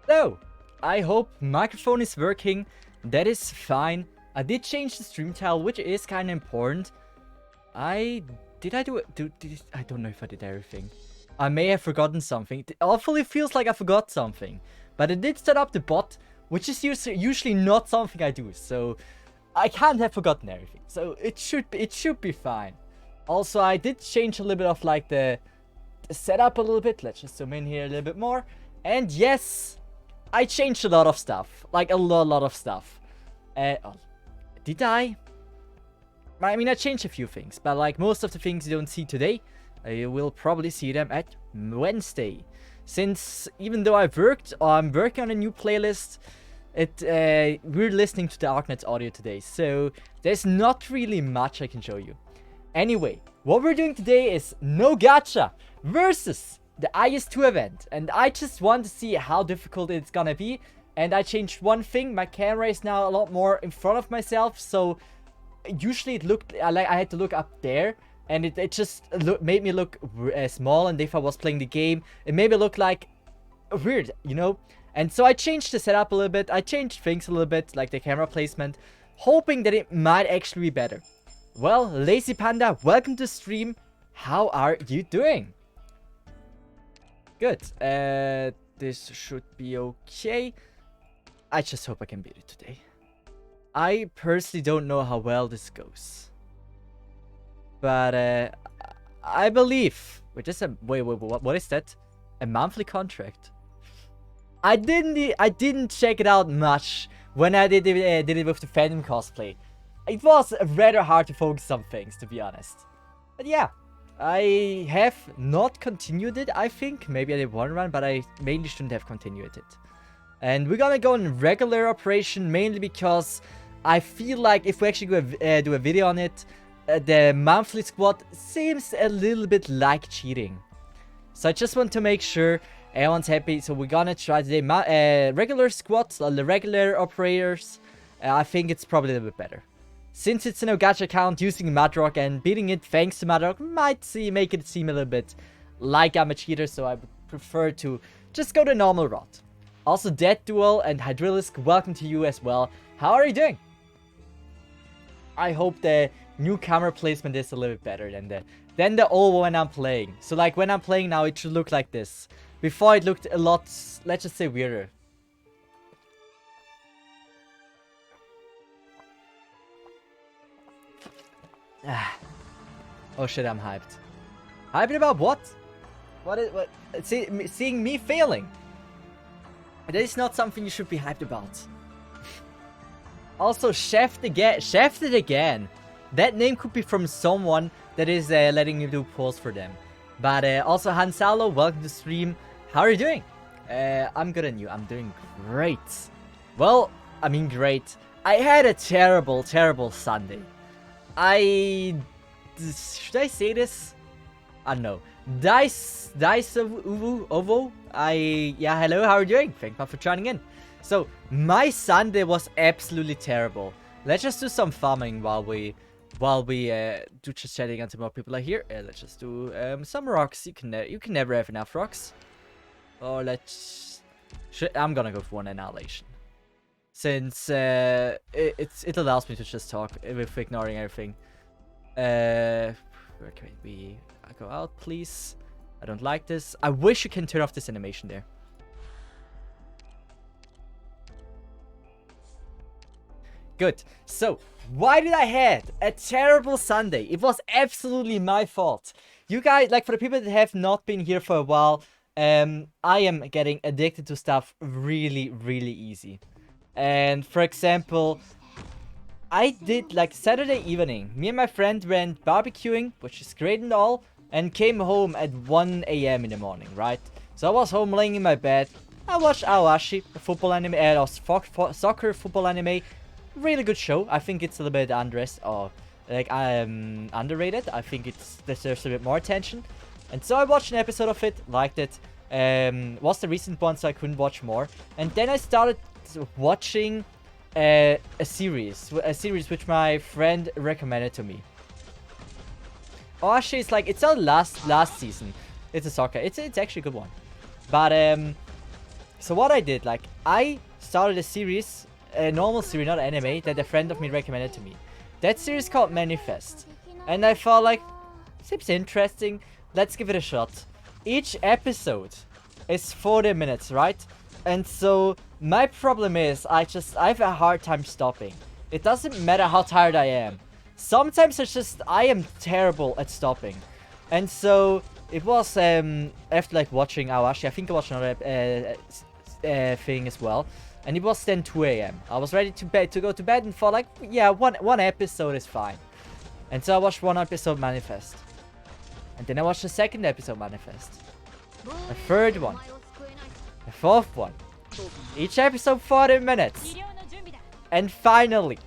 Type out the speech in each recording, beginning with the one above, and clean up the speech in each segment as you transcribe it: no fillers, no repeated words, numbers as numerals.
So, I hope microphone is working. That is fine. I did change the stream tile, which is kind of important. I don't know if I did everything. I may have forgotten something. It awfully feels like I forgot something. But I did set up the bot, which is usually not something I do. So I can't have forgotten everything. So it should be fine. Also, I did change a little bit of like the setup a little bit. Let's just zoom in here a little bit more. And yes, I changed a lot of stuff. Like a lot of stuff. Oh, did I? I mean, I changed a few things, but like most of the things you don't see today, you will probably see them at Wednesday. Since even though I'm working on a new playlist, we're listening to the Arknet's audio today, so there's not really much I can show you. Anyway, what we're doing today is no gacha versus the Is2 event, and I just want to see how difficult it's gonna be. And I changed one thing. My camera is now a lot more in front of myself, so usually it looked like I had to look up there, and it just made me look small, and if I was playing the game it made me look like weird, you know. And so I changed the setup a little bit. I changed things a little bit, like the camera placement, hoping that it might actually be better. Well, Lazy Panda, welcome to stream. How are you doing? Good. This should be okay. I just hope I can beat it today. I personally don't know how well this goes, but I believe. Wait, what is that? A monthly contract? I didn't check it out much when I did it with the Phantom cosplay. It was rather hard to focus on things, to be honest. But yeah, I have not continued it. I think maybe I did one run, but I mainly shouldn't have continued it. And we're gonna go in regular operation, mainly because I feel like if we actually do a video on it, the monthly squad seems a little bit like cheating. So I just want to make sure everyone's happy. So we're gonna try today regular squads, the regular operators. I think it's probably a little bit better. Since it's an gacha account, using Madrock and beating it thanks to Madrock might make it seem a little bit like I'm a cheater. So I would prefer to just go the normal route. Also, Dead Duel and Hydrilisk, welcome to you as well. How are you doing? I hope the new camera placement is a little bit better than the old one when I'm playing. So like when I'm playing now, it should look like this. Before it looked a lot, let's just say, weirder. Oh shit, I'm hyped. Hyped about what? What? Seeing me failing. That is not something you should be hyped about. Also, Shafted again. That name could be from someone that is letting you do polls for them. But also, Hansalo, welcome to stream. How are you doing? I'm good and you. I'm doing great. Well, I mean great. I had a terrible Sunday. Should I say this? I don't know. Dice Ovo. Yeah, hello, how are you doing? Thank you for joining in. So, my Sunday was absolutely terrible. Let's just do some farming while we do just chatting until more people are here. Let's just do some rocks. You can never have enough rocks. Or I'm gonna go for one annihilation. Since it allows me to just talk with ignoring everything. Where can we go out, please? I don't like this. I wish you can turn off this animation there. Good. So, why did I have a terrible Sunday? It was absolutely my fault. You guys, like for the people that have not been here for a while, I am getting addicted to stuff really easy. And for example, I did like Saturday evening, me and my friend went barbecuing, which is great and all, and came home at 1 AM in the morning, right? So I was home laying in my bed. I watched Awashi, a football anime, soccer football anime. Really good show. I think it's a little bit underrated. I think it deserves a bit more attention. And so I watched an episode of it, liked it. Was the recent one, so I couldn't watch more. And then I started watching a series which my friend recommended to me. Oh, actually, it's like, it's our last season. It's a soccer. It's actually a good one. But So what I did, like, I started a series, a normal series, not anime, that a friend of me recommended to me. That series called Manifest. And I thought, like, seems interesting, let's give it a shot. Each episode is 40 minutes, right? And so, my problem is, I have a hard time stopping. It doesn't matter how tired I am. Sometimes it's just, I am terrible at stopping. And so, it was, after, like, watching Awashi, I think I watched another thing as well. And it was then 2 AM. I was ready to go to bed and thought, like, yeah, one episode is fine. And so I watched one episode Manifest. And then I watched the second episode Manifest. The third one. The fourth one. Each episode 40 minutes. And finally,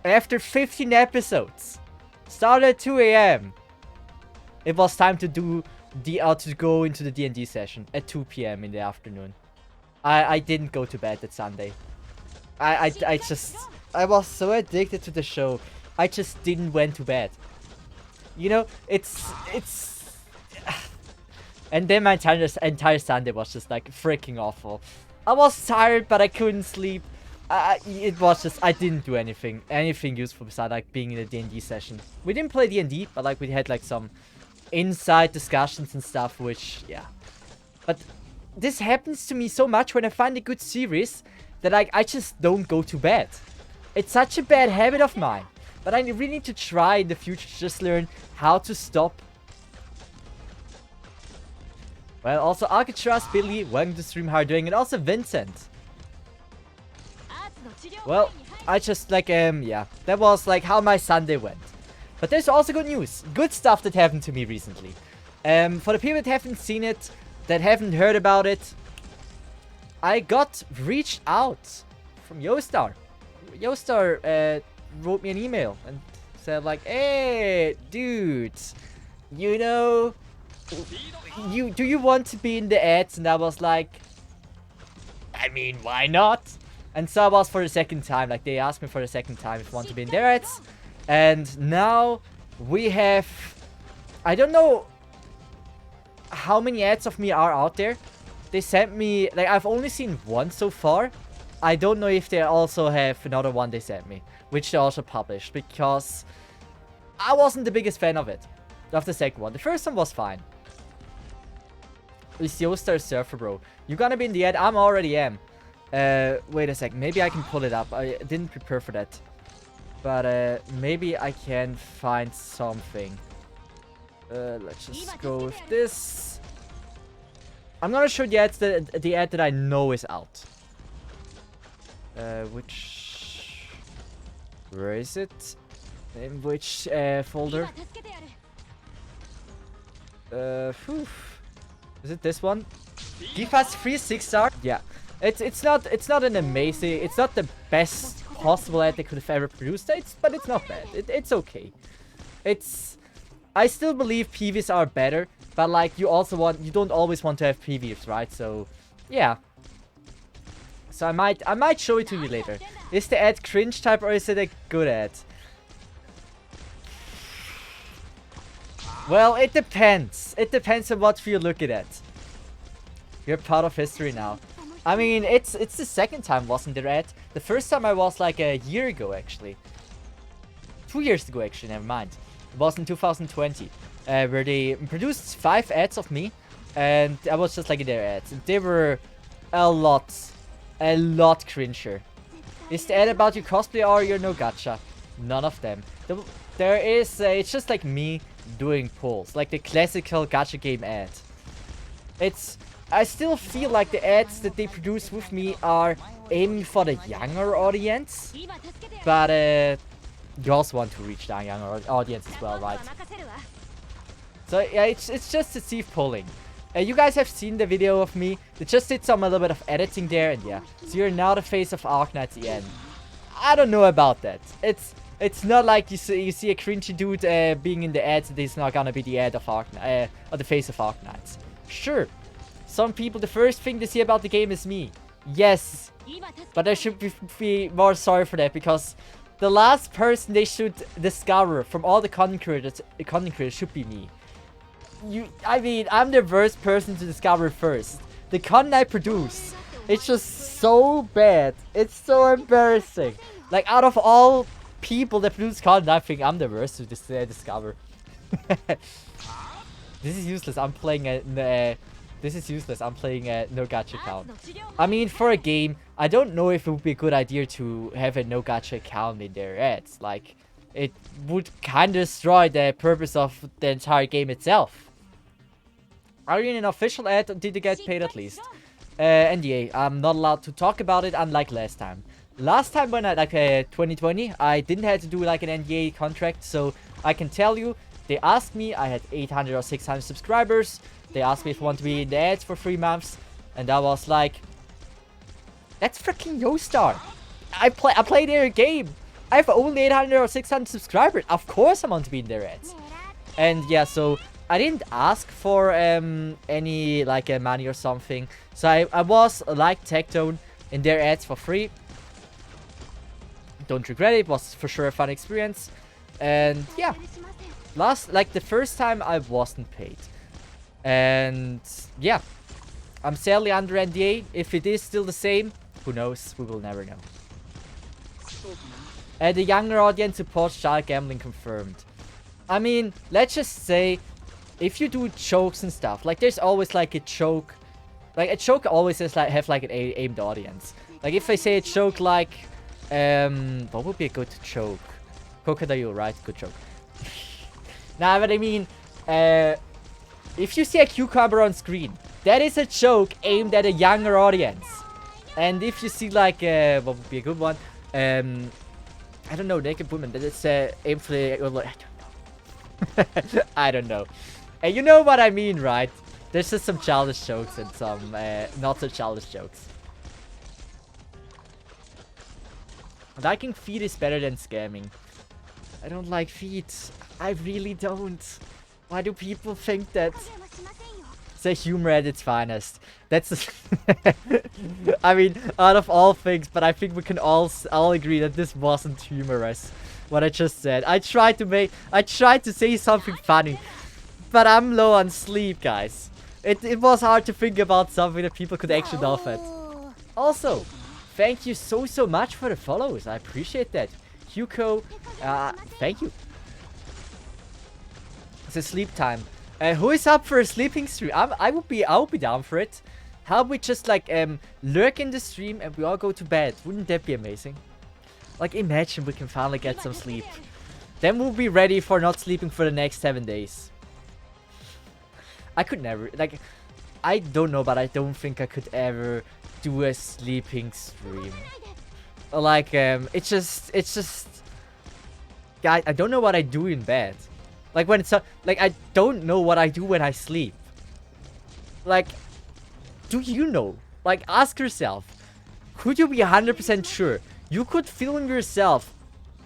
after 15 episodes, started at 2 AM, it was time to do to go into the D&D session at 2 PM in the afternoon. I didn't go to bed that Sunday. I was so addicted to the show. I just didn't went to bed. You know, it's and then my entire Sunday was just like freaking awful. I was tired, but I couldn't sleep. It was just, I didn't do anything useful besides like being in a D&D session. We didn't play D&D, but like we had like some inside discussions and stuff, which, yeah. But this happens to me so much when I find a good series that like I just don't go to bed. It's such a bad habit of mine. But I really need to try in the future to just learn how to stop. Well, also Alcatraz, Billy, welcome to stream, how are you doing? And also Vincent. Well, I just like, yeah, that was like how my Sunday went. But there's also good news. Good stuff that happened to me recently. For the people that haven't seen it, that haven't heard about it, I got reached out from Yostar. Yostar wrote me an email and said like, hey, dude, you know, do you want to be in the ads? And I was like, I mean, why not? And so I was for the second time, like they asked me for the second time if I want to be in their ads. And now we have, I don't know how many ads of me are out there. They sent me, like I've only seen one so far. I don't know if they also have another one they sent me, which they also published, because I wasn't the biggest fan of it. Of the second one. The first one was fine. Is Yostar Surfer, bro? You gonna be in the ad? I'm already am. Wait a sec. Maybe I can pull it up. I didn't prepare for that. But maybe I can find something. Let's just go with this. I'm gonna show the ads the ad that I know is out. Where is it? In which folder? Is it this one? Give us 3 6-star. Yeah, it's not an amazing. It's not the best possible ad they could have ever produced. But it's not bad. It's okay. I still believe PVs are better, but like you don't always want to have PVs, right? So yeah. So I might show it to you later. Is the ad cringe type or is it a good ad? Well, it depends. It depends on what you're looking at. You're part of history now. I mean, it's the second time wasn't there ad. The first time I was like a year ago actually. 2 years ago actually, never mind. It was in 2020. Where they produced 5 ads of me. And I was just like in their ads. And they were a lot cringer. Is the ad about your cosplay or your no gacha? None of them. There is, it's just like me doing pulls, like the classical gacha game ad. I still feel like the ads that they produce with me are aiming for the younger audience, but you also want to reach that younger audience as well, right? So yeah, it's just a Cesith pulling. You guys have seen the video of me. They just did a little bit of editing there, and yeah. So you're now the face of Arknight at the end. I don't know about that. It's not like you see a cringy dude being in the ads that he's not gonna be the ad of Arknight, or the face of Arknight. Sure, some people, the first thing they see about the game is me. Yes, but I should be more sorry for that, because the last person they should discover from all the content creators should be me. I mean, I'm the worst person to discover first. the content I produce, it's just so bad. It's so embarrassing. Like, out of all people that produce content, I think I'm the worst to discover. This is useless. I'm playing this is useless. I'm playing a no gacha account. I mean, for a game, I don't know if it would be a good idea to have a no gacha account in their ads. Like, it would kind of destroy the purpose of the entire game itself. Are you in an official ad or did you get paid at least? NDA. I'm not allowed to talk about it, unlike last time. Last time when I, 2020, I didn't have to do like an NDA contract, so I can tell you, they asked me, I had 800 or 600 subscribers, they asked me if I want to be in the ads for 3 months, and I was like, that's freaking Yostar. I play their game. I have only 800 or 600 subscribers. Of course I want to be in their ads. And yeah, so I didn't ask for any like money or something. So I was like Tectone in their ads for free. Don't regret it. It was for sure a fun experience. And yeah, the first time I wasn't paid. And yeah, I'm sadly under NDA. If it is still the same, who knows? We will never know. The younger audience supports child gambling confirmed. I mean, let's just say, if you do jokes and stuff, like there's always like a joke. Like a joke always has like have like an aimed audience. Like if I say a joke like, what would be a good joke? Crocodile, right? Good joke. Nah, but I mean, if you see a cucumber on screen, that is a joke aimed at a younger audience. And if you see like, what would be a good one? I don't know, naked woman. That is aimed for the, I don't know. I don't know. And you know what I mean, right? There's just some childish jokes and some not so childish jokes. Liking feed is better than scamming. I don't like feed. I really don't. Why do people think that? It's a humor at its finest. That's I mean, out of all things, but I think we can all agree that this wasn't humorous. What I just said. I tried to say something funny, but I'm low on sleep, guys. It was hard to think about something that people could actually laugh at. Also, thank you so much for the follows. I appreciate that. Hugo, thank you. It's a sleep time. Who is up for a sleeping stream? I would be down for it. How about we just like lurk in the stream and we all go to bed? Wouldn't that be amazing? Like imagine we can finally get some sleep. Then we'll be ready for not sleeping for the next 7 days. I could never, like, I don't know, but I don't think I could ever do a sleeping stream. Like, it's just, guys, I don't know what I do in bed. Like when it's, like, I don't know what I do when I sleep. Like, do you know? Like, ask yourself, could you be 100% sure you could film yourself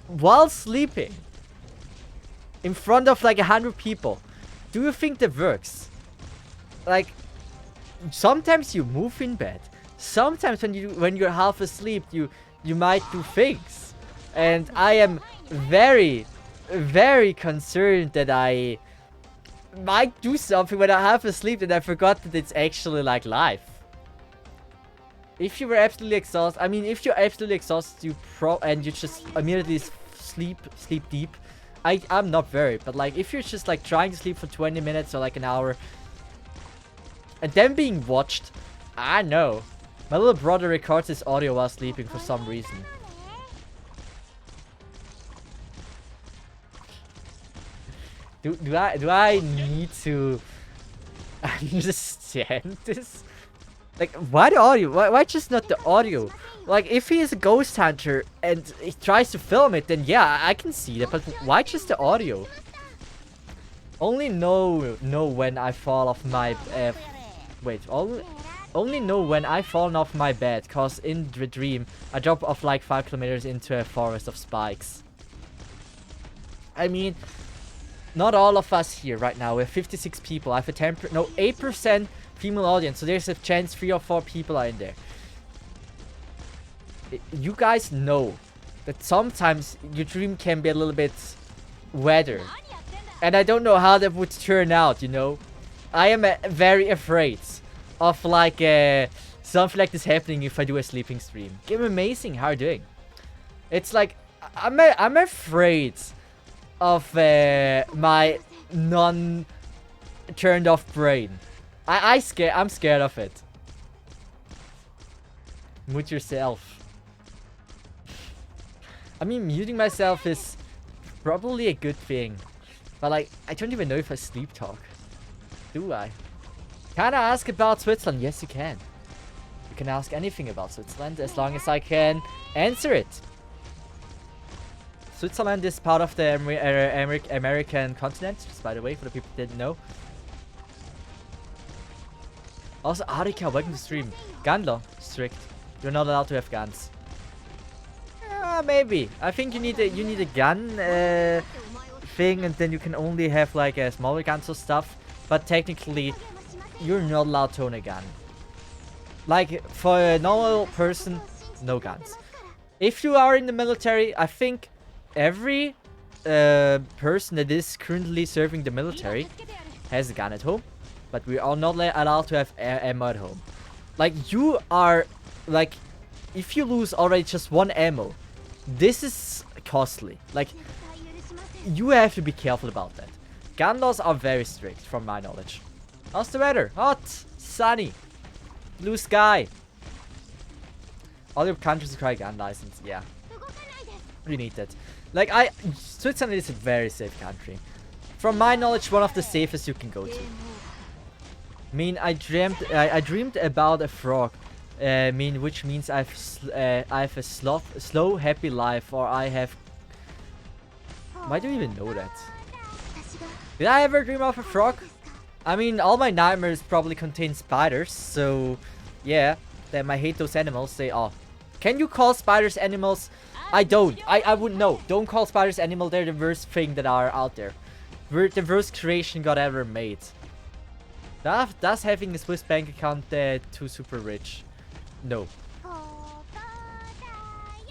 while sleeping in front of like 100 people? Do you think that works? Like, sometimes you move in bed. Sometimes when you're half asleep, you might do things. And I am very, very concerned that I might do something when I'm half asleep and I forgot that it's actually like live. If you were absolutely exhausted, I mean, if you're absolutely exhausted, and you just immediately sleep deep. I'm not very, but like if you're just like trying to sleep for 20 minutes or like an hour and then being watched, I know. My little brother records his audio while sleeping for some reason. Do I need to understand this? Like, why the audio? Why just not the audio? Like, if he is a ghost hunter and he tries to film it, then yeah, I can see that. But why just the audio? Only know when I fall off my only know when I've fallen off my bed, cause in the dream I dropped off like 5 kilometers into a forest of spikes. I mean, not all of us here right now. We're 56 people. I have a 8% female audience, so there's a chance 3 or 4 people are in there. You guys know that sometimes your dream can be a little bit weather, and I don't know how that would turn out, you know. I am very afraid of like something like this happening if I do a sleeping stream. Game amazing, how are you doing? It's like I'm afraid of my non-turned off brain. I'm scared of it. Mute yourself. I mean, muting myself is probably a good thing. But like, I don't even know if I sleep talk. Do I? Can I ask about Switzerland? Yes, you can. You can ask anything about Switzerland as long as I can answer it. Switzerland is part of the American continent, just by the way, for the people who didn't know. Also, Arika, welcome to stream. Gun law, strict. You're not allowed to have guns. Maybe. I think you need a gun thing, and then you can only have like smaller guns or stuff. But technically, you're not allowed to own a gun. Like for a normal person, no guns. If you are in the military, I think every person that is currently serving the military has a gun at home. But we are not allowed to have ammo at home. Like, you are, like, if you lose already just one ammo, this is costly. Like, you have to be careful about that. Gun laws are very strict, from my knowledge. How's the weather? Hot, sunny, blue sky. All your countries require gun license. Yeah, we need that. Like, Switzerland is a very safe country. From my knowledge, one of the safest you can go to. I mean, I dreamed about a frog. Which means I have a slow, happy life, or I have. Why do you even know that? Did I ever dream of a frog? I mean, all my nightmares probably contain spiders, so yeah. Then I hate those animals. They are. Can you call spiders animals? I don't. I wouldn't know. Don't call spiders animal. They're the worst thing that are out there. The worst creation God ever made. Does having a Swiss bank account too super rich? No.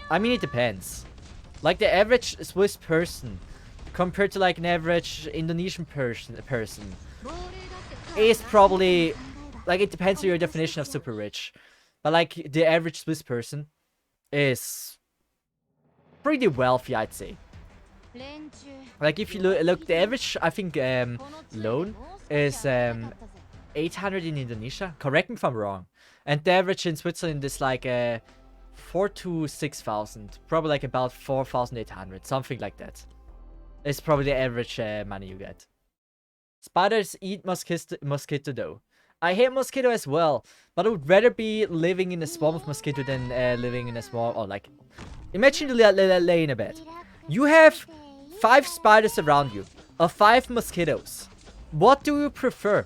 I mean, it depends. Like the average Swiss person compared to like an average Indonesian person is probably, like, it depends on your definition of super rich. But like the average Swiss person is pretty wealthy, I'd say. Like if you look, the average, I think, loan is 800 in Indonesia. Correct me if I'm wrong. And the average in Switzerland is like 4,000 to 6,000. Probably like about 4,800. Something like that. It's probably the average money you get. Spiders eat mosquito though. I hate mosquito as well. But I would rather be living in a swarm of mosquito than living in a swarm. Or like, imagine you lay in a bed. You have 5 spiders around you. Or 5 mosquitoes. What do you prefer?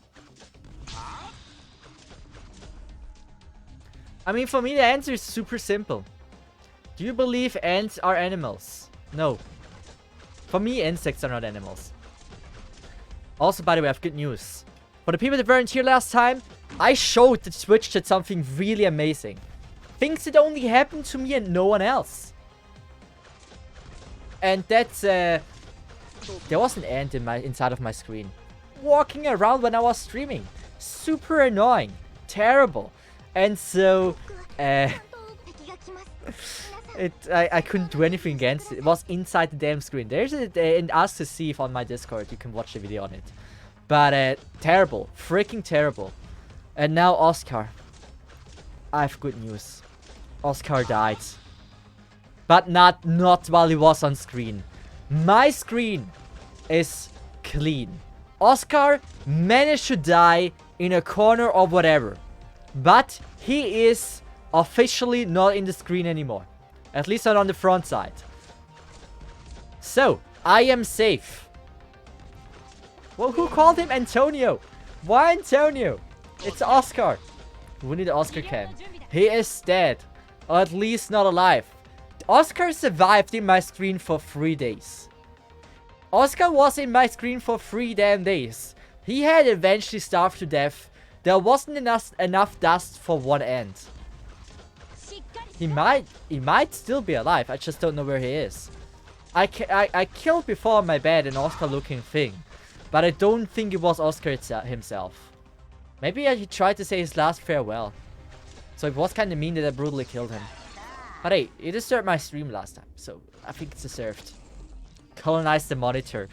I mean, for me, the answer is super simple. Do you believe ants are animals? No. For me, insects are not animals. Also, by the way, I have good news. For the people that weren't here last time, I showed that Switch did something really amazing. Things that only happened to me and no one else. And that's, there was an ant inside of my screen. Walking around when I was streaming. Super annoying. Terrible. And so, I couldn't do anything against it. It was inside the damn screen. There's an Ask to Cesith on my Discord. You can watch the video on it. But, terrible. Freaking terrible. And now Oscar. I have good news. Oscar died. But not while he was on screen. My screen is clean. Oscar managed to die in a corner or whatever. But he is officially not in the screen anymore. At least not on the front side. So, I am safe. Well, who called him Antonio? Why Antonio? It's Oscar. We need Oscar cam. He is dead. Or at least not alive. Oscar survived in my screen for 3 days. Oscar was in my screen for 3 damn days. He had eventually starved to death. There wasn't enough dust for one ant. He might still be alive. I just don't know where he is. I killed before on my bed an Oscar looking thing. But I don't think it was Oscar himself. Maybe he tried to say his last farewell. So it was kind of mean that I brutally killed him. But hey, you disturbed my stream last time, so I think it's deserved. Colonize the monitor.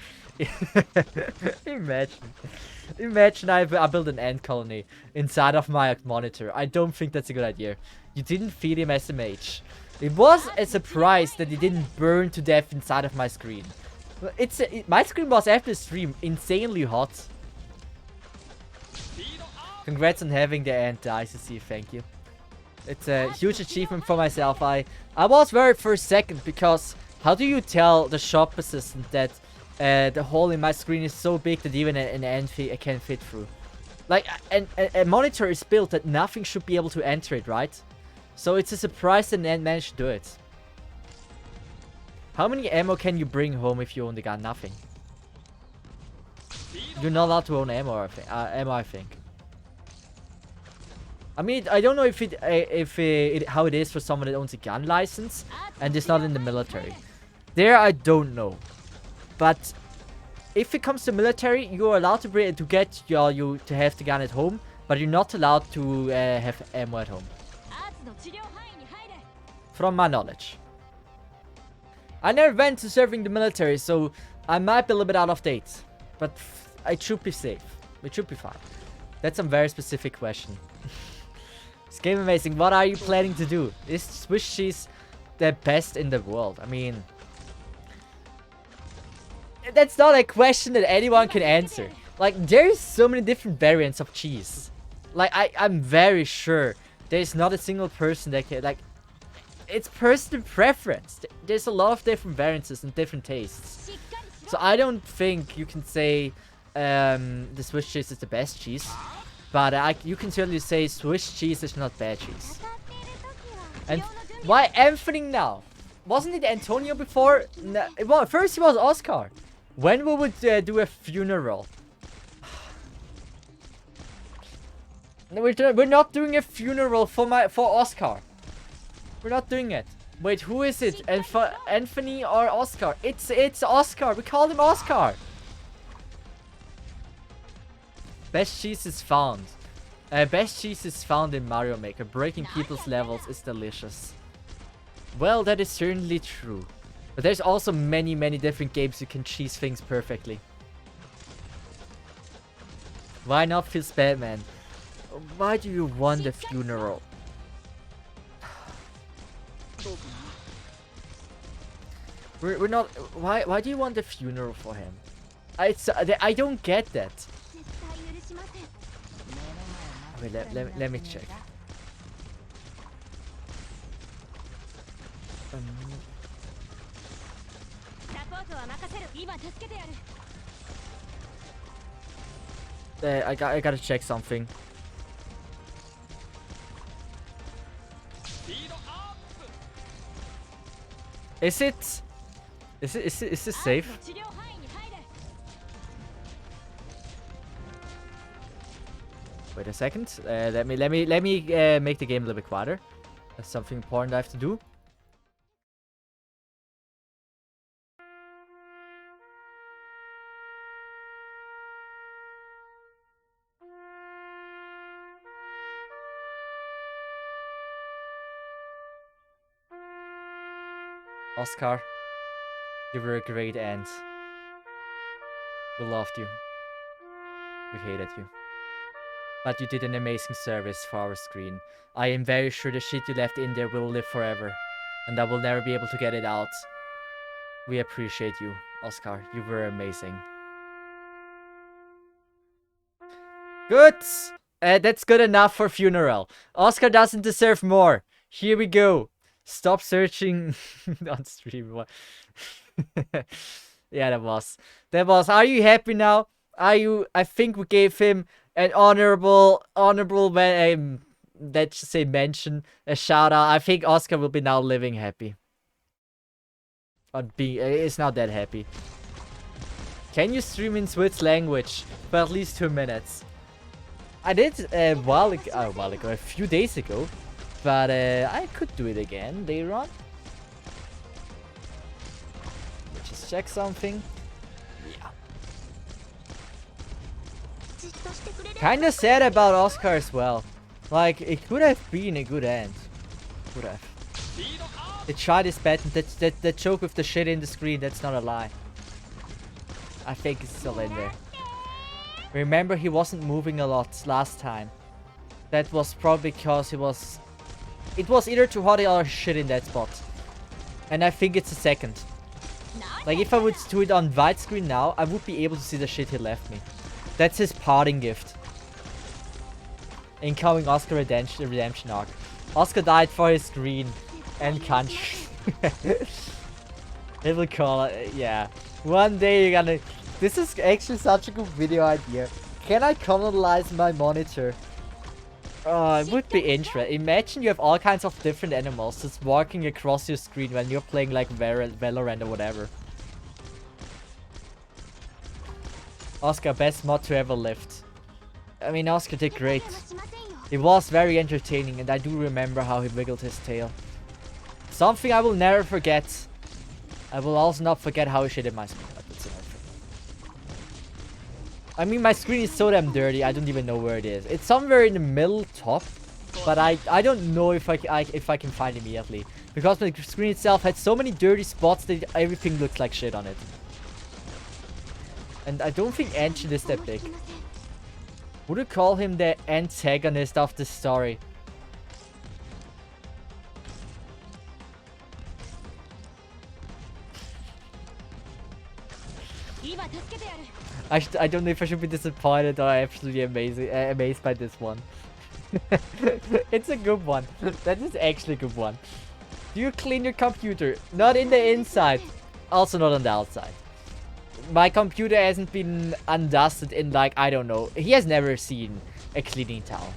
Imagine I build an ant colony inside of my monitor. I don't think that's a good idea. You didn't feed him SMH. It was a surprise that he didn't burn to death inside of my screen. My screen was after the stream insanely hot. Congrats on having the ant ICC, thank you. It's a huge achievement for myself. I was worried for a second because how do you tell the shop assistant that the hole in my screen is so big that even an ant can fit through? Like, a monitor is built that nothing should be able to enter it, right? So it's a surprise that an ant managed to do it. How many ammo can you bring home if you only got nothing? You're not allowed to own ammo, I think. I mean, I don't know how it is for someone that owns a gun license and is not in the military. There, I don't know. But if it comes to military, you're allowed to get to have the gun at home, but you're not allowed to have ammo at home. From my knowledge. I never went to serving the military, so I might be a little bit out of date. But it should be safe. It should be fine. That's a very specific question. This game amazing. What are you planning to do? Is Swiss cheese the best in the world? I mean, that's not a question that anyone can answer. Like, there's so many different variants of cheese. Like, I'm very sure there's not a single person that can, like, it's personal preference. There's a lot of different variances and different tastes. So I don't think you can say the Swiss cheese is the best cheese. But you can certainly say Swiss cheese is not bad cheese. And why Anthony now? Wasn't it Antonio before? No, well, first it was Oscar. When we would do a funeral. No, we're not doing a funeral for Oscar. We're not doing it. Wait, who is it? Anthony or Oscar? It's Oscar. We call him Oscar. Best cheese is found. Best cheese is found in Mario Maker. Breaking people's levels is delicious. Well, that is certainly true. But there's also many, many different games you can cheese things perfectly. Why not Phil's Batman? Why do you want a funeral? We're not. Why do you want a funeral for him? I don't get that. Wait, let me check. I gotta check something. Is this safe? Wait a second. Let me make the game a little bit quieter. That's something important I have to do. Oscar, you were a great ant. We loved you. We hated you. But you did an amazing service for our screen. I am very sure the shit you left in there will live forever. And I will never be able to get it out. We appreciate you, Oscar. You were amazing. Good! That's good enough for funeral. Oscar doesn't deserve more. Here we go. Stop searching on stream. Yeah, that was. Are you happy now? Are you? I think we gave him an honorable let's just say mention, a shout out. I think Oscar will be now living happy. It's not that happy. Can you stream in Swiss language for at least 2 minutes? I did a while ago, a few days ago. But I could do it again later on. Let's just check something. Yeah. Kinda sad about Oscar as well. Like, it could have been a good end. Could have. They tried his best, and that joke with the shit in the screen, that's not a lie. I think it's still in there. Remember, he wasn't moving a lot last time. That was probably because he was... It was either too hot or shit in that spot. And I think it's a second. Like, if I would do it on widescreen now, I would be able to see the shit he left me. That's his parting gift. Incoming Oscar redemption arc. Oscar died for his screen and country. They will call it, yeah. One day you're gonna... This is actually such a good video idea. Can I colonize my monitor? Oh, it would be interesting. Imagine you have all kinds of different animals just walking across your screen when you're playing like Valorant or whatever. Oscar, best mod to ever lived. I mean, Oscar did great. It was very entertaining, and I do remember how he wiggled his tail. Something I will never forget. I will also not forget how he shit in my screen. That's another thing. I mean, my screen is so damn dirty, I don't even know where it is. It's somewhere in the middle top, but I don't know if I can find it immediately. Because my screen itself had so many dirty spots that everything looks like shit on it. And I don't think Ancient is that big. Would you call him the antagonist of the story? I don't know if I should be disappointed or absolutely amazed by this one. It's a good one. That is actually a good one. Do you clean your computer? Not in the inside. Also not on the outside. My computer hasn't been undusted in like, I don't know. He has never seen a cleaning towel.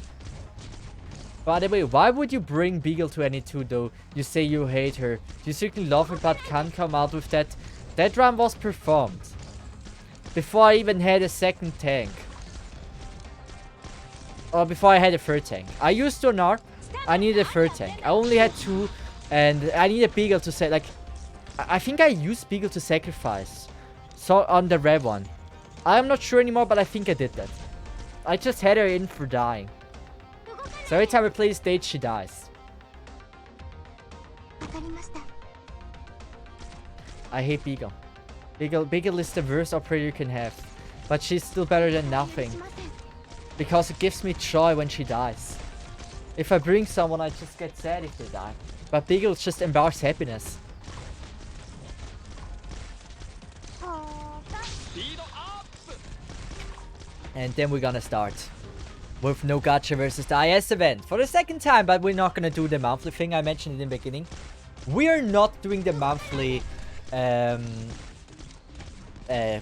By the way, why would you bring Beagle to NE2 though? You say you hate her. You certainly love her but can't come out with that. That run was performed. Before I even had a second tank. Or before I had a third tank. I used Donar. I needed a third tank. I only had 2. And I needed Beagle to say like... I think I used Beagle to sacrifice. So on the red one. I'm not sure anymore, but I think I did that. I just had her in for dying. So every time I play the stage, she dies. I hate Beagle. Beagle is the worst operator you can have. But she's still better than nothing. Because it gives me joy when she dies. If I bring someone, I just get sad if they die. But Beagle just embars happiness. And then we're gonna start with no Gacha versus the Is event for the second time, but we're not gonna do the monthly thing I mentioned in the beginning. We are not doing the monthly,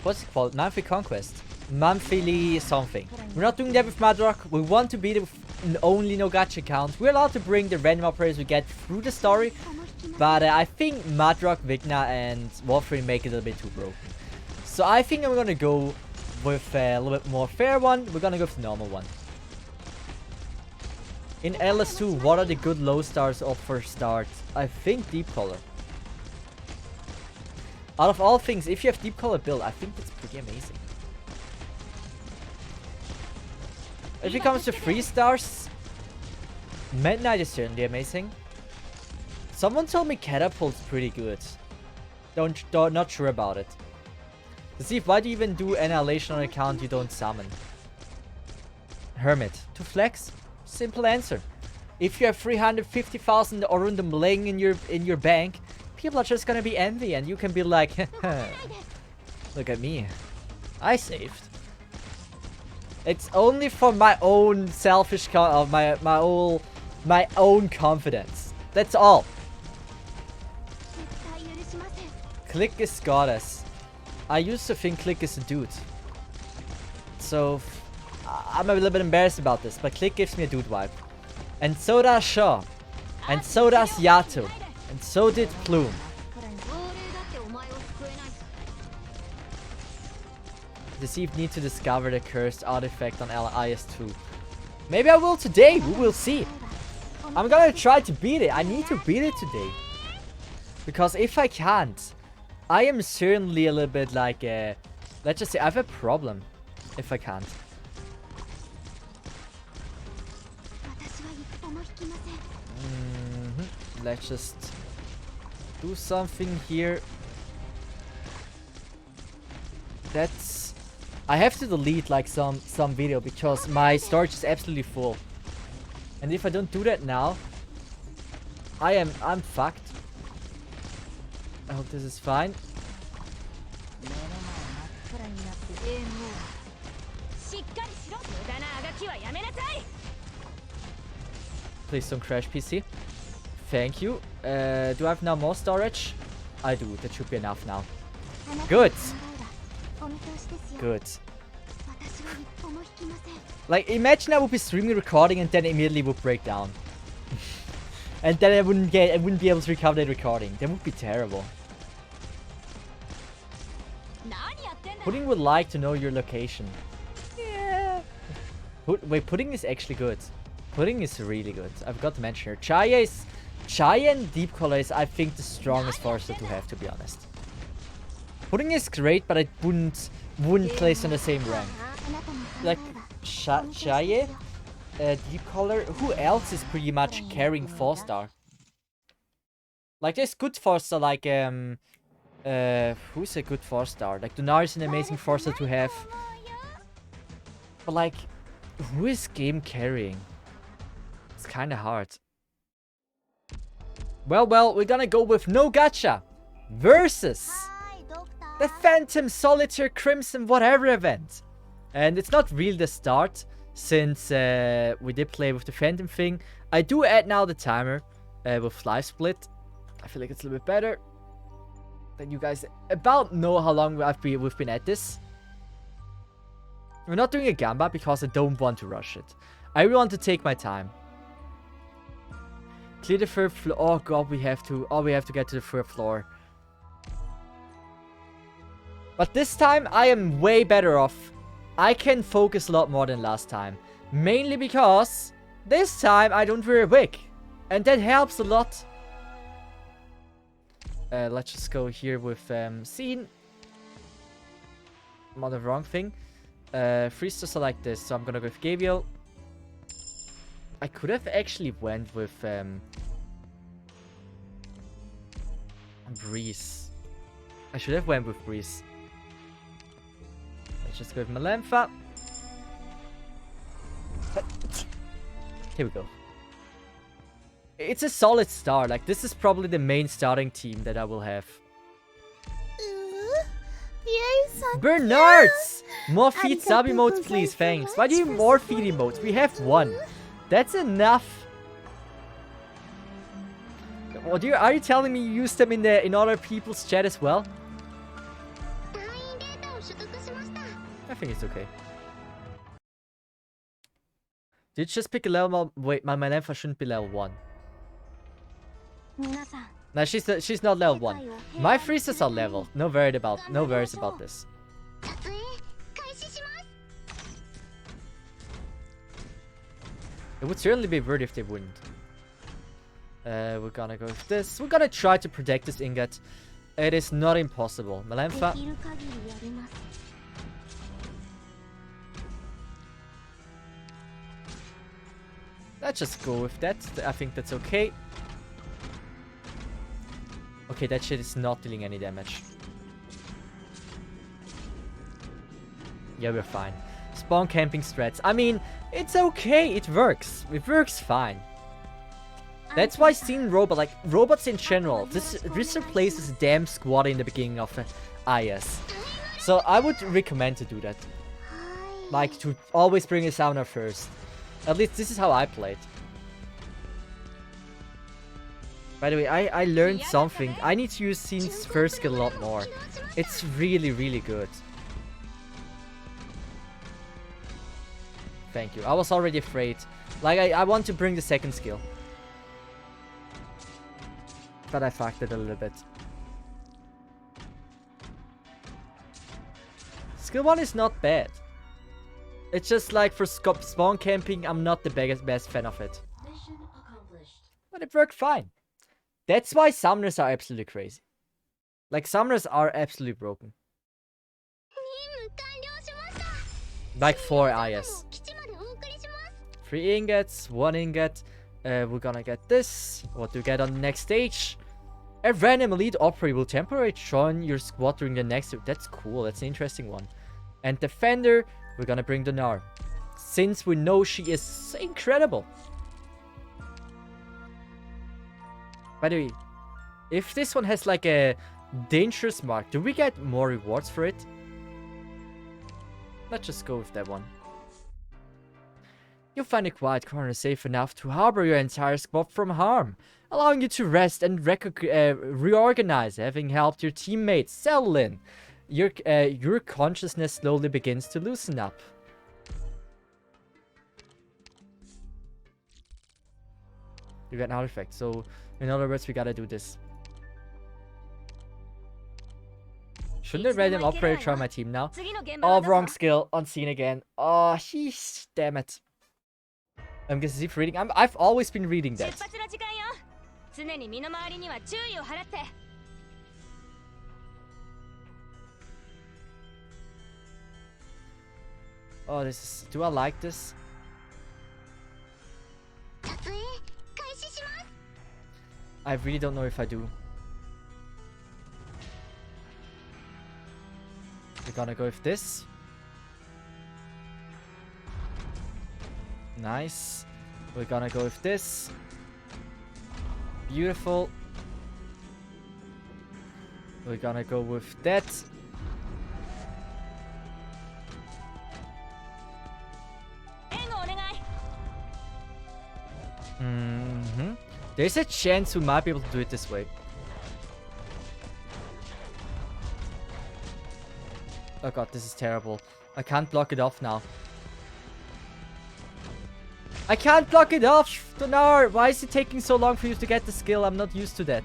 what's it called? Monthly conquest, monthly something. We're not doing that with Madrock. We want to beat it with only no Gacha accounts. We're allowed to bring the random operators we get through the story, but I think Madrock, Vigna, and Warframe make it a little bit too broken. So I think I'm gonna go with a little bit more fair one. We're gonna go with the normal one. In LS2, what are the good low stars of for start? I think Deep Color. Out of all things, if you have Deep Color build, I think that's pretty amazing. If it comes to 3 stars, Midnight is certainly amazing. Someone told me Catapult's pretty good. Not sure about it. Cesith, why do you even do Annihilation on an account you don't summon? Hermit. To flex? Simple answer. If you have 350,000 Orundum laying in your bank, people are just gonna be envy and you can be like, look at me. I saved. It's only for my own selfish my own confidence. That's all. Click is goddess. I used to think Click is a dude. So, I'm a little bit embarrassed about this, but Click gives me a dude vibe. And so does Shaw. And so does Yato. And so did Plume. Cesith need to discover the cursed artifact on Is2. Maybe I will today. We will see. I'm gonna try to beat it. I need to beat it today. Because if I can't, I am certainly a little bit like, let's just say I have a problem if I can't. Let's just do something here. That's... I have to delete like some video because my storage is absolutely full. And if I don't do that now, I'm fucked. I hope this is fine. Please don't crash, PC. Thank you. Do I have now more storage? I do. That should be enough now. Good. Good. Like, imagine I would be streaming, recording, and then immediately would break down. And then I wouldn't be able to recover that recording. That would be terrible. Pudding would like to know your location. Yeah. Wait, Pudding is actually good. Pudding is really good. I've got to mention her. Chaya and Deep Color is, I think, the strongest Forester to have, to be honest. Pudding is great, but I wouldn't place on the same rank. Like Chaya, Deep Color. Who else is pretty much carrying 4-star? Like, there's good 4-star, like who's a good 4-star? Like, Donar is an amazing 4-star to have. But like, who is game carrying? It's kind of hard. Well, we're gonna go with no gacha versus the Phantom Solitaire Crimson whatever event. And it's not really the start, since we did play with the Phantom thing. I do add now the timer with Life Split. I feel like it's a little bit better. Then you guys about know how long we've been at this. We're not doing a Gamba because I don't want to rush it. I really want to take my time. Clear the third floor. Oh god, we have to get to the third floor. But this time I am way better off. I can focus a lot more than last time. Mainly because this time I don't wear a wig. And that helps a lot. Let's just go here with scene. I'm on the wrong thing. Freestars are like this, so I'm gonna go with Gabriel. I could have actually went with Breeze. I should have went with Breeze. Let's just go with Malenfa. Here we go. It's a solid start. Like, this is probably the main starting team that I will have. Bernards! More feed sub emotes, please. Thanks. Why do you more feed emotes? We have one. That's enough. What are you telling me you use them in other people's chat as well? I think it's okay. Did you just pick a level? Wait, my Malenfa shouldn't be level 1. No, she's not level 1. My freezers are level. No worries about this. It would certainly be weird if they wouldn't. We're gonna go with this. We're gonna try to protect this ingot. It is not impossible. Malenfa. Let's just go with that. I think that's okay. Okay, that shit is not dealing any damage. Yeah, we're fine. Spawn camping strats. I mean, it's okay. It works. It works fine. That's why seeing like robots in general, this replaces a damn squad in the beginning of IS. So I would recommend to do that. Like, to always bring a summoner first. At least this is how I played. By the way, I learned something. I need to use Scene's first skill a lot more. It's really, really good. Thank you. I was already afraid. Like, I want to bring the second skill. But I fucked it a little bit. Skill 1 is not bad. It's just like for spawn camping, I'm not the best fan of it. But it worked fine. That's why summoners are absolutely crazy. Like, summoners are absolutely broken. Like 4 IS. 3 ingots, 1 ingot. We're gonna get this. What do we get on the next stage? A random elite operator will temporarily join your squad during the next... That's cool. That's an interesting one. And defender, we're gonna bring Donar. Since we know she is incredible. By the way, if this one has like a dangerous mark, do we get more rewards for it? Let's just go with that one. You'll find a quiet corner safe enough to harbor your entire squad from harm, allowing you to rest and reorganize, having helped your teammates settle in. Your consciousness slowly begins to loosen up. You get an artifact, so in other words, we gotta do this. Shouldn't a random operator try my team now? Oh, wrong skill. Unseen again. Oh, sheesh. Damn it. I'm guessing Cesith reading. I've always been reading that. Oh, this is... Do I like this? I really don't know if I do. We're gonna go with this. Nice. We're gonna go with this. Beautiful. We're gonna go with that. There's a chance we might be able to do it this way. Oh god, this is terrible. I can't block it off now. I can't block it off! Donar! Why is it taking so long for you to get the skill? I'm not used to that.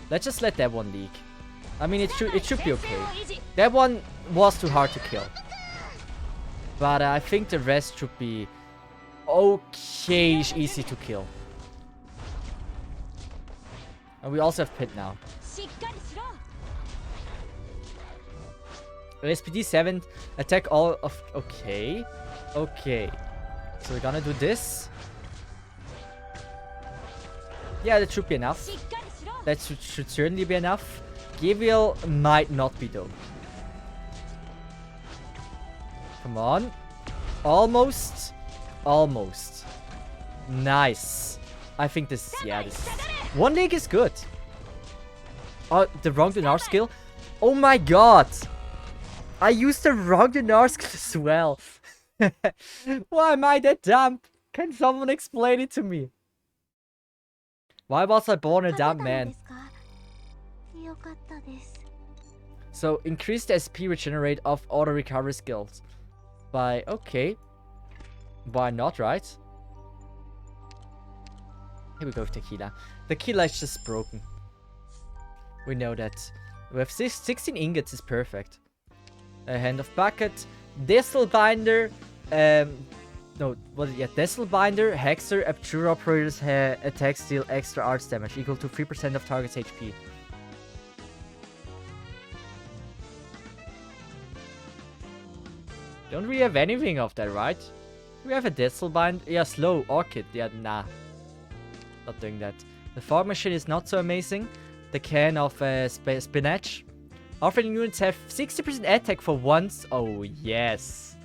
Let's just let that one leak. I mean, it should be okay. That one was too hard to kill. But I think the rest should be okay, easy to kill. And we also have Pit now. SPD 7, attack all of... Okay. Okay. So we're gonna do this. Yeah, that should be enough. That should certainly be enough. Gabriel might not be though. Come on. Almost. Almost. Nice. I think this is... Yeah, this is... One leg is good. Oh, the wrong Donar skill. Oh my god. I used the wrong Donar skill as well. Why am I that dumb? Can someone explain it to me? Why was I born a dumb man? So, increase the SP regenerate of auto recovery skills. By... Okay. Why not, right? Here we go with Tequila. Tequila is just broken. We know that. We have 16 ingots is perfect. A Hand of Bucket. Distelbinder. No, what is it? Yeah, Distelbinder, Hexer, Abjure operators attacks deal extra arts damage equal to 3% of target's HP. Don't really have anything of that, right? We have a Distelbinder. Yeah, slow. Orchid. Yeah, nah. Not doing that. The fog machine is not so amazing. The can of spinach. Offering units have 60% attack for once. Oh, yes.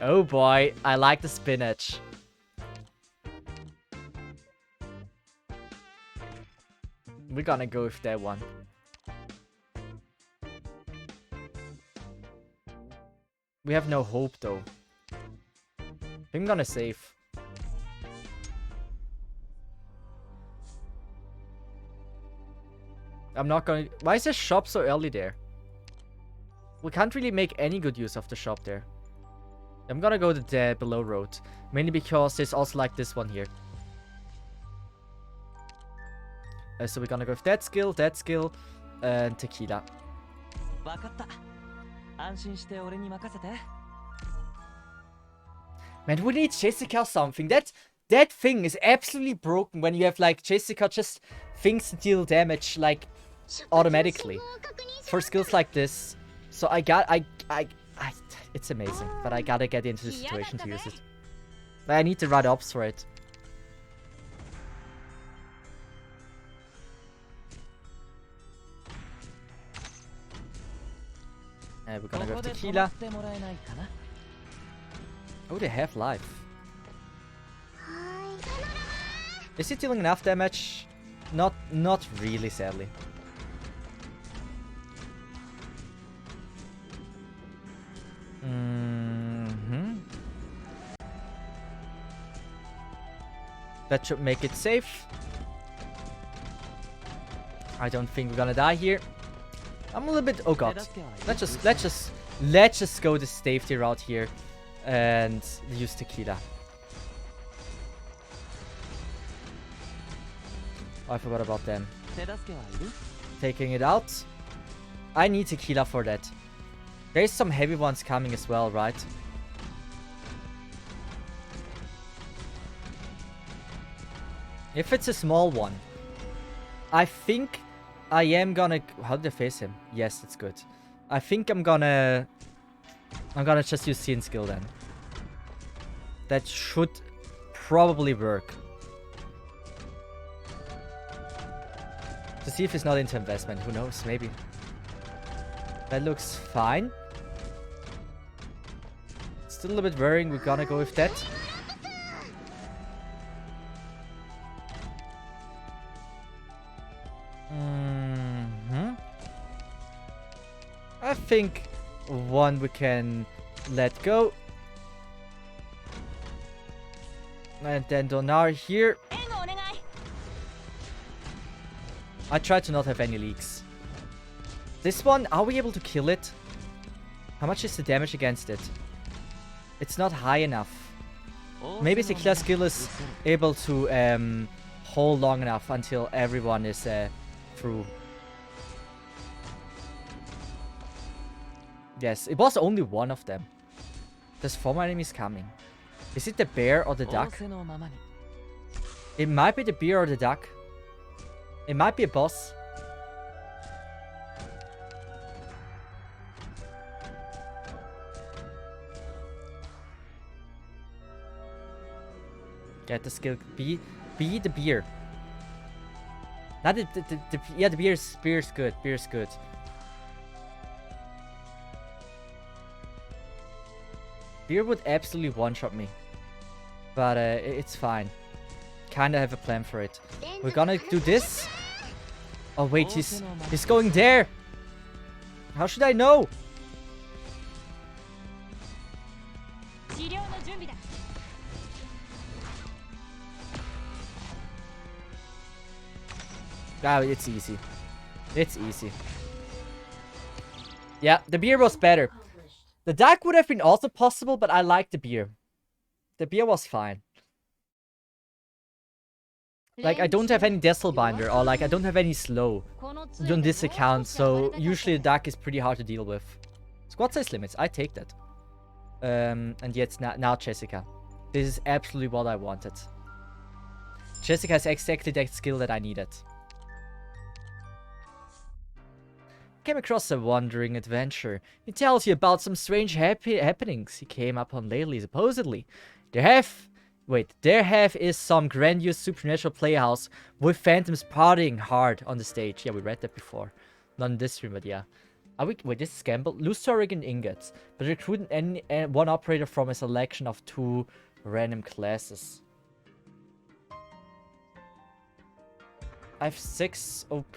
Oh boy, I like the spinach. We're gonna go with that one. We have no hope though. I'm gonna save. I'm not gonna... Why is the shop so early there? We can't really make any good use of the shop there. I'm gonna go to the below road. Mainly because there's also like this one here. So we're gonna go with that skill, and Tequila. Man, we need Jessica or something. That thing is absolutely broken when you have like Jessica just things to deal damage like automatically. For skills like this. So it's amazing, but I gotta get into the situation to use it. But I need the right ops for it. We're gonna go tequila. Oh, they have life. Is it dealing enough damage? Not really, sadly. That should make it safe. I don't think we're gonna die here. I'm a little bit. Oh god. Let's just go the safety route here and use tequila. Oh, I forgot about them. Taking it out. I need tequila for that. There's some heavy ones coming as well, right? If it's a small one, I think I am gonna... How did I face him? Yes, that's good. I think I'm gonna just use Scene Skill then. That should probably work. To see if it's not into investment. Who knows? Maybe. That looks fine. Still a little bit worrying. We're gonna go with that. I think one we can let go. And then Donar here. I try to not have any leaks. This one, are we able to kill it? How much is the damage against it? It's not high enough. Maybe the killer skill is able to hold long enough until everyone is through. Yes, it was only one of them. There's 4 more enemies coming. Is it the bear or the duck? It might be the bear or the duck. It might be a boss. Get the skill. Be the beer. Not yeah, the beer's good. Beer's good. Beer would absolutely one-shot me. But it's fine. Kinda have a plan for it. We're gonna do this. Oh wait, he's going there. How should I know? Ah, it's easy. It's easy. Yeah, the beer was better. The duck would have been also possible, but I like the beer. The beer was fine. Like, I don't have any Decimal Binder, or like, I don't have any slow on this account, so usually the duck is pretty hard to deal with. Squad size limits, I take that. And yet, now Jessica. This is absolutely what I wanted. Jessica has exactly that skill that I needed. Came across a wandering adventure. He tells you about some strange happenings he came upon lately, supposedly. There is some grandiose supernatural playhouse with phantoms partying hard on the stage. Yeah, we read that before. Not in this stream, but yeah. Wait, this is Gamble. Lose Torrigan ingots, but recruit one operator from a selection of 2 random classes. I have 6 OP.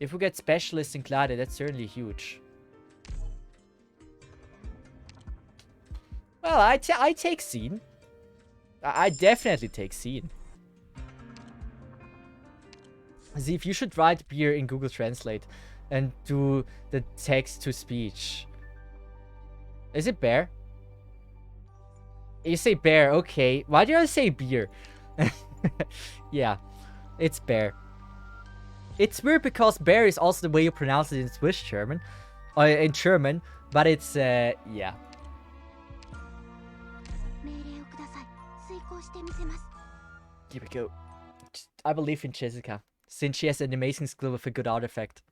If we get Specialist in Gladiator, that's certainly huge. Well, I take Scene. I definitely take Scene. See, if you should write beer in Google Translate and do the text to speech. Is it bear? You say bear, okay. Why do I say beer? Yeah, it's bear. It's weird because bear is also the way you pronounce it in Swiss German. Or in German, but it's, yeah. Here we go. I believe in Jessica, since she has an amazing skill with a good artifact.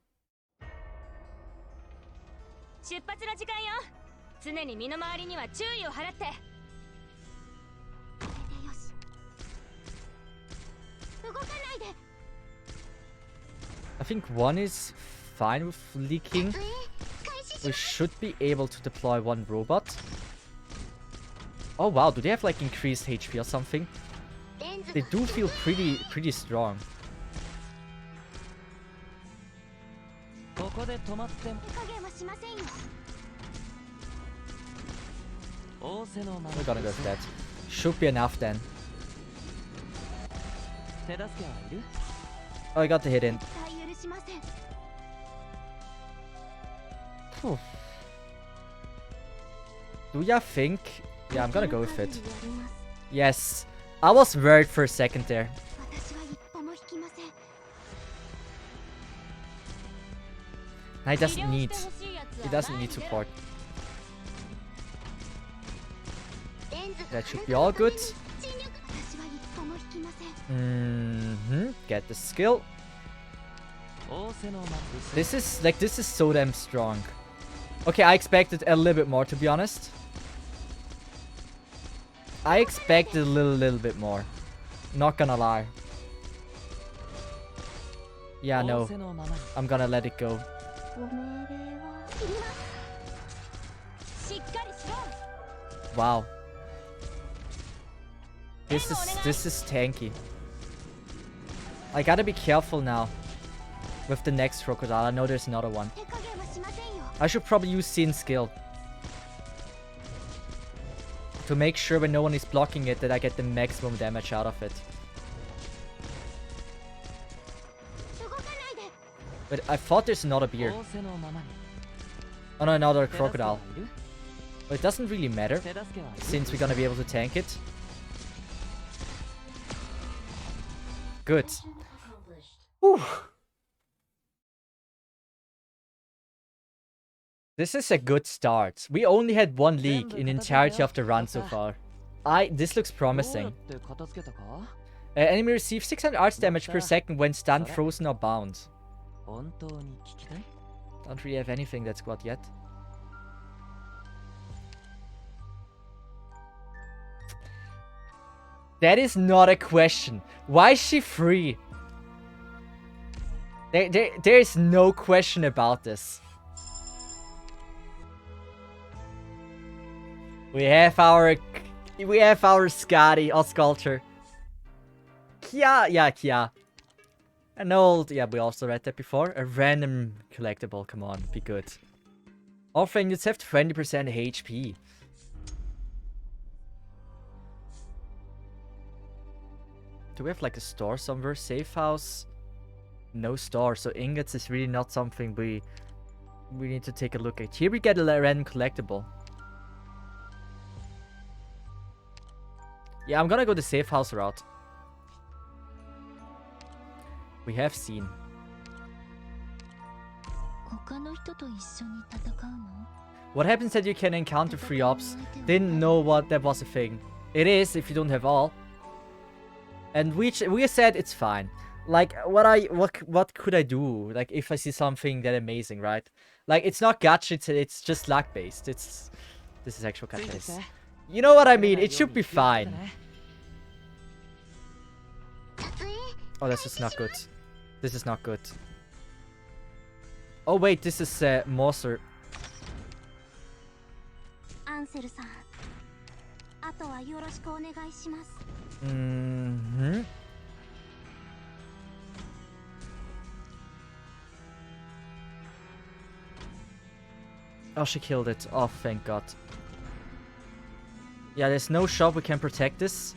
think one is fine with leaking. We should be able to deploy one robot. Oh wow, do they have like increased HP or something? They do feel pretty strong. We're gonna go with that. Should be enough then. Oh, I got the hit in. Whew. Do ya think? Yeah, I'm gonna go with it. Yes. I was worried for a second there. No, he doesn't need. He doesn't need support. That should be all good. Get the skill. This is so damn strong. Okay, I expected a little bit more, to be honest. I expected a little bit more. Not gonna lie. Yeah, no. I'm gonna let it go. Wow. This is tanky. I gotta be careful now with the next crocodile. I know there's another one. I should probably use Sin skill to make sure when no one is blocking it that I get the maximum damage out of it. But I thought there's another bear. Oh no, another crocodile. But it doesn't really matter since we're gonna be able to tank it. Good. Whew. This is a good start. We only had one leak in the entirety of the run so far. This looks promising. Enemy receives 600 arts damage per second when stunned, frozen or bound. Don't really have anything that's got yet. That is not a question. Why is she free? There is no question about this. We have our Scotty or Sculptor. Kia, yeah, Kia. An old, yeah, we also read that before. A random collectible, come on, be good. Offering units have 20% HP. Do we have like a store somewhere? Safe house? No store, so ingots is really not something we need to take a look at. Here we get a random collectible. Yeah, I'm gonna go the safe house route. We have seen. What happens that you can encounter free ops? Didn't know what that was a thing. It is if you don't have all. And we said it's fine. Like what could I do? Like if I see something that amazing, right? Like it's not gacha, it's just luck based. This is actual gacha. You know what I mean? It should be fine. Oh, this is not good. This is not good. Oh wait, this is Monster. Oh, she killed it. Oh, thank God. Yeah, there's no shot we can protect this.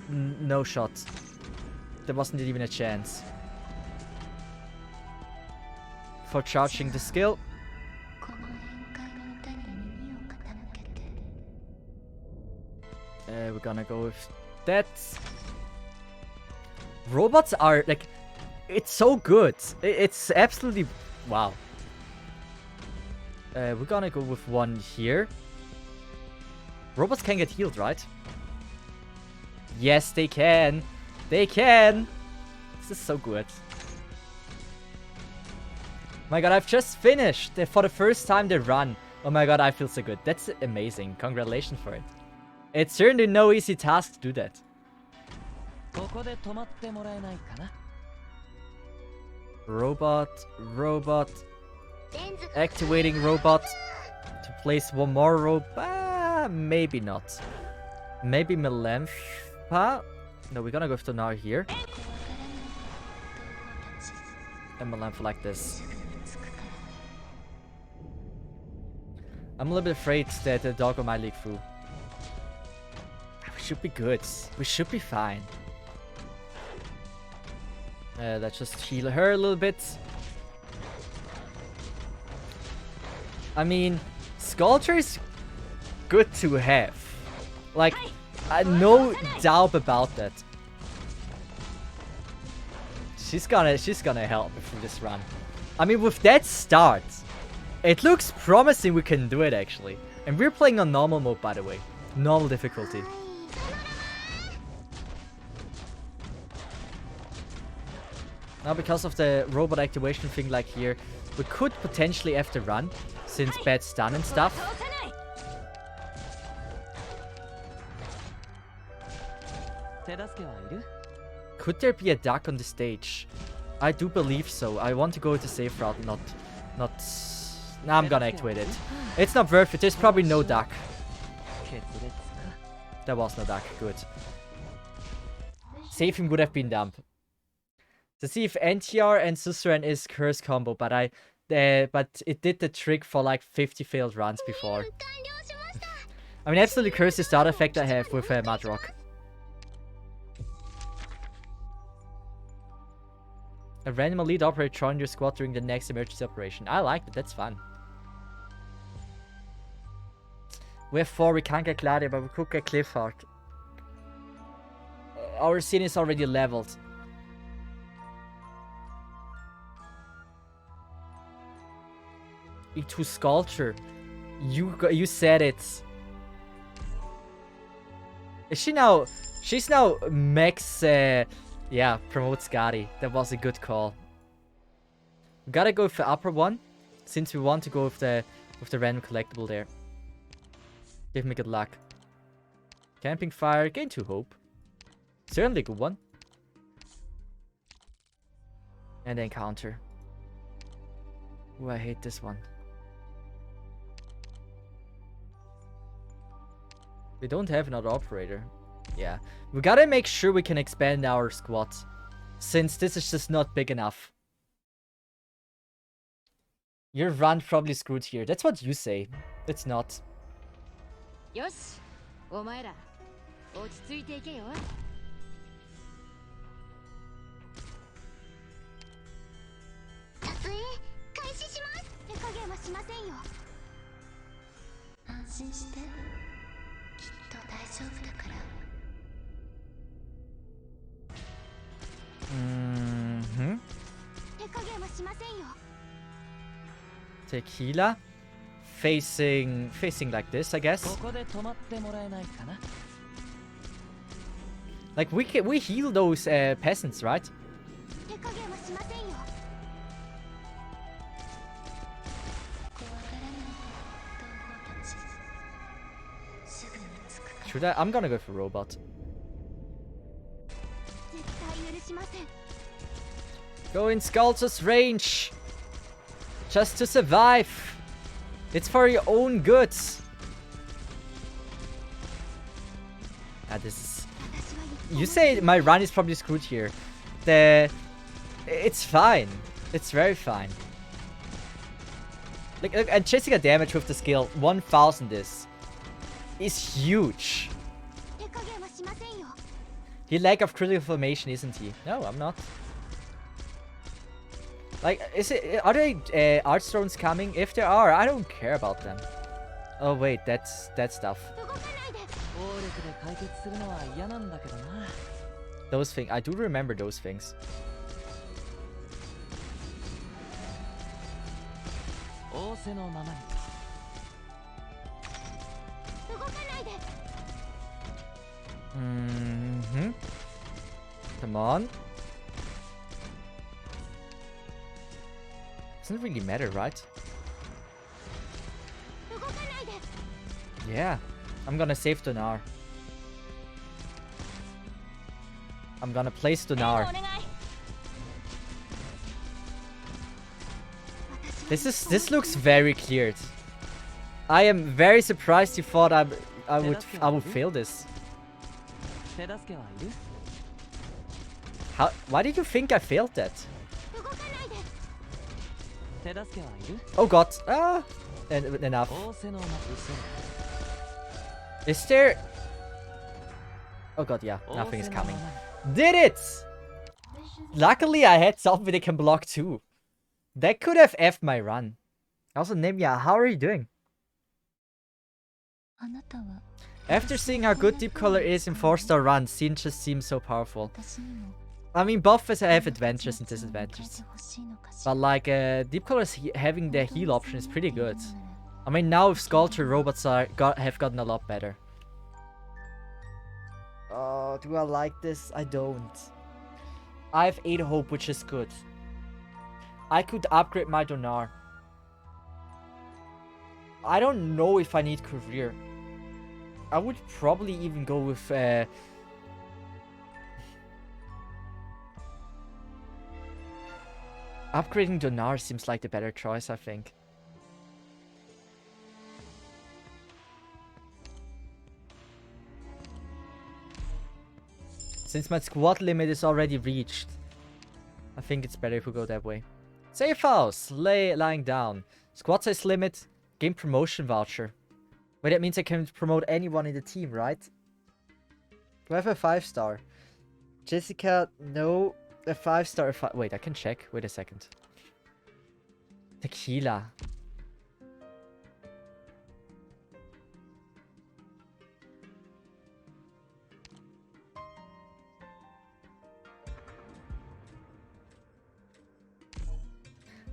No shot. There wasn't even a chance. For charging the skill. We're gonna go with that. Robots are like... It's so good. It's absolutely... Wow. We're gonna go with one here. Robots can get healed, right? Yes, they can. They can. This is so good. My God, I've just finished for the first time the run. Oh my God, I feel so good. That's amazing. Congratulations for it. It's certainly no easy task to do that. Robot, robot. Activating robot to place one more robot. Maybe not. Maybe Melempha. No, we're gonna go with Donar here. And Melempha like this. I'm a little bit afraid that the doggo might leak through. We should be good. We should be fine. Let's just heal her a little bit. I mean, Sculpture is good to have. Like, no doubt about that. She's gonna help through this run. I mean, with that start, it looks promising we can do it actually. And we're playing on normal mode, by the way. Normal difficulty. Now, because of the robot activation thing like here, we could potentially have to run, since bad stun and stuff. Could there be a duck on the stage? I do believe so. I want to go with the safe route, not... Nah, I'm gonna activate it. It's not worth it. There's probably no duck. There was no duck. Good. Saving would have been dumb. To see if NTR and Suzerain is curse combo, but but it did the trick for like 50 failed runs before. I mean, absolutely curse is the other effect I have with Madrock. A random elite operator joined your squad during the next emergency operation. I like it, that's fun. We have 4, we can't get Gladia, but we could get Cliffheart. Our scene is already leveled. E2 Sculpture. You said it. Is she now... She's now max... yeah, promote Skadi. That was a good call. We gotta go with the upper one, since we want to go with the random collectible there. Give me good luck. Camping Fire, gain 2 hope. Certainly a good one. And then counter. Ooh, I hate this one. We don't have another operator. Yeah. We gotta make sure we can expand our squad. Since this is just not big enough. Your run probably screwed here. That's what you say. It's not. Yosh. Omaera. Ochitsuite ike yo. Tatsue, kaishi shimasu. Tekage wa shimasen yo. Anshin shite. Kitto daijoubu dakara. Tequila facing like this, I guess. Like we heal those peasants, right? Should I? I'm gonna go for robot. Go in Sculptor's range. Just to survive. It's for your own goods. Ah, this is... You say my run is probably screwed here. It's fine. It's very fine. Look, and chasing a damage with the skill 1000 is huge. He lack of critical formation, isn't he? No, I'm not. Like, are there art stones coming? If there are, I don't care about them. Oh wait, that's that stuff. Those things, I do remember those things. Come on. Doesn't really matter, right? Yeah. I'm gonna save Donar. I'm gonna place Donar. This looks very cleared. I am very surprised you thought I would fail this. How? Why did you think I failed that? Oh god. Ah, enough. Is there? Oh god, yeah. Nothing is coming. Did it! Luckily, I had something that can block too. That could have F'd my run. Also, Nemia, how are you doing? After seeing how good Deep Color is in 4-star runs, Sin just seems so powerful. I mean, buffers have advantages and disadvantages. But like, Deep Color having the heal option is pretty good. I mean, now with Sculpture, robots have gotten a lot better. Oh, do I like this? I don't. I have 8 hope, which is good. I could upgrade my Donar. I don't know if I need career. I would probably even go with upgrading Donar seems like the better choice, I think. Since my squad limit is already reached, I think it's better if we go that way. Safe house, lying down. Squad size limit, game promotion voucher. Wait, that means I can promote anyone in the team, right? Do I have a 5-star? Jessica, no. A 5-star. Wait, I can check. Wait a second. Tequila.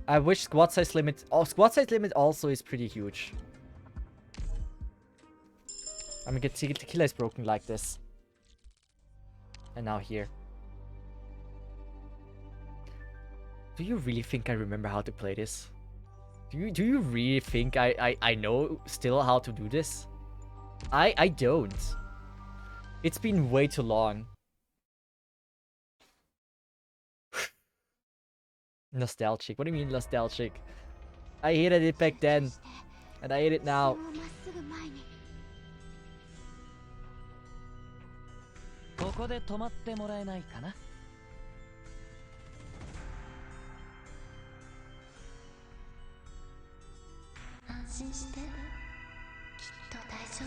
I wish squad size limit... Oh, squad size limit also is pretty huge. I mean, Tequila is broken like this. And now here. Do you really think I remember how to play this? Do you really think I know still how to do this? I don't. It's been way too long. Nostalgic. What do you mean nostalgic? I hated it back then. And I hate it now.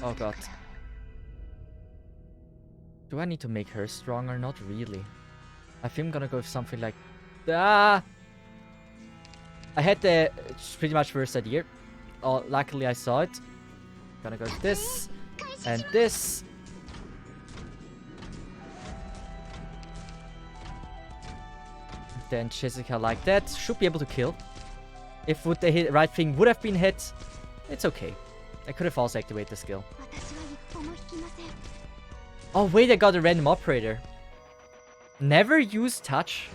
Oh god. Do I need to make her stronger? Not really. I think I'm gonna go with something like... Ah! I had the pretty much first idea. Oh, luckily I saw it. Gonna go with this. And this. Then Jessica like that. Should be able to kill. If the right thing would have been hit, it's okay. I could have also activated the skill. Oh wait, I got a random operator. Never use touch.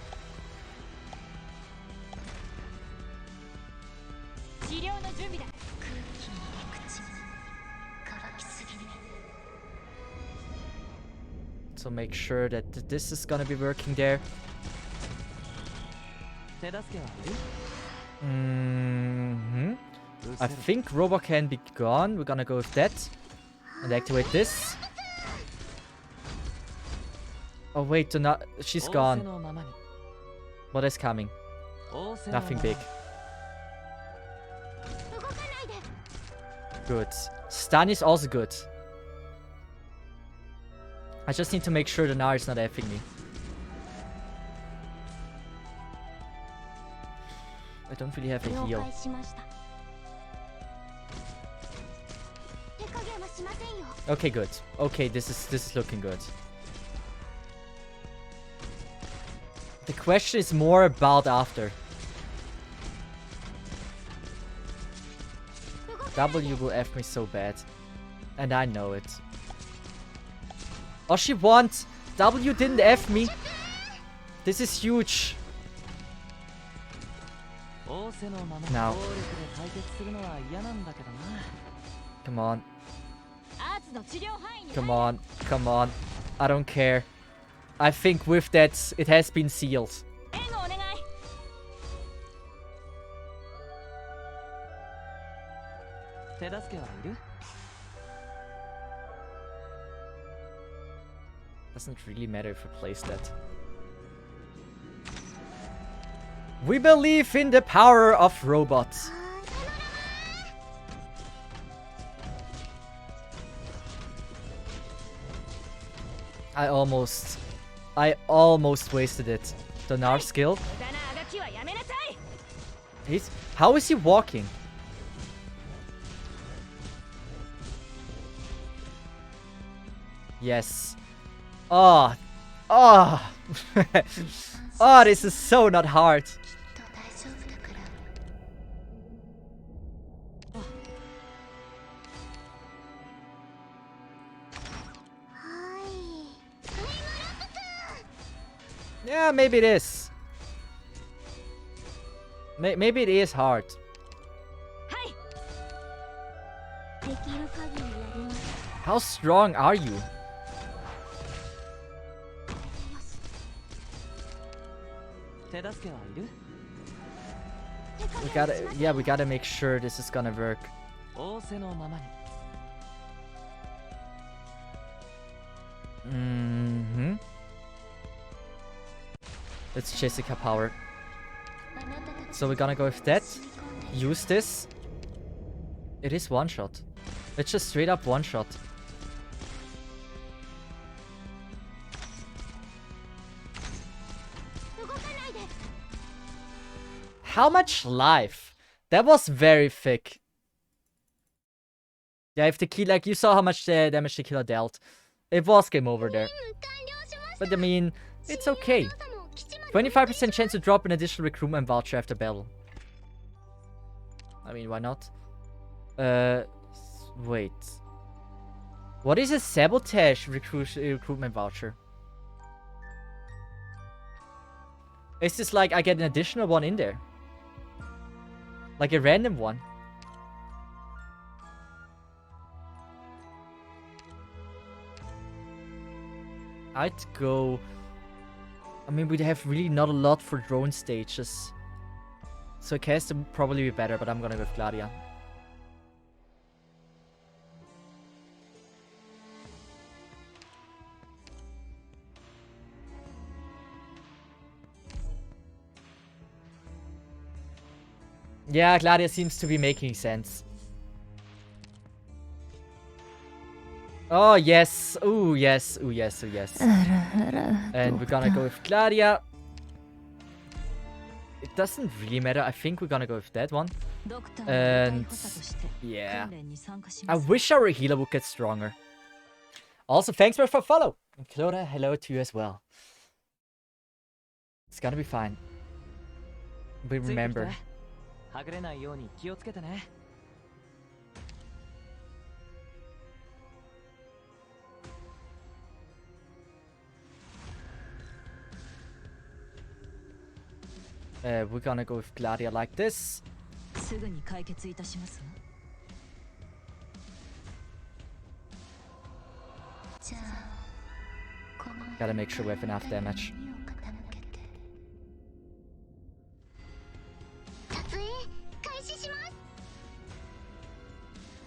So make sure that this is gonna be working there. I think Robo can be gone. We're gonna go with that. And activate this. Oh wait, she's gone. What is coming? Nothing big. Good. Stun is also good. I just need to make sure the Nar is not effing me. I don't really have a heal. Okay, good. Okay, this is looking good. The question is more about after. W will F me so bad. And I know it. Oh, she won! W didn't F me. This is huge. Now. Come on. Come on. Come on. I don't care. I think with that, it has been sealed. Doesn't really matter if we place that. We believe in the power of robots. I almost wasted it. The Nar skill. How is he walking? Yes. Oh. Oh. Oh, this is so not hard. Yeah, maybe it is. Maybe it is hard. How strong are you? We gotta make sure this is gonna work. It's Jessica power. So we're gonna go with that. Use this. It is one shot. It's just straight up one shot. How much life? That was very thick. Yeah, if the kill, like you saw how much damage the killer dealt. It was game over there. But I mean, it's okay. 25% chance to drop an additional recruitment voucher after battle. I mean, why not? Wait. What is a sabotage recruitment voucher? Is this like I get an additional one in there? Like a random one? I'd go... I mean, we'd have really not a lot for drone stages. So Cesith would probably be better, but I'm gonna go with Gladia. Yeah, Gladia seems to be making sense. Oh, yes. Ooh, yes. Ooh, yes. Ooh, yes. And we're gonna go with Gladia. It doesn't really matter. I think we're gonna go with that one. And yeah. I wish our healer would get stronger. Also, thanks for follow. And Clora, hello to you as well. It's gonna be fine. We remember. We're gonna go with Gladia like this. Gotta make sure we have enough damage.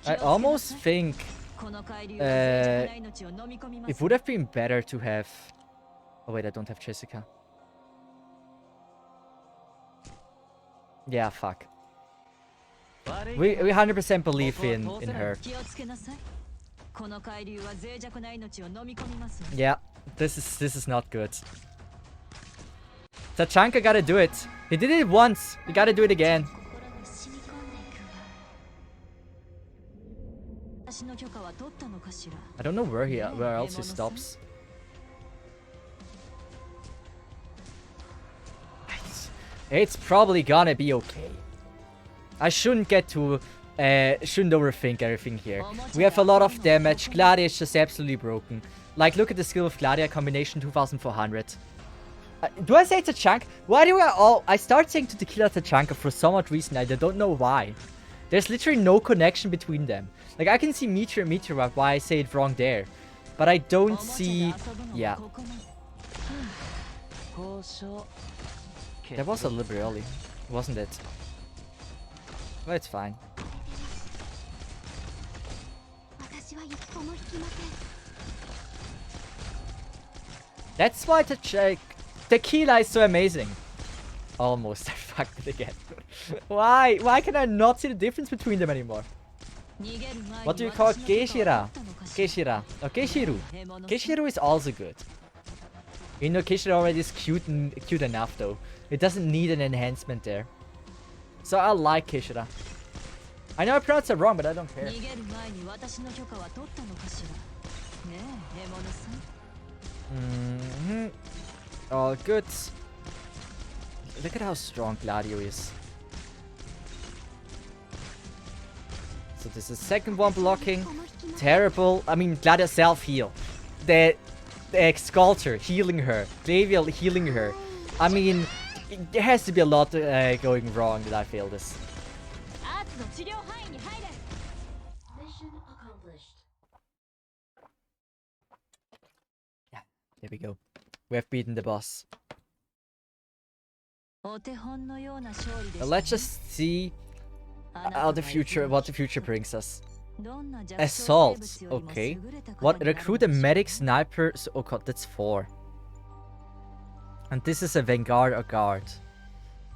I almost think it would have been better to have... Oh wait, I don't have Jessica. Yeah, fuck. We 100% believe in her. Yeah, this is not good. Tachanka gotta do it. He did it once. We gotta do it again. I don't know where else he stops. It's probably gonna be okay. I shouldn't get to... shouldn't overthink everything here. We have a lot of damage. Gladia is just absolutely broken. Like, look at the skill of Gladia combination 2400. Do I say Tachanka? Why do I start saying to Tequila Tachanka for some odd reason. I don't know why. There's literally no connection between them. Like, I can see Meteor and Meteorite, why I say it wrong there. But I don't see... Yeah. That was a little bit early, wasn't it? But it's fine. That's why the tequila is so amazing. Almost, I fucked it again. Why? Why can I not see the difference between them anymore? What do you call Geishira? Geishira. Oh, Geishiru. Geishiru is also good. You know, Geishira already is cute enough though. It doesn't need an enhancement there. So I like Geishira. I know I pronounced it wrong, but I don't care. All good. Look at how strong Gladio is. So this is second one blocking. Terrible. I mean, Gladio self-heal. The Sculptor healing her. Glavial healing her. I mean, there has to be a lot going wrong that I fail this. Yeah, there we go. We have beaten the boss. But let's just see what the future brings us. Assault. Okay. What? Recruit a medic sniper. So, oh god, that's 4. And this is a Vanguard or guard.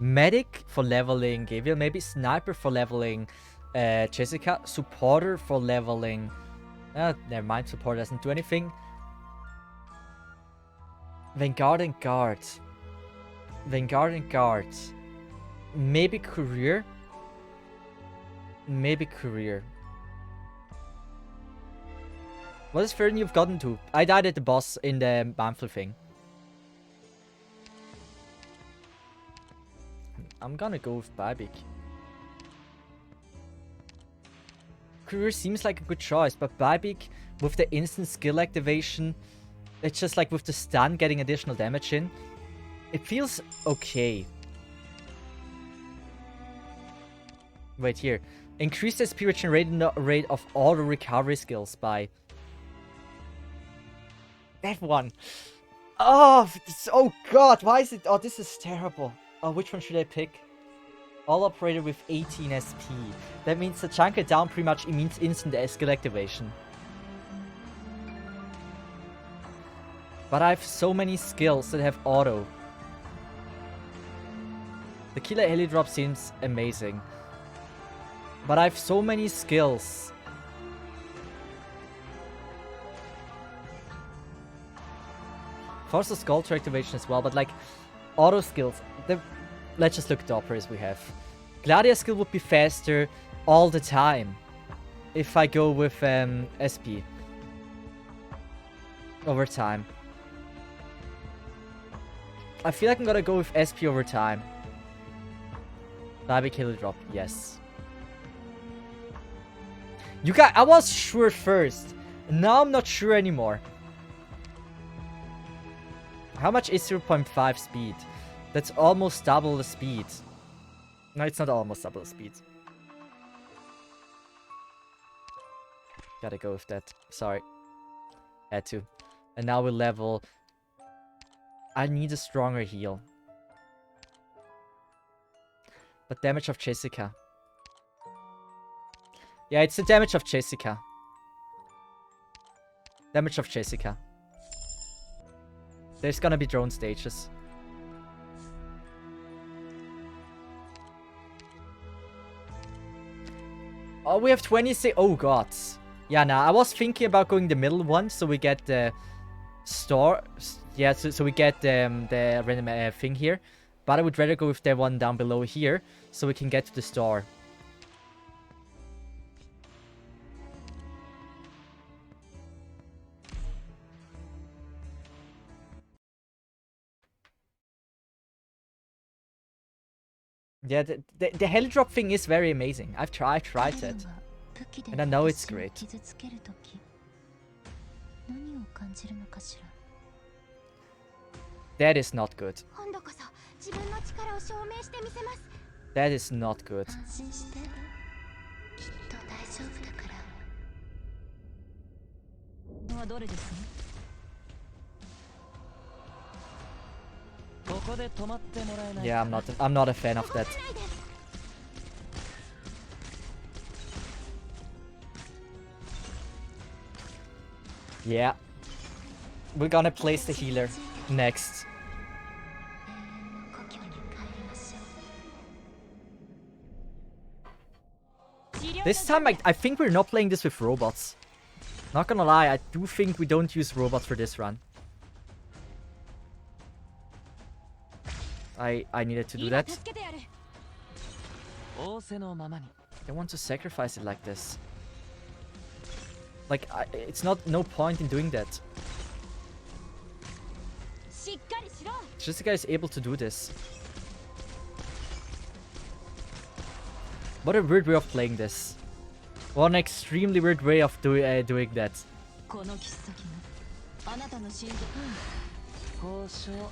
Medic for leveling Gabriel. Maybe sniper for leveling Jessica. Supporter for leveling... never mind. Supporter doesn't do anything. Vanguard and guard. Vanguard and guard. Maybe career. Maybe career. What is further you've gotten to? I died at the boss in the monthly thing. I'm gonna go with Babik. Career seems like a good choice, but Babik with the instant skill activation, it's just like with the stun getting additional damage in. It feels okay. Wait here. Increase the SP regeneration rate of all the recovery skills by... That one. Oh god, why is it... Oh, this is terrible. Oh, which one should I pick? All operated with 18 SP. That means the chunk it down pretty much, it means instant skill activation. But I have so many skills that have auto. The Killer Heli drop seems amazing. But I have so many skills. Force the Sculptor activation as well, but like auto skills. Let's just look at the operators we have. Gladiator skill would be faster all the time if I go with SP over time. I feel like I'm gonna go with SP over time. Baby kill drop, yes. You got. I was sure first. Now I'm not sure anymore. How much is 0.5 speed? That's almost double the speed. No, it's not almost double the speed. Gotta go with that. Sorry. Had to. And now we level. I need a stronger heal. But damage of Jessica. Yeah, it's the damage of Jessica. Damage of Jessica. There's gonna be drone stages. Oh, we have 26. Oh, god. Yeah, nah, I was thinking about going the middle one, so we get the store. Yeah, so we get the random thing here. But I would rather go with the one down below here, so we can get to the store. Yeah, the heli drop thing is very amazing. I've tried it. And I know it's great. That is not good. That is not good. Yeah, I'm not a fan of that. Yeah. We're gonna place the healer next. This time, I think we're not playing this with robots. Not gonna lie, I do think we don't use robots for this run. I needed to do that. They want to sacrifice it like this. Like, it's no point in doing that. Just the guy is able to do this. What a weird way of playing this. What an extremely weird way of doing that.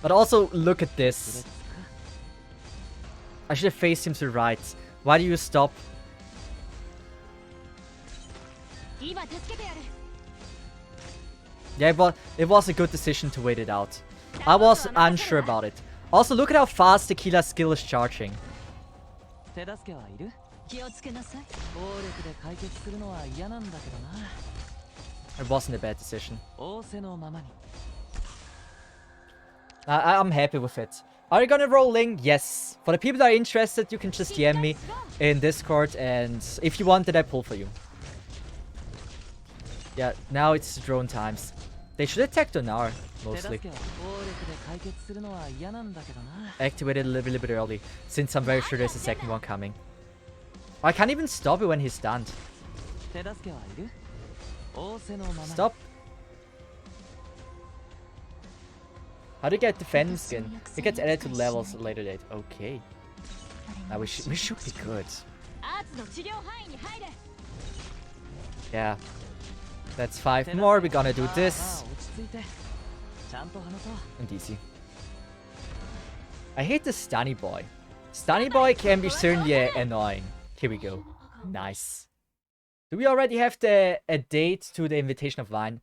But also, look at this. I should have faced him to the right. Why do you stop? Yeah, but it was a good decision to wait it out. I was unsure about it. Also, look at how fast Tequila's skill is charging. It wasn't a bad decision. I'm happy with it. Are you gonna roll Ling? Yes. For the people that are interested, you can just DM me in Discord, and if you want it, I pull for you. Yeah, now it's drone times. They should attack Donar, mostly. Activated a little bit early, since I'm very sure there's a second one coming. I can't even stop it when he's stunned. Stop. How do you get defense skin? It gets added to the levels at a later date. Okay. Now we should be good. Yeah. That's 5 more. We're gonna do this. And easy. I hate the Stunny Boy. Stunny Boy can be certainly annoying. Here we go. Nice. Do we already have a date to the Invitation of Wine?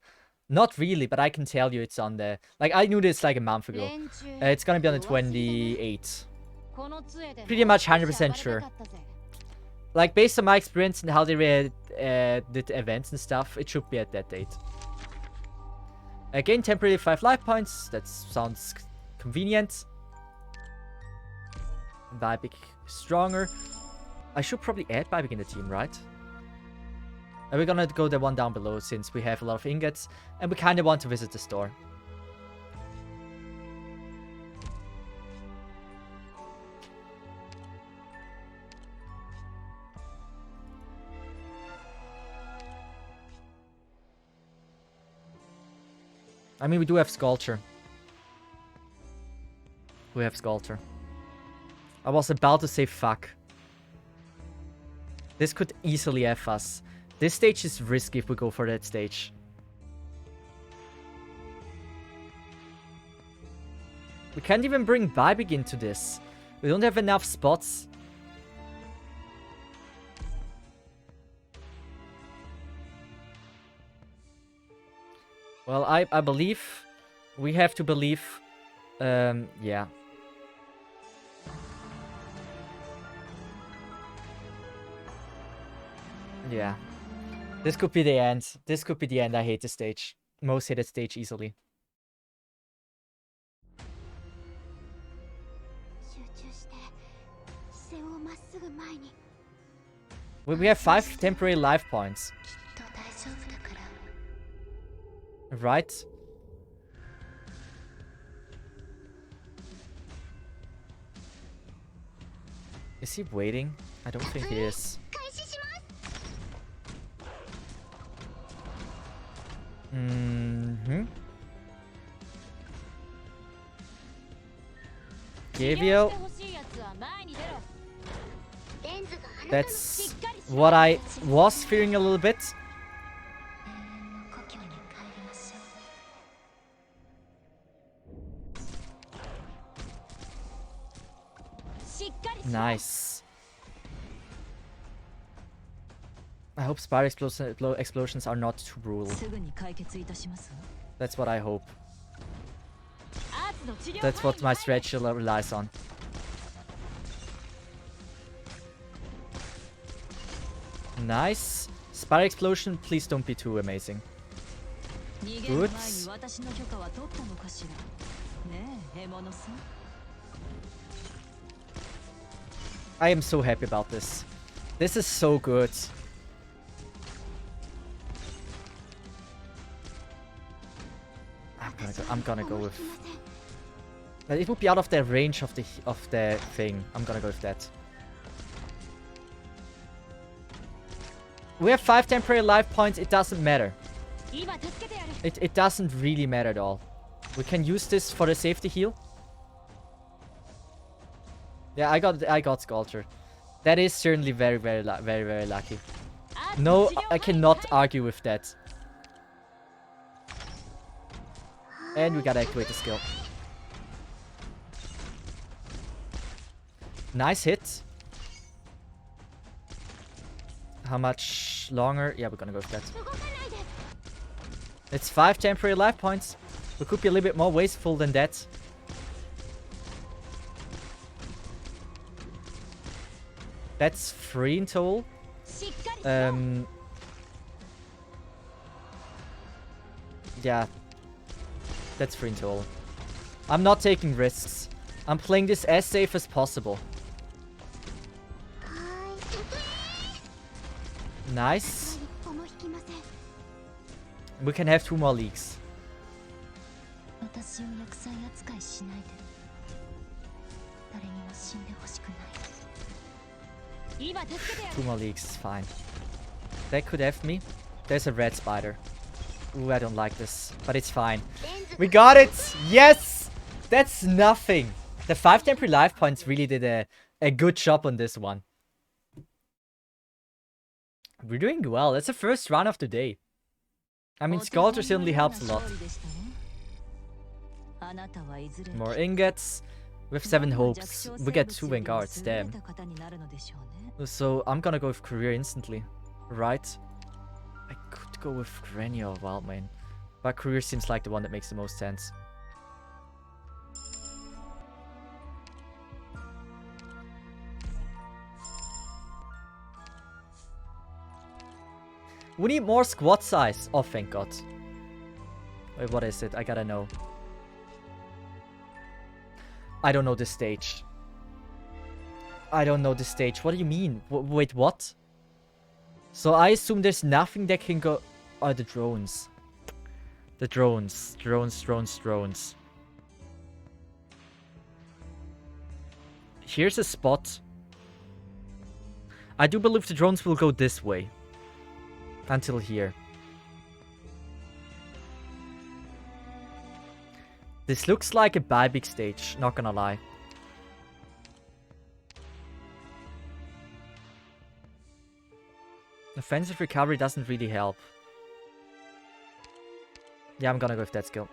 Not really, but I can tell you it's on the... Like, I knew this like a month ago. It's gonna be on the 28th. Pretty much 100% sure. Like, based on my experience and how they did events and stuff, it should be at that date. Again, temporarily 5 life points. That sounds convenient. Bybik stronger. I should probably add Bybik in the team, right? And we're gonna go the one down below since we have a lot of ingots. And we kind of want to visit the store. I mean, we do have Sculpture. We have Sculpture. I was about to say fuck. This could easily F us. This stage is risky if we go for that stage. We can't even bring Bybik into this. We don't have enough spots. Well, I believe. We have to believe. Yeah. Yeah. This could be the end. This could be the end. I hate this stage. Most hated stage easily. We have 5 temporary life points. Right? Is he waiting? I don't think he is. Mm-hmm. Gabriel. That's what I was fearing a little bit. Nice. I hope Spire explosions are not too brutal. That's what I hope. That's what my strategy relies on. Nice. Spire explosion, please don't be too amazing. Good. I am so happy about this. This is so good. I'm gonna go with... It would be out of the range of the thing. I'm gonna go with that. We have 5 temporary life points. It doesn't matter. It doesn't really matter at all. We can use this for the safety heal. Yeah, I got Sculpture. That is certainly very, very lucky. No, I cannot argue with that. And we gotta activate the skill. Nice hit. How much longer? Yeah, we're gonna go with that. It's 5 temporary life points. We could be a little bit more wasteful than that. That's 3 in total. Yeah. That's 3 in total. I'm not taking risks. I'm playing this as safe as possible. Nice. We can have 2 more leaks. 2 more leaks is fine. That could have me. There's a red spider. Ooh, I don't like this. But it's fine. We got it! Yes! That's nothing. The 5 temporary life points really did a good job on this one. We're doing well. That's the first run of the day. I mean, Sculpture certainly helps a lot. More ingots. With 7 hopes. We get 2 Vanguards. Damn. So, I'm gonna go with Career instantly. Right? I could go with Granny or Wildmane. But Career seems like the one that makes the most sense. We need more squad size. Oh, thank God. Wait, what is it? I gotta know. I don't know this stage. I don't know this stage. What do you mean? Wait, what? So I assume there's nothing that can go... Oh, the drones. The drones. Drones. Here's a spot. I do believe the drones will go this way. Until here. This looks like a big stage, not gonna lie. Offensive recovery doesn't really help. Yeah, I'm gonna go with that skill.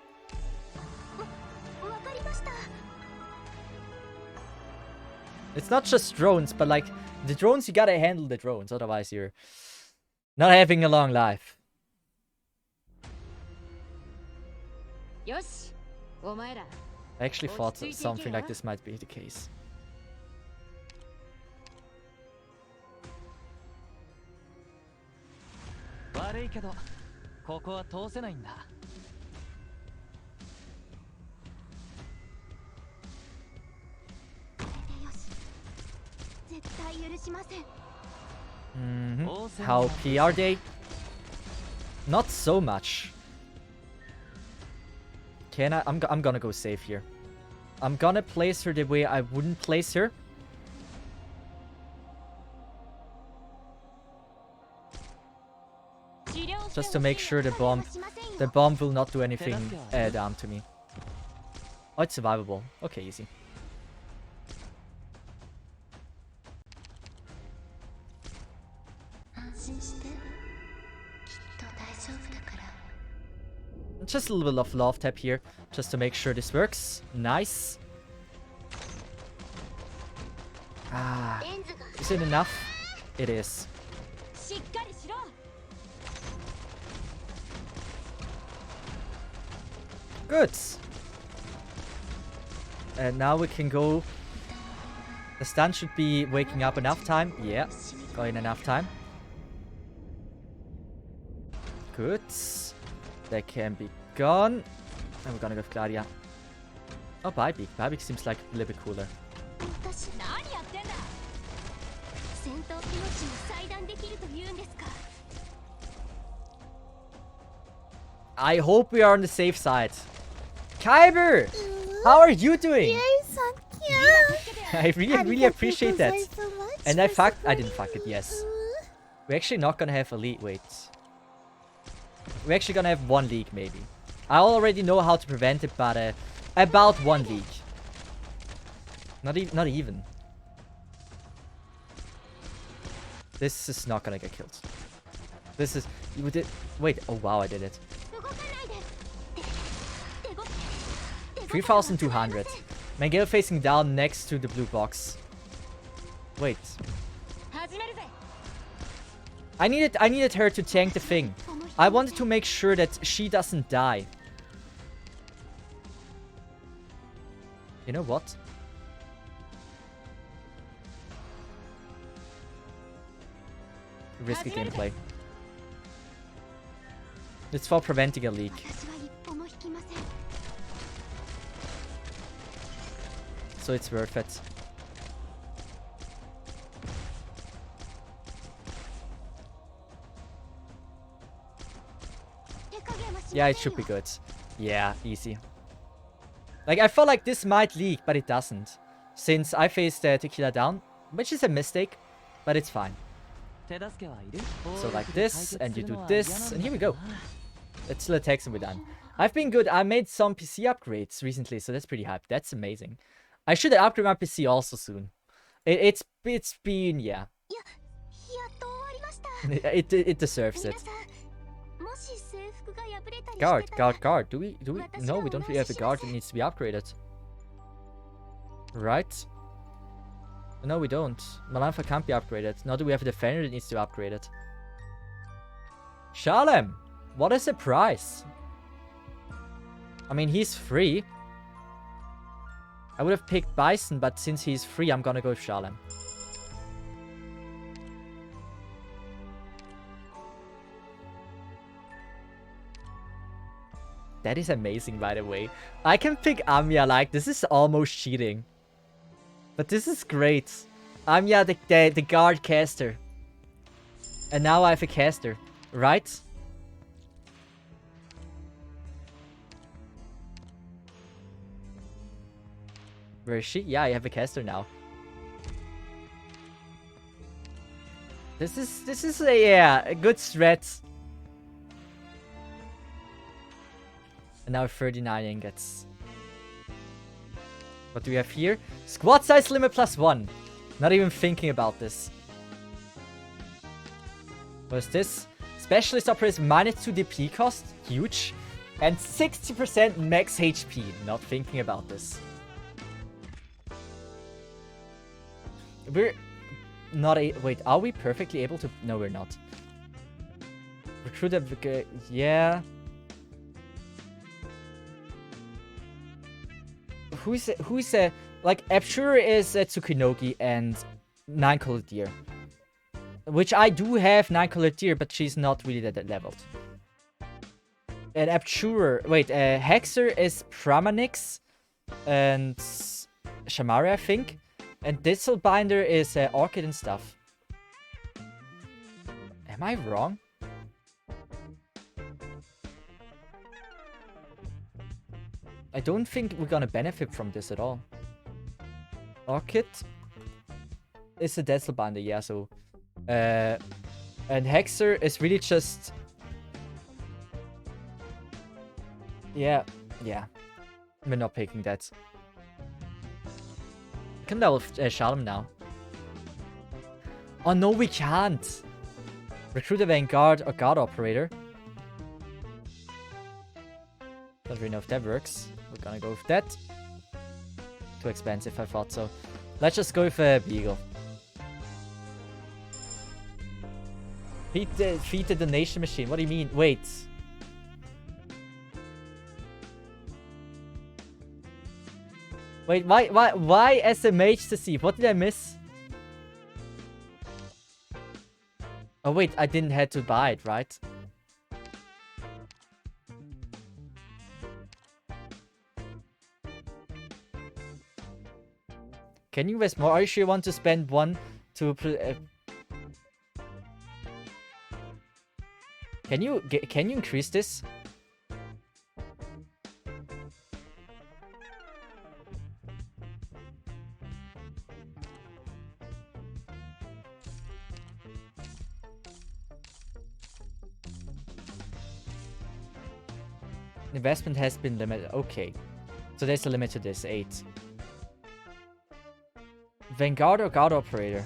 It's not just drones, but like, the drones, you gotta handle the drones, otherwise you're not having a long life. I actually thought something like this might be the case. How P are they? Not so much. Can I? I'm gonna go safe here. I'm gonna place her the way I wouldn't place her. Just to make sure the bomb will not do anything down to me. Oh, it's survivable. Okay, easy. Just a little bit of love tap here, just to make sure this works. Nice. Ah, is it enough? It is. Good. And now we can go. The stun should be waking up enough time. Yeah, got in enough time. Good. That can be gone. And we're gonna go with Gladia. Oh, Bybik. Bybik seems like a little bit cooler. I hope we are on the safe side. Kyber! How are you doing? I really appreciate that. And I didn't fuck it, yes. We're actually not gonna have a league. Wait. We're actually gonna have one league, maybe. I already know how to prevent it, but about one league. Not even. This is not gonna get killed. This is... You did... Wait. Oh, wow, I did it. 3,200. Mangale facing down next to the blue box. Wait. I needed her to tank the thing. I wanted to make sure that she doesn't die. You know what? Risky gameplay. It's for preventing a leak. So it's worth it. Yeah, it should be good. Yeah, easy. Like, I felt like this might leak, but it doesn't. Since I faced Tequila down, which is a mistake, but it's fine. So like this, and you do this, and here we go. Let's still attack and we're done. I've been good. I made some PC upgrades recently, so that's pretty hype. That's amazing. I should upgrade my PC also soon. It's been, yeah. It deserves it. Guard. Do we? No, we don't really have a guard that needs to be upgraded. Right? No, we don't. Malanfa can't be upgraded. Nor do we have a defender that needs to be upgraded. Shalem! What a surprise! I mean, he's free. I would have picked Bison, but since he's free, I'm gonna go with Shalem. That is amazing, by the way. I can pick Amiya, like, this is almost cheating. But this is great. Amiya, the guard caster. And now I have a caster, right? Where is she? Yeah, I have a caster now. This is a good strat. And now 39 ingots. What do we have here? Squad size limit +1. Not even thinking about this. What is this? Specialist operators -2 DP cost. Huge. And 60% max HP. Not thinking about this. We're not wait, are we perfectly able to? No, we're not. Recruit a... Yeah. Who's a... Like, Abshure is a Tsukinogi and 9-colored deer. Which I do have 9-colored deer, but she's not really that leveled. And Abshure... Wait, Hexer is Pramanix and Shamari, I think. And Disselbinder is Orchid and stuff. Am I wrong? I don't think we're gonna benefit from this at all. Orchid is a Disselbinder, yeah, so... and Hexer is really just... Yeah. We're not picking that. Can level Shalom now. Oh no, we can't. Recruit a Vanguard or Guard Operator. Don't really know if that works. We're gonna go with that. Too expensive, I thought so. Let's just go with a Beagle. Feed the donation machine. What do you mean? Wait. Wait, why SMH Cesith? What did I miss? Oh wait, I didn't have to buy it, right? Can you invest more? Are you sure you want to spend one to... Can you increase this? Investment has been limited. Okay. So there's a limit to this. 8. Vanguard or Guard Operator?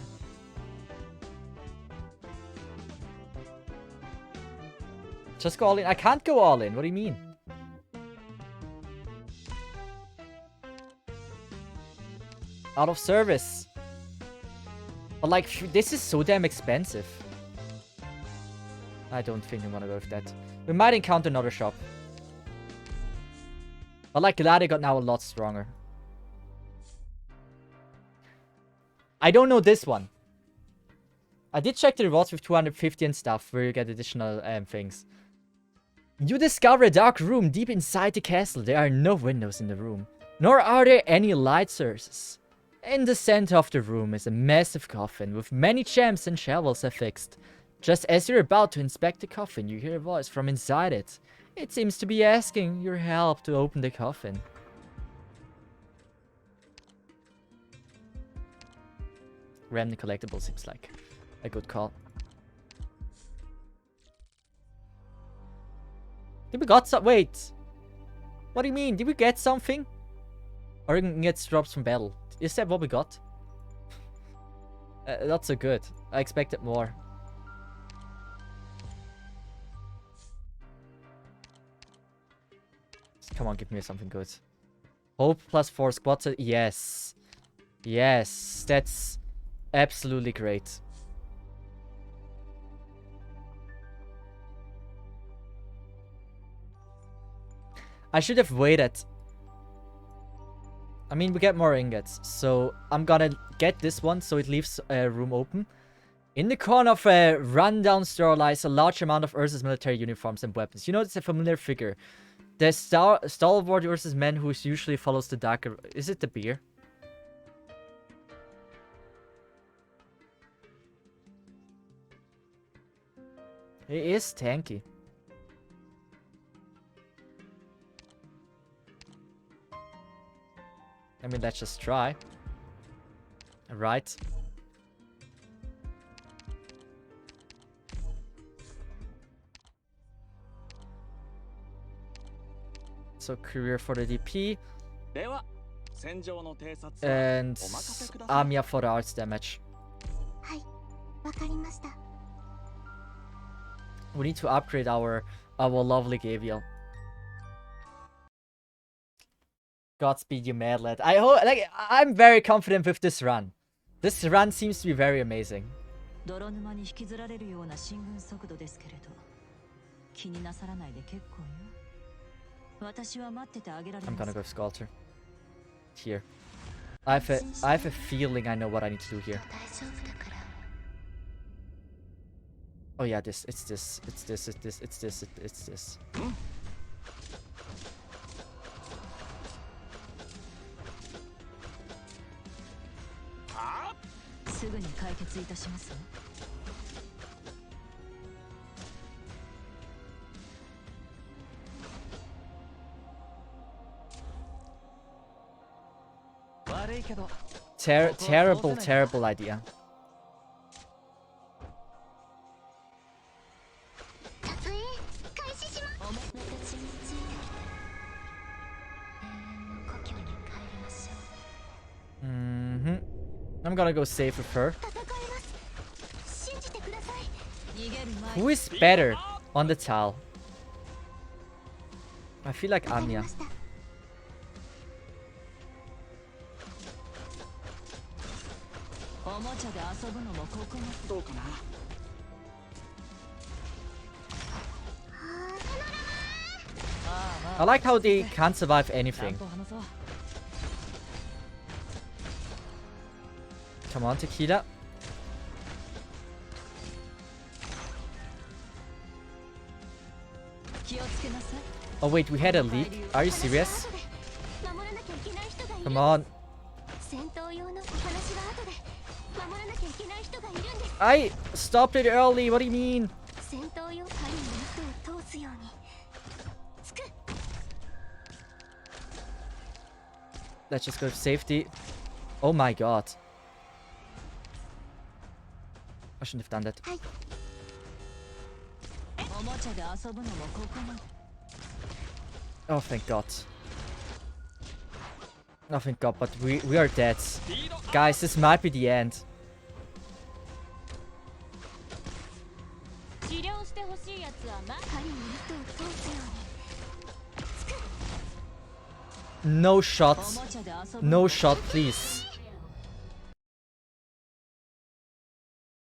Just go all in. I can't go all in. What do you mean? Out of service. But like, this is so damn expensive. I don't think I want to go with that. We might encounter another shop. But like, Gladi got now a lot stronger. I don't know this one. I did check the rewards with 250 and stuff, where you get additional things. You discover a dark room deep inside the castle. There are no windows in the room, nor are there any light sources. In the center of the room is a massive coffin with many gems and shovels affixed. Just as you're about to inspect the coffin, you hear a voice from inside it. It seems to be asking your help to open the coffin. Random collectible seems like a good call. Did we got some? Wait. What do you mean? Did we get something? Or gets drops from battle? Is that what we got? Not so good. I expected more. Come on, give me something good. Hope plus 4 squats. Yes. Yes. That's absolutely great. I should have waited. I mean, we get more ingots. So I'm gonna get this one so it leaves a room open. In the corner of a rundown store lies a large amount of Ursa's military uniforms and weapons. You notice a familiar figure. The stalwart Ursa's man who usually follows the darker... Is it the beer? He is tanky. I mean, let's just try. Right. So career for the DP. And Amiya for the arts damage. We need to upgrade our lovely Gavial. Godspeed, you mad lad. I hope, like, I'm very confident with this run. This run seems to be very amazing. I'm gonna go Sculptor. Here. I have a feeling I know what I need to do here. Oh yeah, it's this. Terrible idea. I'm gonna go safe with her. Who is better on the towel? I feel like Amiya. I like how they can't survive anything. Come on, Tequila. Oh wait, we had a leak. Are you serious? Come on. I stopped it early. What do you mean? Let's just go for safety. Oh my god. I shouldn't have done that. Oh, thank god. Oh, thank god, but we are dead. Guys, this might be the end. No shots. No shot, please.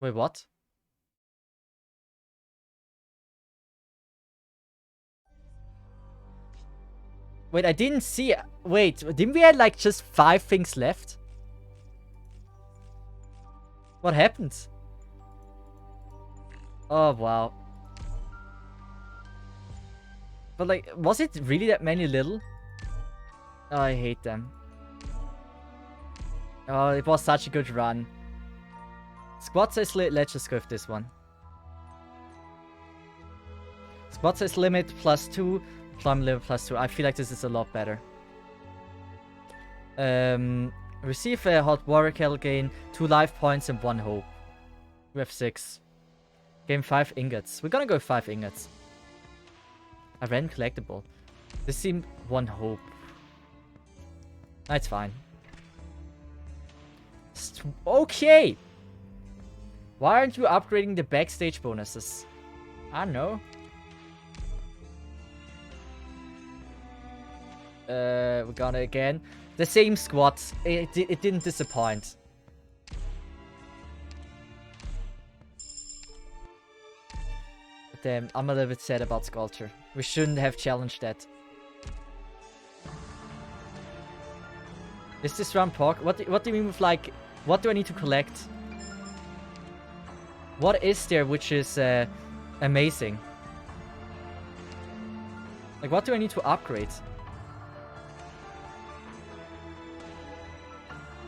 Wait, what? Wait, I didn't see... Wait, didn't we have like just 5 things left? What happened? Oh, wow. But like, was it really that many little? Oh, I hate them. Oh, it was such a good run. Squad size let's just go with this one. Squad size limit +2. Climb level +2. I feel like this is a lot better. Receive a hot water kettle, gain 2 life points and 1 hope. We have 6. Gain 5 ingots. We're gonna go 5 ingots. A random collectible. This seemed 1 hope. That's fine. Okay. Why aren't you upgrading the backstage bonuses? I don't know. We're gonna again. The same squad. It didn't disappoint. But damn, I'm a little bit sad about Sculpture. We shouldn't have challenged that. Is this run pork? What do you mean with like, what do I need to collect? What is there which is amazing? Like, what do I need to upgrade?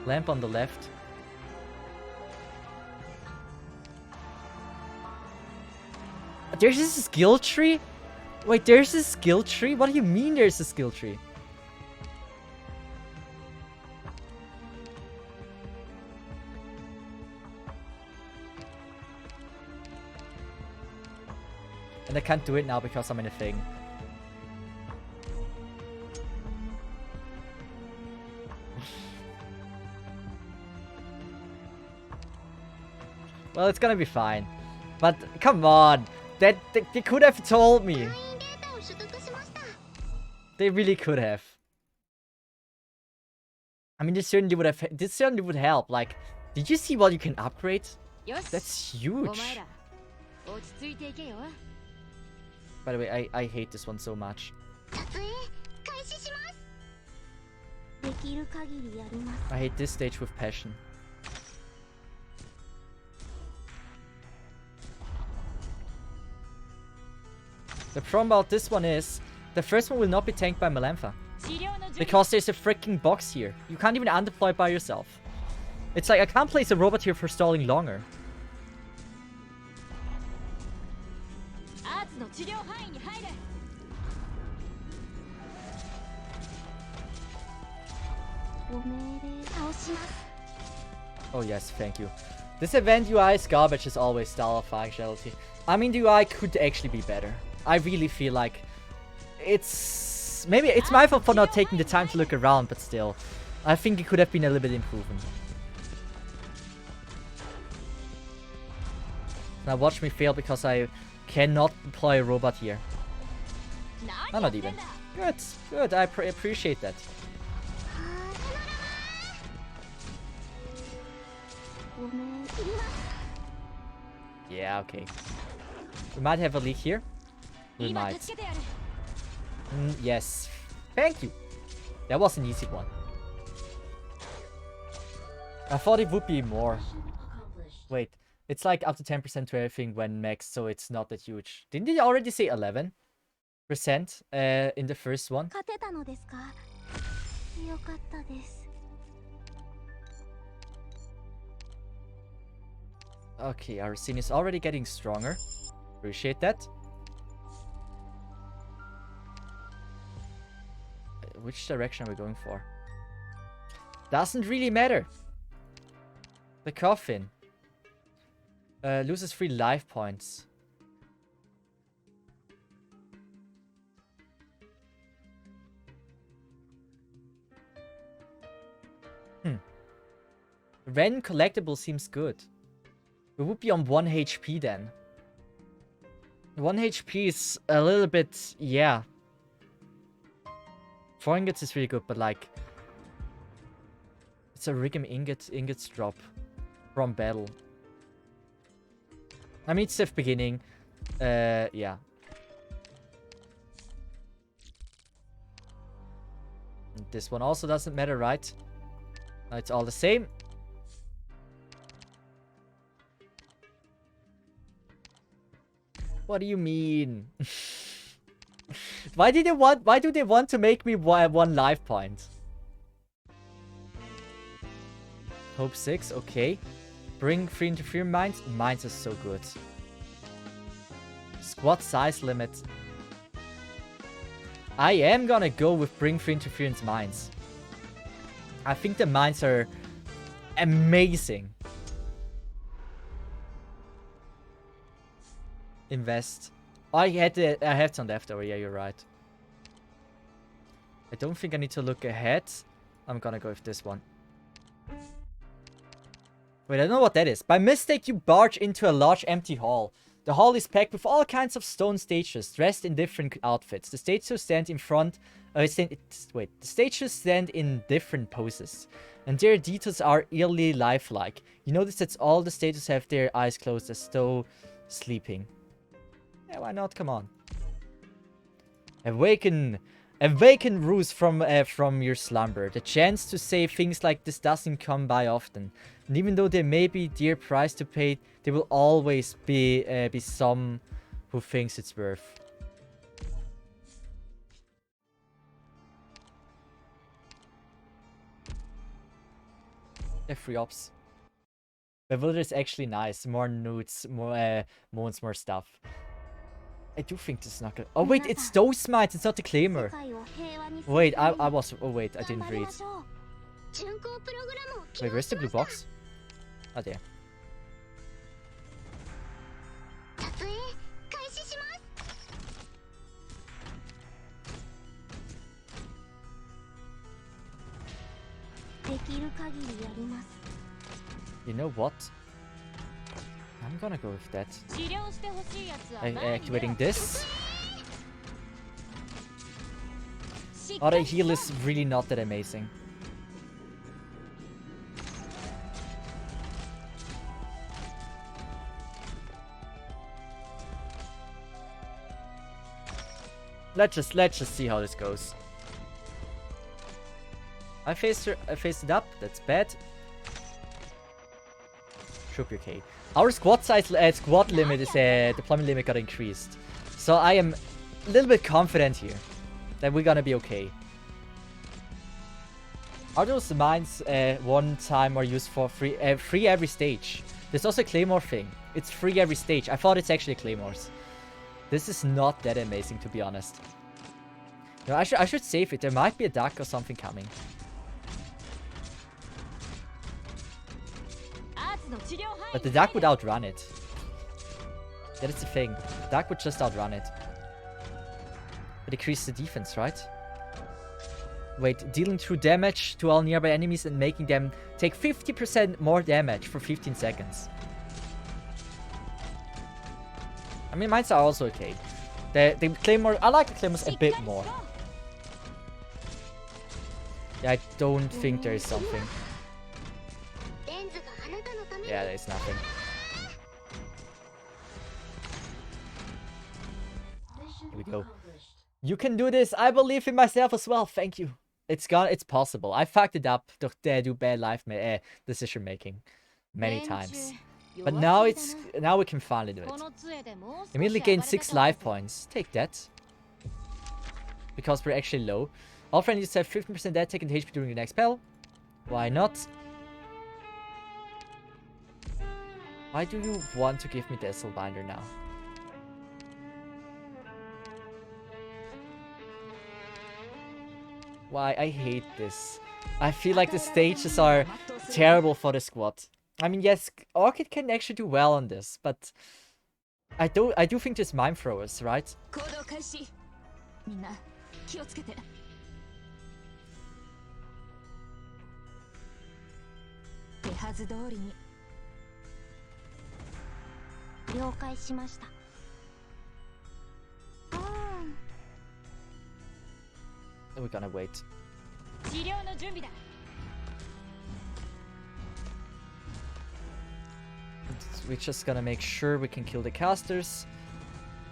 Lamp on the left. There's a skill tree? Wait, there's a skill tree? What do you mean there's a skill tree? And I can't do it now because I'm in a thing. Well, it's gonna be fine. But come on. They could have told me. They really could have. I mean, this certainly would help. Like, did you see what you can upgrade? That's huge. By the way, I hate this one so much. I hate this stage with passion. The problem about this one is, the first one will not be tanked by Melantha. Because there's a freaking box here. You can't even undeploy by yourself. It's like, I can't place a robot here for stalling longer. Oh yes, thank you. This event UI is garbage as always, style of functionality. I mean, the UI could actually be better. I really feel like it's... Maybe it's my fault for not taking the time to look around, but still. I think it could have been a little bit improved. Now watch me fail because I cannot deploy a robot here. No, not even. Good, good, I appreciate that. Yeah, okay. We might have a leak here. We might. Yes. Thank you. That was an easy one. I thought it would be more. Wait. It's like up to 10% to everything when maxed, so it's not that huge. Didn't they already say 11% in the first one? Okay, our scene is already getting stronger. Appreciate that. Which direction are we going for? Doesn't really matter. The coffin. Loses 3 life points. Ren collectible seems good. We would be on 1 HP then. 1 HP is a little bit, yeah. 4 ingots is really good, but like... It's a Rigum ingots drop from battle. I mean, it's the beginning. Yeah. And this one also doesn't matter, right? It's all the same. What do you mean? Why do they want to make me 1 life point? Hope 6, okay. Bring 3 interfere mines. Mines are so good. Squad size limit. I am gonna go with bring 3 interference mines. I think the mines are amazing. Invest. Oh, I had it on left over. Yeah, you're right. I don't think I need to look ahead. I'm gonna go with this one. Wait, I don't know what that is. By mistake, you barge into a large empty hall. The hall is packed with all kinds of stone statues, dressed in different outfits. The statues stand in front... the statues stand in different poses. And their details are eerily lifelike. You notice that all the statues have their eyes closed as though sleeping. Yeah, why not? Come on. Awaken ruse from your slumber. The chance to say things like this doesn't come by often. And even though there may be dear price to pay, there will always be some who thinks it's worth. Free ops. Bewilder is actually nice. More nudes, more moons, more stuff. I do think this is not good. Oh wait, it's those mites, it's not the claimer. Wait, I was... Oh wait, I didn't read. Wait, where's the blue box? Oh, there. You know what? I'm gonna go with that. Activating this. Oh, the heal is really not that amazing. Let's just see how this goes. I faced it up. That's bad. Should be okay. Our squad size, squad limit is deployment limit got increased, so I am a little bit confident here that we're gonna be okay. Are those mines one time or used for free every stage? There's also a claymore thing. It's free every stage. I thought it's actually claymores. This is not that amazing, to be honest. No, I should save it. There might be a duck or something coming. But the duck would outrun it. That is the thing. The duck would just outrun it. But decrease the defense, right? Wait, dealing true damage to all nearby enemies and making them take 50% more damage for 15 seconds. I mean, mines are also okay. The claymore, I like the claymores a bit more. Yeah, I don't think there is something. Yeah, there's nothing. Here we go. You can do this. I believe in myself as well. Thank you. It's possible. I fucked it up to do bad life decision making many times. But now we can finally do it. Immediately gain 6 life points. Take that. Because we're actually low. All friends have 15% dead taken HP during the next spell. Why not? Why do you want to give me the Binder now? Why? I hate this. I feel like the stages are terrible for the squad. I mean, yes, Orchid can actually do well on this, but I do think there's mime throwers, right? We're gonna wait. We're just gonna make sure we can kill the casters.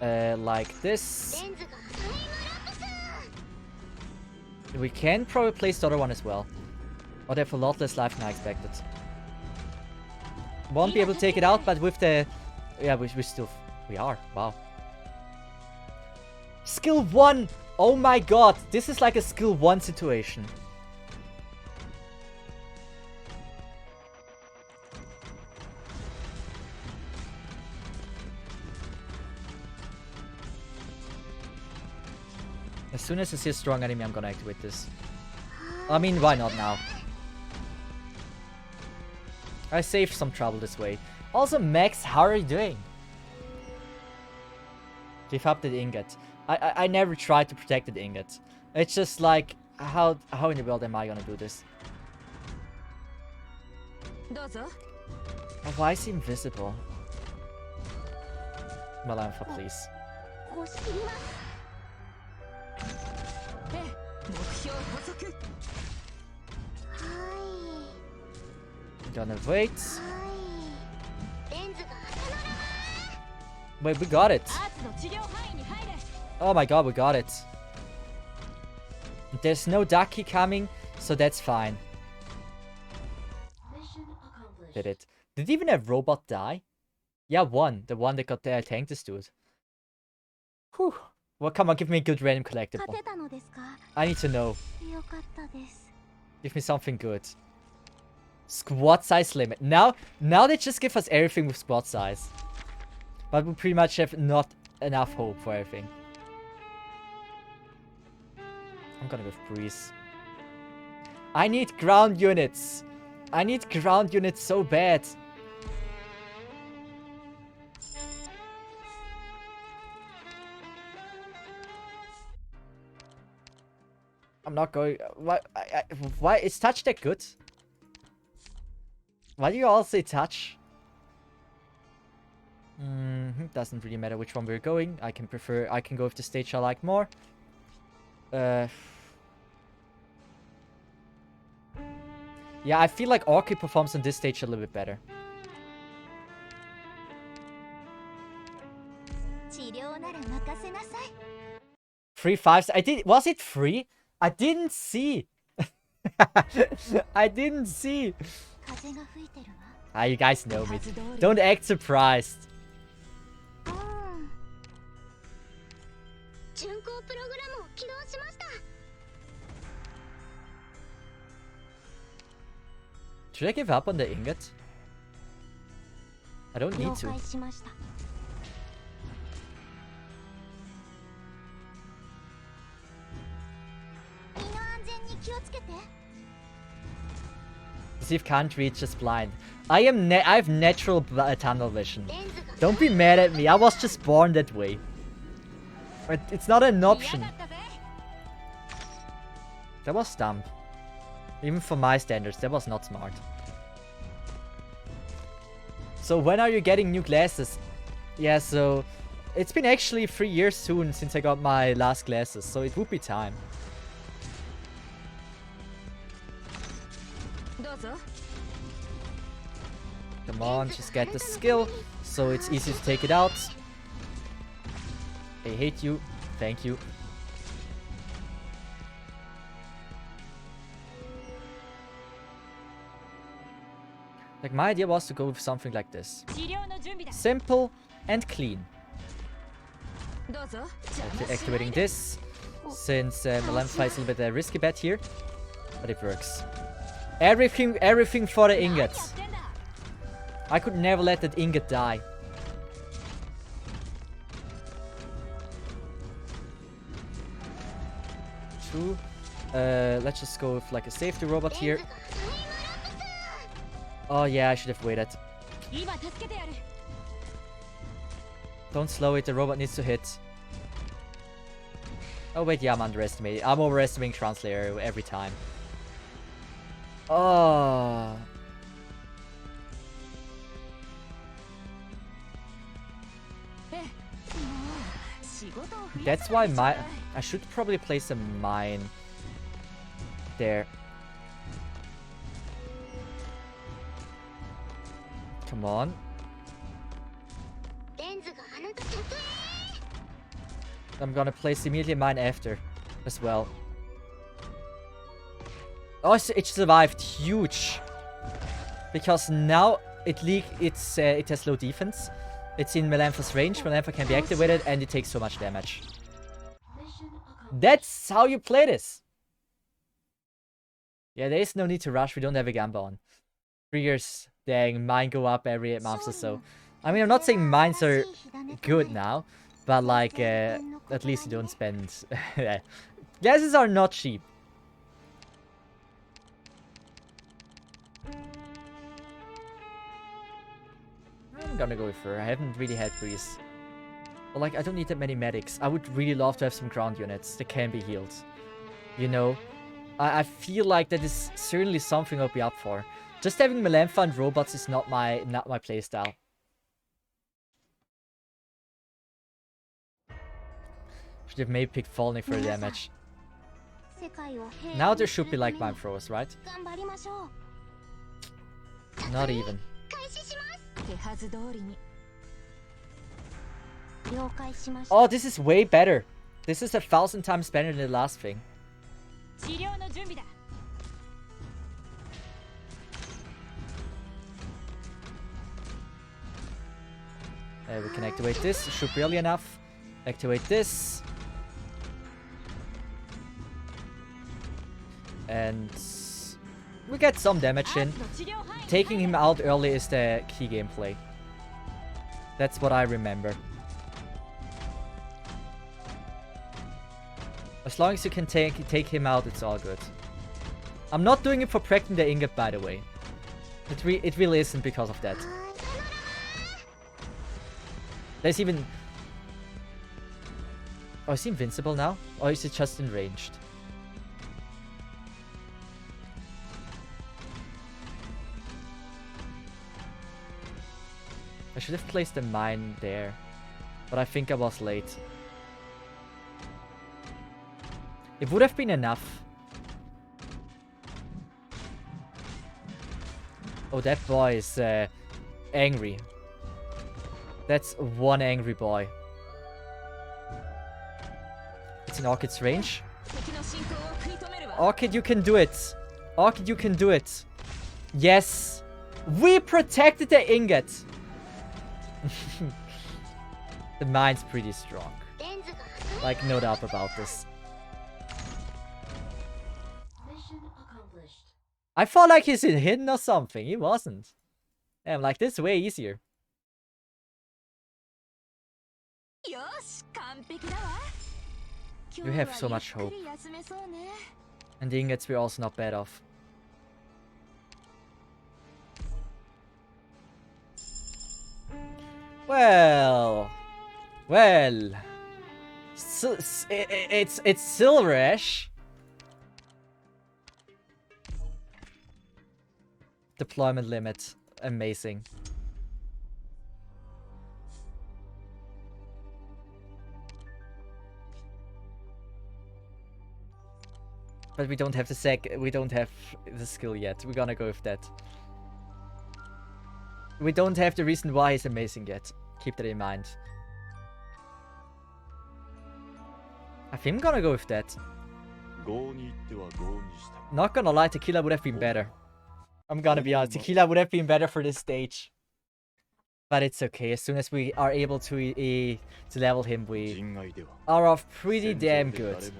Like this. We can probably place the other one as well. Oh, they have a lot less life than I expected. Won't be able to take it out, but with the... Yeah, we still... We are. Wow. Skill 1! Oh my god! This is like a skill 1 situation. As soon as I see a strong enemy, I'm gonna activate this. I mean, why not now? I saved some trouble this way. Also, Max, how are you doing? Give up the ingot. I never tried to protect the ingot. It's just like, how in the world am I gonna do this? Oh, why is he invisible? Malanfa, please. Gonna wait. Wait, we got it. Oh my god, we got it. There's no Ducky coming, so that's fine. Did it? Did even a robot die? Yeah, one. The one that got the tank this dude. Whew. Well, come on, give me a good random collectible. I need to know. Give me something good. Squad size limit. Now they just give us everything with squad size. But we pretty much have not enough hope for everything. I'm gonna go with Breeze. I need ground units. I need ground units so bad. I'm not going... Why is touch that good? Why do you all say touch? Doesn't really matter which one we're going. I can go with the stage I like more. Yeah, I feel like Orchid performs on this stage a little bit better. 3 5s. I did. Was it 3? I didn't see. I didn't see. Ah, you guys know me. Don't act surprised. Should I give up on the ingot? I don't need to. Cesith can't reach, just blind. I have natural tunnel vision. Don't be mad at me. I was just born that way. It's not an option. That was dumb. Even for my standards, that was not smart. So when are you getting new glasses? Yeah, so it's been actually 3 years soon since I got my last glasses, so it would be time. Come on, just get the skill, so it's easy to take it out. I hate you. Thank you. Like, my idea was to go with something like this. Simple and clean. Activating this, since Malanfa is a little bit a risky bet here. But it works. Everything for the ingots. I could never let that ingot die. Two. Let's just go with like a safety robot here. Oh yeah, I should have waited. Don't slow it, the robot needs to hit. Oh wait, yeah, I'm underestimating. I'm overestimating Translator every time. Oh. That's why I should probably place a mine there. Come on. I'm gonna place immediately mine after as well. Oh, it survived. Huge. Because now it has low defense. It's in Melantha's range. Melantha can be activated and it takes so much damage. That's how you play this. Yeah, there is no need to rush. We don't have a Gamba on. Triggers, dang, mine go up every 8 months or so. I mean, I'm not saying mines are good now, but like, at least you don't spend... Gases are not cheap. I'm gonna go with her. I haven't really had Breeze. But like, I don't need that many medics. I would really love to have some ground units that can be healed. You know? I feel like that is certainly something I'll be up for. Just having Melantha and robots is not my playstyle. Should have maybe picked Volnik for the damage. Now there should be like mine throwers, right? Not even. Oh, this is way better. This is 1,000 times better than the last thing. We can activate this. Should be early enough. Activate this. And we get some damage in. Taking him out early is the key gameplay. That's what I remember. As long as you can take him out, it's all good. I'm not doing it for practicing the ingot, by the way. It really isn't because of that. There's even... Oh, is he invincible now? Or is it just enraged? I should have placed a mine there. But I think I was late. It would have been enough. Oh, that boy is angry. That's one angry boy. It's in Orchid's range. Orchid, you can do it. Orchid, you can do it. Yes. We protected the ingot. The mine's pretty strong. Like, no doubt about this. I thought like he's hidden or something. He wasn't. Damn, like this is way easier. You have so much hope. And the ingots we're also not bad off. Well. It's Silverish. Deployment limit. Amazing. But we don't have we don't have the skill yet. We're gonna go with that. We don't have the reason why he's amazing yet. Keep that in mind. I think I'm gonna go with that. Not gonna lie, Tequila would have been better. I'm gonna be honest, Tequila would have been better for this stage. But it's okay, as soon as we are able to level him, we are off pretty damn good.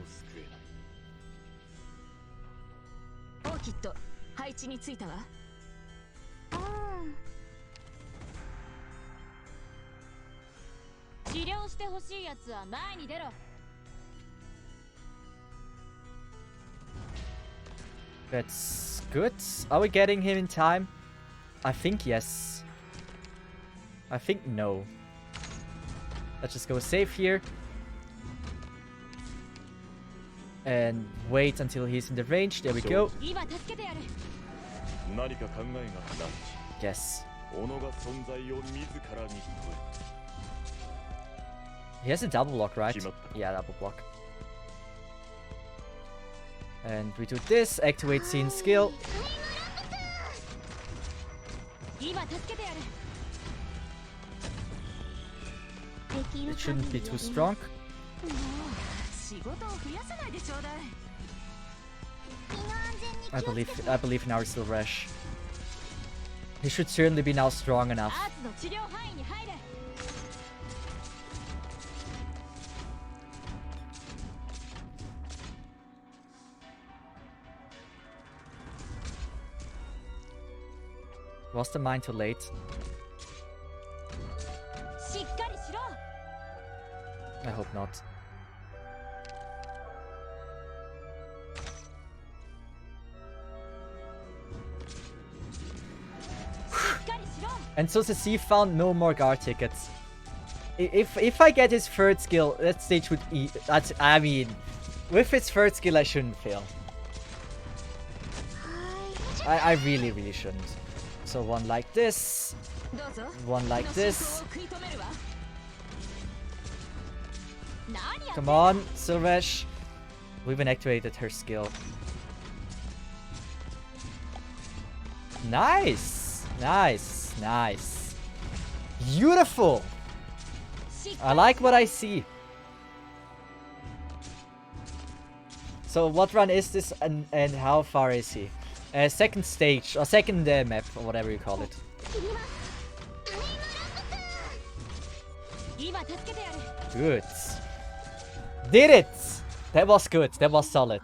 That's good. Are we getting him in time? I think yes. I think no. Let's just go safe here. And wait until he's in the range. There we go. Yes. He has a double block, right? Yeah, double block. And we do this, activate scene skill. It shouldn't be too strong. I believe in our Silverash. He should certainly be now strong enough. Was the mine too late? I hope not. And so Cesith found no more guard tickets. If I get his third skill, that stage would be... I mean, with his third skill I shouldn't fail. I really, really shouldn't. So one like this. One like this. Come on, Silvesh. We even activated her skill. Nice! Nice, nice. Beautiful! I like what I see. So what run is this and how far is he? Second stage, or second map, or whatever you call it. Good. Did it! That was good. That was solid.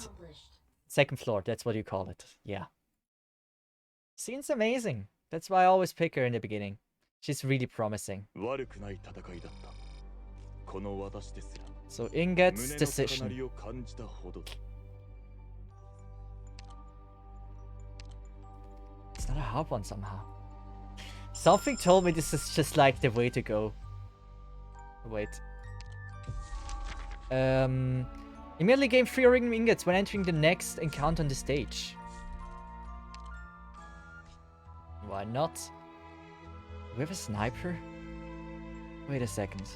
Second floor, that's what you call it. Yeah. Scene's amazing. That's why I always pick her in the beginning. She's really promising. So Inget's decision. It's not a hard one somehow. Something told me this is just like the way to go. Wait. Immediately gain 3 ring ingots when entering the next encounter on the stage. Why not? We have a sniper? Wait a second.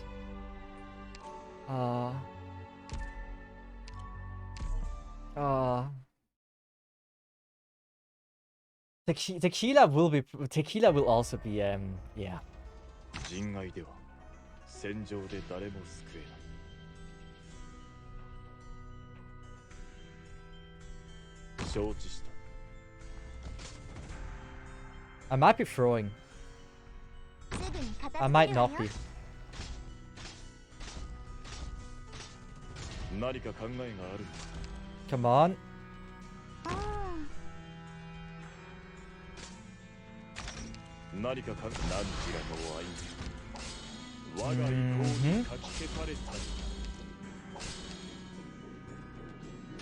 Tequila will also be yeah. I might be throwing. I might not be. Come on.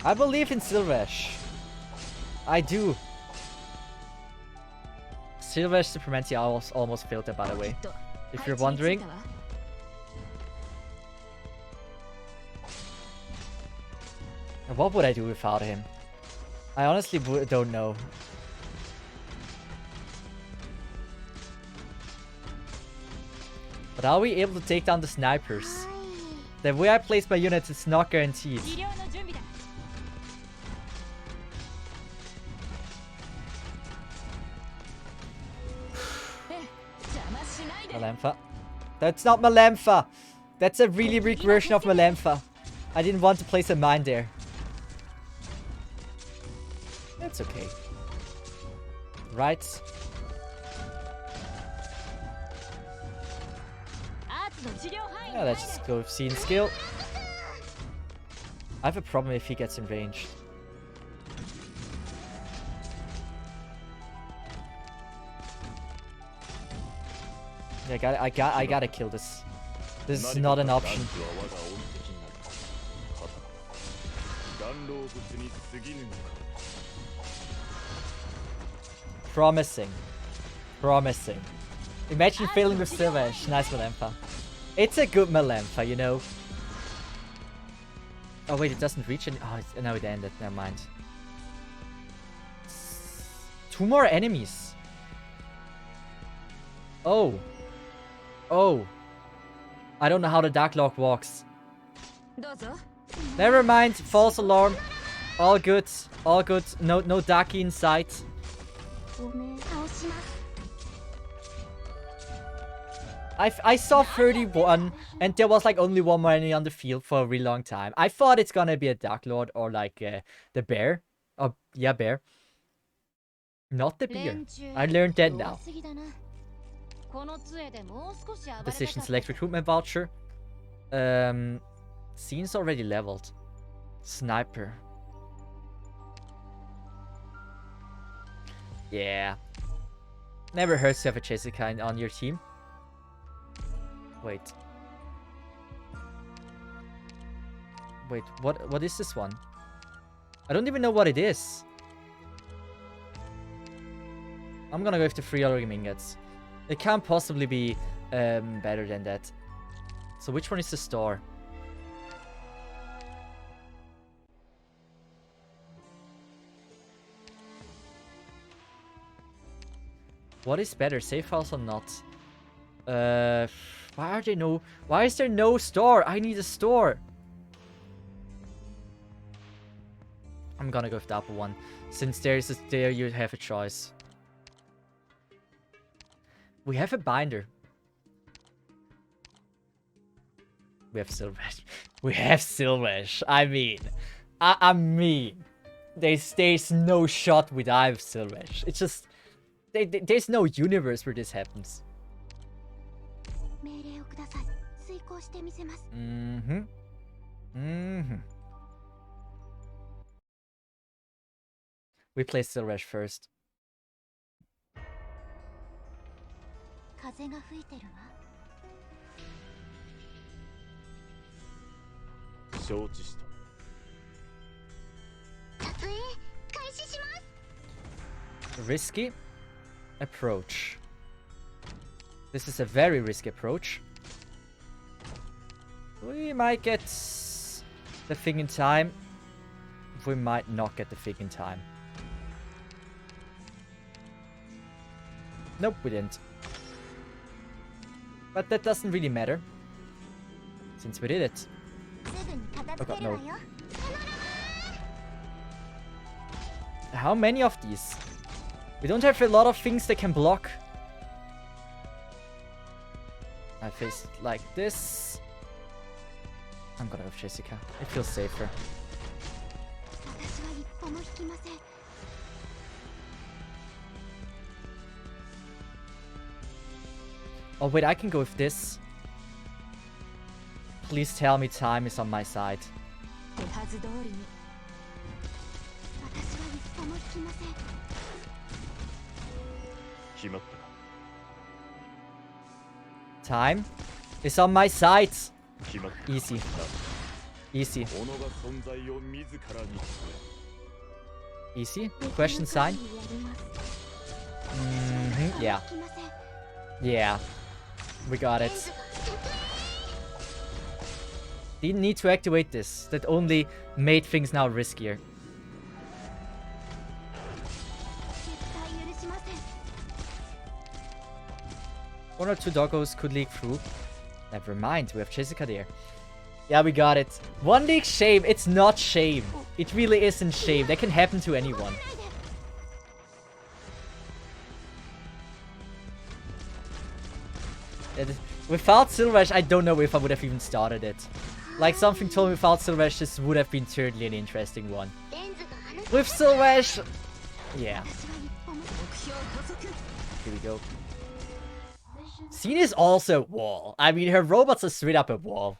I believe in Silvesh. I do. Silvesh Supremacy almost failed that, by the way. If you're wondering. What would I do without him? I honestly don't know. But are we able to take down the snipers? The way I place my units is not guaranteed. Malempha. That's not Malempha. That's a really weak version of Malempha. I didn't want to place a mine there. It's okay. Right. Yeah, let's just go with scene skill. I have a problem if he gets in range. Yeah, I gotta kill this. This is not an option. Promising. Promising. Imagine failing with Silvesh. Nice Malempa. It's a good Malempa, you know. Oh wait, it doesn't reach any... Oh, no, it ended. Never mind. 2 more enemies. Oh. Oh. I don't know how the Dark Lord walks. Never mind. False alarm. All good. All good. No Daki in sight. I saw 31 and there was like only 1 more enemy on the field for a really long time. I thought it's gonna be a Dark Lord or like the bear. Oh, yeah, bear. Not the beer. I learned that now. Decision select recruitment voucher. Scene's already leveled. Sniper. Yeah. Never hurts to have a Cesith on your team. Wait. Wait, what is this one? I don't even know what it is. I'm gonna go with the 3 other ingots. It can't possibly be better than that. So which one is the store? What is better, safe house or not? Why is there no store? I need a store. I'm gonna go with the upper one, since there you have a choice. We have a binder. We have Silvesh. We have Silvesh. I mean, there's no shot with I have Silvesh. It's just there's no universe where this happens. We play Silvesh first. Risky approach. This is a very risky approach. We might get the thing in time. We might not get the thing in time. Nope, we didn't. But that doesn't really matter, since we did it. Oh god, no. How many of these? We don't have a lot of things that can block. I face it like this. I'm gonna go with Jessica. It feels safer. Oh wait, I can go with this. Please tell me time is on my side. Time is on my side. Easy. Easy. Easy? Question sign? Yeah. Yeah. We got it. Didn't need to activate this. That only made things now riskier. One or two doggos could leak through. Never mind, we have Jessica there. Yeah, we got it. One leak shame. It's not shame. It really isn't shame. That can happen to anyone. Without Silvesh, I don't know if I would have even started it. Like, something told me without Silvesh, this would have been certainly an interesting one. With Silvesh... Yeah. Here we go. Scene is also a wall. I mean, her robots are straight up a wall.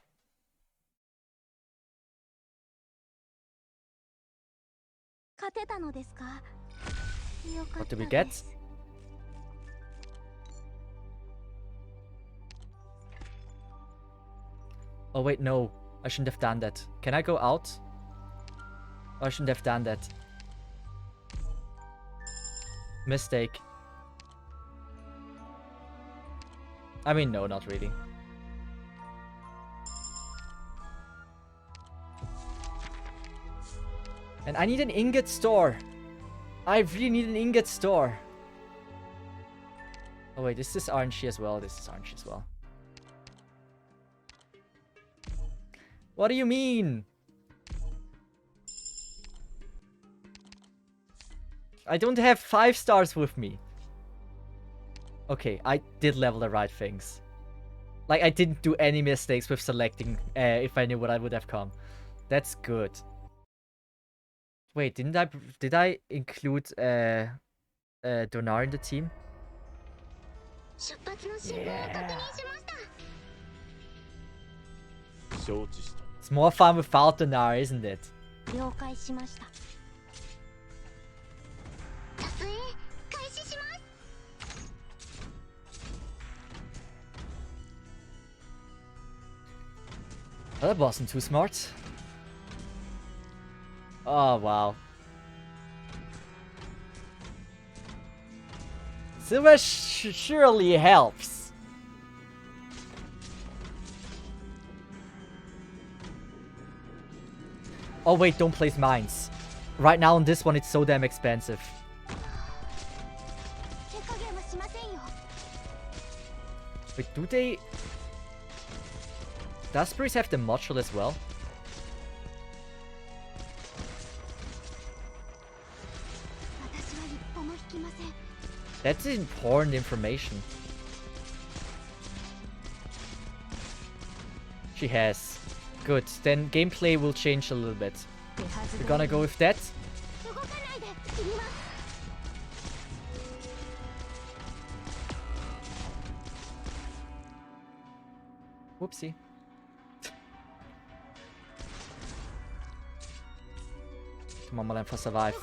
What do we get? Oh wait, no. I shouldn't have done that. Can I go out? Oh, I shouldn't have done that. Mistake. I mean, no, not really. And I need an ingot store. I really need an ingot store. Oh wait, this is RNG as well. This is RNG as well. What do you mean? I don't have 5 stars with me. Okay, I did level the right things. Like, I didn't do any mistakes with selecting if I knew what I would have come. That's good. Wait, did I include Donar in the team? Yeah. It's more fun without Donar, isn't it? Well, that wasn't too smart. Oh, wow. Silver surely helps. Oh wait, don't place mines. Right now on this one, it's so damn expensive. Wait, do they... Does Breeze have the module as well? That's important information. She has. Good. Then gameplay will change a little bit. We're gonna go with that. Whoopsie. Come on, Malenfa, survive.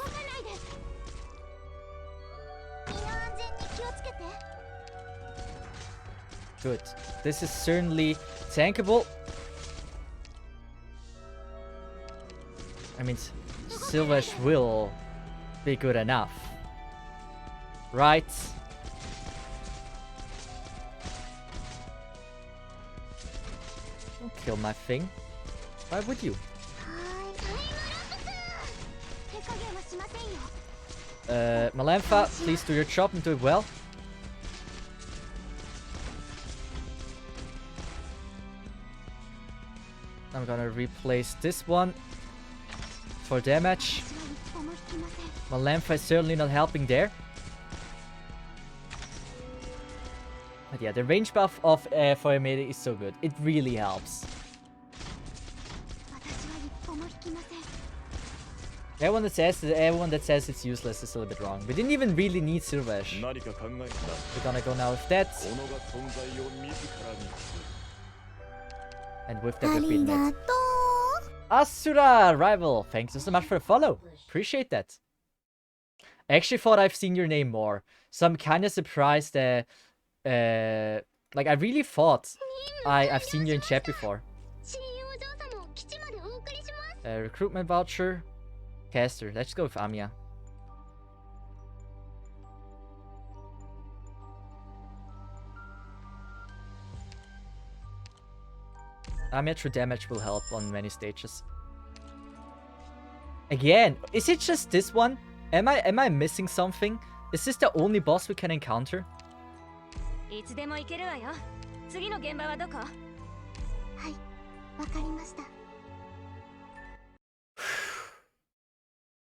Good. This is certainly tankable. I mean, Silvesh will be good enough. Right? Don't kill my thing. Why would you? Malenfa, please do your job and do it well. I'm gonna replace this one for damage. Malenfa is certainly not helping there. But yeah, the range buff of Foyamede is so good. It really helps. Everyone that says it's useless is a little bit wrong. We didn't even really need Silvesh. We're gonna go now with that. And with that we've beaten it. Asura Rival, thanks so much for the follow. Appreciate that. I actually thought I've seen your name more. So I'm kinda surprised that like I really thought I've seen you in chat before. Recruitment voucher. Caster. Let's go with Amiya. Amiya true damage will help on many stages. Again, is it just this one? Am I missing something? Is this the only boss we can encounter?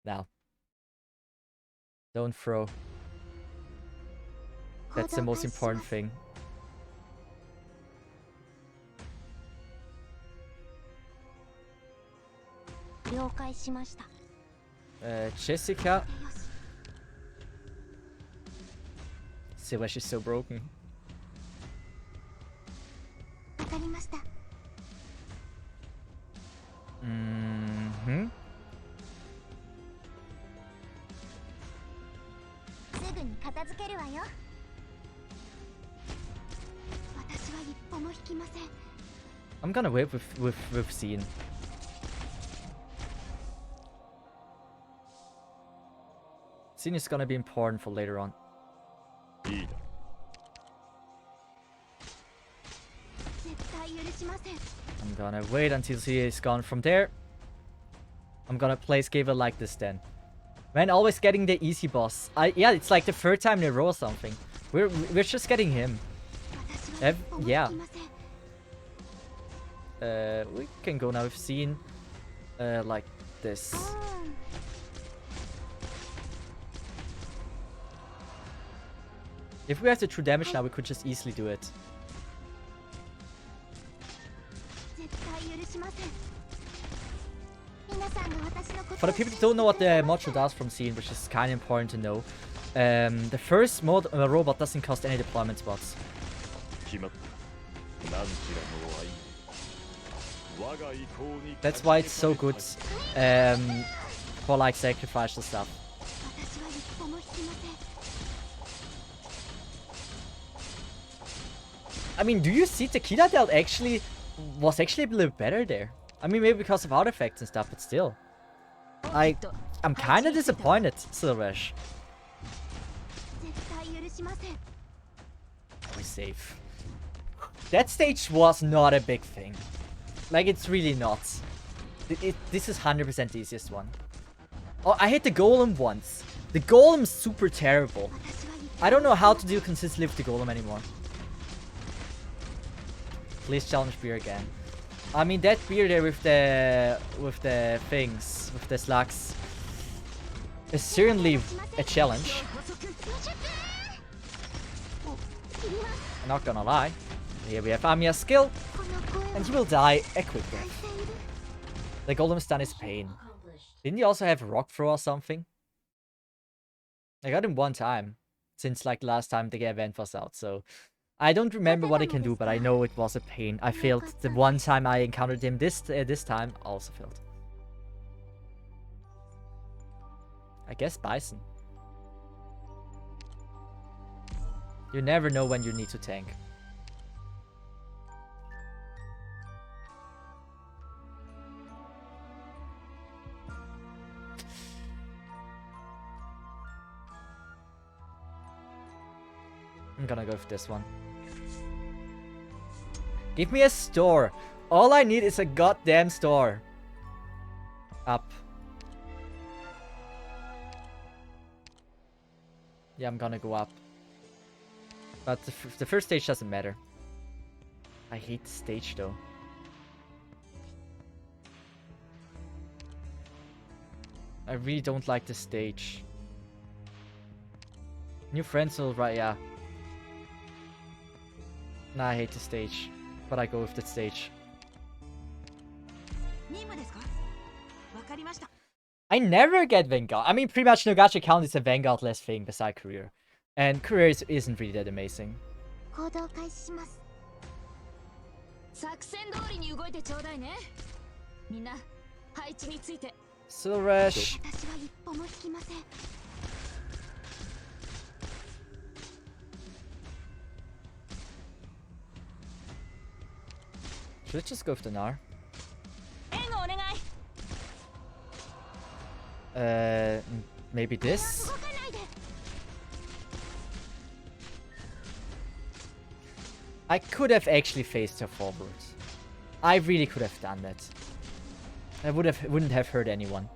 Now. Don't throw. That's the most important thing. Jessica. See why she's so broken. Mm-hmm. I'm gonna whip with Scene. Scene is gonna be important for later on. I'm gonna wait until he is gone from there. I'm gonna place Gabriel like this then. Man, always getting the easy boss. Yeah, it's like the third time in a row or something. We're just getting him. Yeah. We can go now with Scene like this. If we have the true damage now, we could just easily do it. For the people who don't know what the module does from Scene, which is kind of important to know, the first robot doesn't cost any deployment spots. That's why it's so good for like sacrificial stuff. I mean, do you see Tequila Delt was actually a little better there? I mean, maybe because of artifacts and stuff, but still. I'm kind of disappointed, Silvesh. We save. That stage was not a big thing. Like, it's really not. This is 100% the easiest one. Oh, I hit the golem once. The golem's super terrible. I don't know how to do consistently with the golem anymore. Please challenge beer again. I mean, that beer there with the things, with the slugs, is certainly a challenge. I'm not gonna lie. Here we have Amiya's skill, and he will die a quick death. The golem stun is pain. Didn't he also have rock throw or something? I got him one time, since like last time the event was out, so I don't remember what he can do, but I know it was a pain. I failed the one time I encountered him. This time I also failed. I guess Bison. You never know when you need to tank. I'm gonna go with this one. Give me a store. All I need is a goddamn store. Up. Yeah, I'm gonna go up. But the first stage doesn't matter. I hate the stage though. I really don't like the stage. New friends will, right, yeah. Nah, I hate the stage. But I go with the stage. I never get Vanguard. I mean, pretty much no Gacha count is a Vanguard-less thing beside career. And career isn't really that amazing. Silresh. Should I just go with the Nar? Maybe this? I could have actually faced her forward. I really could have done that. I wouldn't have hurt anyone.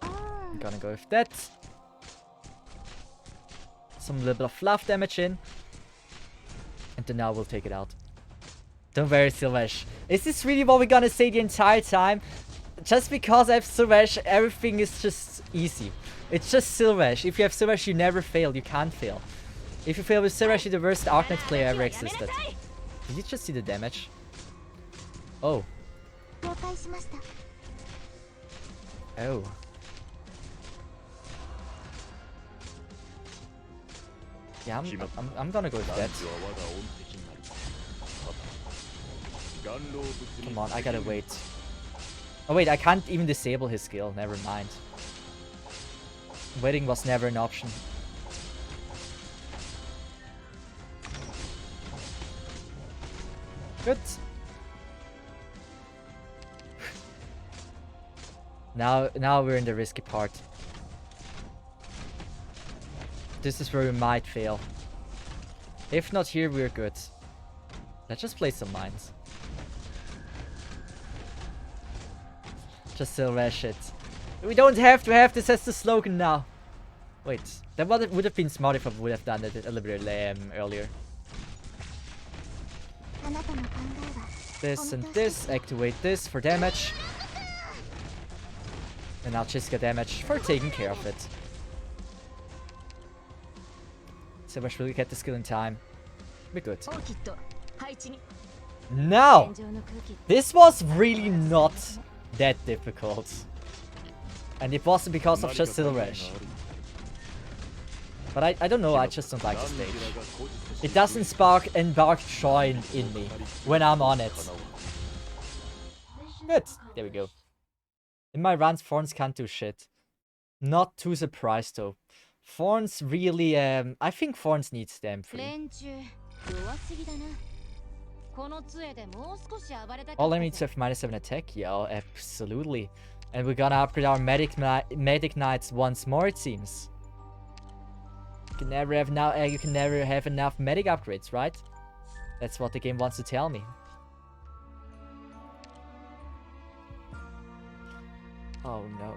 I'm gonna go with that. Some little bit of fluff damage in. And then now we'll take it out. Don't worry, Silvesh. Is this really what we're gonna say the entire time? Just because I have Silvesh, everything is just easy. It's just Silvesh. If you have Silvesh, you never fail. You can't fail. If you fail with Silvesh, you're the worst Arknight player ever existed. Did you just see the damage? Oh. Oh. Yeah, I'm gonna go with that. Come on, I gotta wait. Oh wait, I can't even disable his skill. Never mind. Waiting was never an option. Good. Now we're in the risky part. This is where we might fail. If not here, we're good. Let's just play some mines. Just Silrash it. We don't have to have this as the slogan now. Wait, that would have been smart if I would have done it a little bit earlier. This and this, activate this for damage. And now Chiska damage for taking care of it. Silrash will get the skill in time. We're good. Now! This was really not that difficult. And it wasn't because of just Silrash. But I don't know, I just don't like the stage. It doesn't spark joy in me when I'm on it. Good, there we go. In my runs, Thorns can't do shit. Not too surprised though. Thorns really, I think Thorns needs stamp free. All enemies have -7 attack? Yeah, absolutely. And we're gonna upgrade our medic knights once more, it seems. You can never have enough medic upgrades, right? That's what the game wants to tell me. Oh no.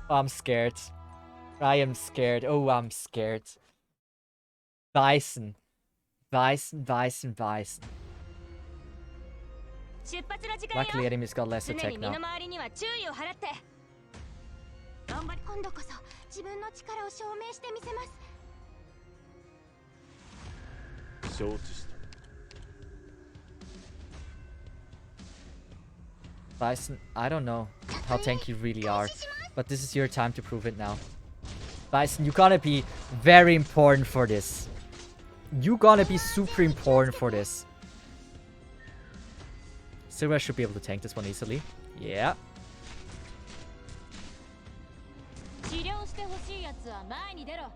Oh, I'm scared. I am scared. Oh, I'm scared. Bison. Bison. Luckily, enemies got less attack now. Bison, I don't know how tanky you really are, but this is your time to prove it now. Bison, you're gonna be very important for this. You're gonna be super important for this. Silver should be able to tank this one easily. Yeah.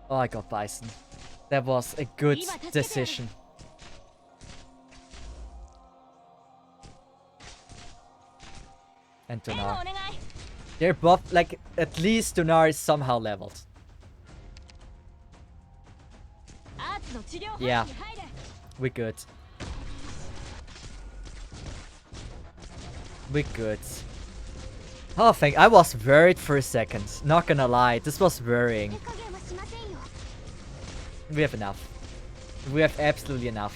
Oh, I got Bison. That was a good decision. And Donar. They're both, like, at least Donar is somehow leveled. Yeah. We're good. We're good. Oh, I was worried for a second. Not gonna lie, this was worrying. We have enough. We have absolutely enough.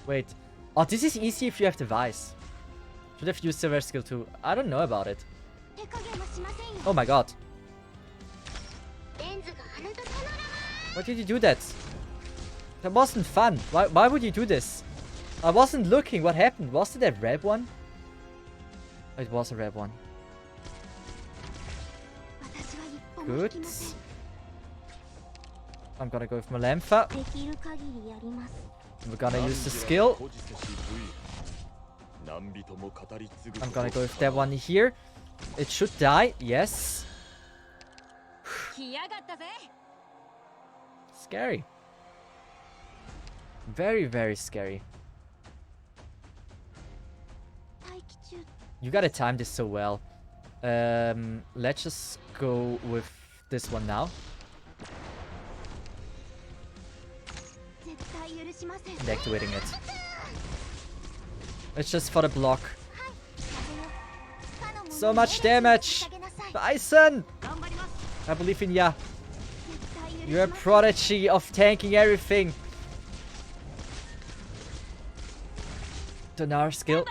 Wait. Oh, this is easy if you have device. Should have used Silver skill too. I don't know about it. Oh my god. Why did you do that? That wasn't fun. Why would you do this? I wasn't looking. What happened? Was it a red one? Oh, it was a red one. Good. I'm gonna go with Malempha. We're gonna use the skill. I'm gonna go with that one here. It should die. Yes. Scary. Very, very scary. You gotta time this so well. Let's just go with this one now. And activating it. It's just for the block. So much damage! Bison! I believe in ya. You're a prodigy of tanking everything. Donar skill.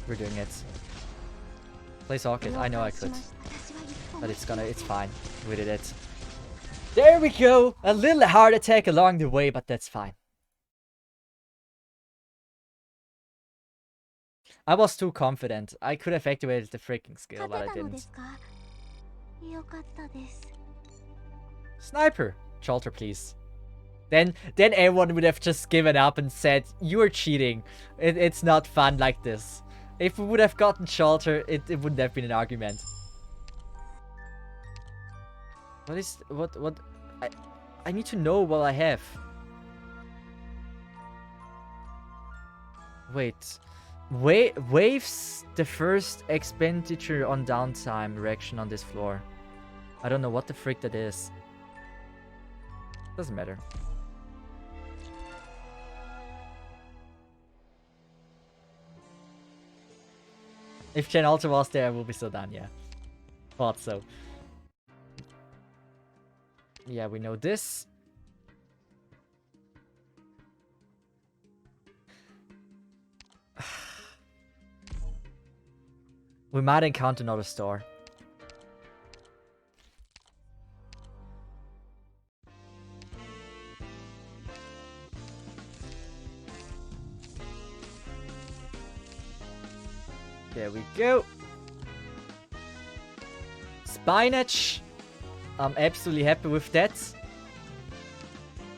We're doing it. Play socket. I know I could. But it's fine. We did it. There we go! A little heart attack along the way, but that's fine. I was too confident. I could have activated the freaking skill, but I didn't. Sniper! Shelter, please. Then everyone would have just given up and said, you're cheating. It's not fun like this. If we would have gotten Shelter, it wouldn't have been an argument. I need to know what I have. Wait. Waves the first expenditure on downtime reaction on this floor. I don't know what the frick that is. Doesn't matter. If Chen Ultra was there, I will be so done, yeah. Thought so. Yeah, we know this. We might encounter another store. There we go. Spinach. I'm absolutely happy with that.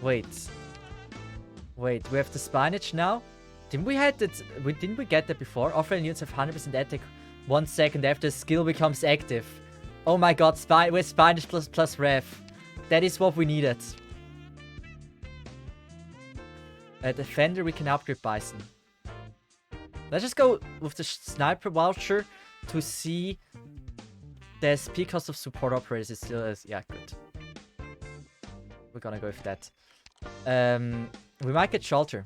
Wait. Wait, we have the spinach now? Didn't we had that? Didn't we get that before? Offline units have 100% attack 1 second after the skill becomes active. Oh my god, with spinach plus rev. That is what we needed. Defender, we can upgrade Bison. Let's just go with the sniper voucher to see the SP cost of support operators is still yeah, good. We're gonna go with that. We might get shelter.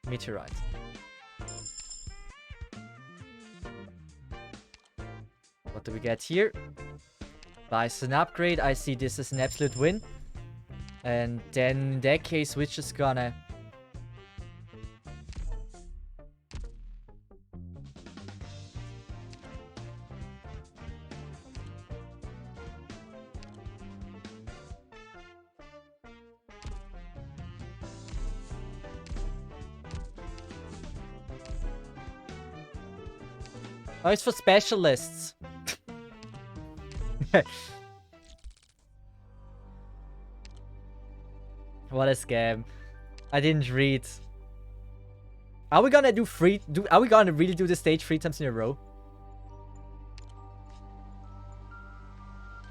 Meteorite. What do we get here? Bison upgrade. I see this as an absolute win. And then in that case, we're just gonna... Oh, it's for specialists. What a scam. I didn't read. Are we gonna do are we gonna really do the stage 3 times in a row?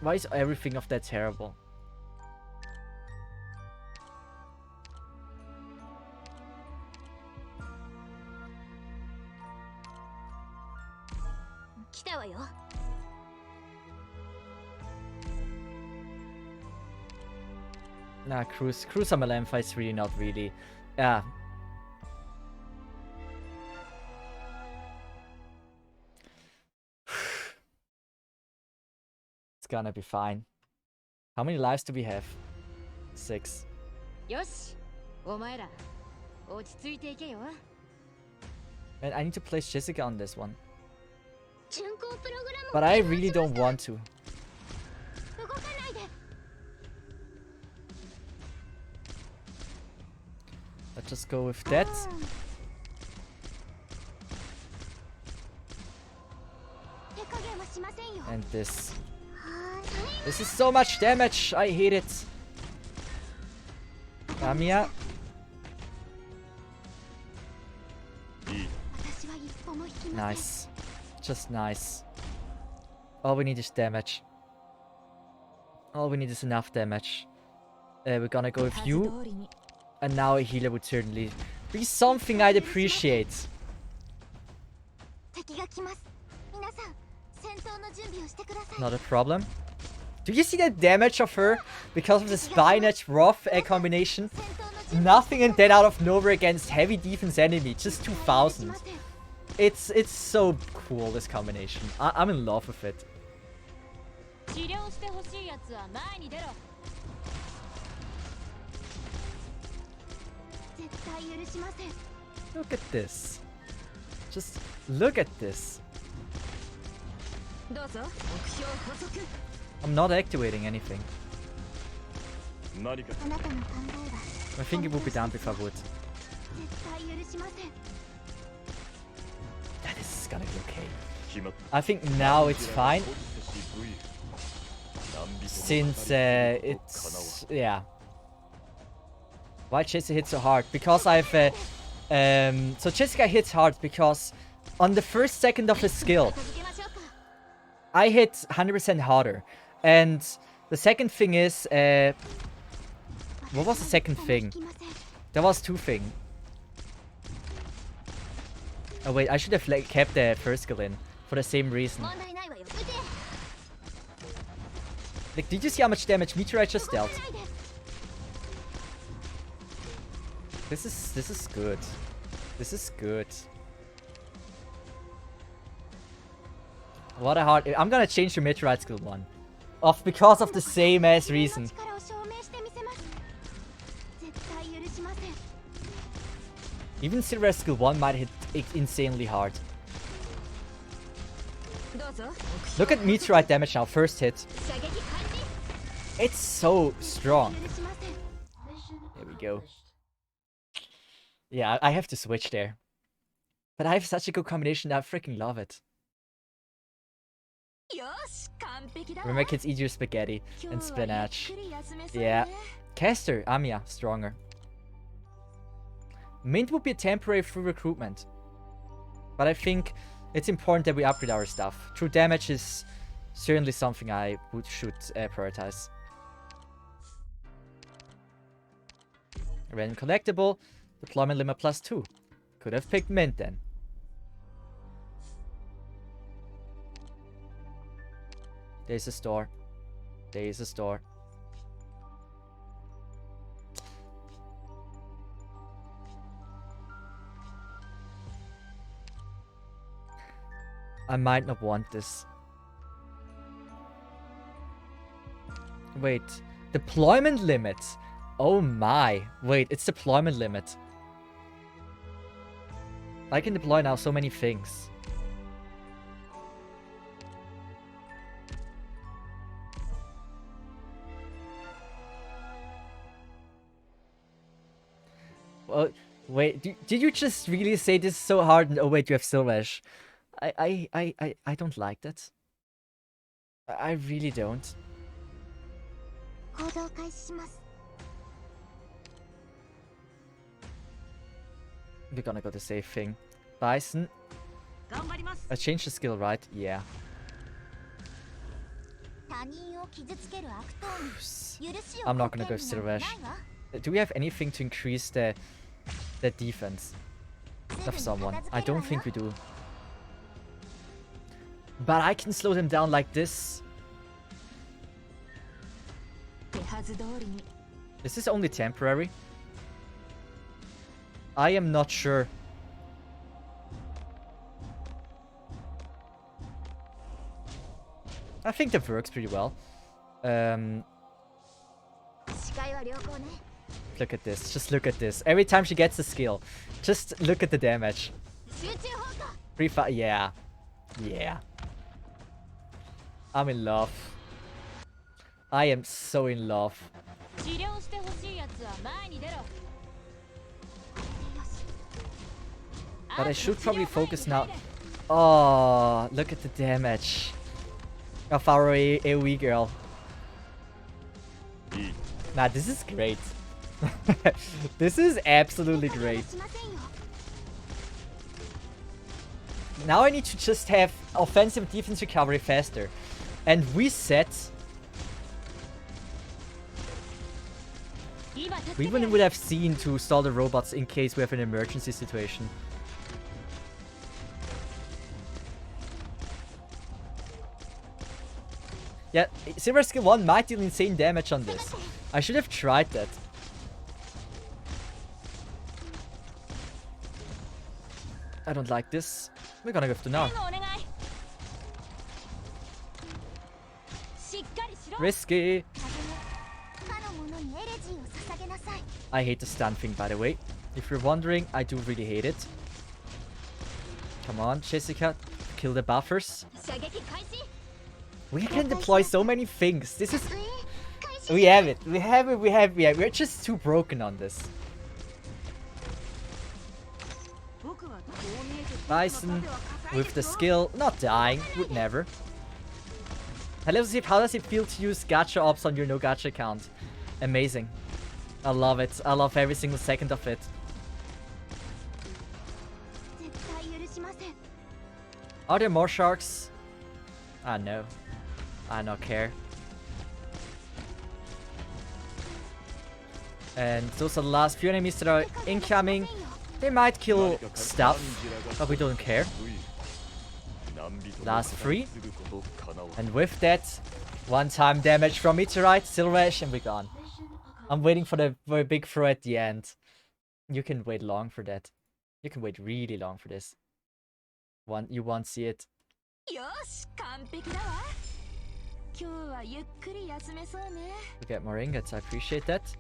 Why is everything of that terrible? Nah, Cruise on Malenfa is really not really. Yeah. It's gonna be fine. How many lives do we have? 6. And I need to place Jessica on this one. But I really don't want to. Let's just go with that. And this. This is so much damage. I hate it. Kamiya. Nice. Just nice. All we need is damage. All we need is enough damage. We're gonna go with you. And now a healer would certainly be something I'd appreciate. Not a problem. Do you see the damage of her? Because of the spinach rough combination? Nothing and then out of nowhere against heavy defense enemy. Just 2000. It's so cool, this combination. I'm in love with it. Look at this. Just look at this. I'm not activating anything. I think it would be down if I would. That is gonna be okay. I think now it's fine. Since it's... yeah. Why Jessica hits so hard? Because I've... so Jessica hits hard because on the first second of the skill, I hit 100% harder. And The second thing is, what was the second thing? There was two things. Oh wait, I should have like kept the first skill in for the same reason. Like, did you see how much damage Meteorite just dealt? This is good. This is good. What a hard... I'm gonna change to Meteorite skill 1. Because of the same ass reason. Even Silver skill 1 might hit insanely hard. Look at Meteorite damage now, first hit. It's so strong. There we go. Yeah, I have to switch there. But I have such a good combination that I freaking love it. Remember, kids, eat your spaghetti and spinach. Yeah. Caster, Amiya, stronger. Mint would be a temporary through recruitment. But I think it's important that we upgrade our stuff. True damage is certainly something I should prioritize. Random collectible. Deployment limit +2. Could have picked Mint then. There's a store. There's a store. I might not want this. Wait. Deployment limit. Oh my. Wait, it's deployment limit. I can deploy now so many things. Well, wait, did you just really say this is so hard? And, oh wait, you have Sylvash. I don't like that. I really don't. We're gonna go the safe thing. Bison. I changed the skill, right? Yeah. I'm not gonna go Sylvash. Do we have anything to increase the defense of someone? I don't think we do. But I can slow them down like this. Is this only temporary? I am not sure. I think that works pretty well. Look at this. Just look at this. Every time she gets a skill, just look at the damage. Yeah. Yeah. I'm in love. I am so in love. But I should probably focus now. Oh, look at the damage of our AoE girl. Nah, this is great. This is absolutely great. Now I need to just have offensive and defense recovery faster. And reset. We even would have seen to stall the robots in case we have an emergency situation. Yeah, Silver skill 1 might deal insane damage on this. I should have tried that. I don't like this. We're gonna go to now. Risky. I hate the stun thing, by the way. If you're wondering, I do really hate it. Come on, Jessica, kill the buffers. We can deploy so many things. This is... We have it. We have it. We're just too broken on this. Bison with the skill, not dying, would never. How does it feel to use gacha ops on your no gacha account? Amazing. I love it. I love every single second of it. Are there more sharks? Ah, no. I don't care. And those are the last few enemies that are incoming. They might kill stuff, but we don't care. Last 3. And with that, one-time damage from Meteorite, Silverash, and we're gone. I'm waiting for the very big throw at the end. You can wait long for that. You can wait really long for this. You won't see it. We get more ingots, I appreciate that.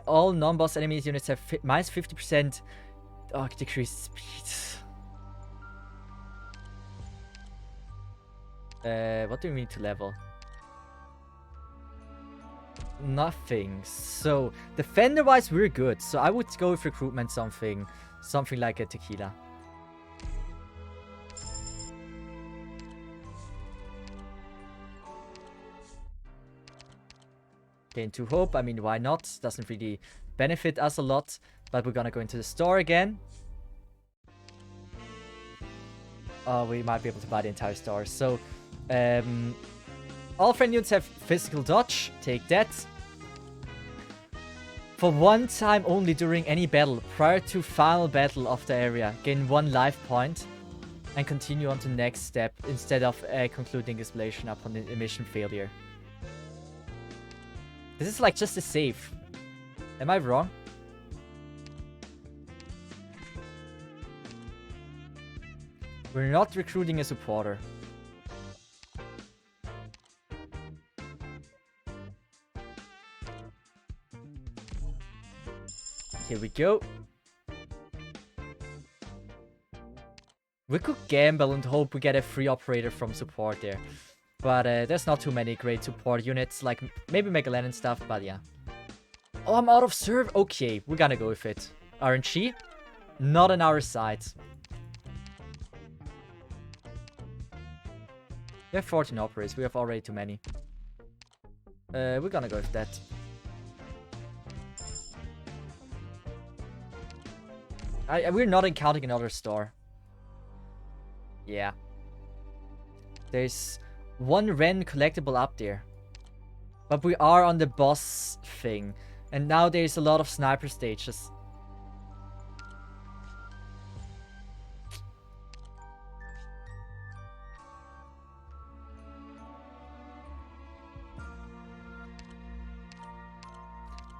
All non-boss enemies units have minus 50% decreased speed. What do we need to level? Nothing. So, defender-wise, we're good. So I would go with recruitment something like a tequila. Gain 2 hope. I mean, why not? Doesn't really benefit us a lot. But we're gonna go into the store again. Oh, we might be able to buy the entire store. So, all friend units have physical dodge. Take that. For one time only during any battle, prior to final battle of the area, gain 1 life point and continue on to next step instead of concluding explosion upon the mission failure. This is like just a save. Am I wrong? We're not recruiting a supporter. Here we go. We could gamble and hope we get a free operator from support there. But there's not too many great support units, like maybe Megalan and stuff, but yeah. Oh, I'm out of serve. Okay, we're gonna go with it. RNG, not on our side. We have 14 operators. We have already too many. We're gonna go with that. We're not encountering another store. Yeah. There's 1 Ren collectible up there. But we are on the boss thing. And now there's a lot of sniper stages.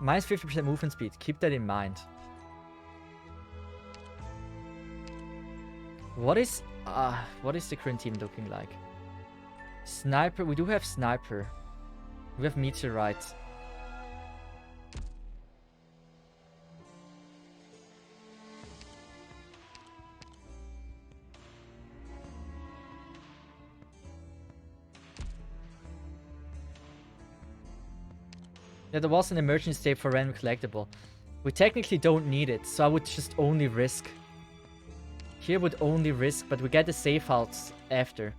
Minus 50% movement speed. Keep that in mind. What is the current team looking like? Sniper. We do have Sniper. We have Meteorite. Yeah, there was an emergency save for random collectible. We technically don't need it, so I would just only risk. Here would only risk, but we get the safe outs after.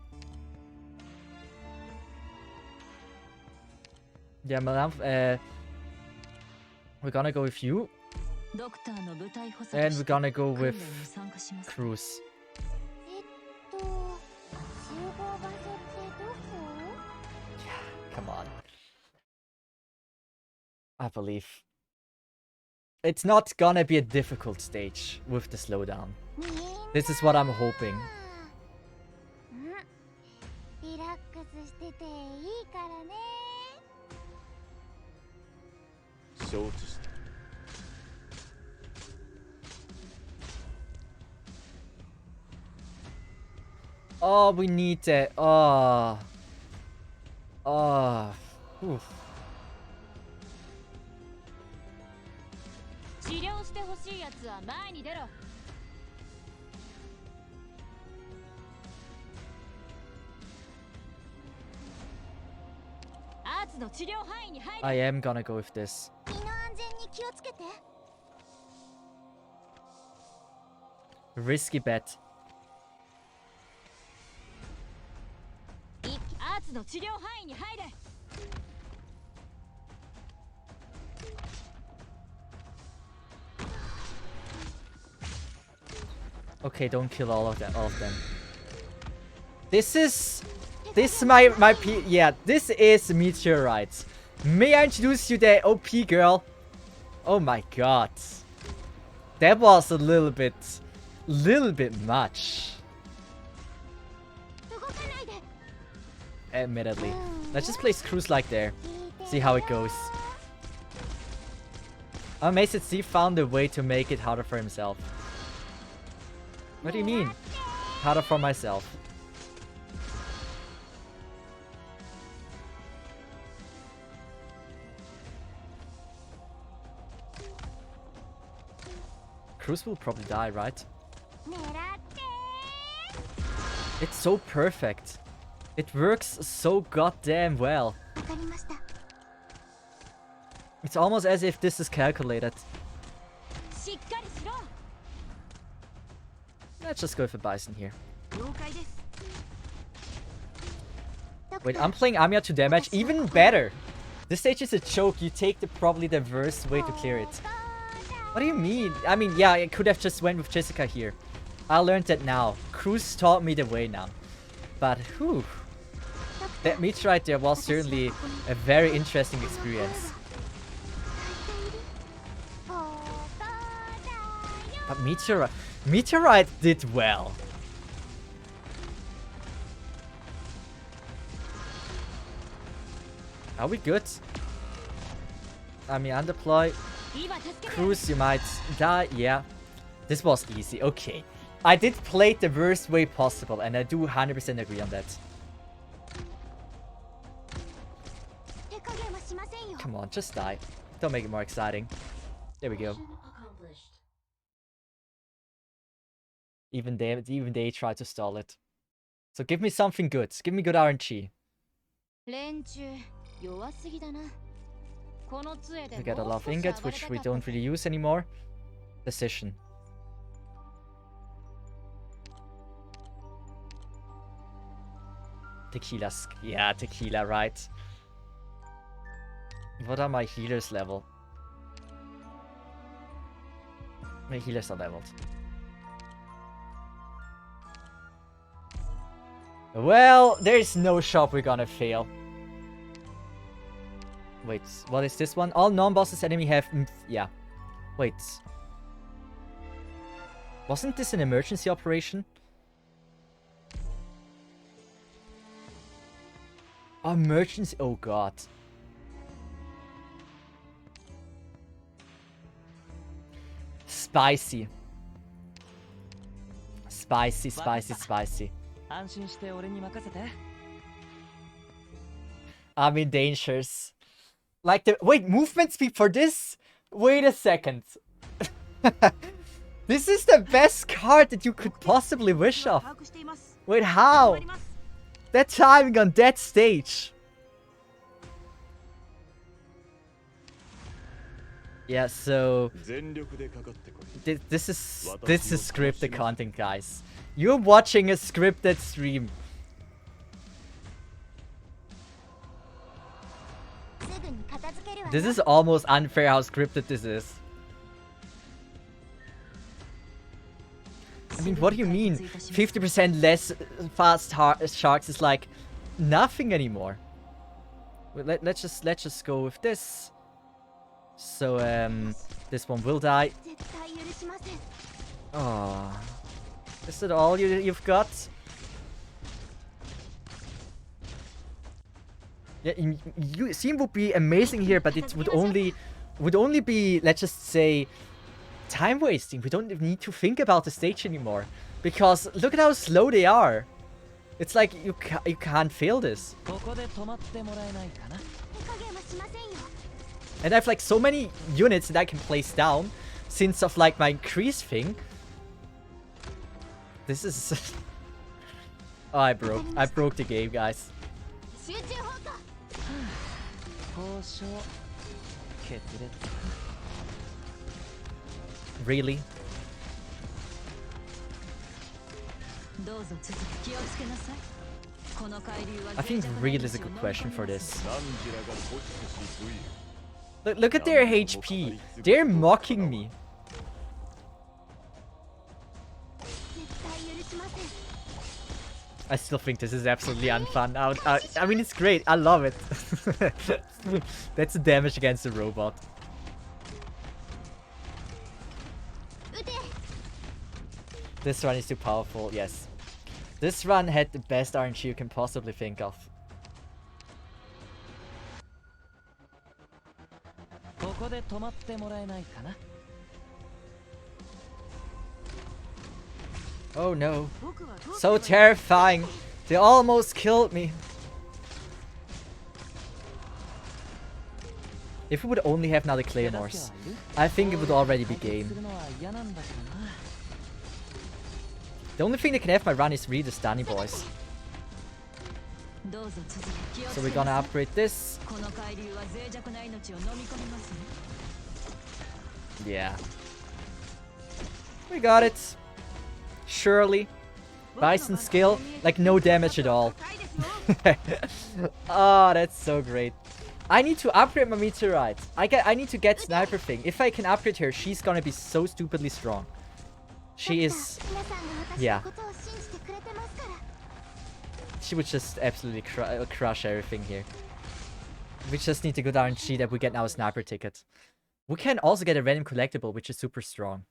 Yeah, Madame, we're gonna go with you. And we're gonna go with Cruz. Yeah, come on. I believe. It's not gonna be a difficult stage with the slowdown. This is what I'm hoping. Oh, we need that. Oh. Oh. Oof. I am gonna go with this. Risky bet. Okay, don't kill all of them. This is yeah, this is Meteorite. May I introduce you the OP girl? Oh my god. That was a little bit much. Admittedly. Let's just place Cruise like there. See how it goes. I'm amazed that Steve found a way to make it harder for himself. What do you mean? Harder for myself. Cruz will probably die, right? It's so perfect. It works so goddamn well. It's almost as if this is calculated. Let's just go for Bison here. Wait, I'm playing Amiya to damage. Even better! This stage is a choke. You take probably the worst way to clear it. What do you mean? I mean, yeah, I could have just went with Jessica here. I learned that now. Cruz taught me the way now. But, whew. That meteorite there was certainly a very interesting experience. But Meteorite did well. Are we good? I mean, undeploy. Cruz, you might die. Yeah. This was easy. Okay. I did play it the worst way possible, and I do 100% agree on that. Come on, just die. Don't make it more exciting. There we go. Even they try to stall it. So give me something good. Give me good RNG. We get a lot of ingots, which we don't really use anymore. Decision. Tequila's... Yeah, tequila, right. What are my healers level? My healers are leveled. Well, there's no shop we're gonna fail. Wait, what is this one? All non-bosses enemy have... yeah. Wait. Wasn't this an emergency operation? Emergency... Oh god. Spicy. Spicy, spicy, spicy. I'm in dangers. Like the... Wait, movement speed for this? Wait a second. This is the best card that you could possibly wish of. Wait, how? That timing on that stage. Yeah, so... This is scripted content, guys. You're watching a scripted stream. This is almost unfair how scripted this is. I mean, what do you mean? 50% less fast sharks is like nothing anymore. Let's just go with this. So this one will die. Oh, is that all you've got? Yeah, Sim would be amazing here, but it would only be, let's just say, time wasting. We don't need to think about the stage anymore, because look at how slow they are. It's like you can't fail this. And I have like so many units that I can place down since of like my increase thing. This is oh, I broke the game, guys. Really? I think real is a good question for this. Look at their HP. They're mocking me. I still think this is absolutely unfun. I mean, it's great. I love it. That's the damage against the robot. This run is too powerful, yes. This run had the best RNG you can possibly think of. Oh no. So terrifying. They almost killed me. If we would only have now the claymores, I think it would already be game. The only thing that can have my run is really the stunny boys. So we're gonna upgrade this. Yeah. We got it. Surely. Bison skill, like no damage at all. Oh, that's so great. I need to upgrade my meteorite. I need to get sniper thing. If I can upgrade her, she's gonna be so stupidly strong. She is... yeah. She would just absolutely crush everything here. We just need to go down and see that we get now a sniper ticket. We can also get a random collectible, which is super strong.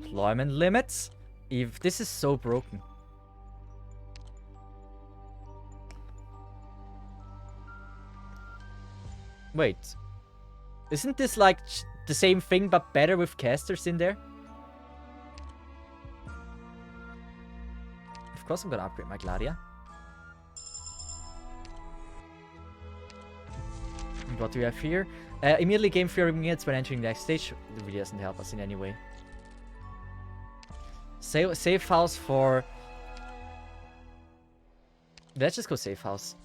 Deployment limits? If this is so broken. Wait. Isn't this like the same thing but better with casters in there? Of course I'm gonna upgrade my Gladia. And what do we have here? Immediately gain 3 minutes when entering the next stage. It really doesn't help us in any way. Safe house for... let's just go safe house.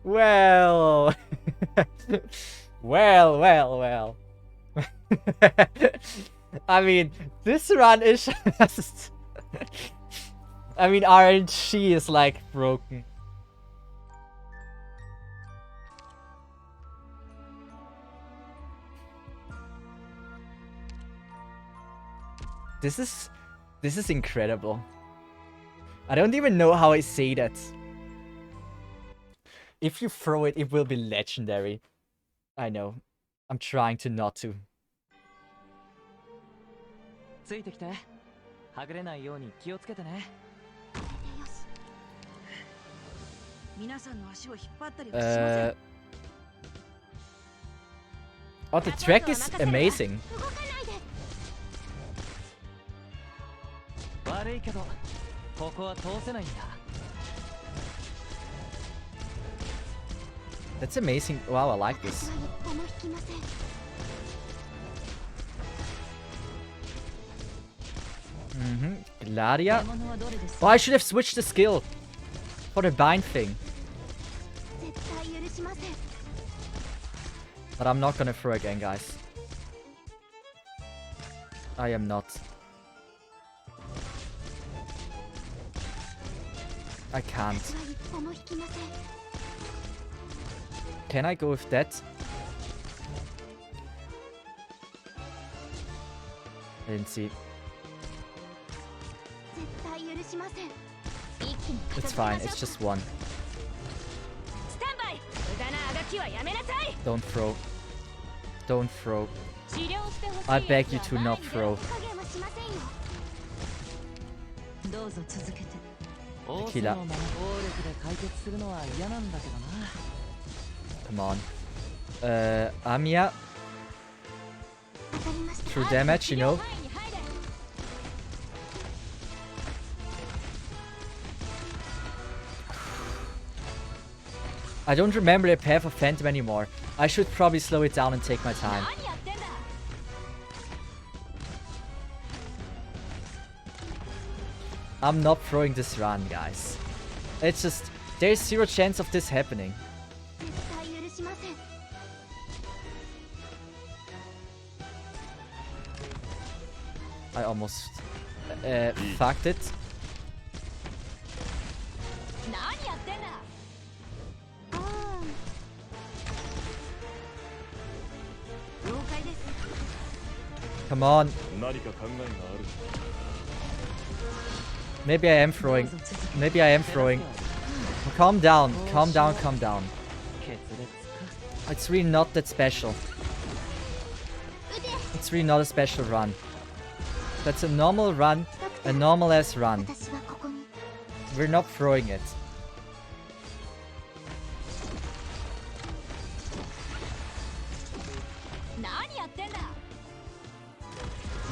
Well... well. I mean, this run is just... I mean, RNG is like broken. This is incredible. I don't even know how I say that. If you throw it, it will be legendary. I know. I'm trying to not to. Oh, the track is amazing. That's amazing. Wow, I like this. Gladia. Oh, I should have switched the skill for the bind thing. But I'm not gonna throw again, guys. I am not. I can't. Can I go with that? I didn't see. It's fine, it's just one. Don't throw. Don't throw. I beg you to not throw. Tequila. Come on. Amiya. True damage, you know. I don't remember the path of Phantom anymore. I should probably slow it down and take my time. I'm not throwing this run, guys. It's just... there's 0 chance of this happening. I almost... fucked it. Come on. Maybe I am throwing. Maybe I am throwing. Calm down. Calm down. Calm down. It's really not that special. It's really not a special run. That's a normal run. A normal ass run. We're not throwing it.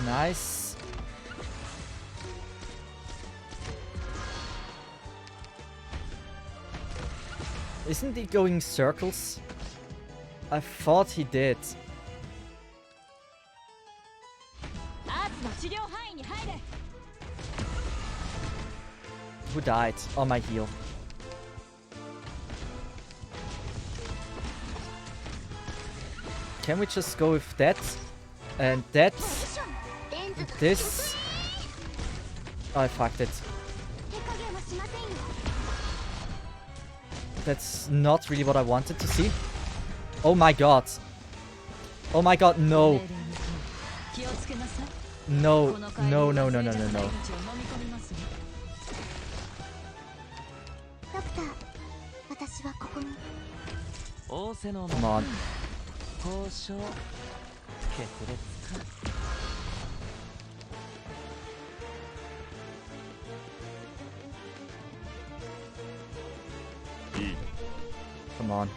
Nice. Isn't he going circles? I thought he did. Who died? Oh, my heal. Can we just go with that? And that. This. Oh, I fucked it. That's not really what I wanted to see. Oh my god. Oh my god, no. No, no, no, no, no, no, no. Come on. Come on.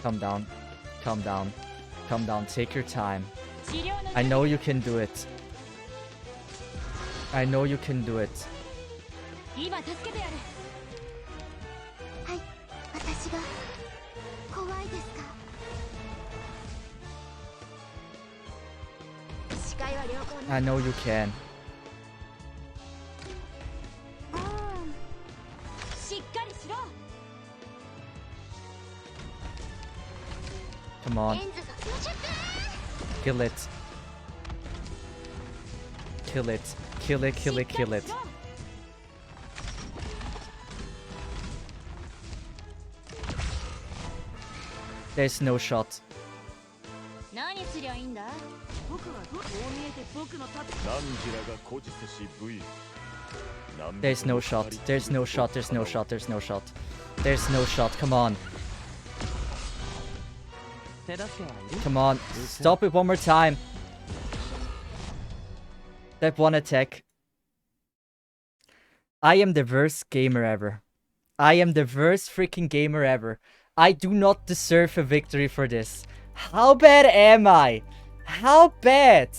Calm down. Calm down. Calm down. Take your time. I know you can do it. I know you can do it. I know you can. Come on. Kill it. Kill it. Kill it, kill it, kill it. There's no shot. There's no shot. There's no shot. There's no shot. There's no shot. There's no shot. Come on. Come on. Stop it one more time. That one attack. I am the worst gamer ever. I am the worst freaking gamer ever. I do not deserve a victory for this. How bad am I? How bad?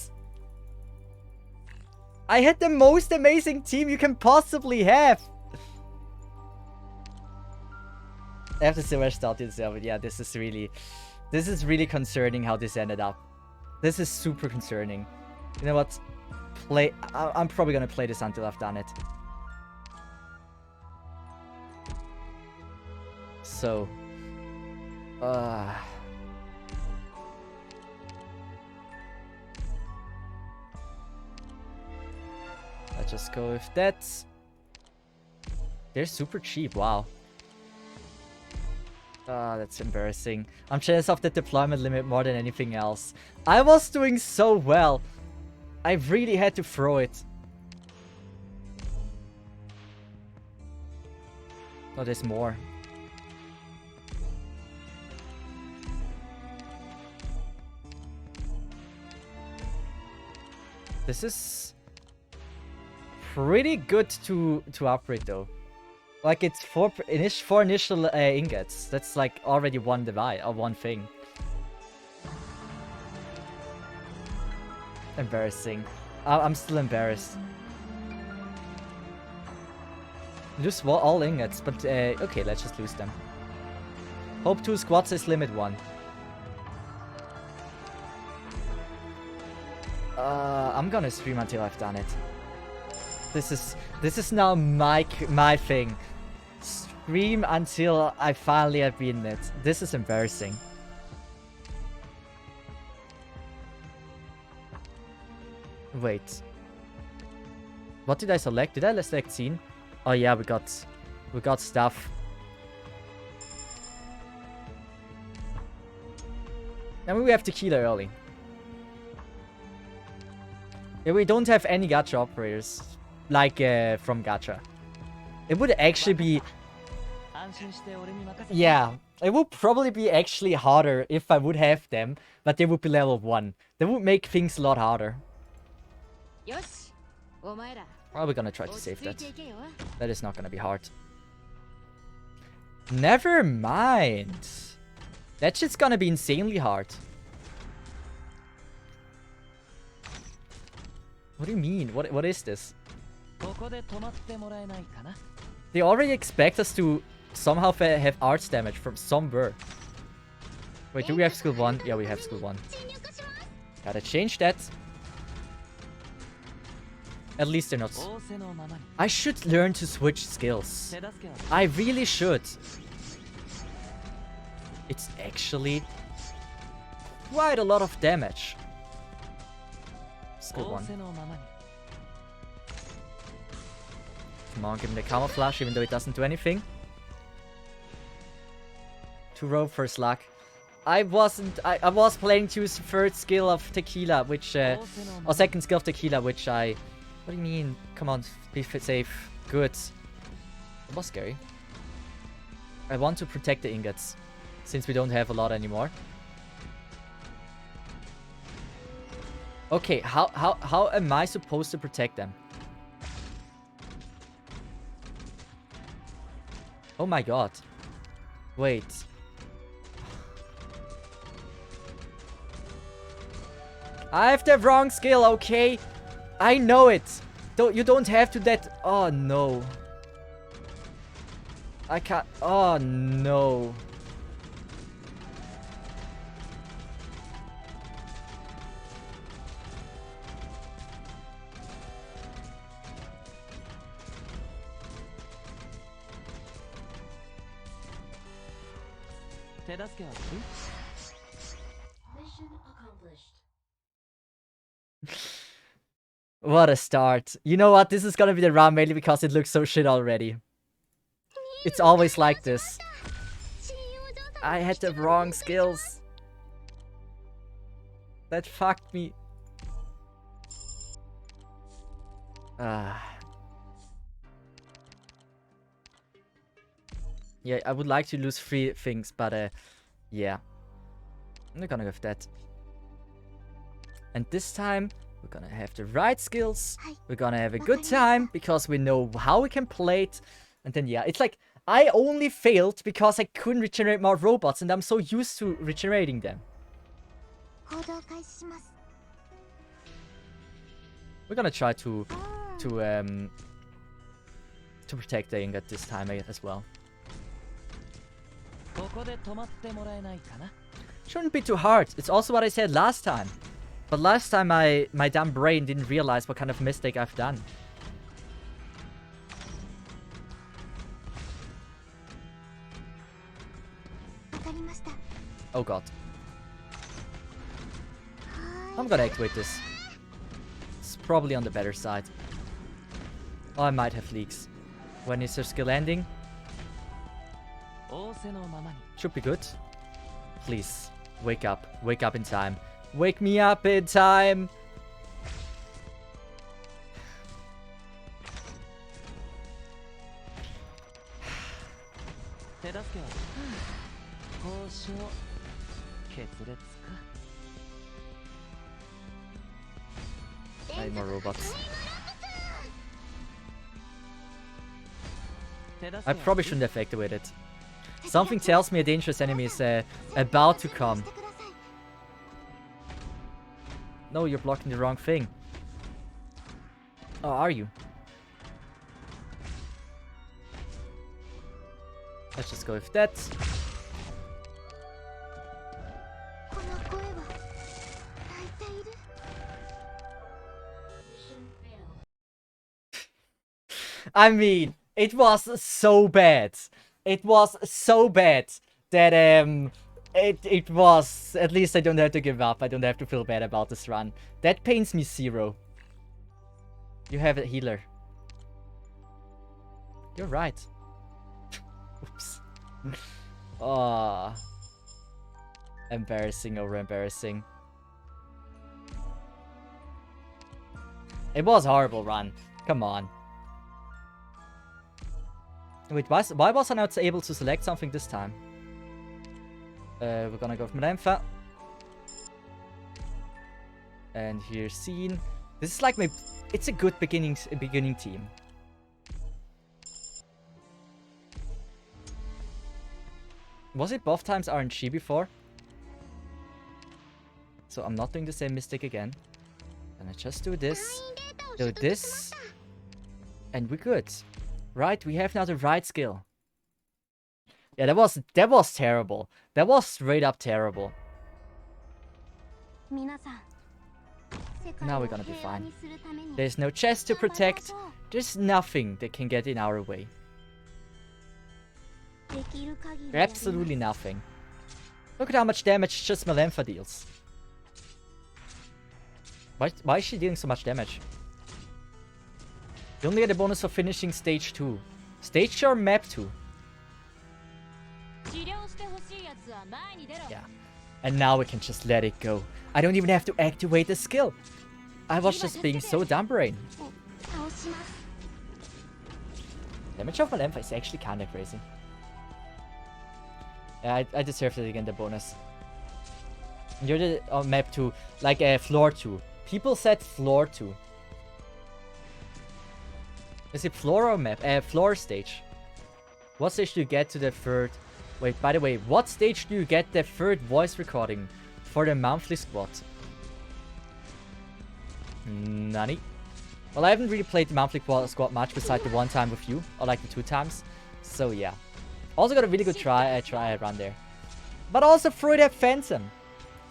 I had the most amazing team you can possibly have. After Silver started server, yeah, this is really concerning how this ended up. This is super concerning. You know what? I'm probably gonna play this until I've done it. So, let's just go with that. They're super cheap, wow. That's embarrassing. I'm jealous of the deployment limit more than anything else. I was doing so well. I really had to throw it. Oh, there's more. This is pretty good to upgrade though. Like it's four initial ingots. That's like already one device or one thing. Embarrassing. I'm still embarrassed. Lose all ingots, but okay, let's just lose them. Hope 2 squads is limit 1. I'm gonna stream until I've done it. This is now my thing. Stream until I finally have beaten it. This is embarrassing. Wait. What did I select? Did I select scene? Oh yeah, we got stuff. I mean, we have tequila early. Yeah, we don't have any gacha operators. Like from gacha. It would actually be... Yeah, it would probably be actually harder if I would have them, but they would be level 1. That would make things a lot harder. Well, we're gonna try to save that. That is not gonna be hard. Never mind. That shit's gonna be insanely hard. What do you mean? What is this? They already expect us to somehow have arts damage from somewhere. Wait, do we have skill 1? Yeah, we have skill 1. Gotta change that. At least they're not... I should learn to switch skills. I really should. It's actually quite a lot of damage. Skill 1. Come on, give me the camouflage, even though it doesn't do anything. 2 rope, first luck. I was planning to use third skill of tequila, which or second skill of tequila, which I... What do you mean? Come on, be safe. Good. It was scary. I want to protect the ingots, since we don't have a lot anymore. Okay, how am I supposed to protect them? Oh my god. Wait. I have the wrong skill, okay? I know it. You don't have to that. Oh no. I can't. Oh no. Mission accomplished. What a start. You know what? This is gonna be the round mainly because it looks so shit already. It's always like this. I had the wrong skills. That fucked me. Yeah, I would like to lose 3 things, but yeah. I'm not gonna go with that. And this time, we're gonna have the right skills. We're gonna have a good time because we know how we can play it. And then, yeah, it's like I only failed because I couldn't regenerate more robots and I'm so used to regenerating them. We're gonna try to protect the ingot this time as well. Shouldn't be too hard. It's also what I said last time. But last time my dumb brain didn't realize what kind of mistake I've done. Oh god. I'm gonna activate this. It's probably on the better side. Oh, I might have leaks. When is her skill ending? Should be good. Please, wake up. Wake up in time. Wake me up in time! I need more robots. I probably shouldn't have activated it. Something tells me a dangerous enemy is about to come. No, you're blocking the wrong thing. Oh, are you? Let's just go with that. I mean, it was so bad. It was so bad that it was, at least I don't have to give up. I don't have to feel bad about this run. That pains me 0. You have a healer. You're right. Oops. Oh. Embarrassing over embarrassing. It was a horrible run. Come on. Wait, why was I not able to select something this time? We're gonna go with Melenfa. And here's Scene. This is like my... It's a good beginning team. Was it both times RNG before? So I'm not doing the same mistake again. And I just do this. Do this. And we're good. Right, we have now the right skill. Yeah, that was terrible. That was straight up terrible. Now we're gonna be fine. There's no chest to protect. There's nothing that can get in our way. Absolutely nothing. Look at how much damage just Melenfa deals. Why is she dealing so much damage? You only get a bonus for finishing stage 2. Stage 2 or map 2? Yeah. And now we can just let it go. I don't even have to activate the skill. I was just being so dumb brain. Damage of Melenfa is actually kinda crazy. Yeah, I deserved it again, the bonus. You're the map 2, like floor 2. People said floor 2. Is it floor or map? Floor stage. What stage do you get to the third? Wait, by the way, what stage do you get the third voice recording for the monthly squad? Nani? Well, I haven't really played the monthly squad much besides the one time with you, or like the 2 times. So yeah. Also got a really good try run there. But also through that Phantom.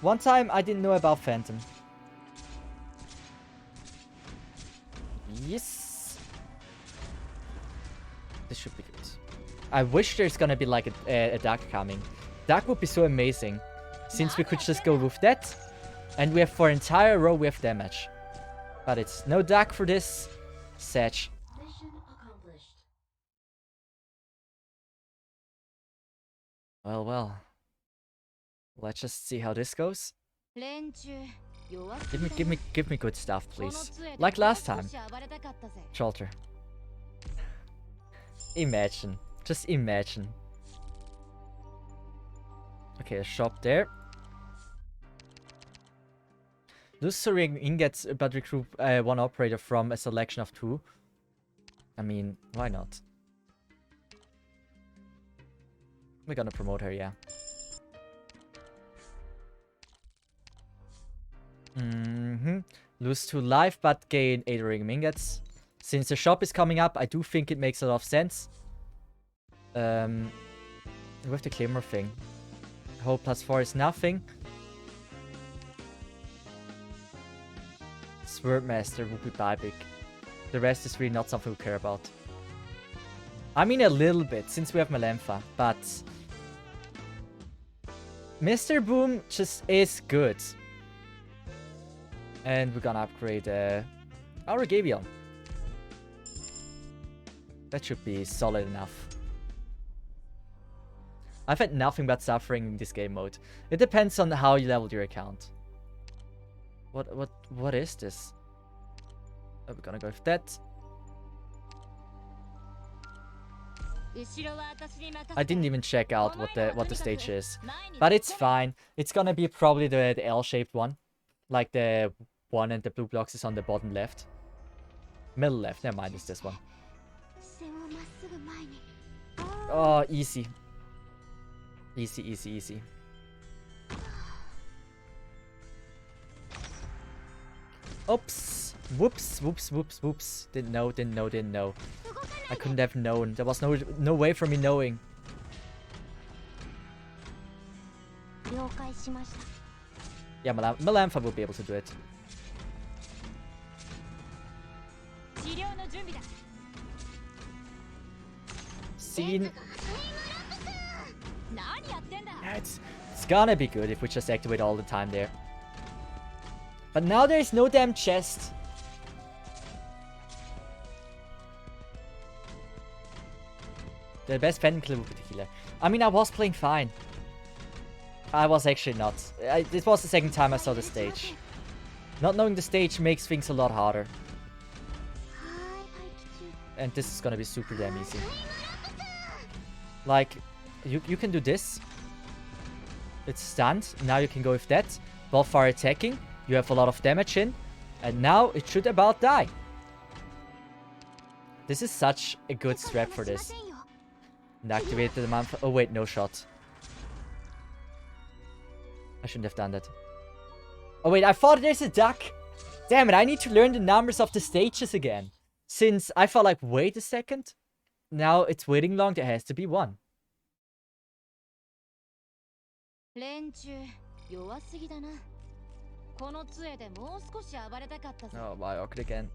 One time I didn't know about Phantom. Yes. This should be good. I wish there's gonna be like a duck coming. Duck would be so amazing. Since we could just go with that. And we have for entire row we have damage. But it's no duck for this. Satch. Mission accomplished. Well. Let's just see how this goes. Give me good stuff, please. Like last time. Shelter. Imagine. Just imagine. Okay, a shop there. Lose 3 ingots, but recruit 1 operator from a selection of 2. I mean, why not? We're gonna promote her, yeah. Lose 2 life, but gain 8 ring ingots. Since the shop is coming up, I do think it makes a lot of sense. With the Claymore thing. Hope +4 is nothing. Swordmaster would be big. The rest is really not something we care about. I mean a little bit, since we have Melenfa, but... Mr. Boom just is good. And we're gonna upgrade our Gavion. That should be solid enough. I've had nothing but suffering in this game mode. It depends on how you leveled your account. What is this? Oh, we're gonna go with that. I didn't even check out what the stage is, but it's fine. It's gonna be probably the L-shaped one, like the one and the blue blocks is on the bottom left, middle left. Never mind, it's this one. Oh, easy. Easy. Oops. Whoops. Didn't know. I couldn't have known. There was no way for me knowing. Yeah, Melenfa will be able to do it. Scene. Yeah, it's gonna be good if we just activate all the time there. But now there's no damn chest. The best Phantom killer would be the healer. I mean, I was playing fine. I was actually not. This was the second time I saw the stage. Not knowing the stage makes things a lot harder. And this is gonna be super damn easy. Like, you can do this. It's stunned. Now you can go with that. Both are attacking. You have a lot of damage in. And now it should about die. This is such a good strat for this. And activate the month. Oh wait, no shot. I shouldn't have done that. Oh wait, I thought there's a duck. Damn it, I need to learn the numbers of the stages again. Since I felt like, wait a second. Now it's waiting long, there has to be one. Oh, my Orchid again.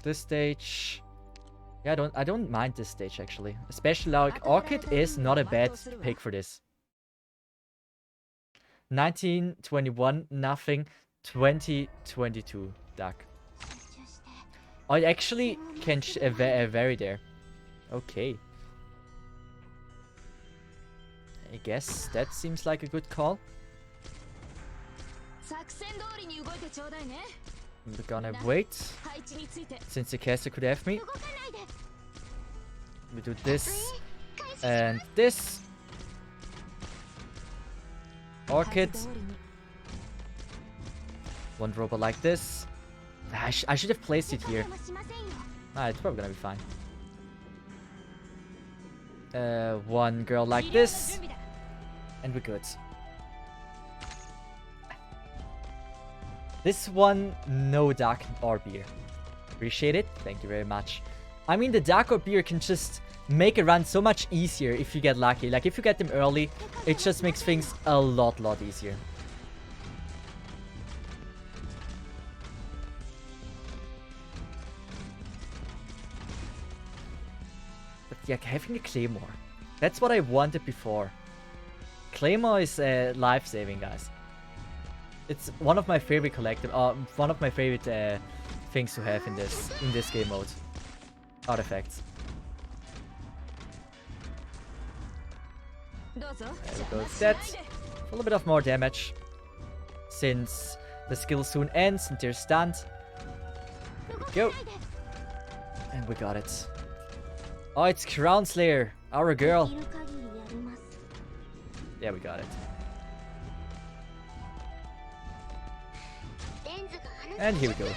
This stage... Yeah, I don't mind this stage actually. Especially like Orchid is not a bad pick for this. 19, 21, nothing. 20, 22, duck. Oh, it actually can vary there. Okay. I guess that seems like a good call. We're gonna wait. Since the caster could have me. We do this. And this. Orchid. One robot like this. I should have placed it here. Ah, it's probably gonna be fine. One girl like this. And we're good. This one, no duck or beer. Appreciate it. Thank you very much. I mean, the duck or beer can just make a run so much easier if you get lucky. Like, if you get them early, it just makes things a lot easier. But yeah, having a Claymore. That's what I wanted before. Claymore is life-saving, guys. It's one of my favorite one of my favorite things to have in this game mode. Artifacts. There we go. It's that. A little bit of more damage. Since the skill soon ends and they're stunned. There we go. And we got it. Oh, it's Crown Slayer. Our girl. Yeah, we got it. And here we go.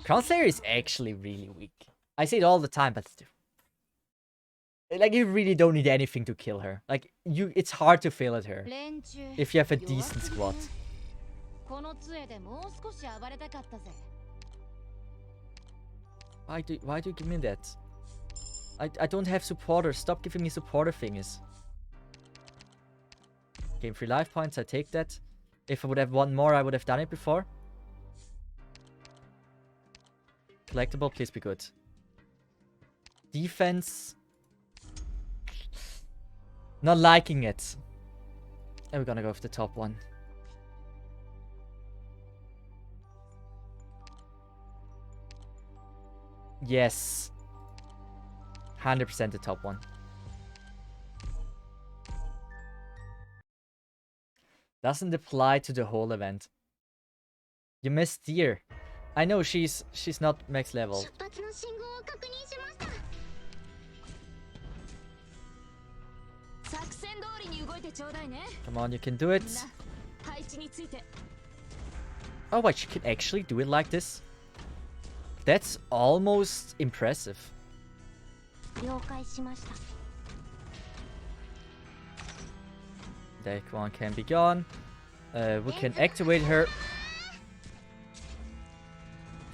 Crown Slayer is actually really weak. I say it all the time, but still. Like, you really don't need anything to kill her. Like, it's hard to fail at her. If you have a decent squad. Why do you give me that? I don't have supporters. Stop giving me supporter thingies. Game 3 life points, I take that. If I would have one more, I would have done it before. Collectible, please be good. Defense. Not liking it. And we're gonna go with the top one. Yes. 100% the top one. Doesn't apply to the whole event. You missed Deer. I know she's not max level. Come on, you can do it. Oh wait, she can actually do it like this? That's almost impressive. That one can be gone. We can activate her.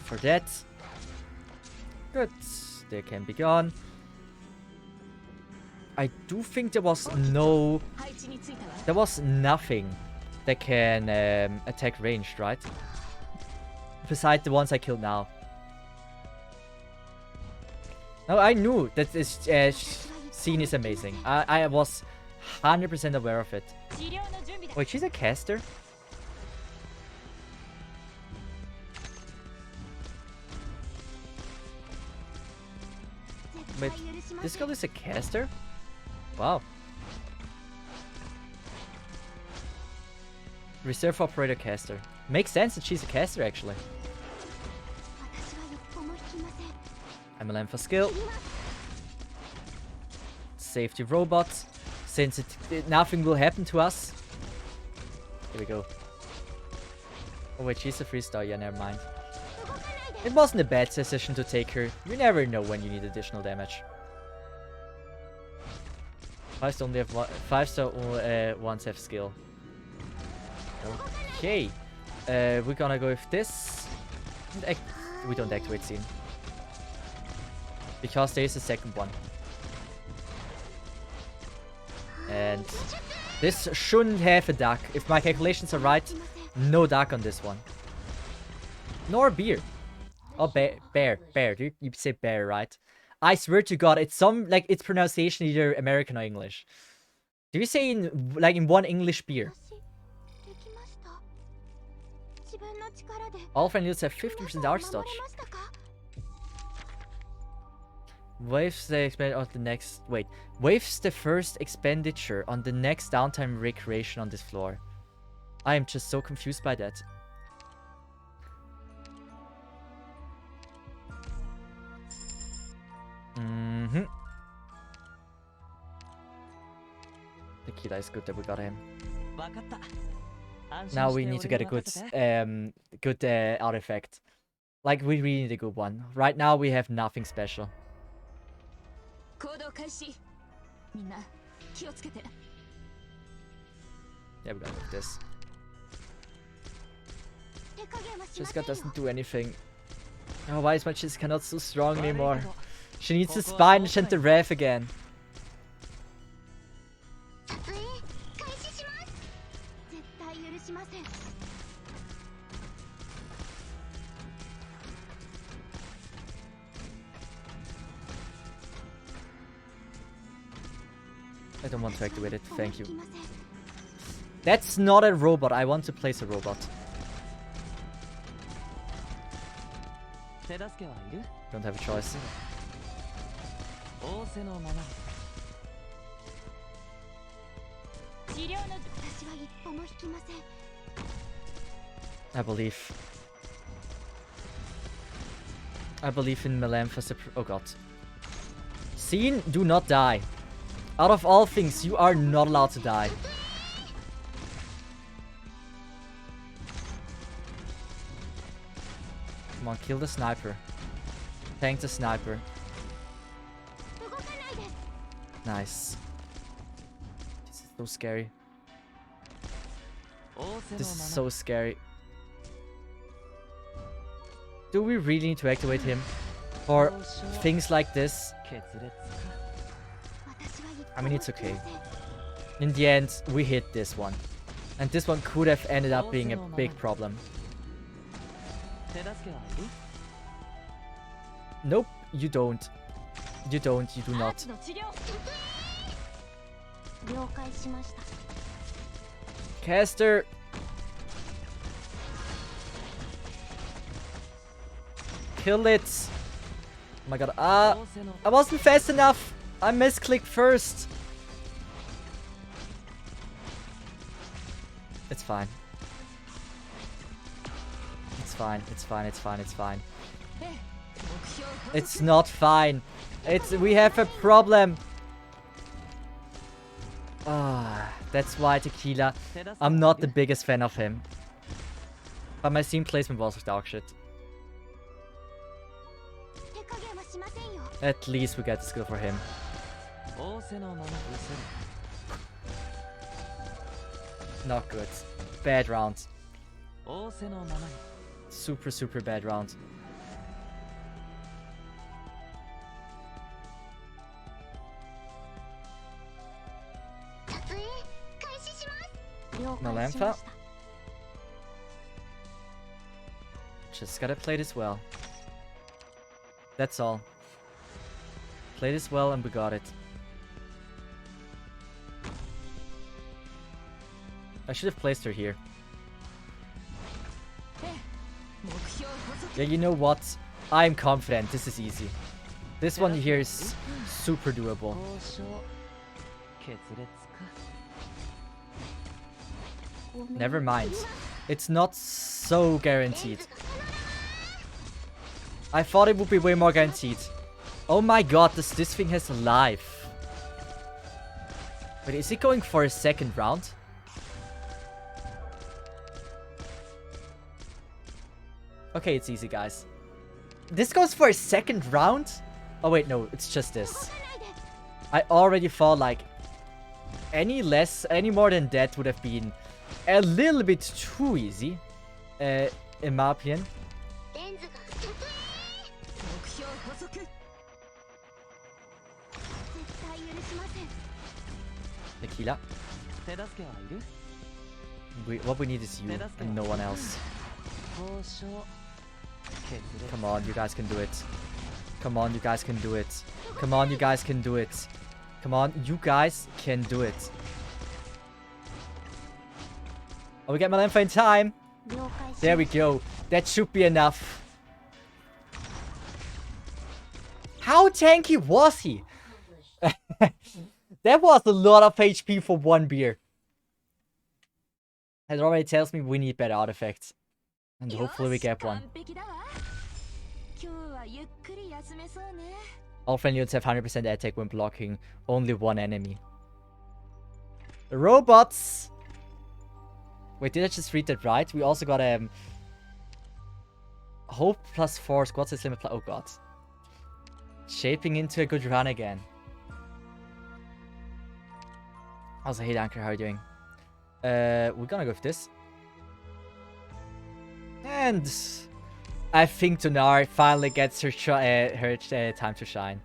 For that. Good. They can be gone. I do think there was nothing that can attack ranged, right? Besides the ones I killed now. No, I knew that this scene is amazing. I was 100% aware of it. Wait, she's a caster? Wait, this girl is a caster? Wow. Reserve operator caster. Makes sense that she's a caster, actually. MLM for skill. Safety robot. Since nothing will happen to us. Here we go. Oh wait, she's a 3-star. Yeah, never mind. It wasn't a bad decision to take her. You never know when you need additional damage. 5-star only have 5-star ones have skill. Okay. We're gonna go with this. We don't activate scene. Because there is a second one. And this shouldn't have a duck. If my calculations are right, no duck on this one. Nor beer. Oh, bear. You say bear, right? I swear to God, it's its pronunciation either American or English. Do you say in one English beer? All friend units have 50% arch dodge. Waves the first expenditure on the next downtime recreation on this floor. I am just so confused by that. Tequila is good that we got him. Now we need to get a good artifact. Like, we really need a good one. Right now we have nothing special. Yeah, we're gonna do this. Jessica doesn't do anything. Oh, why is my Jessica not so strong anymore? She needs the Spanish and the Rev again. I don't want to activate it, thank you. That's not a robot, I want to place a robot. Don't have a choice. I believe in Melanthus. Oh god. Scene, do not die. Out of all things, you are not allowed to die. Come on, kill the sniper. Tank the sniper. Nice. This is so scary. This is so scary. Do we really need to activate him for things like this? I mean, it's okay. In the end, we hit this one. And this one could have ended up being a big problem. Nope, you don't. You do not. Caster! Kill it! Oh my god, I wasn't fast enough! I misclicked first! It's fine. It's fine, it's fine, it's fine, it's fine. It's not fine. We have a problem. That's why Tequila. I'm not the biggest fan of him. But my scene placement was dog shit. At least we get the skill for him. Not good. Bad round. Super, super bad round. Malantha. Just gotta play this well. That's all. Play this well and we got it. I should have placed her here. Yeah, you know what? I'm confident. This is easy. This one here is super doable. Never mind. It's not so guaranteed. I thought it would be way more guaranteed. Oh my god, this thing has life. Wait, is it going for a second round? Okay, it's easy, guys. This goes for a second round? Oh wait, no, it's just this. I already thought like any more than that would have been a little bit too easy. In my opinion. Tequila. What we need is you and no one else. Come on, you guys can do it. Come on, you guys can do it. Come on, you guys can do it. Come on, you guys can do it. Oh, we get Malenfa in time. There we go. That should be enough. How tanky was he? That was a lot of HP for one beer. It already tells me we need better artifacts. And hopefully we get one. All friendly units have 100% attack when blocking only one enemy. The robots! Wait, did I just read that right? We also got Hope +4, squad size limit oh god. Shaping into a good run again. Also, hey Anchor, how are you doing? We're gonna go with this. And I think Tunar finally gets her time to shine.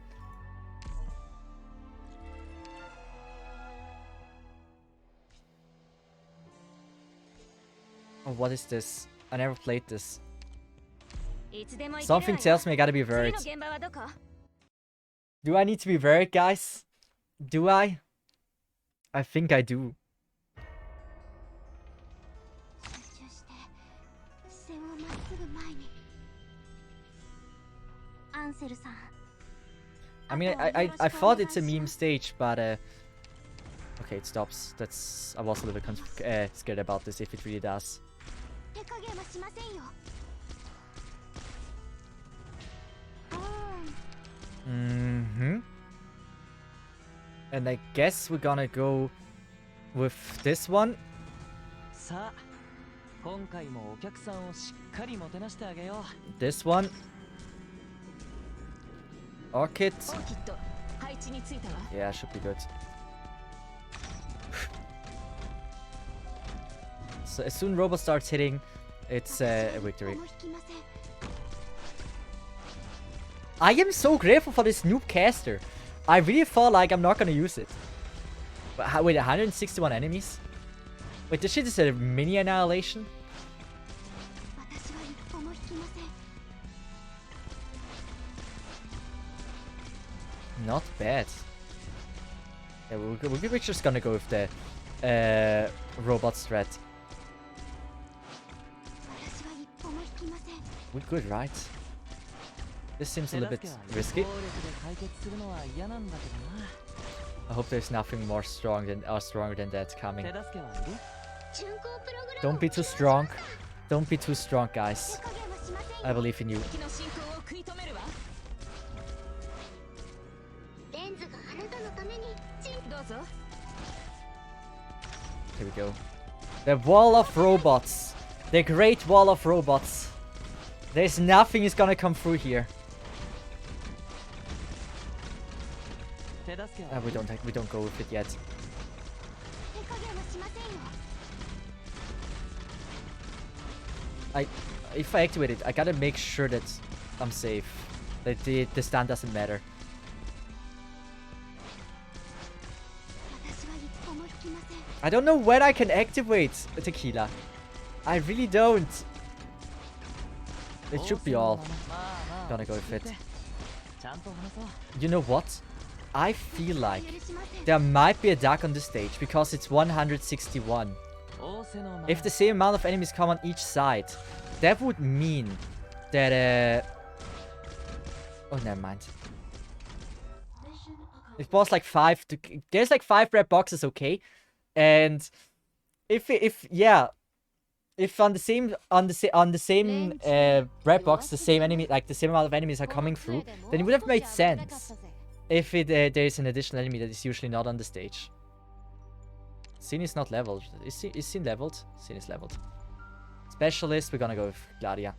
Oh, what is this? I never played this. Something tells me I gotta be worried. Do I need to be worried, guys? Do I? I think I do. I mean, I thought it's a meme stage, but okay, it stops. That's I was a little bit scared about this if it really does. And I guess we're gonna go with this one. This one. Orchid. Yeah, should be good. So as soon as Robo starts hitting, it's a victory. I am so grateful for this noob caster. I really thought like I'm not gonna use it. But how, wait, 161 enemies? Wait, this shit is a mini annihilation? Not bad. Yeah, we're just gonna go with the robot strat. We're good, right? This seems a little bit risky. I hope there's nothing more stronger than that coming. Don't be too strong. Don't be too strong, guys. I believe in you. Here we go. The wall of robots. The great wall of robots. There's nothing is gonna come through here. We don't go with it yet. If I activate it, I gotta make sure that I'm safe. That the stand doesn't matter. I don't know when I can activate Tequila. I really don't. It should be all. Gonna go with it. You know what? I feel like there might be a duck on the stage because it's 161. If the same amount of enemies come on each side, that would mean that oh, never mind. It was like 5 to... There's like 5 red boxes, okay? And if yeah, if on the same red box the same enemy, like the same amount of enemies are coming through, then it would have made sense if there is an additional enemy that is usually not on the stage. Sin is not leveled. Is Sin leveled? Sin is leveled. Specialist, we're gonna go with Gladia.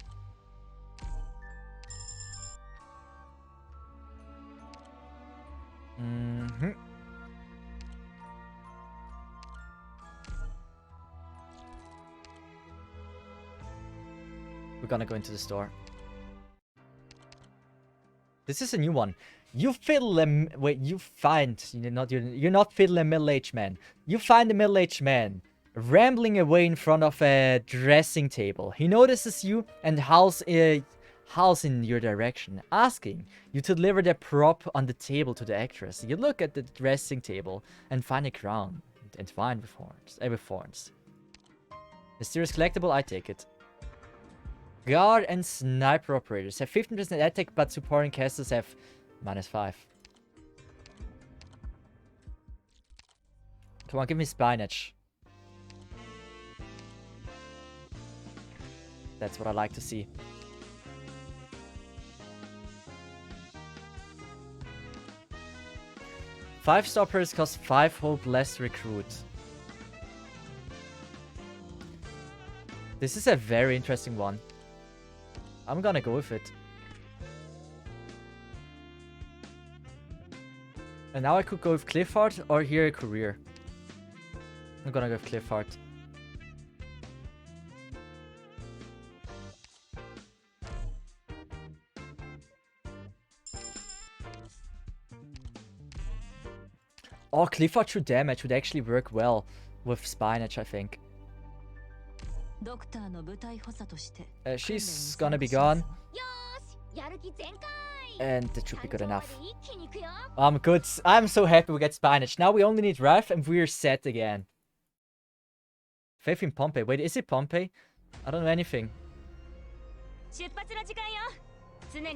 We're gonna go into the store. This is a new one. You fiddle a... Wait, you find... You're not fiddle a middle-aged man. You find a middle-aged man rambling away in front of a dressing table. He notices you and howls in your direction, asking you to deliver the prop on the table to the actress. You look at the dressing table and find a crown entwined with thorns. Mysterious collectible, I take it. Guard and sniper operators have 15% attack, but supporting casters have -5. Come on, give me spinach. That's what I like to see. Five stoppers cost 5 hope less to recruit. This is a very interesting one. I'm gonna go with it. And now I could go with Clifford or here a career. I'm gonna go with Clifford. Oh, Clifford through damage would actually work well with Spinach, I think. She's gonna be gone. And that should be good enough. I'm good. I'm so happy we get Spinach. Now we only need Ref and we're set again. Faith in Pompey. Wait, is it Pompey? I don't know anything.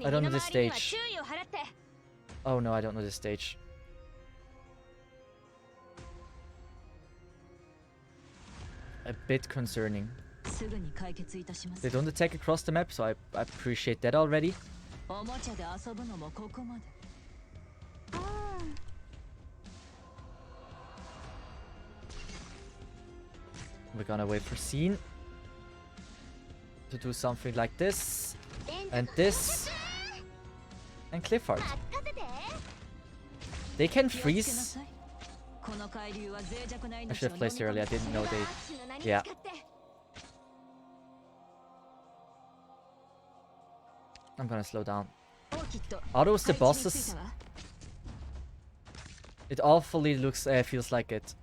I don't know this stage. Oh no, I don't know this stage. A bit concerning. They don't attack across the map, so I appreciate that already. We're gonna wait for Scene to do something like this, and this, and Clifford. They can freeze. I should have placed it earlier, I didn't know they... Yeah. I'm gonna slow down. Are those the bosses? It awfully looks, feels like it.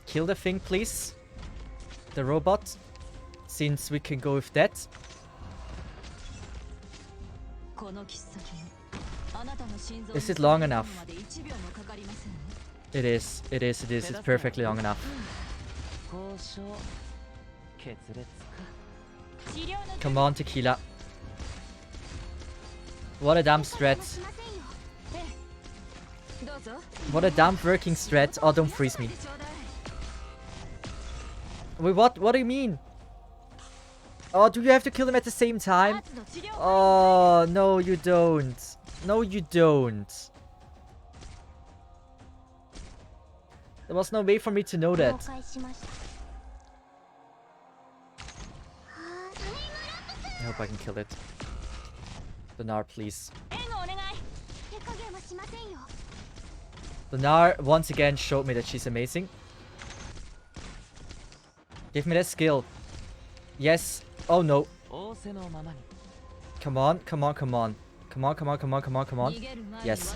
Kill the thing, please. The robot. Since we can go with that. Is it long enough? It is. It is. It is. It's perfectly long enough. Come on, Tequila. What a dumb strat. What a dumb working strat. Oh, don't freeze me. Wait, what? What do you mean? Oh, do you have to kill them at the same time? Oh, no, you don't. No, you don't. There was no way for me to know that. I hope I can kill it. Dinar, please. Dinar once again showed me that she's amazing. Give me that skill. Yes. Oh no. Come on, come on, come on. Come on, come on, come on, come on, come on. Yes.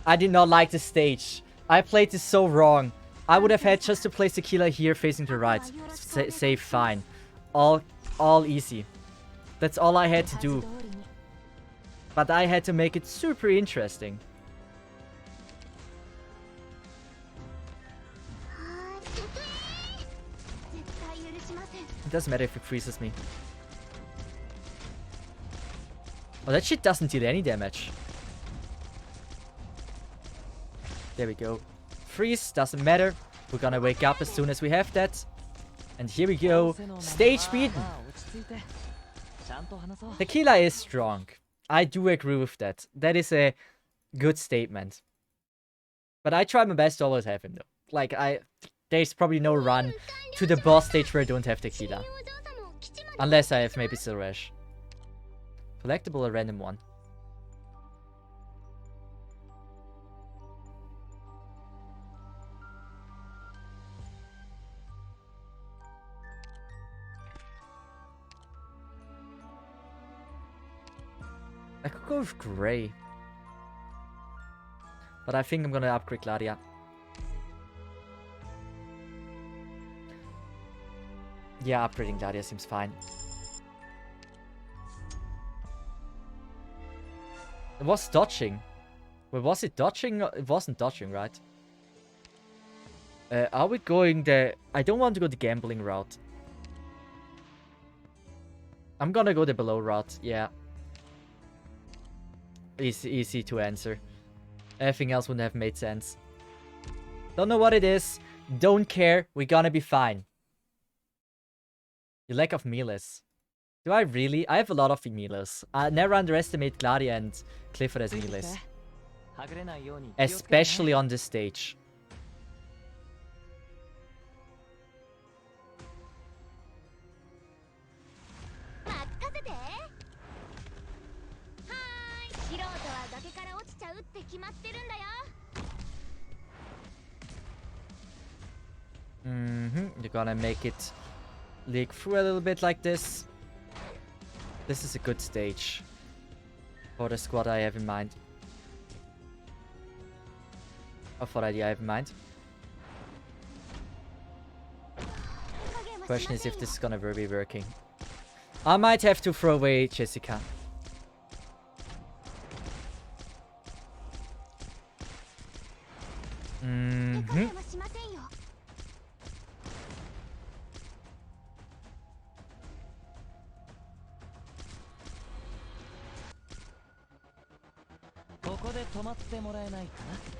I did not like the stage. I played this so wrong. I would have had just to place Tequila here facing the right. Say fine. All easy. That's all I had to do. But I had to make it super interesting. It doesn't matter if it freezes me. Oh, that shit doesn't deal any damage. There we go. Freeze, doesn't matter. We're gonna wake up as soon as we have that. And here we go. Stage beaten. Tequila is strong. I do agree with that. That is a good statement. But I try my best to always have him though. Like, there's probably no run to the boss stage where I don't have Tequila. Unless I have maybe Silrash. Collectible, a random one. I could go with Grey. But I think I'm gonna upgrade Gladia. Yeah, upgrading Gladia seems fine. It was dodging. Well, was it dodging? It wasn't dodging, right? Are we going the... I don't want to go the gambling route. I'm gonna go the below route, yeah. Easy to answer. Everything else wouldn't have made sense. Don't know what it is. Don't care. We're gonna be fine. Your lack of melees. Do I really? I have a lot of melees. Never underestimate Gladia and Clifford as melees. Especially on this stage. You're gonna make it leak through a little bit like this. This is a good stage for the squad I have in mind. Or for the idea I have in mind. Question is if this is gonna be working. I might have to throw away Jessica.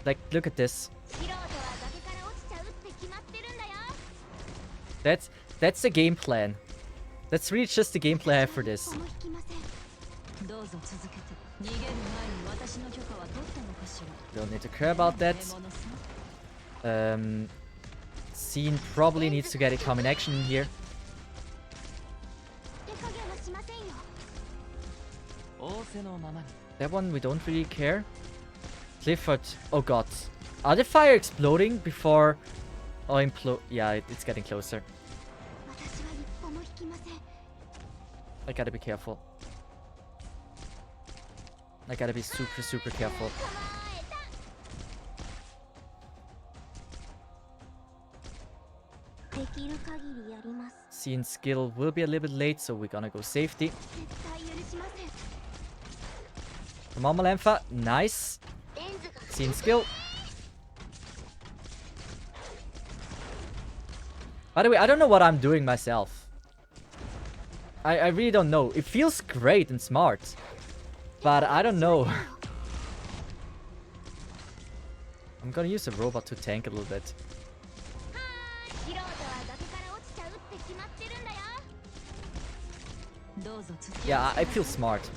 Like, look at this. That's the game plan. That's really just the gameplay I have for this. Don't need to care about that. Scene probably needs to get a common action in here. That one we don't really care. Clifford. Oh god. Are the fire exploding before... Oh, implode. Yeah, it's getting closer. I gotta be careful. I gotta be super careful. Scene skill will be a little bit late, so we're gonna go safety. Come on, Malempha. Nice. Scene skill. By the way, I don't know what I'm doing myself. I really don't know. It feels great and smart. But I don't know. I'm gonna use a robot to tank a little bit. Yeah, I feel smart.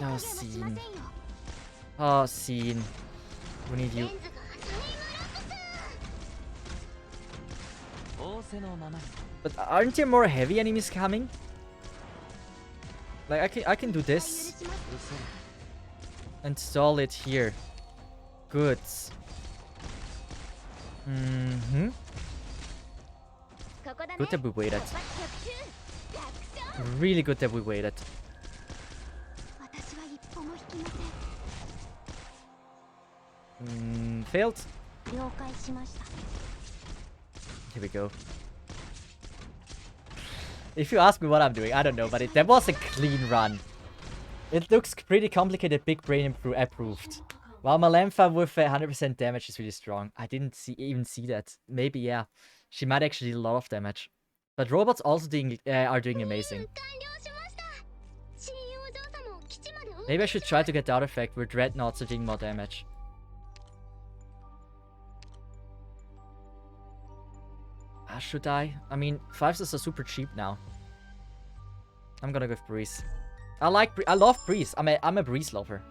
Oh, Scene. Oh, Scene. We need you. But aren't there more heavy enemies coming? Like, I can do this. Install it here. Good. Good that we waited. Really good that we waited. Failed. Here we go. If you ask me what I'm doing, I don't know, but that was a clean run. It looks pretty complicated, big brain approved. Wow, Malenfa with 100% damage is really strong. I didn't even see that. Maybe, yeah. She might actually do a lot of damage. But robots also are doing amazing. Maybe I should try to get the artifact where dreadnoughts are doing more damage. Should I? I mean, 5s are super cheap now. I'm gonna go with Breeze. I love Breeze. I'm a Breeze lover.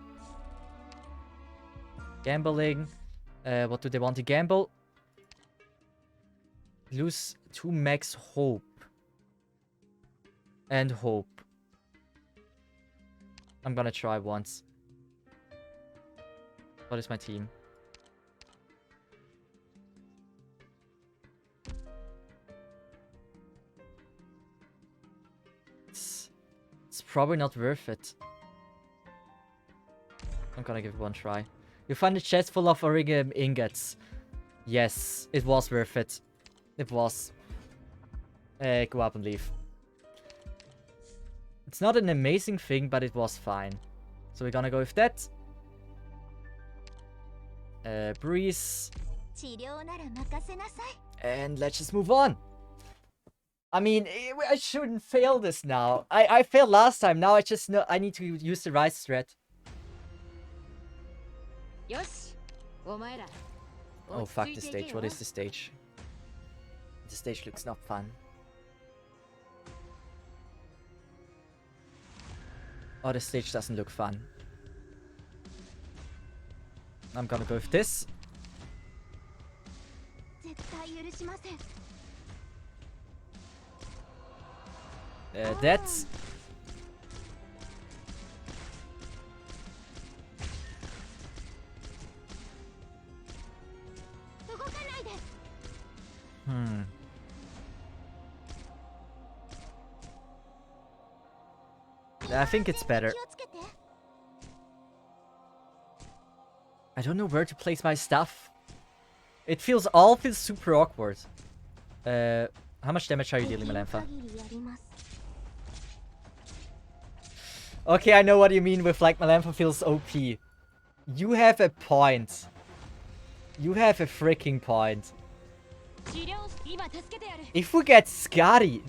Gambling. What do they want to gamble? Lose 2 max hope. And hope. I'm gonna try once. What is my team? It's probably not worth it. I'm gonna give it one try. You find a chest full of origami ingots. Yes, it was worth it. It was. Go up and leave. It's not an amazing thing, but it was fine. So we're gonna go with that. Breeze. And let's just move on. I mean, I shouldn't fail this now. I failed last time. Now I just know I need to use the right strat. Oh, fuck the stage. What is the stage? The stage looks not fun. Oh, the stage doesn't look fun. I'm gonna go with this. That's... I think it's better. I don't know where to place my stuff. It feels super awkward. How much damage are you dealing, Malenfa? Okay, I know what you mean with like Malenfa feels OP. You have a point. You have a freaking point. If we get Scotty,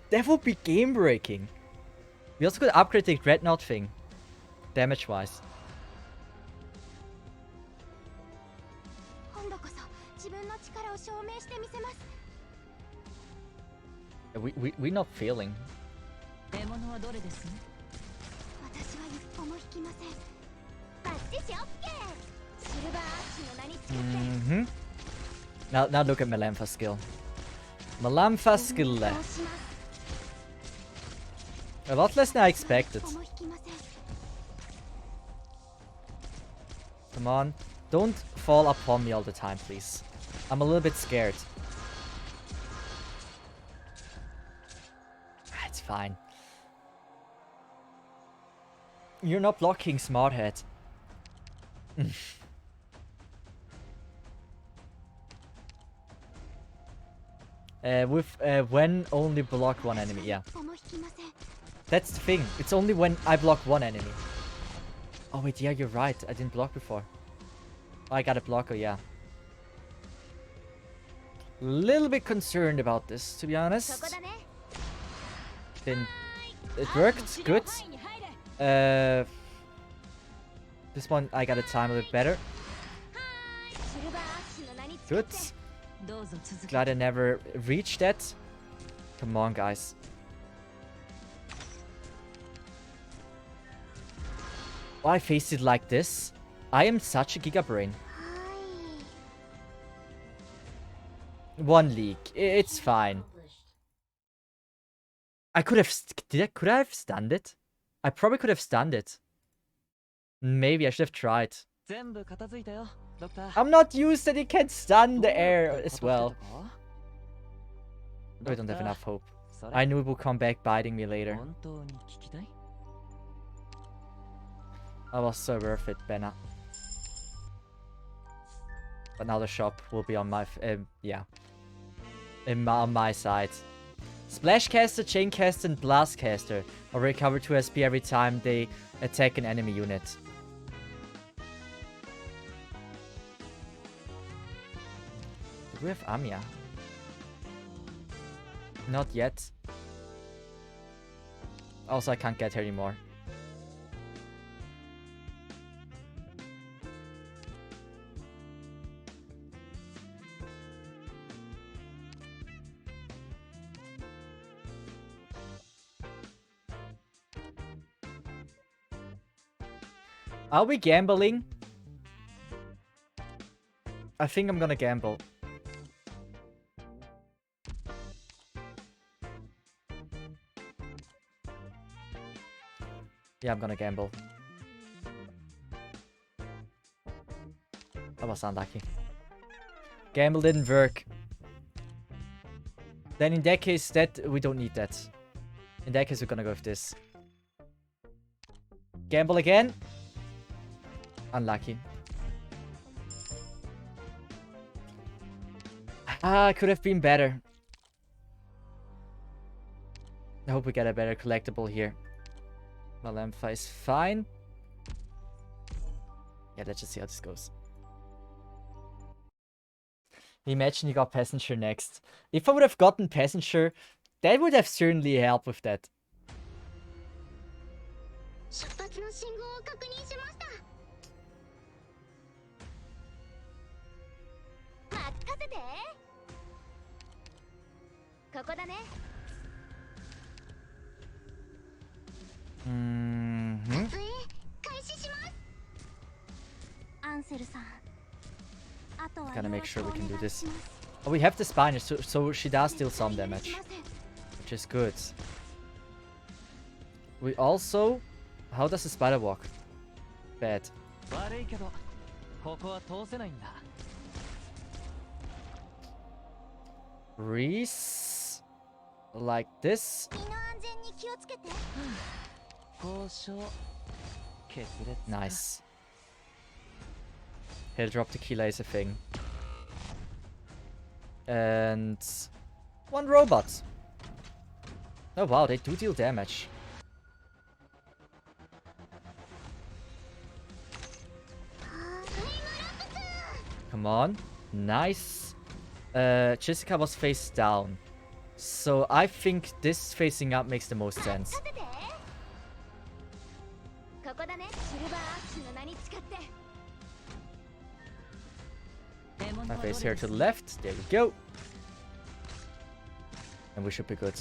that would be game breaking. We also could upgrade the Dreadnought thing. Damage wise. We're not failing. Now look at Malenfa's skill. Malenfa's skill. A lot less than I expected. Come on. Don't fall upon me all the time, please. I'm a little bit scared. It's fine. You're not blocking, Smarthead. When only block one enemy, yeah. That's the thing. It's only when I block one enemy. Oh wait, yeah, you're right. I didn't block before. Oh, I got a blocker, yeah. Little bit concerned about this, to be honest. Then it worked. Good. This one I gotta time a bit better. Good. Glad I never reached that. Come on, guys. Why I faced it like this? I am such a Giga Brain. One leak. It's fine. I could have... Could I have stunned it? I probably could have stunned it. Maybe I should have tried. I'm not used that it can stun the air as well. I don't have enough hope. I knew it would come back biting me later. That was so worth it, Benna. But now the shop will be on my... yeah. On my side. Splashcaster, Chaincaster, and Blastcaster will recover 2 SP every time they attack an enemy unit. Do we have Amiya? Not yet. Also, I can't get her anymore. Are we gambling? I think I'm gonna gamble. Yeah, I'm gonna gamble. I was unlucky. Gamble didn't work. Then in that case, we don't need that. In that case, we're gonna go with this. Gamble again. Unlucky. Ah, could have been better. I hope we get a better collectible here. Malampha is fine. Yeah, let's just see how this goes. Imagine you got Passenger next. If I would have gotten Passenger, that would have certainly helped with that. Gotta make sure we can do this. Oh, we have the Spanish, so she does deal some damage, which is good. We also... How does the spider walk? Bad. Reese... Like this. Nice. He'll drop the key laser thing. And... one robot. Oh wow, they do deal damage. Come on. Nice. Jessica was face down. So I think this facing up makes the most sense. My face here to the left. There we go. And we should be good.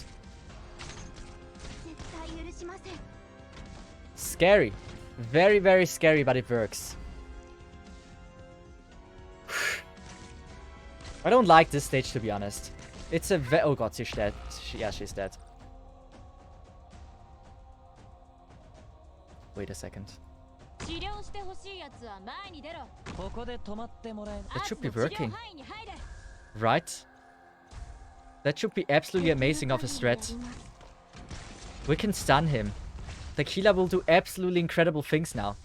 Scary. Very, very scary, but it works. I don't like this stage, to be honest. It's a oh god, she's dead. Yeah, she's dead. Wait a second. That should be working. Right? That should be absolutely amazing off his threat. We can stun him. The Tequila will do absolutely incredible things now.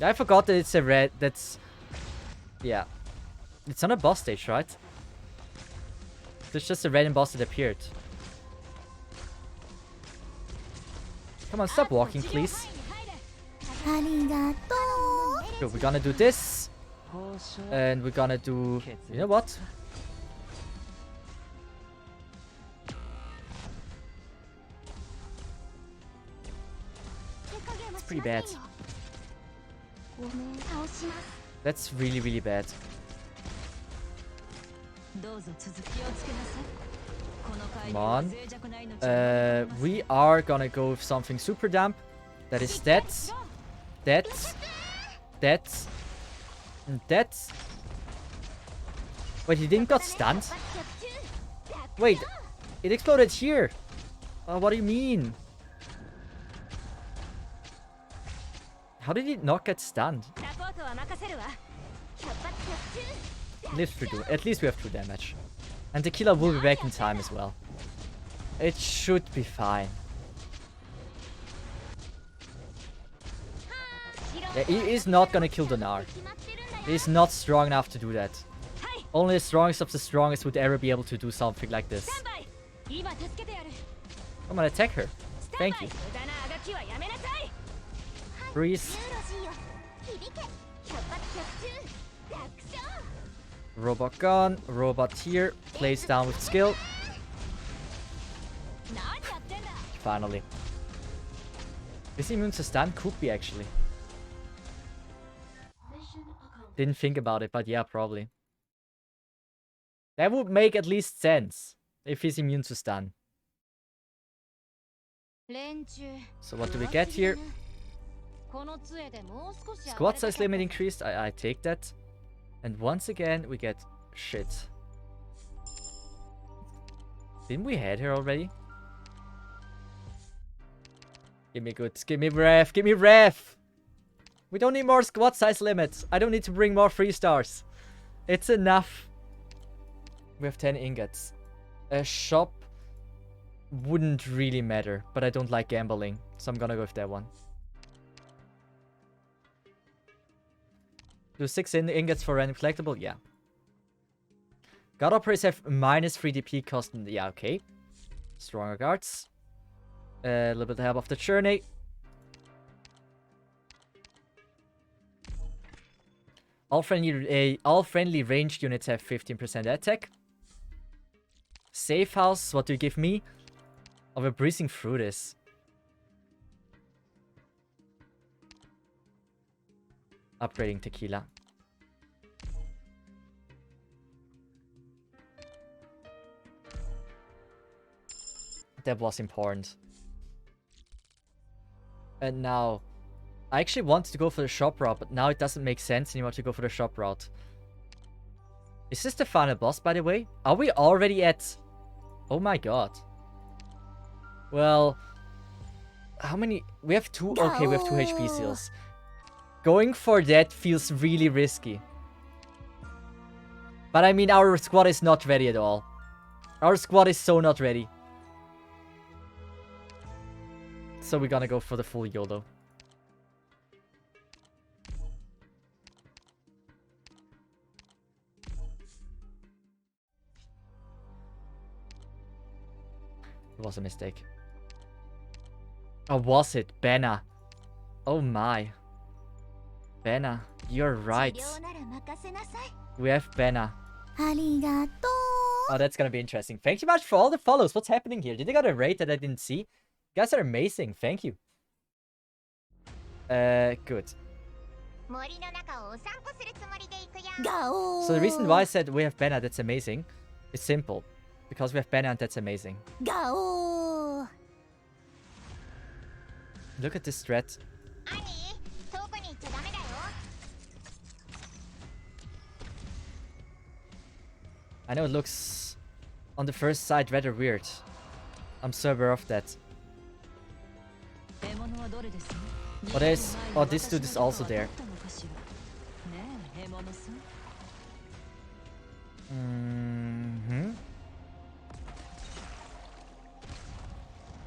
I forgot that it's a red... That's... Yeah. It's on a boss stage, right? There's just a random boss that appeared. Come on, stop walking, please. So we're gonna do this. And we're gonna do... You know what? It's pretty bad. That's really, really bad. Come on. We are gonna go with something super damp. That is that. That. That. And that. Wait, he didn't got stunned? Wait, it exploded here. What do you mean? How did it not get stunned? At least we have 2 damage. And the killer will be back in time as well. It should be fine. Yeah, he is not gonna kill Donar. He's not strong enough to do that. Only the strongest of the strongest would ever be able to do something like this. Come on, attack her. Thank you. Breeze. Robot gone. Robot here. Plays down with skill. Finally. Is he immune to stun? Could be actually. Mission accomplished. Didn't think about it, but yeah, probably. That would make at least sense if he's immune to stun. So what do we get here? Squad size limit increased. I take that. And once again, we get shit. Didn't we head here already? Give me good. Give me ref. Give me ref. We don't need more squad size limits. I don't need to bring more 3 stars. It's enough. We have 10 ingots. A shop wouldn't really matter, but I don't like gambling, so I'm gonna go with that one. Do 6 ingots for random collectible? Yeah. God operators have minus 3 DP cost. Yeah, okay. Stronger guards. A little bit of help of the journey. All friendly ranged units have 15% attack. Safe house, what do you give me? Oh, we're breezing through this. Upgrading tequila. That was important. And now, I actually wanted to go for the shop route, but now it doesn't make sense anymore to go for the shop route. Is this the final boss, by the way? Are we already at... Oh my god. Well... How many... We have 2... Okay, we have 2 HP seals. Going for that feels really risky. But I mean, our squad is not ready at all. Our squad is so not ready. So we're gonna go for the full YOLO. It was a mistake. Or was it? Banner. Oh my. Banner, you're right. We have Banner. Oh, that's gonna be interesting. Thank you much for all the follows. What's happening here? Did they got a raid that I didn't see? You guys are amazing. Thank you. Good. So the reason why I said we have Banner, that's amazing, is simple. Because we have Banner and that's amazing. Look at this threat. I know it looks, on the first sight, rather weird. I'm so aware of that. Oh, there's... Oh, this dude is also there.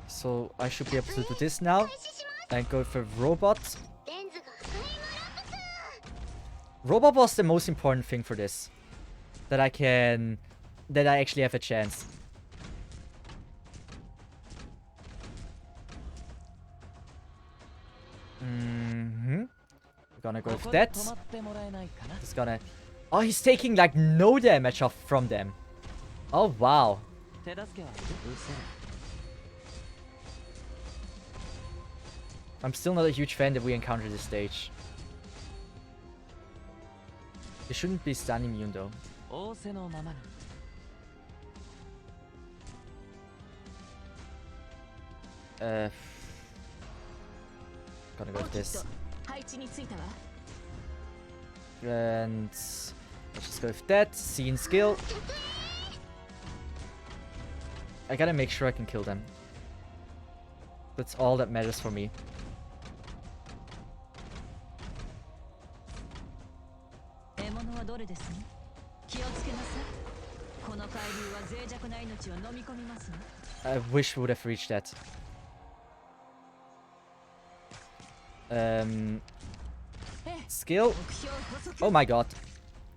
So, I should be able to do this now. And go for Robot. Robot was the most important thing for this. That I can... That I actually have a chance. We're gonna go with that. Just gonna... Oh, he's taking like no damage off from them. Oh, wow. I'm still not a huge fan that we encounter this stage. It shouldn't be stun immune though. Gonna go with this. And let's just go with that. Scene skill. I gotta make sure I can kill them. That's all that matters for me. I wish we would have reached that. Skill. Oh my god.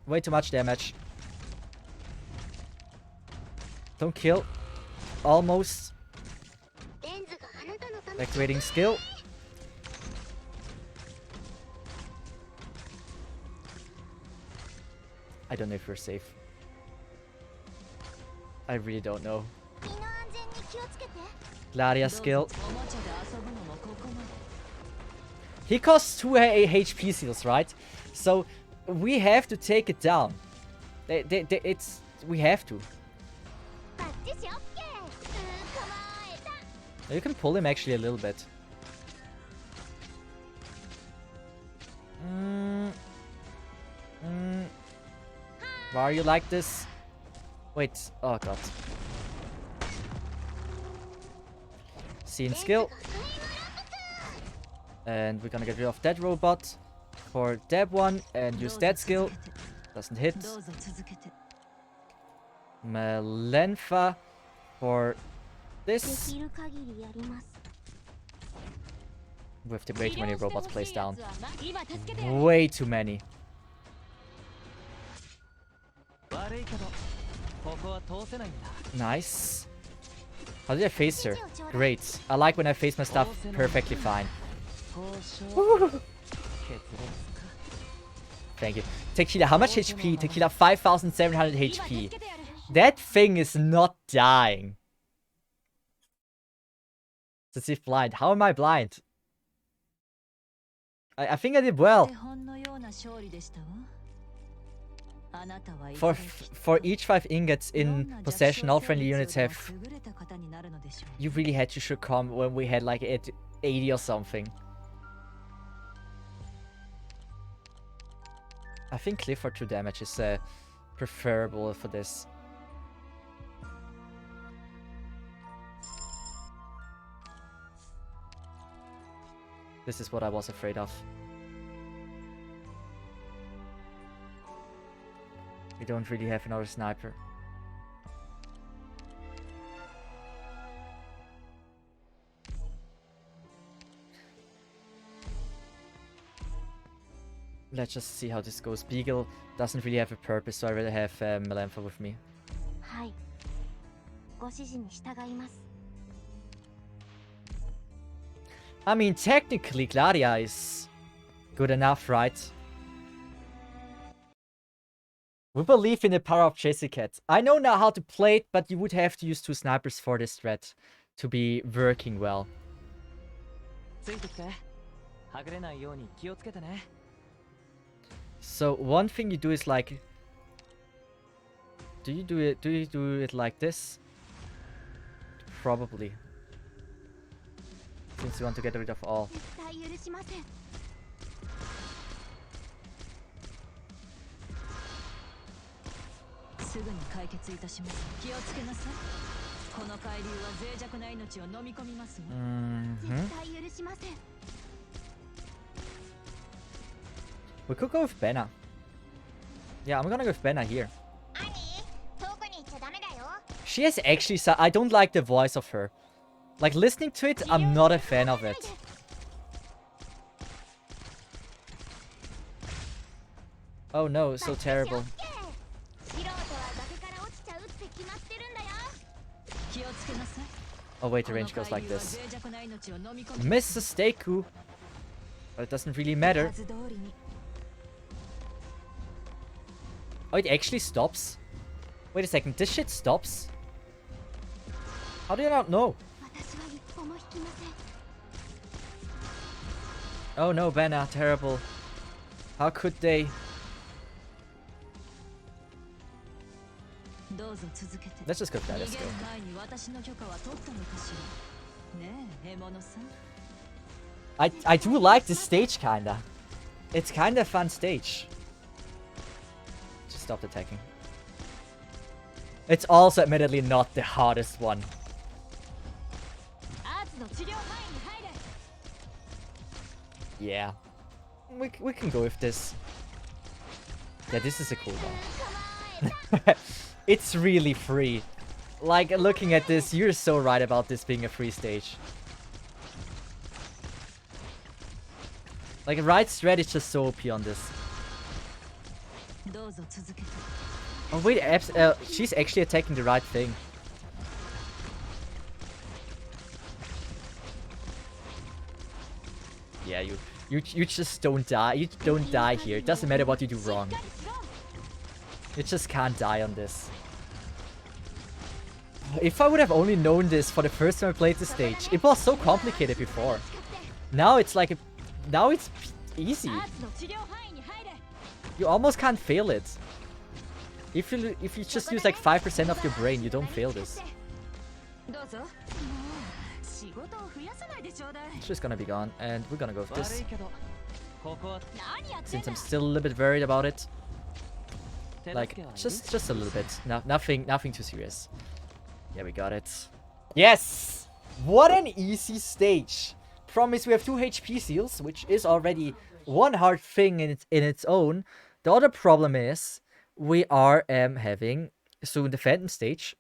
Way too much damage. Don't kill. Almost. Activating skill. I don't know if we're safe. I really don't know. Gladia skill. He costs 2 HP seals, right? So we have to take it down. We have to. You can pull him actually a little bit. Why are you like this? Wait. Oh god. Scene skill. And we're gonna get rid of that robot for that one and use that skill. Doesn't hit. Melenfa for this. We have way too many robots placed down. Way too many. Nice. How did I face her? Great. I like when I face my stuff perfectly fine. Thank you. Tequila, how much HP? Tequila, 5,700 HP. That thing is not dying. Cesith blind. How am I blind? I think I did well. For each 5 ingots in possession, all friendly units have... You really had to succumb when we had like 80 or something. I think Clifford 2 damage is preferable for this. This is what I was afraid of. We don't really have another sniper. Let's just see how this goes. Beagle doesn't really have a purpose, so I rather have Melenfa with me. I mean, technically, Gladia is good enough, right? We believe in the power of Cesith. I know now how to play it, but you would have to use 2 snipers for this strat to be working well. So one thing you do is like, do you do it like this? Probably. Since you want to get rid of all. We could go with Benna. Yeah, I'm gonna go with Benna here. She has actually... I don't like the voice of her. Like, listening to it, I'm not a fan of it. Oh no, so terrible. Oh wait, the range goes like this. Mr. Steiku. But it doesn't really matter. Oh, it actually stops? Wait a second, this shit stops? How do you not know? Oh no, Benna, terrible. How could they? Let's just go for that, let's go. I do like this stage, kinda. It's kinda a fun stage. Just stop attacking. It's also admittedly not the hardest one. Yeah. We can go with this. Yeah, this is a cool one. It's really free. Like, looking at this, you're so right about this being a free stage. Like, right strat is just so OP on this. Oh wait, she's actually attacking the right thing. Yeah, you just don't die. You don't die here. It doesn't matter what you do wrong. It just can't die on this. If I would have only known this for the first time I played the stage, it was so complicated before. Now it's like now it's easy. You almost can't fail it. If you just use like 5% of your brain, you don't fail this. It's just gonna be gone, and we're gonna go with this. Since I'm still a little bit worried about it. Like, just a little bit. Nothing too serious. Yeah, we got it. Yes! What an easy stage. Promise we have 2 HP seals, which is already one hard thing in its own. The other problem is we are having soon the Phantom stage.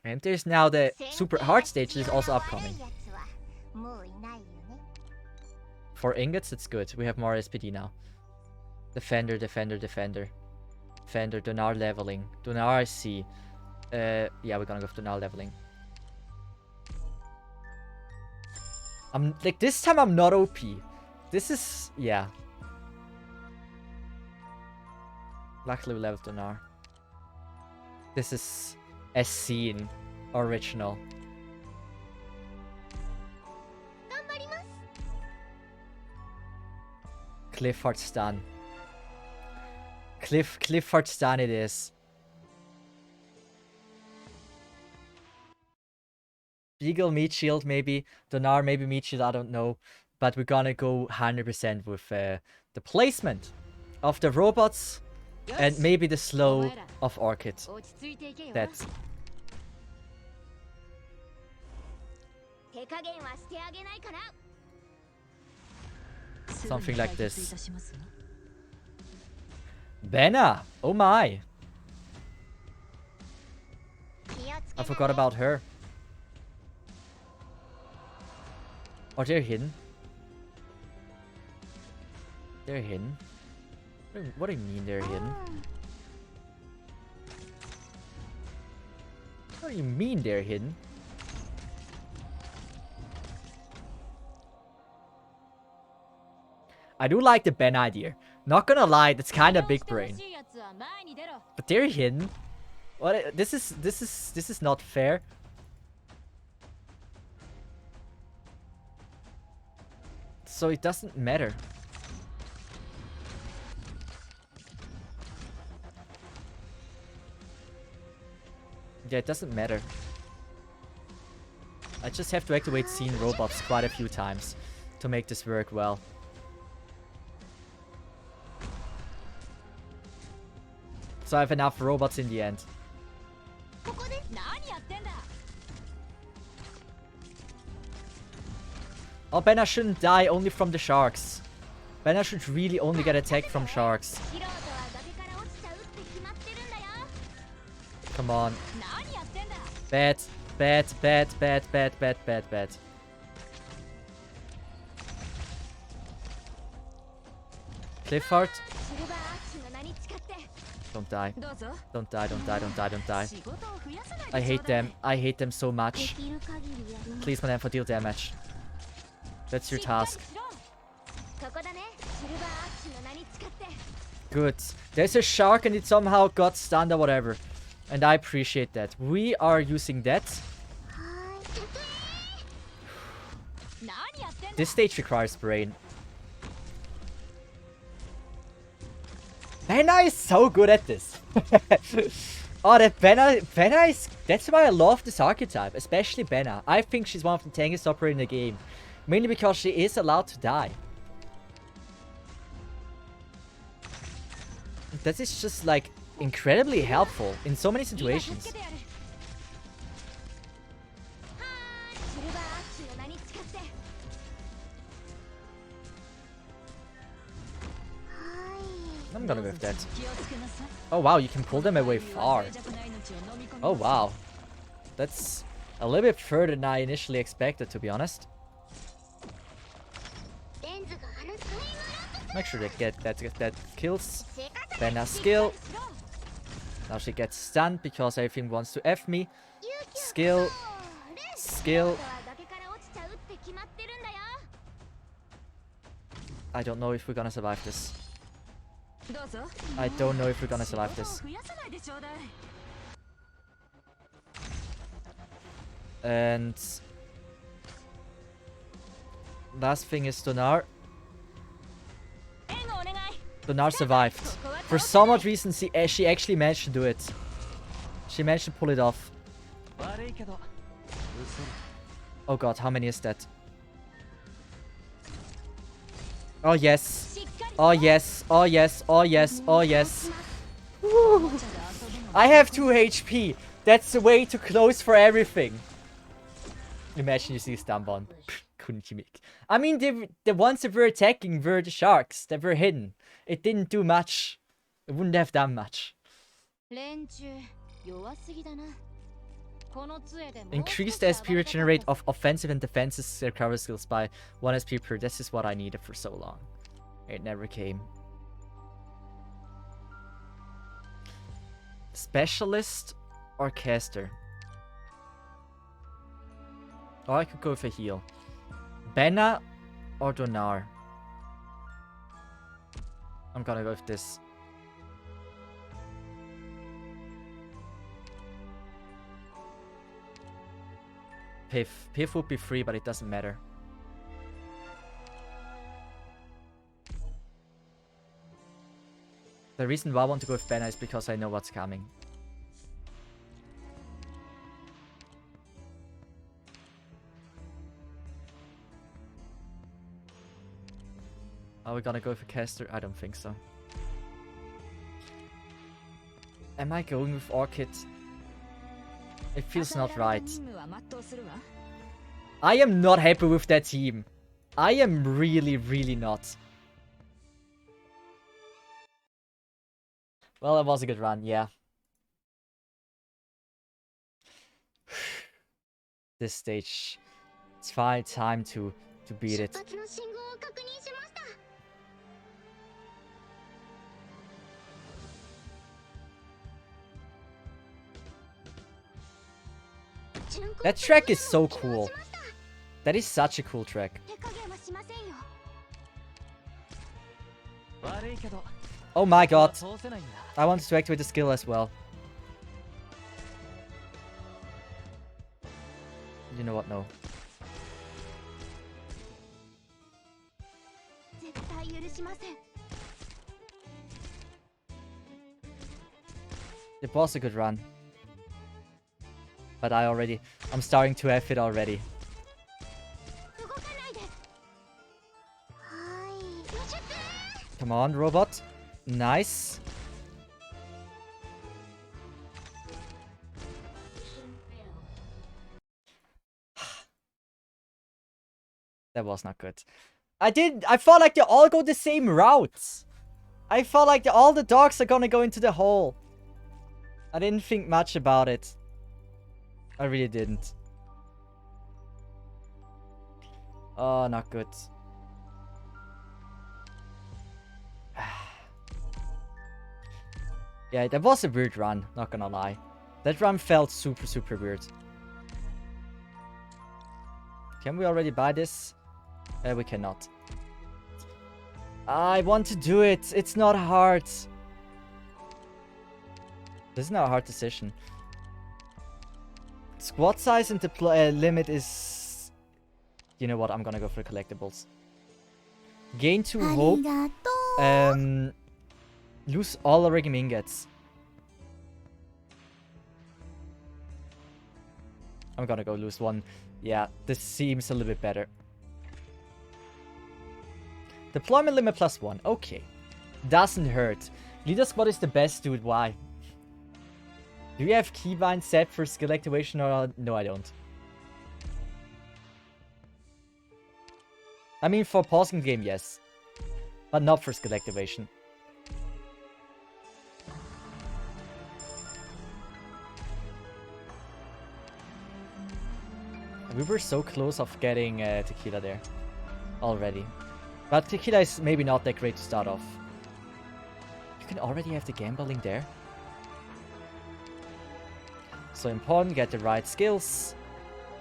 And there's now the super hard stage that is also upcoming. 4 ingots, that's good. We have more SPD now. Defender. Donar leveling. Donar I see. Yeah, we're gonna go for Donar leveling. Like, this time I'm not OP. This is, yeah. Luckily we leveled Donar. This is as seen original. Clifford stun. Clifford stun it is. Beagle, meat shield maybe. Donar maybe meat shield, I don't know. But we're gonna go 100% with the placement of the robots and maybe the slow of Orchid. That's something like this. Benna! Oh my! I forgot about her. Oh, they're hidden. They're hidden. What do you mean they're hidden? What do you mean they're hidden? I do like the Ben idea. Not gonna lie, that's kind of big brain. But they're hidden. What? This is not fair. So it doesn't matter. Yeah, it doesn't matter. I just have to activate scene robots quite a few times to make this work well. So I have enough robots in the end. Oh, Benna shouldn't die only from the sharks. Benna should really only get attacked from sharks. Come on. Bad. Clifford. Don't die. Don't die. I hate them. I hate them so much. Please, Madame, for deal damage. That's your task. Good. There's a shark and it somehow got stunned or whatever. And I appreciate that. We are using that. This stage requires brain. Benna is so good at this. Oh, that Benna is... That's why I love this archetype. Especially Benna. I think she's one of the tankiest operators in the game. Mainly because she is allowed to die. That is just like incredibly helpful in so many situations. I'm gonna go with that. Oh wow, you can pull them away far. Oh wow. That's a little bit further than I initially expected, to be honest. Make sure they get that kills. Benna's skill. Now she gets stunned because everything wants to F me. Skill. I don't know if we're gonna survive this. I don't know if we're gonna survive this. And last thing is Donar. Donar survived. For some odd reason, she actually managed to do it. She managed to pull it off. Oh god, how many is that? Oh yes. Oh yes. Oh yes. Oh yes. Oh yes. Woo. I have 2 HP. That's way too close for everything. Imagine you see Stambon. Couldn't you make? I mean, the ones that were attacking were the sharks that were hidden. It didn't do much. It wouldn't have done much. Increase the SP regenerate of offensive and defensive recovery skills by 1 SP per. This is what I needed for so long. It never came. Specialist or caster? Or I could go for heal. Benna or Donar? I'm gonna go with this. Piff. Piff would be free, but it doesn't matter. The reason why I want to go with Benna is because I know what's coming. Are we gonna go for caster? I don't think so. Am I going with Orchid? It feels not right. I am not happy with that team. I am really, really not. Well, it was a good run, yeah. This stage, it's finally time to beat it. That track is so cool. That is such a cool track. Oh my god. I wanted to activate the skill as well. You know what? No. It was a good run. But I'm starting to F it already. Come on, robot. Nice. That was not good. I felt like they all go the same routes. I felt like all the dogs are gonna go into the hole. I didn't think much about it. I really didn't. Oh, not good. Yeah, that was a weird run, not gonna lie. That run felt super, super weird. Can we already buy this? We cannot. I want to do it. It's not hard. This is not a hard decision. Squad size and the limit is... You know what? I'm gonna go for collectibles. Gain 2 hope. Lose all origami ingots. I'm gonna go lose 1. Yeah, this seems a little bit better. Deployment limit +1. Okay. Doesn't hurt. Leader squad is the best, dude. Why? Do you have keybind set for skill activation or... No, I don't. I mean, for pausing the game, yes. But not for skill activation. We were so close of getting Tequila there. Already. But Tequila is maybe not that great to start off. You can already have the gambling there. So important, get the right skills.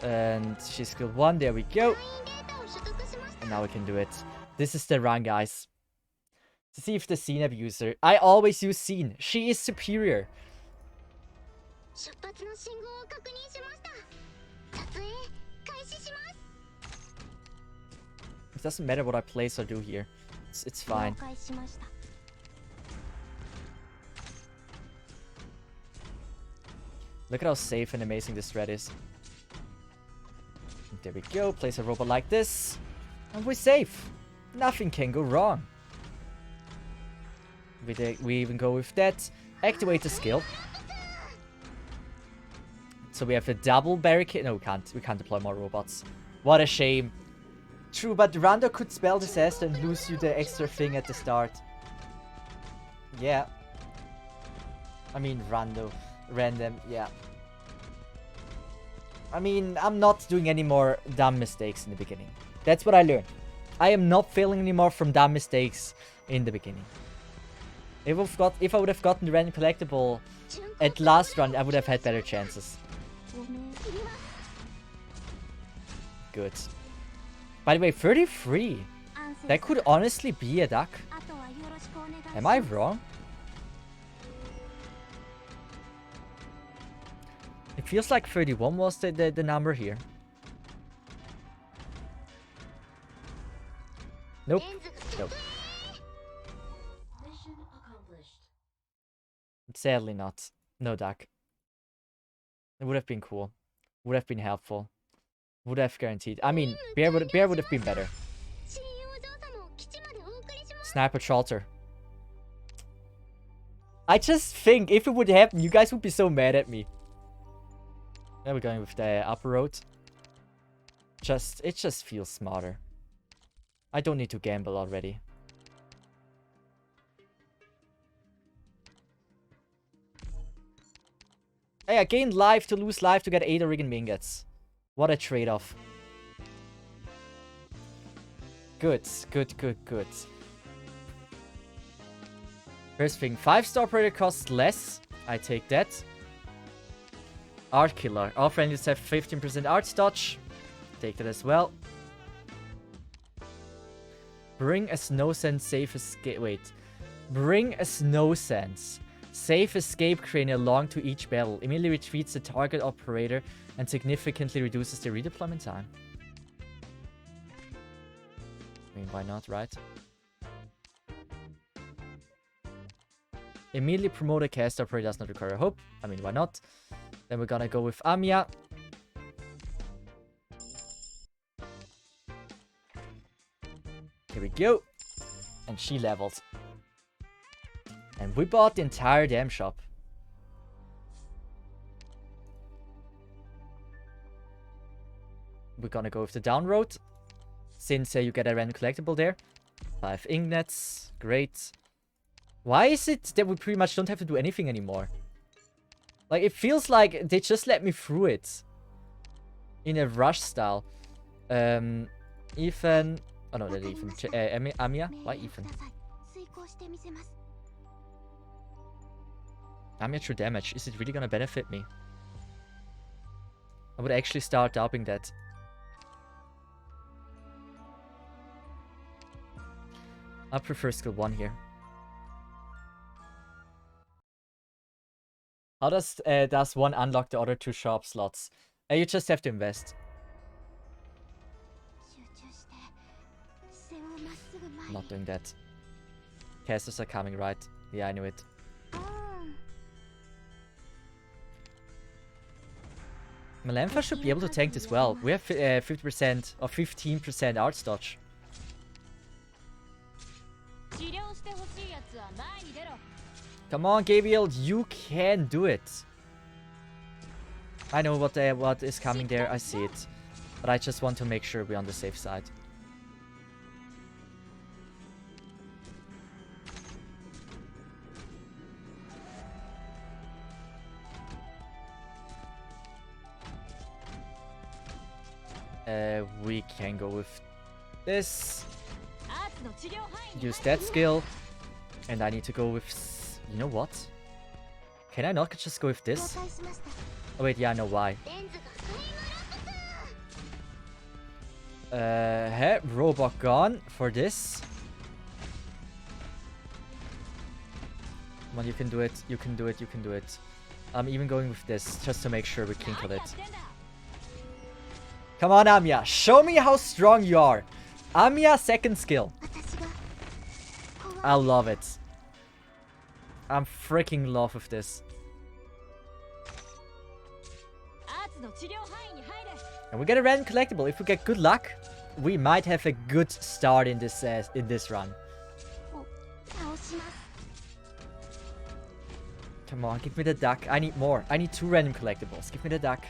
And she's skill 1, there we go. And now we can do it. This is the run, guys. To see if the scene abuser. I always use scene. She is superior. 出発の信号を確認しました。撮影開始します。 It doesn't matter what I place or do here. It's fine. 了解しました。 Look at how safe and amazing this thread is. There we go. Place a robot like this. And we're safe. Nothing can go wrong. We even go with that. Activate the skill. So we have a double barricade. No, we can't. We can't deploy more robots. What a shame. True, but Rando could spell disaster and lose you the extra thing at the start. Yeah. I mean, random, yeah. I mean, I'm not doing any more dumb mistakes in the beginning. That's what I learned. I am not failing anymore from dumb mistakes in the beginning. If I would have gotten the random collectible at last run, I would have had better chances. Good. By the way, 33. That could honestly be a duck. Am I wrong? It feels like 31 was the number here. Nope. Nope. Mission accomplished. Sadly not. No duck. It would have been cool. Would have been helpful. Would have guaranteed. I mean, bear would have been better. Sniper Charter. I just think if it would happen, you guys would be so mad at me. Now we're going with the upper road. It just feels smarter. I don't need to gamble already. Hey, I gained life to lose life to get 8 Origan Mingots. What a trade-off. Good, good, good, good. First thing, 5-star operator costs less. I take that. Art Killer. All friendlies have 15% art dodge. Take that as well. Bring a snow sense safe escape. Wait. Bring a snow sense. Safe escape crane along to each battle. Immediately retreats the target operator and significantly reduces the redeployment time. I mean, why not, right? Immediately promote a cast operator does not require hope. I mean, why not? Then we're gonna go with Amiya. Here we go. And she leveled. And we bought the entire damn shop. We're gonna go with the down road. Since you get a random collectible there. 5 ingnets. Great. Why is it that we pretty much don't have to do anything anymore? Like, it feels like they just let me through it. In a rush style. Ethan... Oh no, not Ethan. Amiya? Why Ethan? Amiya true damage. Is it really gonna benefit me? I would actually start doubting that. I prefer skill 1 here. How does one unlock the other 2 shop slots? You just have to invest. I'm not doing that. Casters are coming, right? Yeah, I knew it. Melanfa should be able to tank this well. We have 50% or 15% art dodge. Come on, Gabriel, you can do it. I know what is coming there. I see it, but I just want to make sure we're on the safe side. We can go with this. Use that skill. And I need to go with... You know what? Can I not just go with this? Oh wait, yeah, I know why. Robot gone for this. Come on, you can do it. You can do it. You can do it. I'm even going with this just to make sure we can kill it. Come on, Amiya. Show me how strong you are. Amiya, second skill. I love it. I'm freaking in love with this. And we get a random collectible. If we get good luck, we might have a good start in this run. Come on, give me the duck. I need more. I need 2 random collectibles. Give me the duck.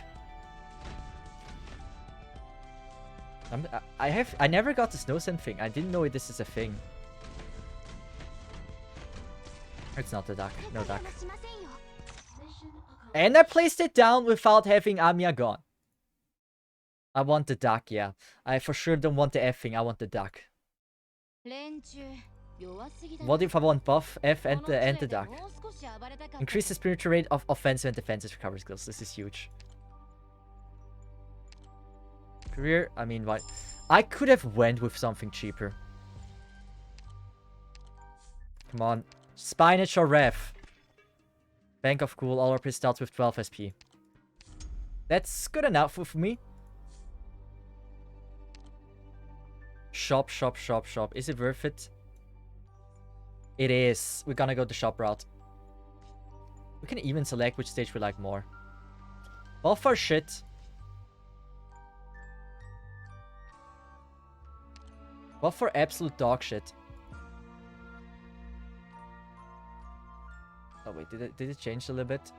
I never got the snow sand thing. I didn't know this is a thing. It's not the duck. No duck. And I placed it down without having Amiya gone. I want the duck, yeah. I for sure don't want the effing. I want the duck. What if I want buff F and the duck? Increase the spiritual rate of offensive and defensive recovery skills. This is huge. Career, I mean, what? I could have went with something cheaper. Come on. Spinach or Rev. Bank of Cool, all our starts with 12 SP. That's good enough for me. Shop, shop, shop, shop. Is it worth it? It is. We're gonna go the shop route. We can even select which stage we like more. Buff for shit. Buff for absolute dog shit. Oh wait, did it change a little bit?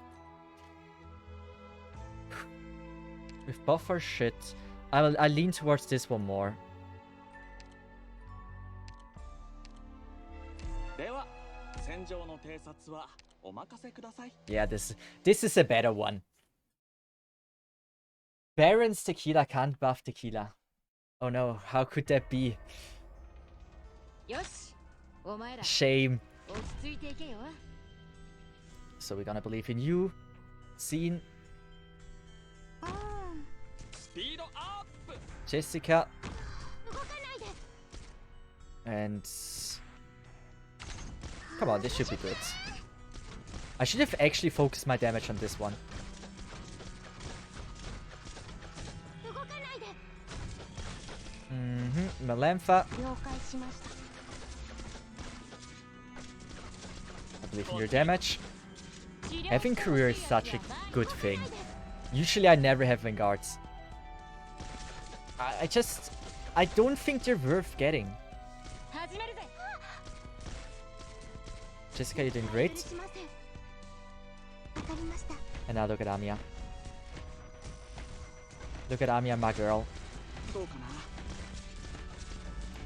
With buff for shit, I lean towards this one more. Yeah, this is a better one. Baron's tequila can't buff tequila. Oh no, how could that be? Shame. So we're gonna believe in you. Scene. Jessica. And... Come on, this should be good. I should have actually focused my damage on this one. Melantha. I believe in your damage. Having career is such a good thing. Usually I never have vanguards. I don't think they're worth getting. Jessica, you're doing great. And now look at Amiya. Look at Amiya, my girl.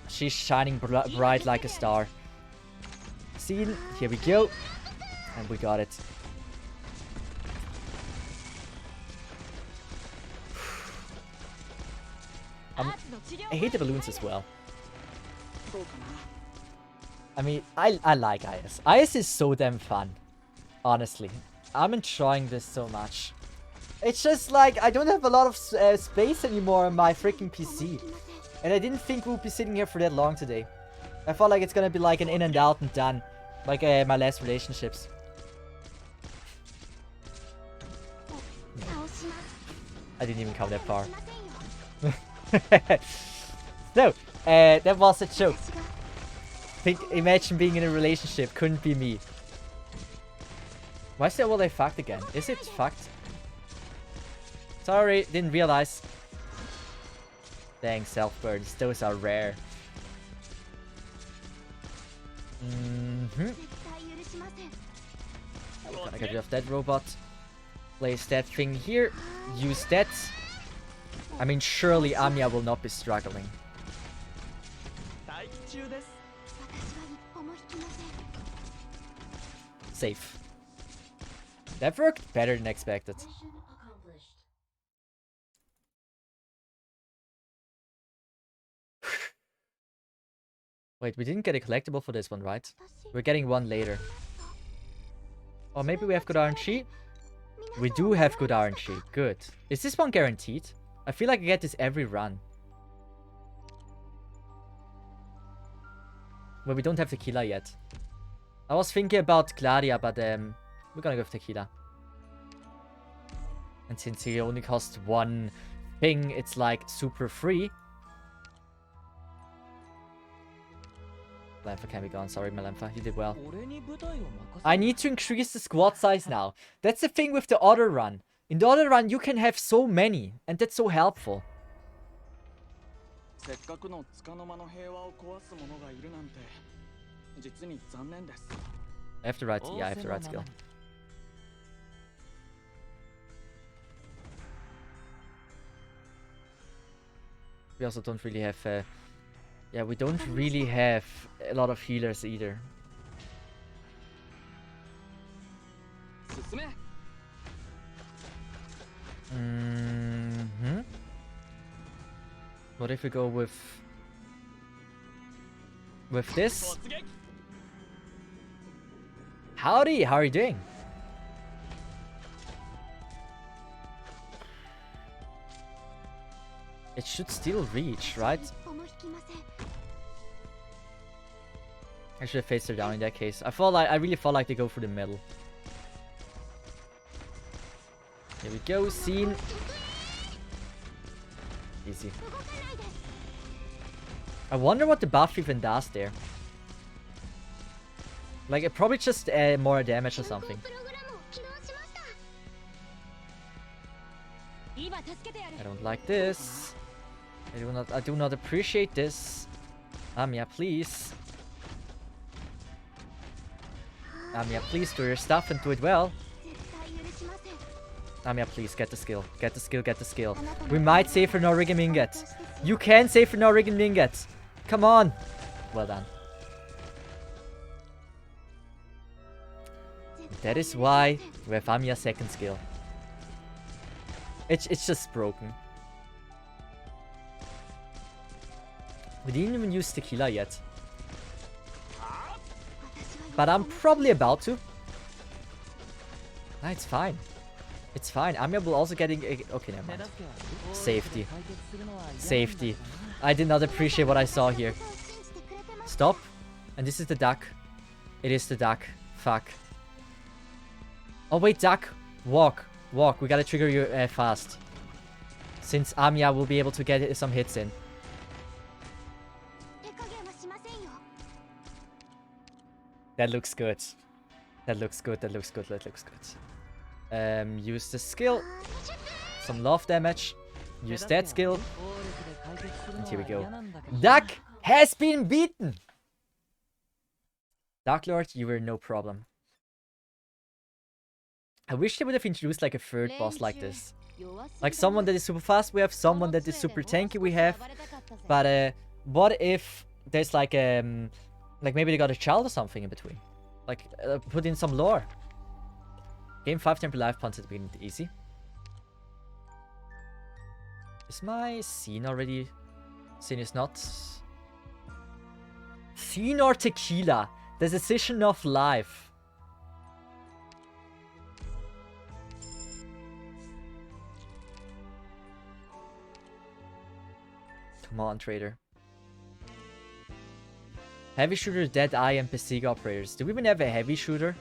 She's shining bright like a star. Scene, here we go. And we got it. I hate the balloons as well. I mean, I like IS. IS is so damn fun. Honestly. I'm enjoying this so much. It's just like, I don't have a lot of space anymore on my freaking PC. And I didn't think we'll be sitting here for that long today. I felt like it's gonna be like an in and out and done. Like my last relationships. I didn't even come that far. So, that was a joke. Imagine being in a relationship. Couldn't be me. Why is that all they fucked again? Is it fucked? Sorry, didn't realize. Dang, self-burns. Those are rare. Gonna get rid of that robot. Place that thing here. Use that. I mean, surely Amiya will not be struggling. Safe. That worked better than expected. Wait, we didn't get a collectible for this one, right? We're getting one later. Or maybe we have good RNG? We do have good RNG. Good. Is this one guaranteed? I feel like I get this every run. Well, we don't have tequila yet. I was thinking about Gladia, but we're gonna go with Tequila. And since he only costs one thing, it's like super free. Melampa can be gone. Sorry, Melampa. You did well. I need to increase the squad size now. That's the thing with the other run. In the other run, you can have so many, and that's so helpful. I have the right, yeah, I have the right skill. We also don't really have, yeah, we don't really have a lot of healers either. What if we go with this? Howdy, how are you doing? It should still reach, right? I should have faced her down in that case. I really felt like they go for the middle. Here we go, scene. Easy. I wonder what the buff even does there. Like, it probably just more damage or something. I don't like this. I do not appreciate this. Amiya, please. Amiya, please do your stuff and do it well. Amiya, please get the skill. Get the skill, get the skill. We might save for no Rigging Ingot. You can save for no Rigging Ingot. Come on. Well done. That is why we have Amiya's second skill. It's just broken. We didn't even use Tequila yet. But I'm probably about to. Nah, it's fine. It's fine. Amiya will also get... Okay, never mind. Safety. Safety. I did not appreciate what I saw here. Stop. And this is the duck. It is the duck. Fuck. Oh, wait, duck. Walk. Walk. We gotta trigger you fast. Since Amiya will be able to get some hits in. That looks good. That looks good. That looks good. That looks good. Use the skill. Some love damage. Use that skill. And here we go. Duck has been beaten. Dark Lord, you were no problem. I wish they would have introduced like a third boss like this. Like someone that is super fast we have, someone that is super tanky we have. But what if there's like maybe they got a child or something in between. Like put in some lore. Game 5 temporary life punch at the beginning easy. Is my scene already? Scene is not. Scene or Tequila? The decision of life. Come on, trader. Heavy shooter, Dead Eye, and Pesiga operators. Do we even have a heavy shooter?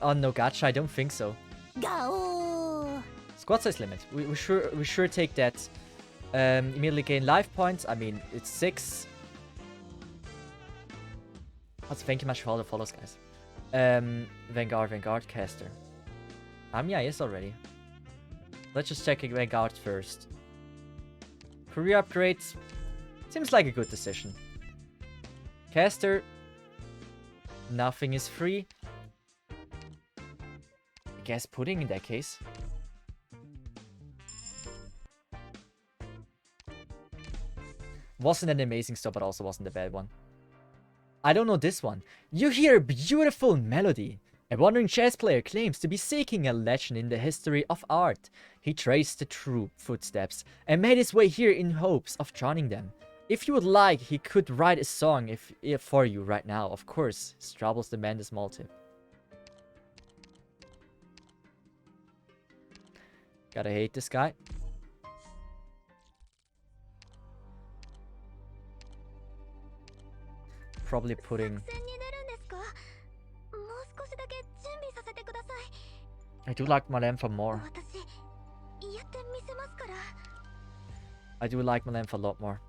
Oh no, Gacha, I don't think so. Go. Squad size limit. We sure take that. Immediately gain life points. I mean, it's 6. Also, thank you much for all the follows, guys. Vanguard caster. Amiya is already. Let's just check Vanguard first. Career upgrades. Seems like a good decision. Caster. Nothing is free. I guess pudding in that case. Wasn't an amazing stop, but also wasn't a bad one. I don't know this one. You hear a beautiful melody. A wandering chess player claims to be seeking a legend in the history of art. He traced the true footsteps and made his way here in hopes of joining them. If you would like, he could write a song if for you right now. Of course, his troubles demand a small tip. Gotta hate this guy. Probably putting... I do like Malenfa more. 私やってみせますから。 I do like Malenfa a lot more.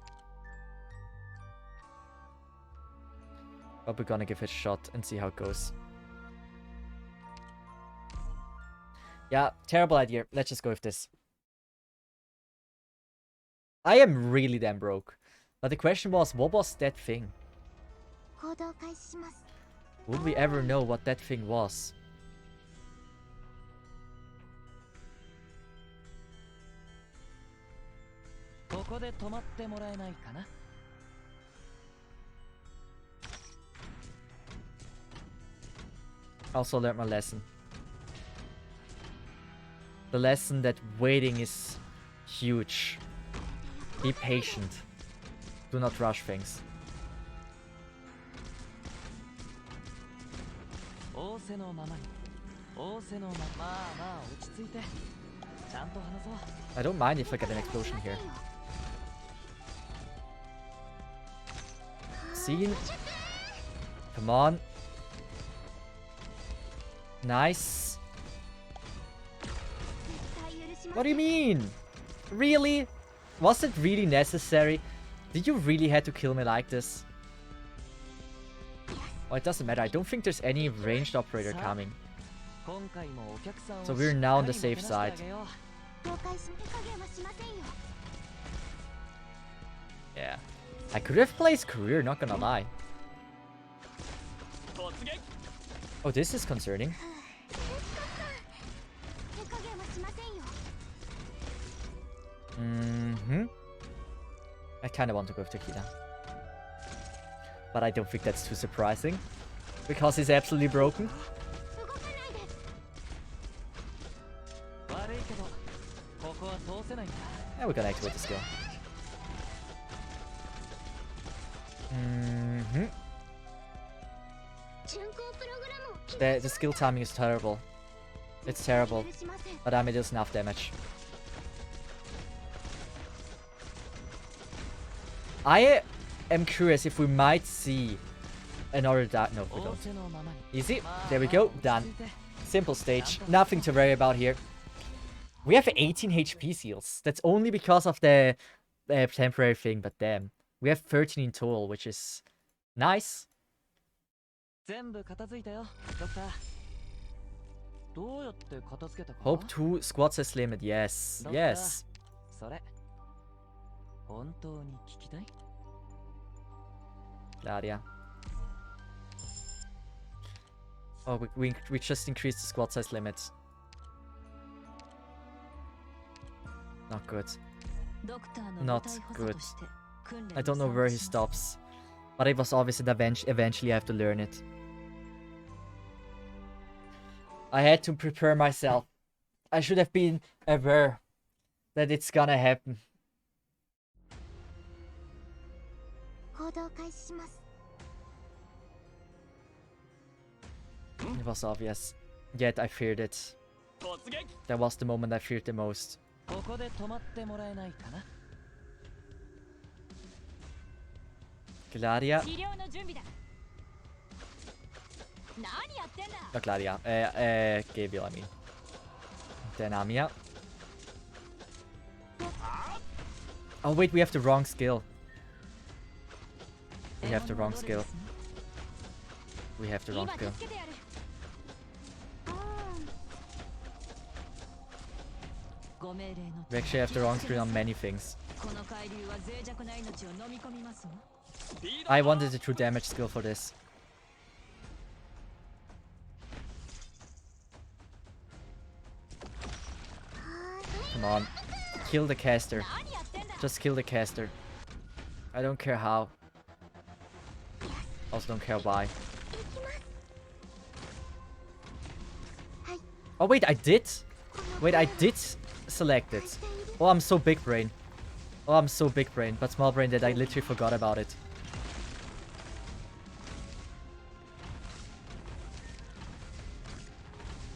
But we're gonna give it a shot and see how it goes. Yeah, terrible idea. Let's just go with this. I am really damn broke. But the question was, what was that thing? 行動開始します。 Would we ever know what that thing was? Also learned my lesson. The lesson that waiting is huge. Be patient. Do not rush things. I don't mind if I get an explosion here. Scene. Come on. Nice. What do you mean? Really? Was it really necessary? Did you really have to kill me like this? Oh, it doesn't matter. I don't think there's any ranged operator coming. So we're now on the safe side. Yeah. I could have placed career, not gonna lie. Oh, this is concerning. I kinda want to go with Tequila. But I don't think that's too surprising. Because he's absolutely broken. Yeah, we're gonna activate the skill. The skill timing is terrible. It's terrible. But I mean, it does enough damage. I am curious if we might see another no, we don't. Easy. There we go. Done. Simple stage. Nothing to worry about here. We have 18 HP seals. That's only because of the temporary thing, but damn. We have 13 in total, which is nice. Hope 2 squad size limit. Yes. Yes. Gladia. Oh, we just increased the squad size limit. Not good. Not good. I don't know where he stops. But it was obvious that eventually I have to learn it. I had to prepare myself. I should have been aware that it's gonna happen. It was obvious. Yet I feared it. That was the moment I feared the most. Gladia. Not Gladia. Gabriel, I mean. Dynamia. Oh wait, we have the wrong skill. We have the wrong skill. We have the wrong skill. We actually have the wrong skill on many things. I wanted the true damage skill for this. Come on. Kill the caster. Just kill the caster. I don't care how. Also don't care why. Oh wait, I did? Wait, I did select it. Oh, I'm so big brain. Oh, I'm so big brain, but small brain that I literally forgot about it.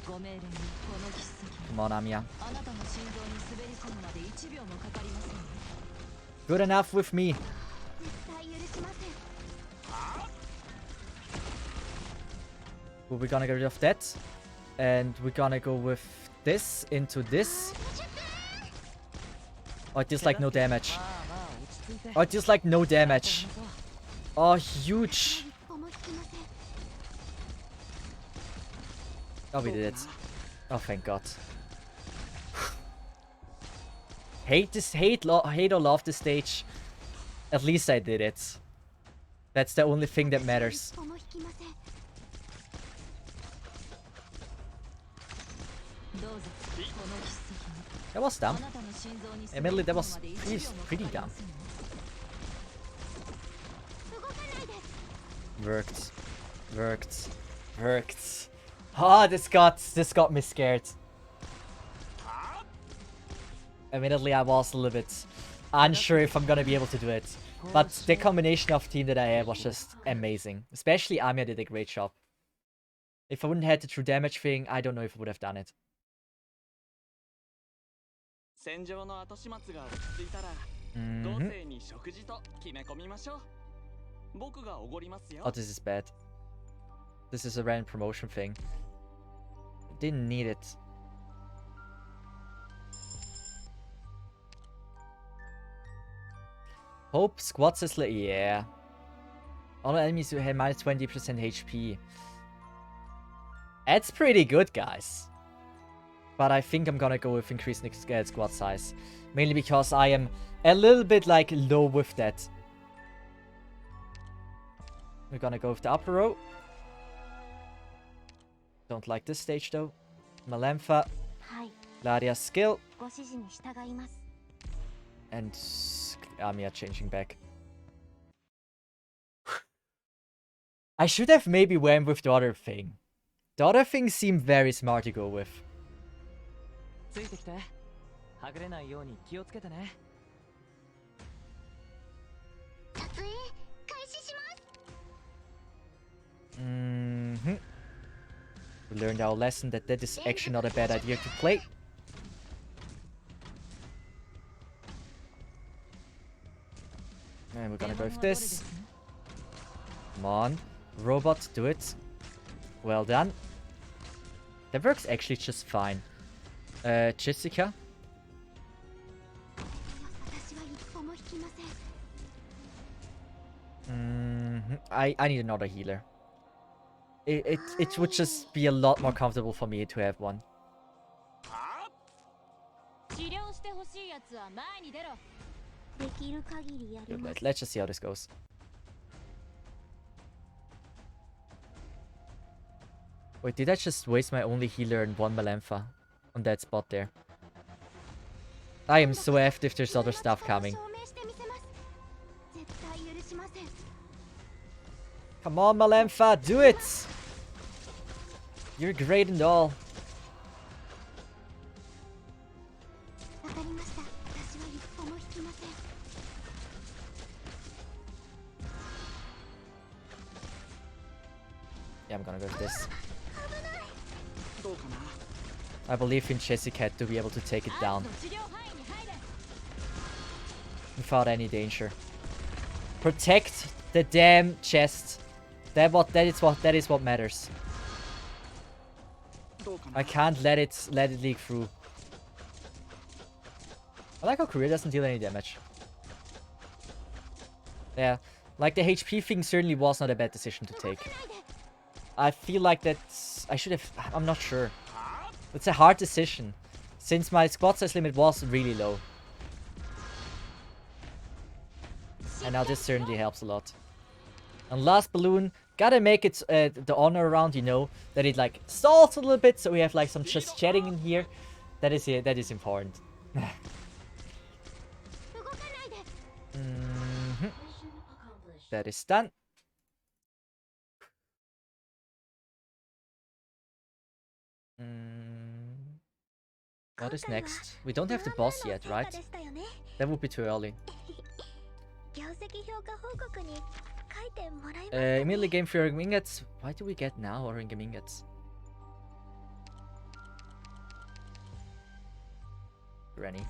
Come on, Amiya. Good enough with me. Are we gonna get rid of that? And we're gonna go with this into this. Oh, it deals like no damage. Oh, it deals like no damage. Oh, huge. Oh, we did it. Oh, thank God. hate or love this stage. At least I did it. That's the only thing that matters. That was dumb. Admittedly, that was pretty dumb. Worked. Worked. Worked. Ah, this got me scared. Admittedly, I was a little bit unsure if I'm gonna be able to do it. But the combination of team that I had was just amazing. Especially Amiya did a great job. If I wouldn't have had the true damage thing, I don't know if I would have done it. Oh, this is bad. This is a random promotion thing. Didn't need it. Hope squats is like, yeah. All enemies who had minus 20% HP. That's pretty good, guys. But I think I'm gonna go with increasing squad size. Mainly because I am a little bit like low with that. We're gonna go with the upper row. Don't like this stage though. Malenfa. Gladia's skill. And Amiya changing back. I should have maybe went with the other thing. The other thing seemed very smart to go with. We learned our lesson that is actually not a bad idea to play. And we're gonna go with this. Come on. Robot, do it. Well done. That works actually just fine. Jessica. I need another healer. It would just be a lot more comfortable for me to have one. Good, let's just see how this goes. Wait, did I just waste my only healer and one Malenfa on that spot there? I am so effed if there's other stuff coming. Come on, Malenfa, do it! You're great and all. Yeah, I'm gonna go with this. I believe in Cesith to be able to take it down without any danger. Protect the damn chest. That is what matters. I can't let it leak through. I like how Korea doesn't deal any damage. Yeah, like the HP thing certainly was not a bad decision to take. I feel like that's... I should have... I'm not sure. It's a hard decision, since my squad size limit was really low. And now this certainly helps a lot. And last balloon, gotta make it the honor round, you know, that it like stalls a little bit, so we have like some just chatting in here. That is important. That is done. What is next? We don't have the boss yet, right? That would be too early. Immediately game for ring ingots. Why do we get now ring ingots? Granny.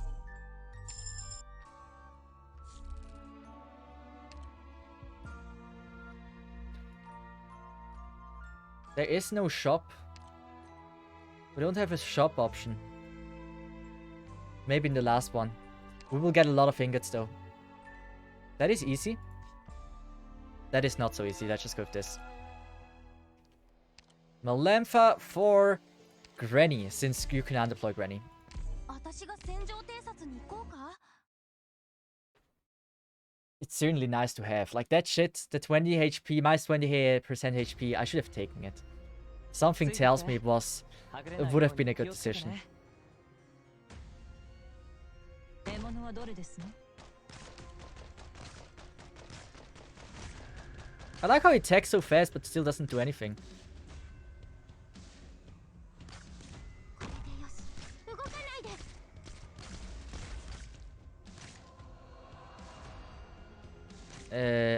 There is no shop. We don't have a shop option. Maybe in the last one. We will get a lot of ingots though. That is easy. That is not so easy. Let's just go with this. Melempha for Granny, since you can undeploy Granny. It's certainly nice to have. Like that shit, the 20 HP, minus 20% HP, I should have taken it. Something tells me it would have been a good decision. I like how he attacks so fast but still doesn't do anything.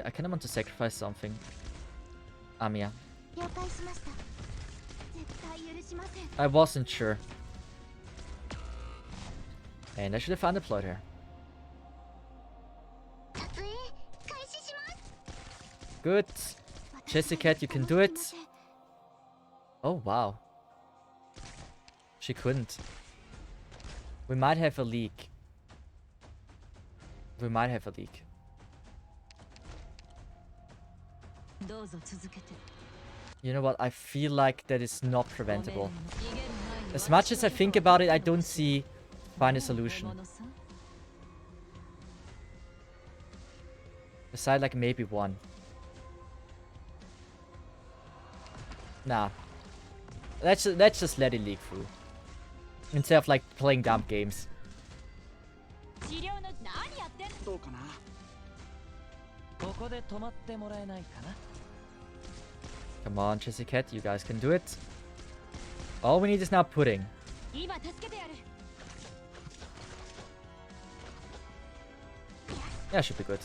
I kind of want to sacrifice something. Amiya. I wasn't sure. And I should have undeployed her. Good. Cesith, you can do it. Oh, wow. She couldn't. We might have a leak. We might have a leak. You know what? I feel like that is not preventable. As much as I think about it, I don't find a solution. Aside like maybe one. Nah. Let's just let it leak through. Instead of like playing dumb games. Come on, Cesith, you guys can do it. All we need is now pudding. Yeah, should be good.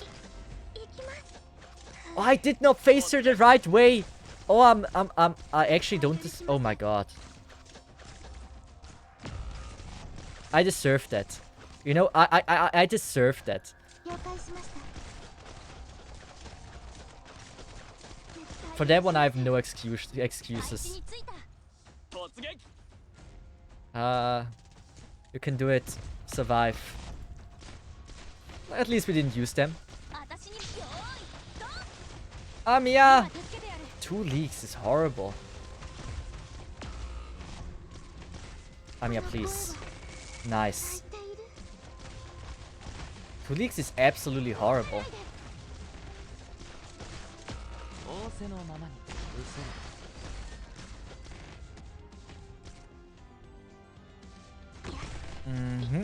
Oh, I did not face her the right way. Oh, I actually don't. Oh my god. I deserve that. You know, I deserve that. For that one, I have no excuses. You can do it. Survive. At least we didn't use them. Amiya! 2 leaks is horrible. Amiya, please. Nice. 2 leaks is absolutely horrible. Mm-hmm.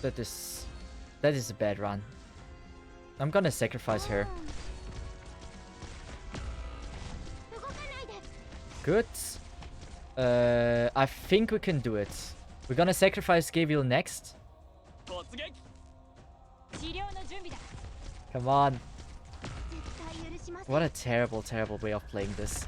That is a bad run. I'm gonna sacrifice her. Good. I think we can do it. We're gonna sacrifice Gabriel next. Come on. What a terrible, terrible way of playing this.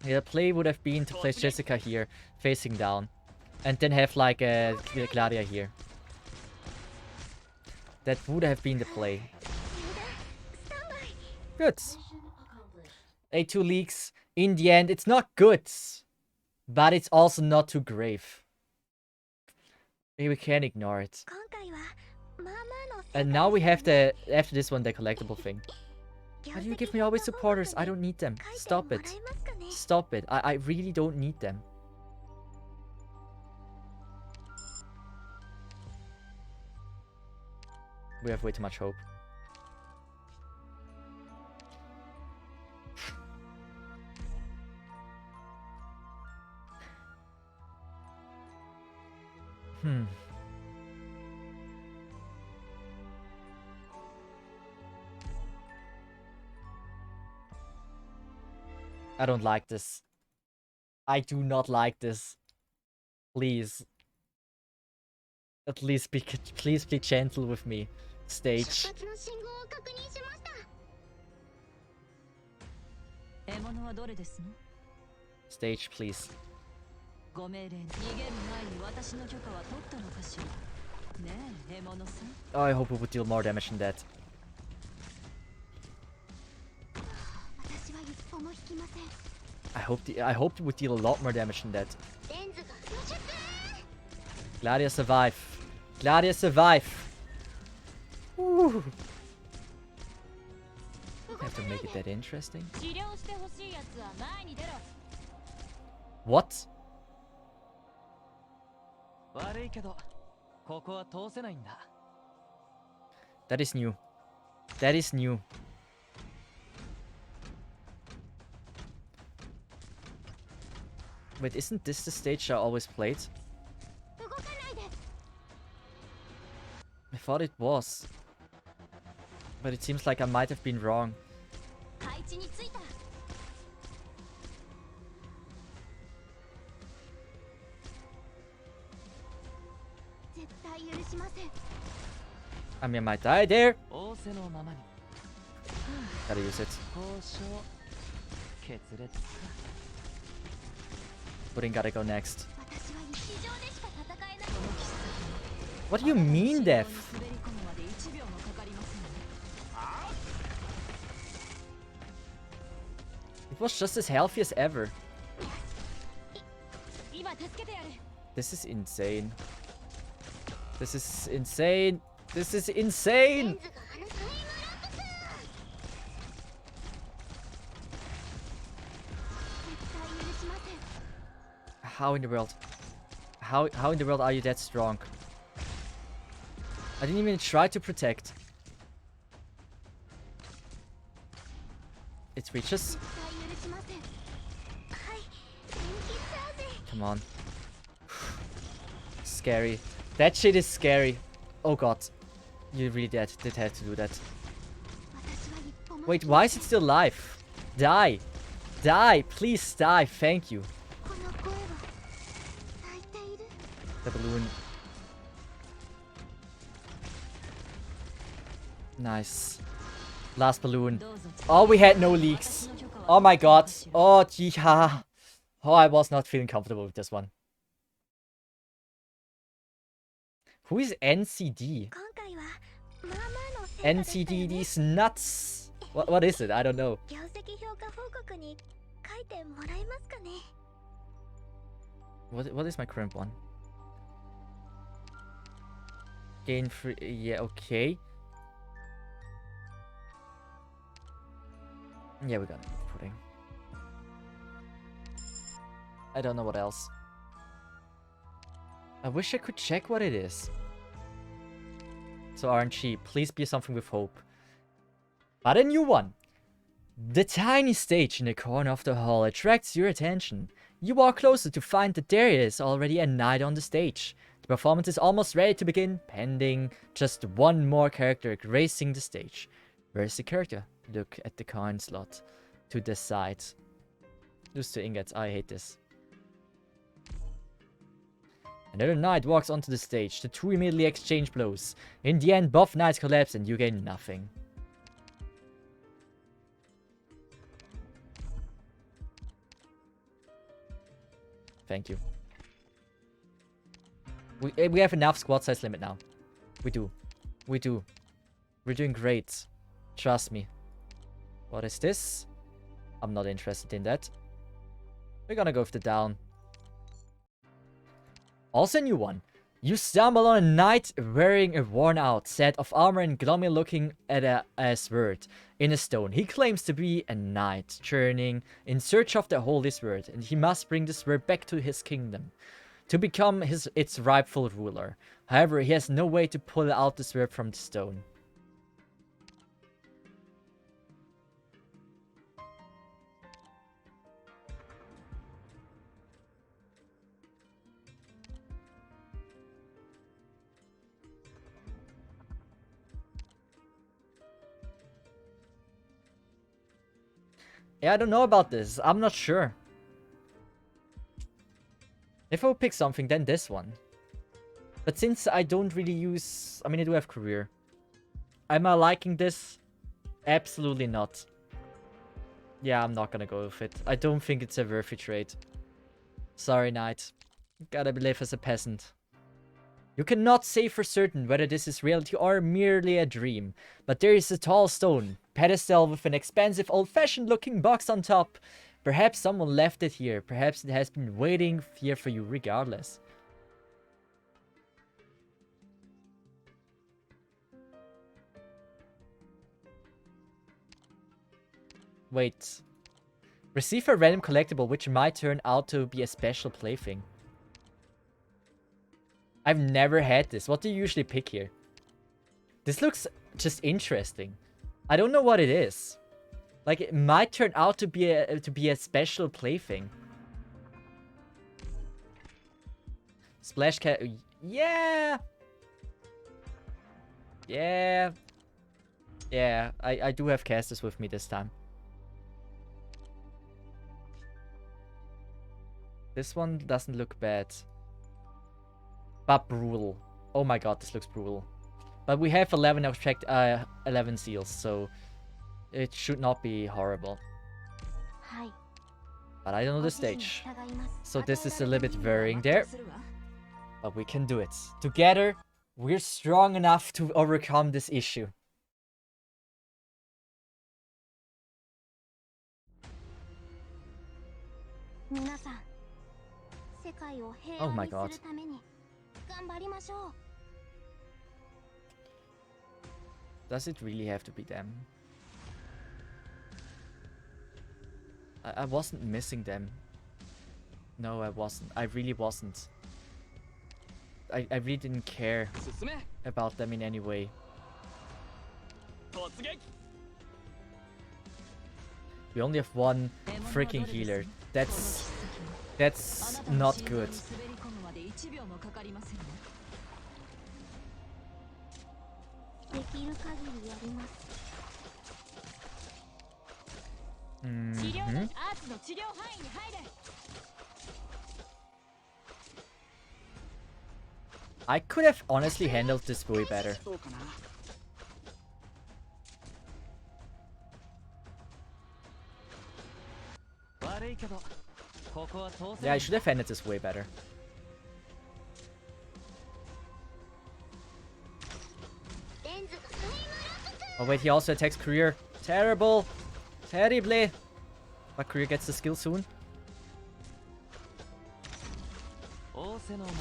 Yeah, the play would have been to place Jessica here, facing down. And then have like a Gladia here. That would have been the play. Good. A2 leaks. In the end, it's not good. But it's also not too grave. Maybe we can ignore it. And now we have the, after this one, the collectible thing. Why do you give me always supporters? I don't need them. Stop it. Stop it. I really don't need them. We have way too much hope. I don't like this. I do not like this. Please. At least please be gentle with me. Stage. Stage, please. Oh, I hope it would deal more damage than that. 私は一歩も引きません。 I hope it would deal a lot more damage than that. レンズが無術。 Gladia survive. Gladia survive. Woo. I have to make it that interesting. What? 悪いけどここは通せないんだ。 That is new. That is new. Wait, isn't this the stage I always played? 動かないで。 I thought it was. But it seems like I might have been wrong. 配置についた。絶対許しません。 I mean, I might die there. 仰せのままに Gotta use it. 交渉決裂か。 Pudding gotta go next. 私は日常でしか戦えない。 What do you mean, Death? 滑り込むまで1秒もかかりません。 It was just as healthy as ever. 今助けてやる。 This is insane. This is insane. This is レ insane. ンズがタイムラプス。絶対許しません。 How in the world? How in the world are you that strong? I didn't even try to protect. It reaches. 絶対許しません。はい、元気だぜ。 Come on. Scary. That shit is scary. Oh god. You really did have to do that. 私は一歩も。 Wait, why is it still alive? Die. Die. Please die. Thank you. この声は泣いている。 The balloon. Nice. Last balloon. Oh, we had no leaks. Oh my god. Oh, gee, ha. Oh, I was not feeling comfortable with this one. Who is NCD? 今回はまあまあの成果でしたよ NCD, ね。 these nuts. What is it? I don't know. 業績評価報告に書いてもらえますかね。 What is my current one? Gain free. Yeah, okay. Yeah, we got pudding. I don't know what else. I wish I could check what it is. So RNG, please be something with hope. But a new one. The tiny stage in the corner of the hall attracts your attention. You walk closer to find that there is already a knight on the stage. The performance is almost ready to begin, pending just one more character gracing the stage. Where is the character? Look at the coin slot to the side. Lose 2 ingots. I hate this. Another knight walks onto the stage. The two immediately exchange blows. In the end, both knights collapse and you gain nothing. Thank you. We have enough squad size limit now. We do. We do. We're doing great. Trust me. What is this? I'm not interested in that. We're gonna go with the down. Also a new one. You stumble on a knight wearing a worn out set of armor and gloomy looking at a sword in a stone. He claims to be a knight journeying in search of the holy sword, and he must bring the sword back to his kingdom to become its rightful ruler. However, he has no way to pull out the sword from the stone. Yeah, I don't know about this. I'm not sure. If I would pick something, then this one. But since I don't really use... I mean, I do have career. Am I liking this? Absolutely not. Yeah, I'm not gonna go with it. I don't think it's a worthy trade. Sorry, knight. Gotta live as a peasant. You cannot say for certain whether this is reality or merely a dream, but there is a tall stone pedestal with an expensive old-fashioned looking box on top. Perhaps someone left it here. Perhaps it has been waiting here for you regardless. Wait. Receive a random collectible which might turn out to be a special plaything. I've never had this. What do you usually pick here? This looks just interesting. I don't know what it is. Like, it might turn out to be a special plaything. Splash cat. Yeah. Yeah. Yeah. I do have casters with me this time. This one doesn't look bad. But brutal. Oh my god, this looks brutal. But we have 11 abstract, 11 seals, so it should not be horrible. But I don't know the stage. So this is a little bit varying there. But we can do it. Together, we're strong enough to overcome this issue. Oh my god. Does it really have to be them? I wasn't missing them. No, I wasn't. I really wasn't. I really didn't care about them in any way. We only have one freaking healer. That's not good. Mm-hmm. I could have honestly handled this way better. Yeah, I should have handled this way better. Oh wait, he also attacks Career. Terrible! Terribly! But Career gets the skill soon.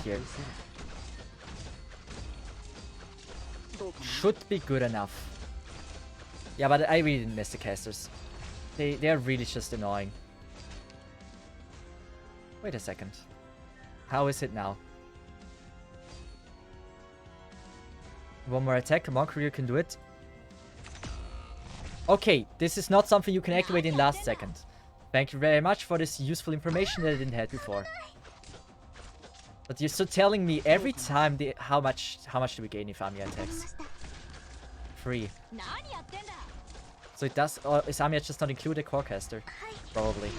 Here. Should be good enough. Yeah, but I really didn't miss the casters. They're really just annoying. Wait a second. How is it now? One more attack. Come on, Career can do it. Okay, this is not something you can activate in last second. Thank you very much for this useful information that I didn't have before. But you're still telling me every time how much do we gain if Amiya attacks? 3. So it does, or is Amiya just not included core caster? Probably.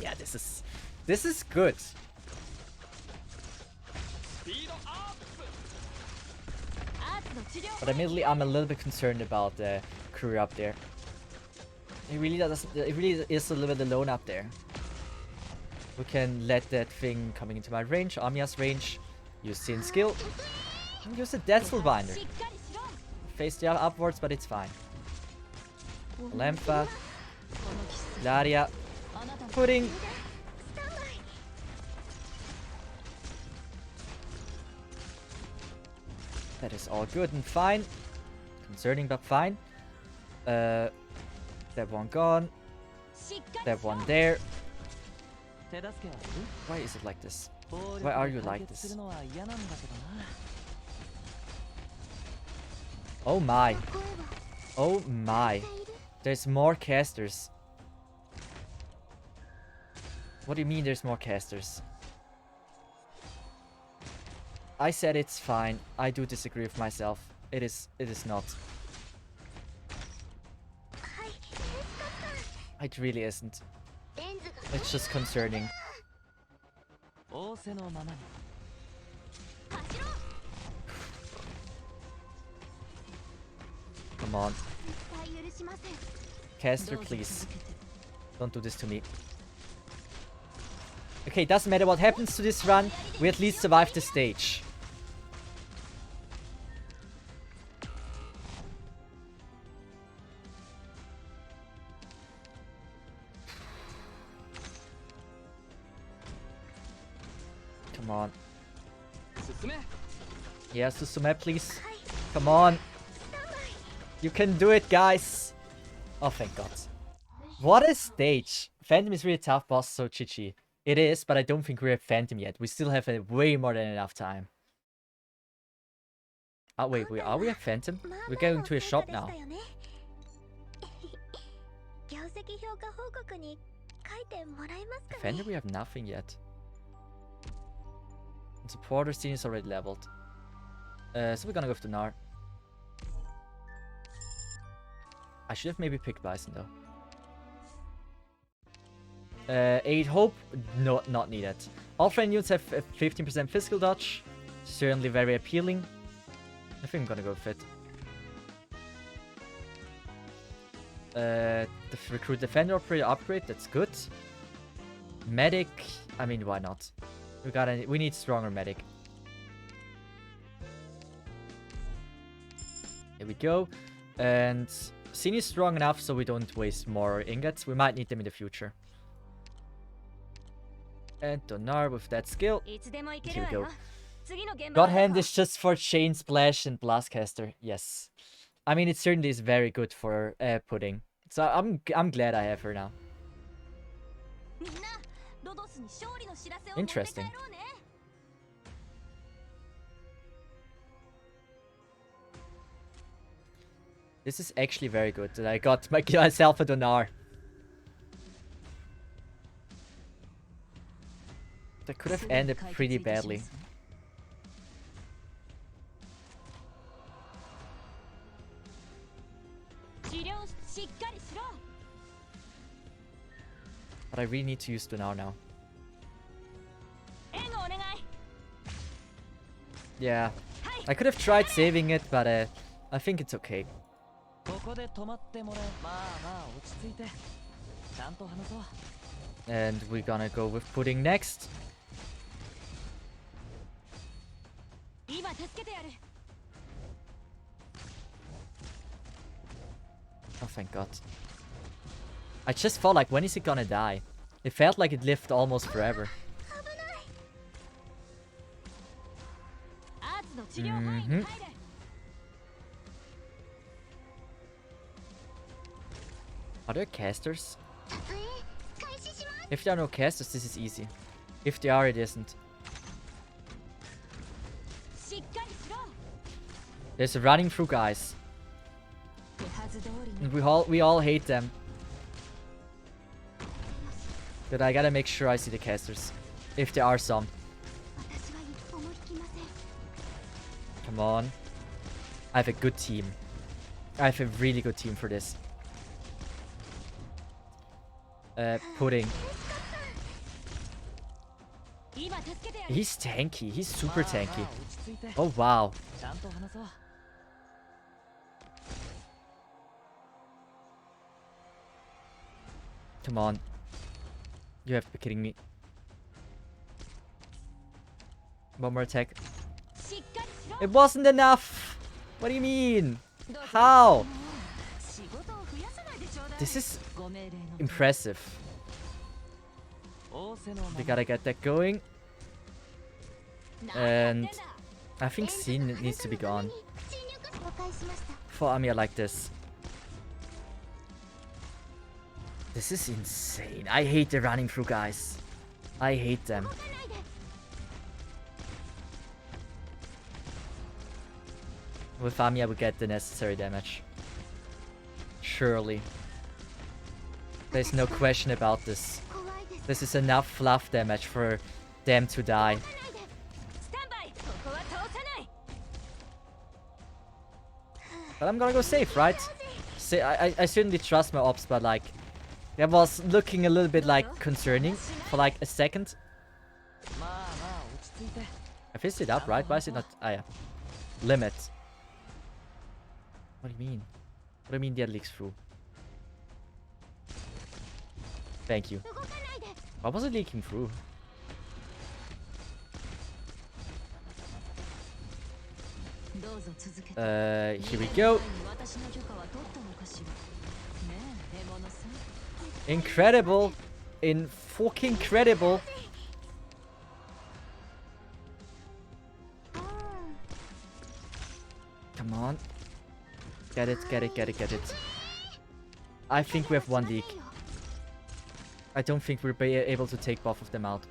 Yeah, this is good. But admittedly, I'm a little bit concerned about the Career up there. It really is a little bit alone up there. We can let that thing coming into my range, Amiya's range, use Sin skill, and use a Deathful Binder. Face the upwards, but it's fine. Lampa, Laria, Pudding. That is all good and fine. Concerning, but fine. That one gone. That one there. Why is it like this? Why are you like this? Oh my. Oh my. There's more casters. What do you mean there's more casters? I said it's fine. I do disagree with myself. It is not. It really isn't. It's just concerning. Come on. Caster, please. Don't do this to me. Okay, doesn't matter what happens to this run, we at least survive the stage. Come on. Yeah, Susume, please. Come on. You can do it, guys. Oh, thank God. What a stage. Phantom is really a tough boss, so GG. It is, but I don't think we're at Phantom yet. We still have way more than enough time. Oh, wait, are we at Phantom? We're going to a shop now. Phantom, we have nothing yet. And supporter scene is already leveled. So we're gonna go with the Nar. I should have maybe picked Bison though. 8 hope, no, not needed. All friend units have 15% physical dodge. Certainly very appealing. I think I'm gonna go with it. The recruit defender operator upgrade, that's good. Medic, I mean, why not? We need stronger medic. Here we go. And Sin is strong enough so we don't waste more ingots. We might need them in the future. And Donar with that skill. Here we go. God Hand is just for Chain Splash and Blastcaster. Yes. I mean, it certainly is very good for Pudding. So I'm glad I have her now. Interesting. This is actually very good that I got myself a Donar. That could have ended pretty badly. But I really need to use Donar now. Yeah, I could have tried saving it, but I think it's okay. And we're gonna go with Pudding next. Oh, thank God. I just felt like, when is it gonna die? It felt like it lived almost forever. Are there casters? If there are no casters, this is easy. If they are, it isn't. There's a running through, guys. And we all hate them. But I gotta make sure I see the casters. If there are some. Come on. I have a good team. I have a really good team for this. Pudding. He's tanky. He's super tanky. Oh, wow. Come on. You have to be kidding me. One more attack. It wasn't enough! What do you mean? How? This is impressive. We gotta get that going. And I think Sin needs to be gone. For Amiya like this. This is insane. I hate the running through guys. I hate them. With Amiya we get the necessary damage. Surely. There's no question about this. This is enough fluff damage for them to die. But I'm gonna go safe, right? I certainly trust my ops, but like... that was looking a little bit like concerning for like a second. I fizzed it up, right? Why is it not... ah, yeah. Limit. What do you mean? What do you mean that leaks through? Thank you. Why was it leaking through? Here we go. Incredible. In fucking incredible. Come on. Get it, get it, get it, get it. I think we have one leak. I don't think we'll be able to take both of them out.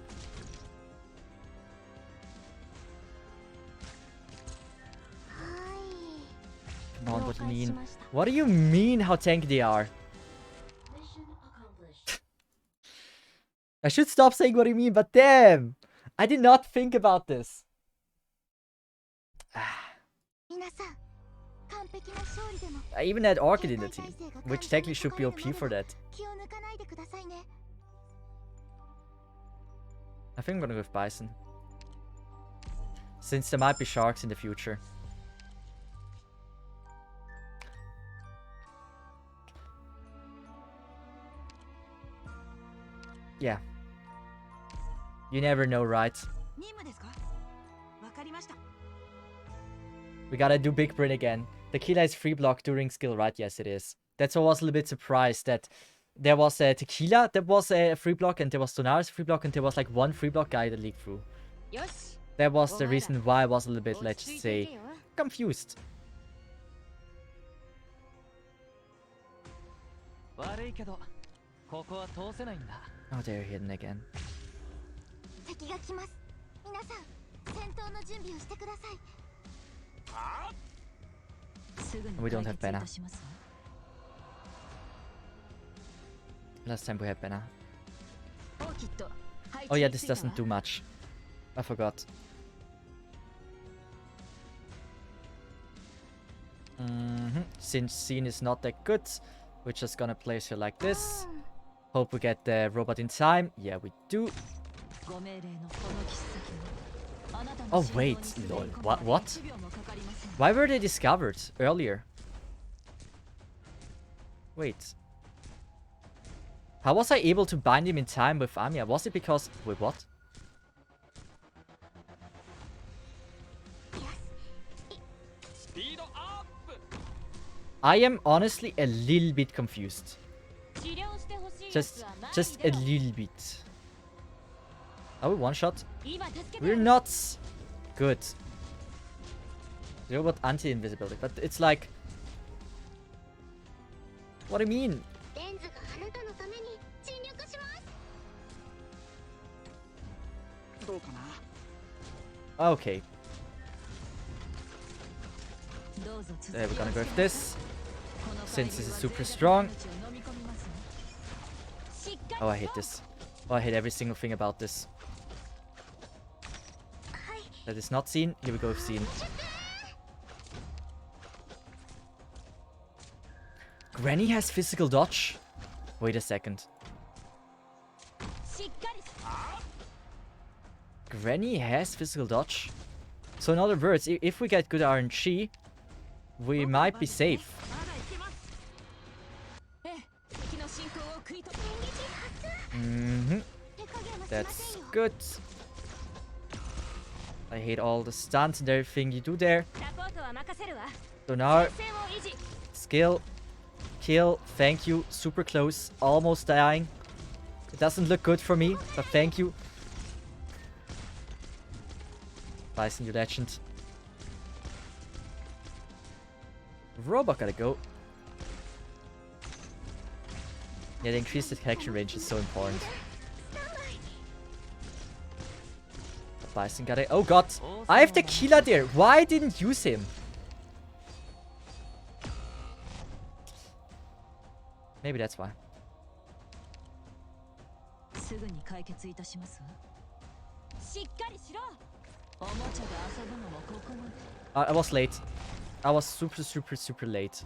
Come on, what do you mean? What do you mean how tanky they are? Mission accomplished. I should stop saying what do you mean, but damn! I did not think about this. I even had Orchid in the team, which technically should be OP for that. I think I'm gonna go with Bison. Since there might be sharks in the future. Yeah. You never know, right? We gotta do Big Brain again. Tequila is free block during skill, right? Yes, it is. That's why I was a little bit surprised that there was a Tequila that was a free block, and there was Tonari's free block, and there was like one free block guy that leaked through. That was the reason why I was a little bit, let's say, confused. Oh, they're hidden again. We don't have Banner. Last time we had Banner. Oh yeah, this doesn't do much. I forgot. Since scene is not that good, we're just gonna place her like this. Hope we get the robot in time. Yeah, we do. Oh wait, lol. What? Why were they discovered earlier? Wait. How was I able to bind him in time with Amiya? Was it because... Wait, what? I am honestly a little bit confused. Just a little bit. Are we one shot? We're not good. The robot anti-invisibility, but it's like... What do you mean? Okay. We're gonna go with this. Since this is super strong. Oh, I hate this. Oh, I hate every single thing about this. That is not seen. Here we go with seen. Granny has physical dodge? Wait a second. Granny has physical dodge? So in other words, if we get good RNG, we might be safe. That's good. I hate all the stunts and everything you do there. So now, skill, kill, thank you, super close, almost dying. It doesn't look good for me, but thank you. Bison, you legend. Robot gotta go. Yeah, the increased detection range is so important. Bison gotta... Oh god! I have the Tequila there! Why didn't use him? Maybe that's why. I was late. I was super late.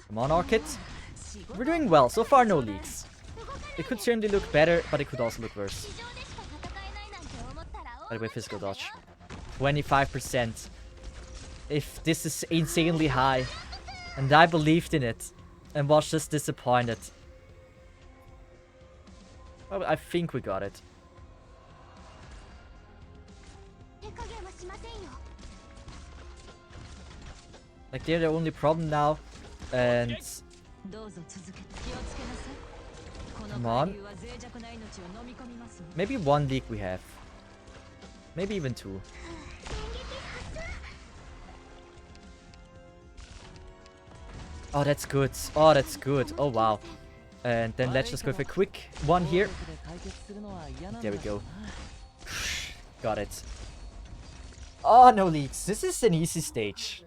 Come on, Orchid. We're doing well. So far, no leaks. It could certainly look better, but it could also look worse. By the way, physical dodge. 25%. If this is insanely high. And I believed in it. And was just disappointed. Well, I think we got it. Like, they're the only problem now. And どうぞ続けて気をつけなさい。この come on. 海流は脆弱な命を飲み込みますの。 Maybe 1 leak we have. Maybe even 2. Oh, that's good. Oh, that's good. Oh, wow. And then let's just go for a quick one here. There we go. Got it. Oh, no leaks. This is an easy stage.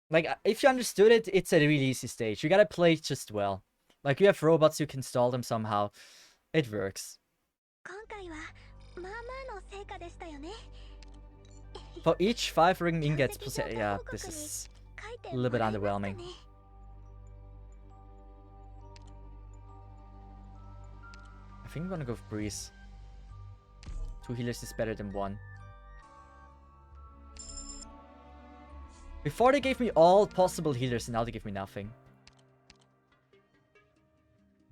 Like, if you understood it, it's a really easy stage. You gotta play it just well. Like, you have robots, you can stall them somehow. It works. 今回はまあまあの成果でしたよね。 For each 5 ring ingots, yeah, this is 書いて a little bit もらえますか underwhelming. ね。 I think I'm gonna go for Breeze. 2 healers is better than 1. Before they gave me all possible healers, and now they give me nothing.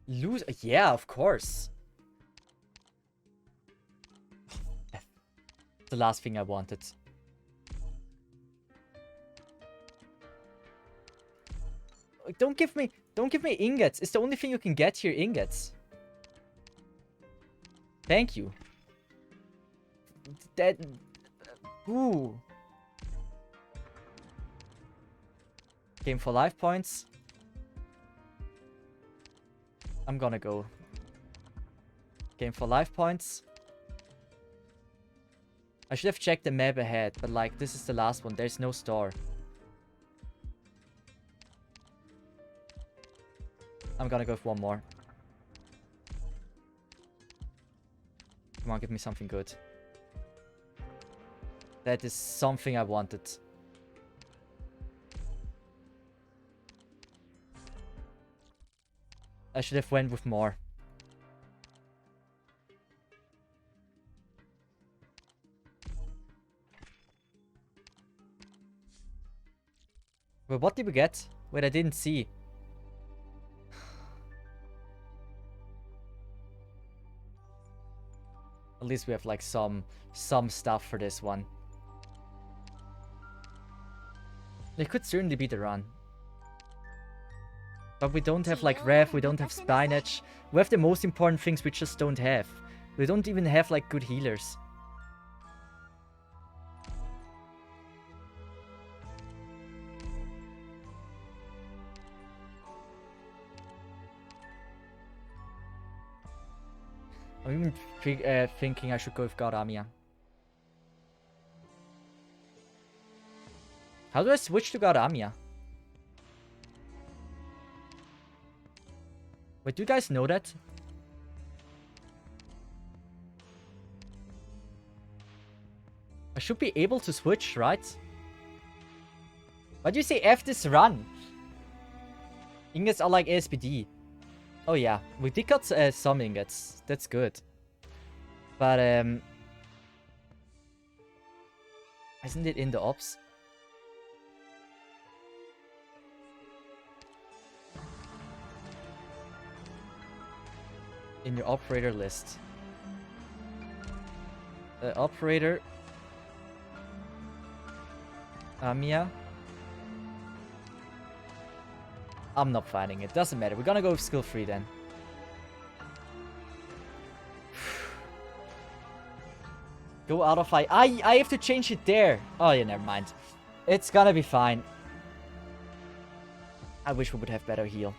Lose? Yeah, of course. The last thing I wanted. Don't give me ingots. It's the only thing you can get here, ingots. Thank you. That... Ooh. Game for life points. I'm gonna go. Game for life points. I should have checked the map ahead, but like, this is the last one. There's no store. I'm gonna go for one more. Come on, give me something good. That is something I wanted. I should have went with more. But what did we get? Wait, I didn't see. At least we have like some stuff for this one. It could certainly be the run. But we don't have like Rev, we don't have Spinach. We have the most important things we just don't have. We don't even have like good healers. I'm even thinking I should go with Garamia. How do I switch to Garamia? Wait, do you guys know that? I should be able to switch, right? Why do you say F this run? Ingots are like SPD. Oh yeah, we did got some ingots. That's good. But isn't it in the ops? In your operator list. Operator. Mia. I'm not finding it. Doesn't matter. We're gonna go with skill 3 then. Go out of fight. I have to change it there. Oh yeah, never mind. It's gonna be fine. I wish we would have better heal.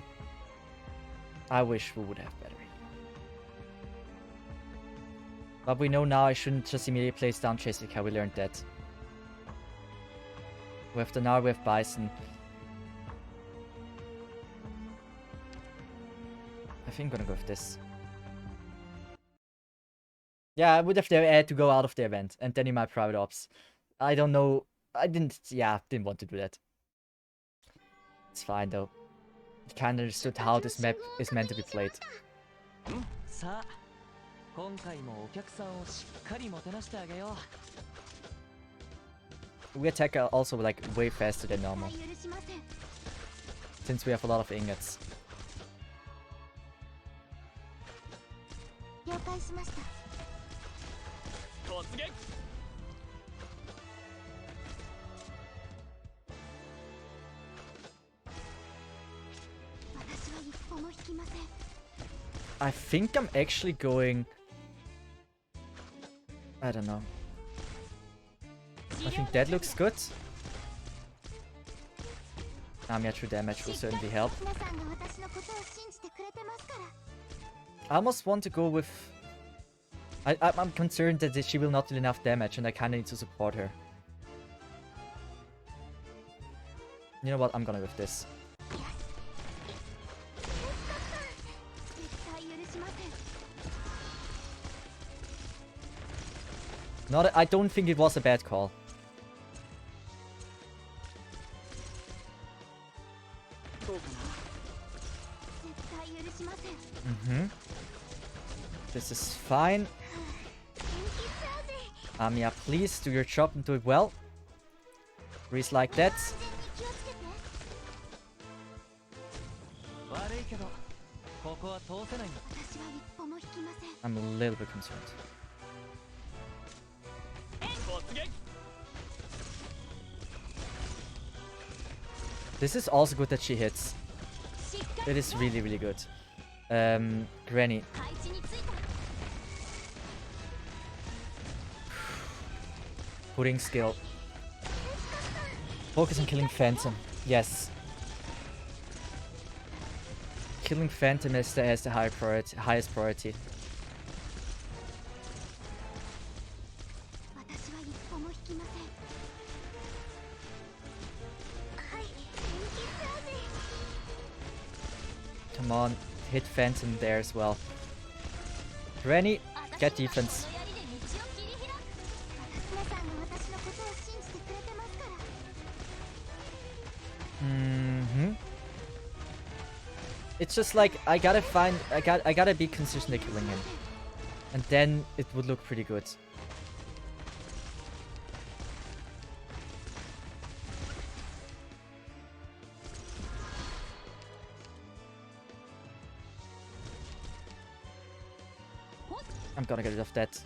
I wish we would have better heal. But we know now I shouldn't just immediately place down Jessica. We learned that. We have the Nar, we have Bison. I think I'm gonna go with this. Yeah, I would have had to go out of the event and then in my private ops. I don't know. I didn't want to do that. It's fine though. I kinda understood how this map is meant to be played. We attack also like way faster than normal. Since we have a lot of ingots. 了解しました。 突撃 ! I think I'm actually going... I don't know. I think that looks good. Yeah, true damage will certainly help. I almost want to go with... I'm concerned that she will not do enough damage and I kinda need to support her. You know what? I'm gonna with this. I don't think it was a bad call. This is fine. Amiya, please do your job and do it well. Breeze like that. I'm a little bit concerned. This is also good that she hits. It is really, really good. Granny. Pudding skill. Focus on killing Phantom. Yes. Killing Phantom has the highest priority. Come on, hit Phantom there as well. Granny, get defense. It's just like I gotta be consistent at killing him, and then it would look pretty good. I'm gonna get rid of that.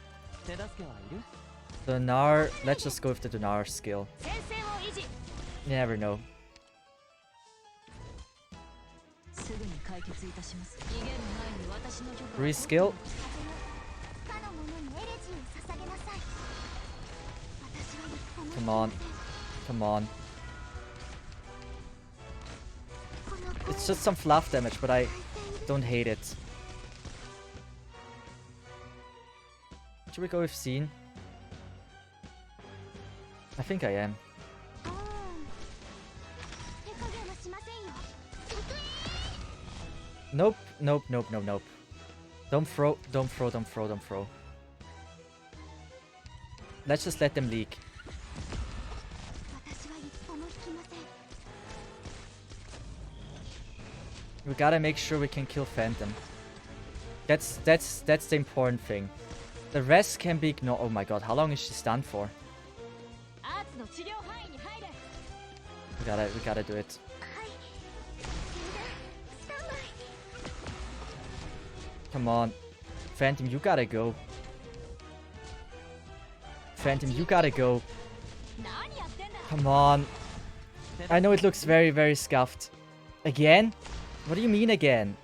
Donar, let's just go with the Donar skill. You never know. Breeze skill. Come on. Come on. It's just some fluff damage, but I don't hate it. Should we go with Scene? I think I am. Nope, nope, nope, nope, nope. Don't throw, don't throw, don't throw, don't throw. Let's just let them leak. We gotta make sure we can kill Phantom. That's the important thing. The rest can be ignored. Oh my god, how long is she stunned for? We gotta do it. Come on. Phantom, you gotta go. Phantom, you gotta go. Come on. I know it looks very, very scuffed. Again? What do you mean again?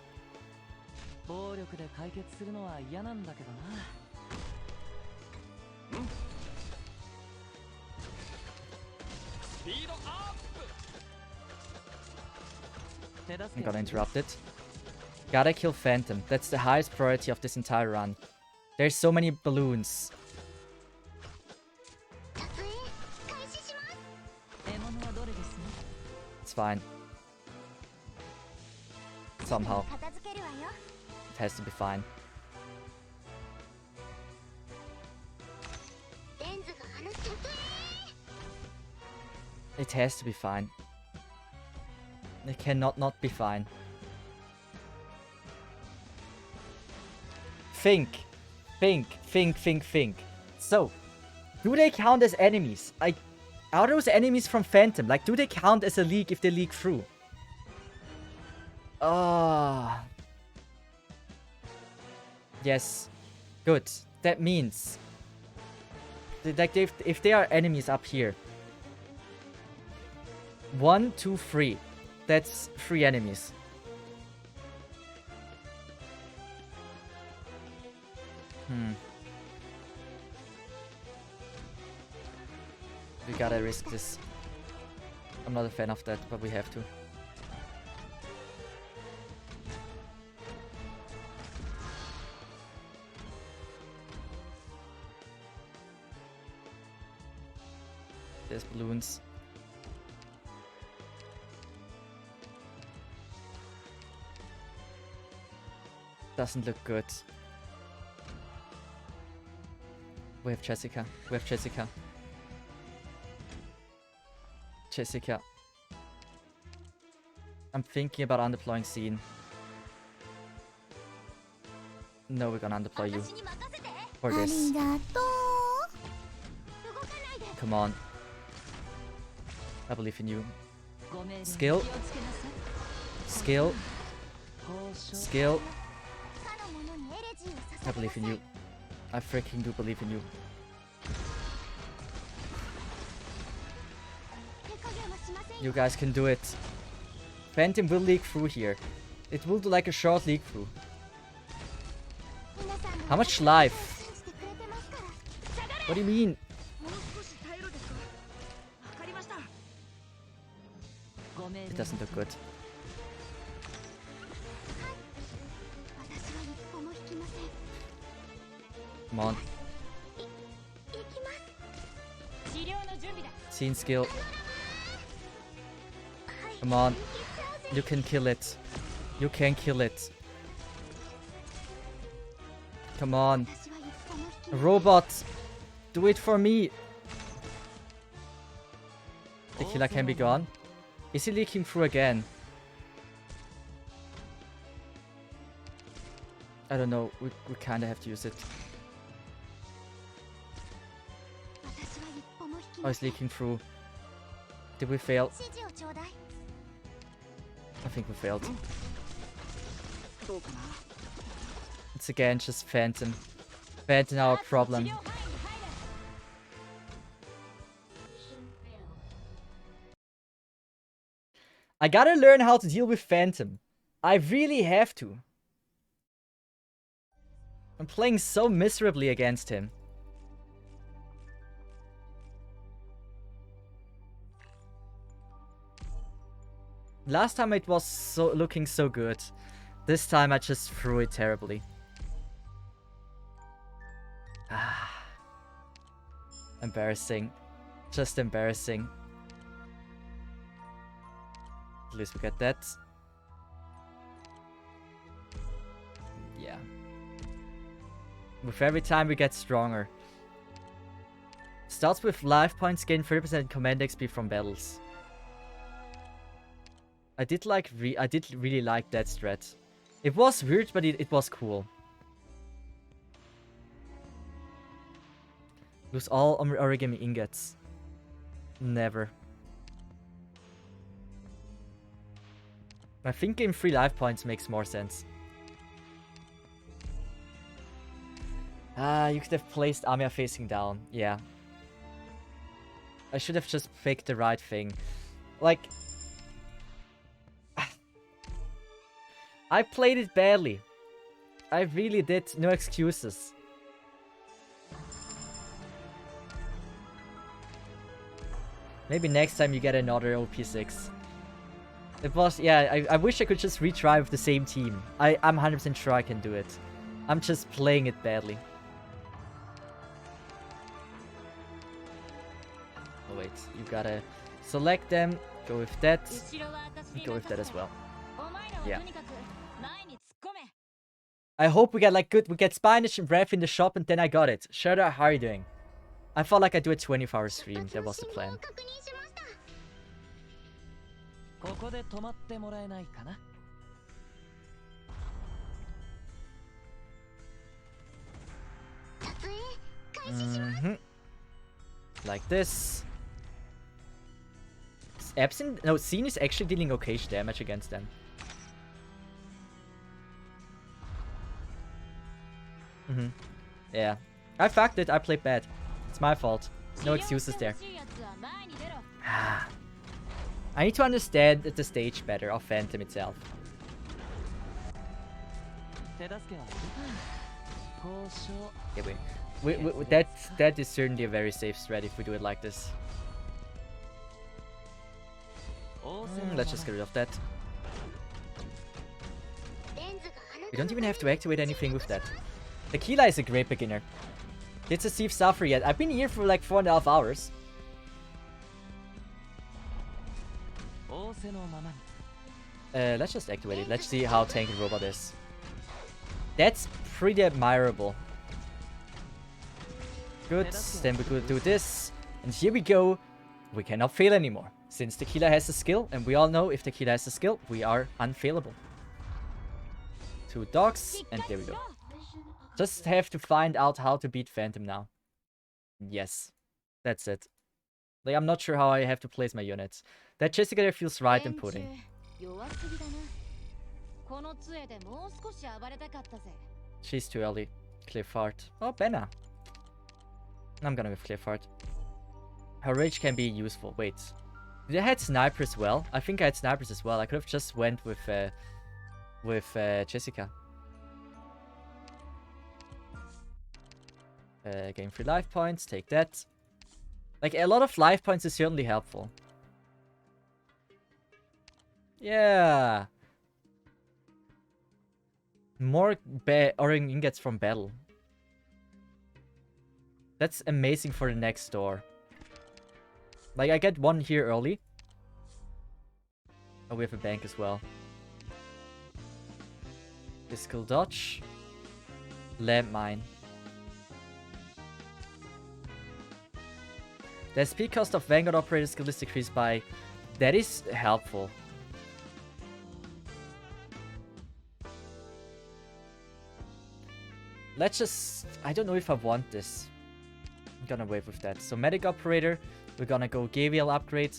I'm gonna interrupt it. Gotta kill Phantom. That's the highest priority of this entire run. There's so many balloons. It's fine. Somehow. It has to be fine. It has to be fine. It cannot not be fine. Think. So, do they count as enemies? Are those enemies from Phantom? Like, do they count as a leak if they leak through? Ah. Yes. Good. That means... like, if they are enemies up here... 1, 2, 3. That's 3 enemies. We gotta risk this. I'm not a fan of that, but we have to. There's balloons. Doesn't look good. We have Jessica. We have Jessica. Jessica. I'm thinking about undeploying Scene. No, we're gonna undeploy you. For this. Come on. I believe in you. Skill. Skill. Skill. I believe in you. I freaking do believe in you. You guys can do it. Phantom will leak through here. It will do like a short leak through. How much life? What do you mean? It doesn't look good. Come on. Scene skill. Come on. You can kill it. You can kill it. Come on. Robot. Do it for me. The killer can be gone. Is he leaking through again? I don't know. We kinda have to use it. Oh, it's leaking through. Did we fail? I think we failed. It's again just Phantom. Phantom our problem. Mission failed. I gotta learn how to deal with Phantom. I really have to. I'm playing so miserably against him. Last time it was looking so good. This time I just threw it terribly. Embarrassing. Just embarrassing. At least we get that. Yeah. With every time we get stronger. Starts with life points, gain 30% command XP from battles. I did really like that strat. It was weird, but it was cool. Lose all origami ingots. Never. I think game 3 life points makes more sense. You could have placed Amiya facing down. Yeah. I should have just picked the right thing. Like... I played it badly. I really did. No excuses. Maybe next time you get another OP6. It was, yeah, I wish I could just retry with the same team. I'm 100% sure I can do it. I'm just playing it badly. Oh wait, you gotta select them, go with that, and go with that as well. Yeah. I hope we get like we get Spanish and Breath in the shop and then I got it. Shredder, how are you doing? I felt like I do a 24-hour stream, that was the plan. ここで止まってもらえないかな Like this. Absent? No, Scene is actually dealing okay damage against them. Yeah. I fucked it, I played bad. It's my fault. No excuses there. I need to understand the stage better of Phantom itself. 手助けは Yeah, that is certainly a very safe strat if we do it like this. Let's just get rid of that. We don't even have to activate anything with that. Tequila is a great beginner. Did Cesith suffer yet? I've been here for like 4.5 hours. Let's just activate it. Let's see how tanky robot is. That's pretty admirable. Good, then we could do this. And here we go. We cannot fail anymore. Since Tequila has a skill, and we all know if Tequila has a skill, we are unfailable. 2 dogs, and there we go. Just have to find out how to beat Phantom now. Yes, that's it. Like, I'm not sure how I have to place my units. That Jessica there feels right in pudding. She's too early. Clifford. Oh, Benna. I'm gonna with Clifford. Her rage can be useful. Wait. Did I had sniper as well? I think I had snipers as well. I could have just went with Jessica. Gain 3 life points. Take that. Like, a lot of life points is certainly helpful. Yeah. More orange ingots from battle. That's amazing for the next door. Like, I get 1 here early. Oh, we have a bank as well. Physical dodge. Landmine. The SP cost of Vanguard Operator skill is decreased by... That is helpful. Let's just... I don't know if I want this. I'm gonna wait with that. So Medic Operator. We're gonna go Gavial upgrade.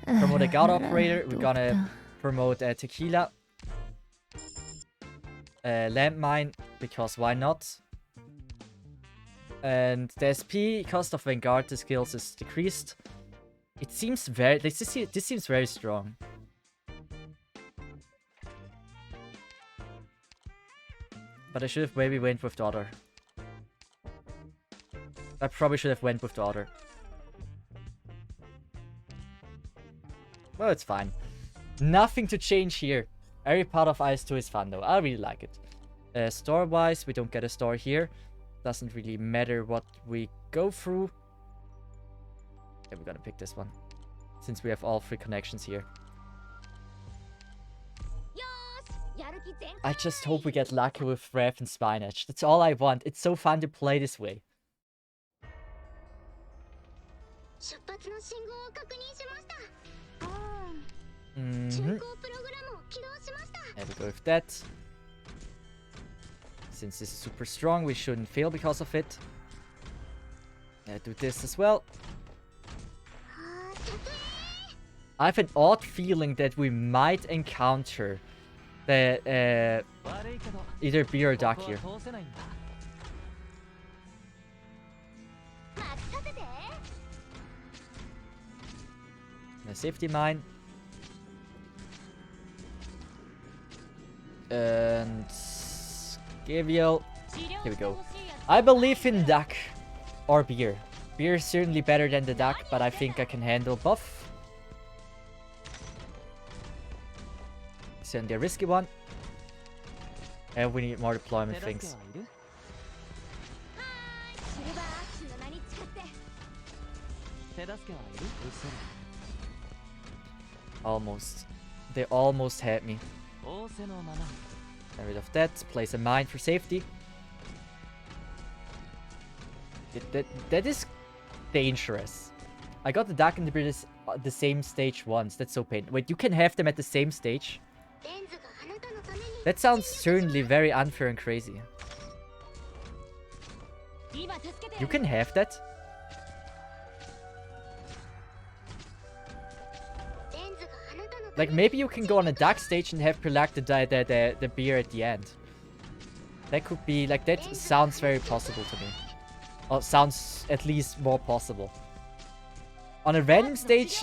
Promote a Guard Operator. We're gonna promote Tequila. Landmine, because why not? And the SP cost of Vanguard the skills is decreased. It seems very... This seems very strong. But I should have maybe went with the other. I probably should have went with the other. Well, it's fine. Nothing to change here. Every part of Is2 is fun though. I really like it. Store-wise, we don't get a store here. Doesn't really matter what we go through. Yeah, we're gonna pick this one. Since we have all 3 connections here. I just hope we get lucky with Rev and Spinach. That's all I want. It's so fun to play this way. There we go with that. Since this is super strong, we shouldn't fail because of it. Do this as well. I have an odd feeling that we might encounter the either beer or duck here. A safety mine. And Gavial. Here we go. I believe in duck or beer. Beer is certainly better than the duck, but I think I can handle both. Certainly a risky one. And we need more deployment things. Almost. They almost had me. Get rid of that. Place a mine for safety. That is dangerous. I got the duck and the beer at the same stage once. That's so painful. Wait, you can have them at the same stage? That sounds certainly very unfair and crazy. You can have that? Like, maybe you can go on a duck stage and have Perlac the beer at the end. That could be, like, that sounds very possible to me. Or sounds at least more possible. On a random stage,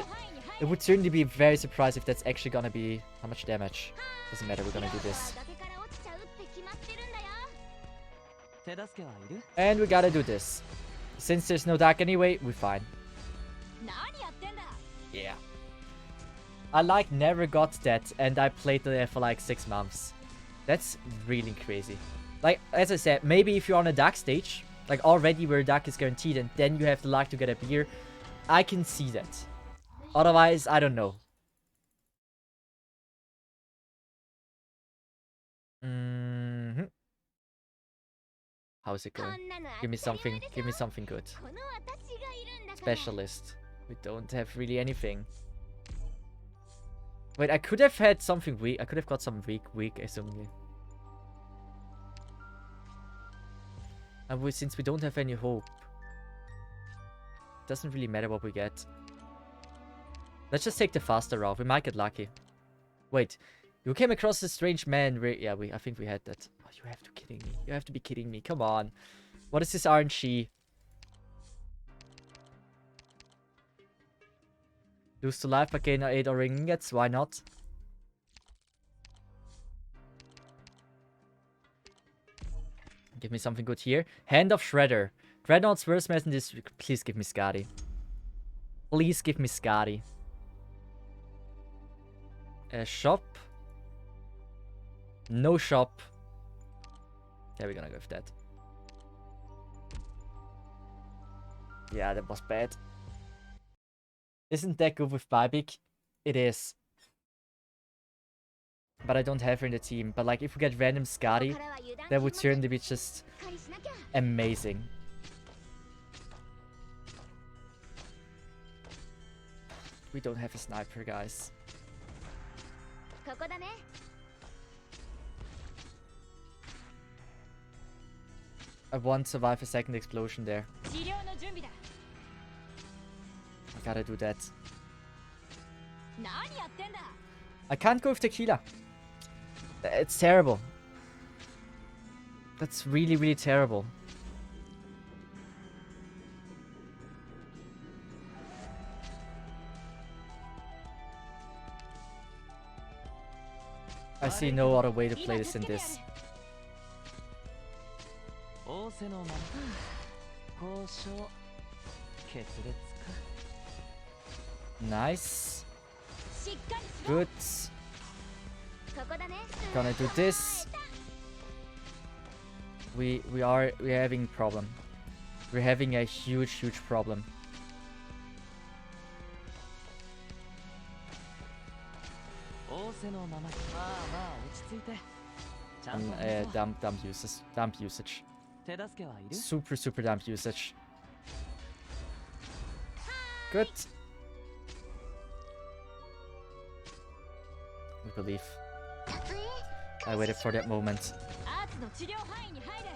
It would certainly be very surprised if that's actually gonna be... How much damage? Doesn't matter, we're gonna do this. 崖から落ちちゃうって決まってるんだよ。 手助けはいる？ And we gotta do this. Since there's no dark anyway, we're fine. 何やってんだ。 Yeah. I like never got that and I played there for like 6 months. That's really crazy. Like, as I said, maybe if you're on a dark stage, like already where dark is guaranteed and then you have the luck to get a beer, I can see that. Otherwise, I don't know. How's it going? Give me something good. この私がいるんだから。 Specialist. We don't have really anything. Wait, I could have had something weak. I could have got some weak, assumingly. And since we don't have any hope, doesn't really matter what we get. Let's just take the faster route. We might get lucky. Wait, you came across a strange man. Yeah, I think we had that. Oh, you have to be kidding me. You have to be kidding me. Come on. What is this RNG? Lose to life but gain 8 or ingots. Why not? Give me something good here. Hand of Shredder. Dreadnought's worst mess in this. Please give me Skadi. Please give me Skadi. A shop. No shop. Yeah, we're gonna go with that. Yeah, that was bad. Isn't that good with Bybik? It is. But I don't have her in the team. But like, if we get random Skadi, that would certainly be just amazing. We don't have a sniper, guys. ここだね。 I won't survive a second explosion there. 治療の準備だ。 I gotta do that. 何やってんだ。 I can't go with tequila. It's terrible. That's really, really terrible. I see no other way to play this than this. 仰せのまま交渉決裂か。 Nice. しっかりしろ。 Good. ここだね。 Gonna do this. We're having a problem. We're having a huge problem. 仰せのまま。まあまあ落ち着いて。ちゃんと Dump usage. 手助けはいる？ Super dump usage. Good. We believe. 撮影 I waited for that moment. アーツの治療範囲に入れ。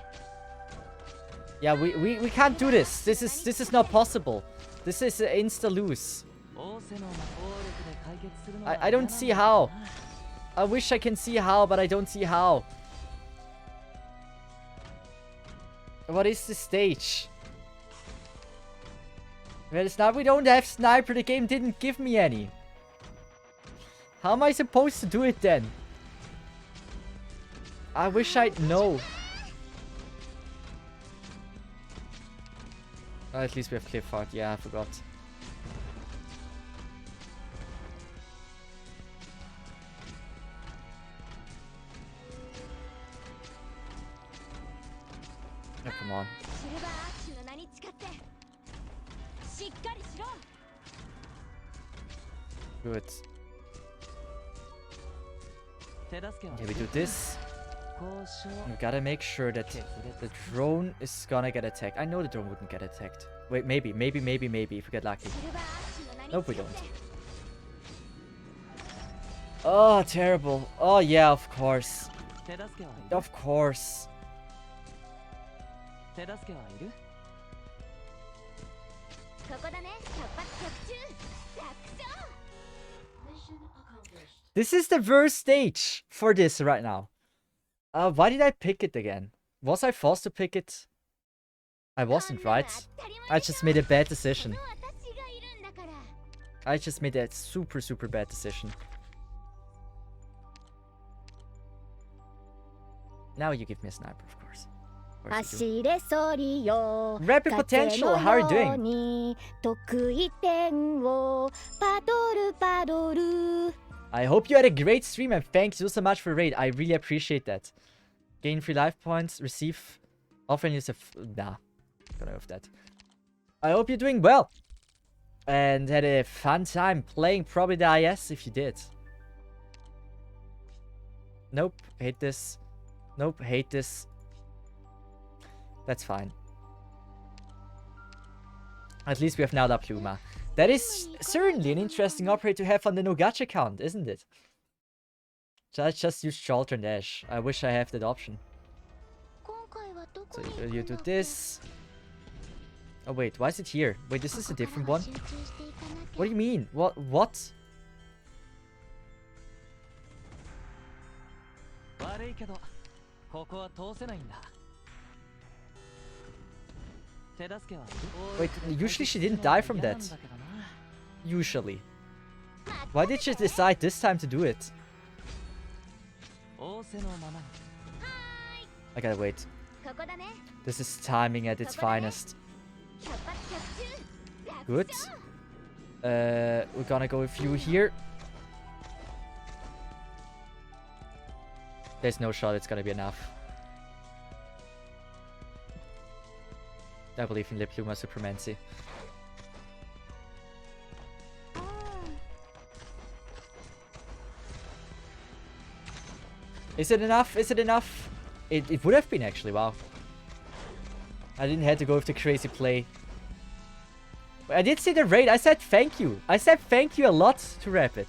Yeah, we can't do this. This is not possible. This is an insta lose. 仰せのまま暴力で解決するのは I don't see how. I wish I can see how, but I don't see how. What is this stage? Well, we don't have sniper. The game didn't give me any. How am I supposed to do it then? I wish I'd know. Oh, at least we have cliff art. Yeah, I forgot. Oh, come on. シルバーアッシュの名に誓ってしっかりしろ。 Good. 手助けは Okay, we do this. 交渉 We gotta make sure that the drone is gonna get attacked. I know the drone wouldn't get attacked. Wait, maybe if we get lucky. シルバーアッシュの名に Nope, we 誓っ don't. て。 Oh, terrible. Oh, yeah, of course. 手助けはいる？ Of course. 手助けはいる？ここだね。百発百中。楽勝。 Mission accomplished. This is the worst stage for this right now. Why did I pick it again? Was I forced to pick it? I wasn't, right? I just made a bad decision. この私がいるんだから。I just made that super, super bad decision. Now you give me a sniper, of course. Of course you do. Rapid potential, how are you doing? I hope you had a great stream and thank you so much for raid. I really appreciate that. Gain 3 life points, receive, often use a nah, gonna go with that. I hope you're doing well and had a fun time playing probably the IS if you did. Nope, hate this. Nope, hate this. That's fine. At least we have now La Pluma. That is certainly an interesting operator to have on the no gacha account, isn't it? Just use Shelter and Dash. I wish I have that option. So you do this. Oh wait, why is it here? Wait, this is a different one? What do you mean? What? 悪いけどここは通せないんだ。手助けは Wait, usually she didn't die from that. Usually. Why did she decide this time to do it? I gotta wait. This is timing at its finest. Good. We're gonna go with you here. There's no shot it's gonna be enough. I believe in Le Pluma Supremacy. Is it enough? Is it enough? It would have been actually, wow. I didn't have to go with the crazy play. I did see the raid. I said thank you. I said thank you a lot to Rapid.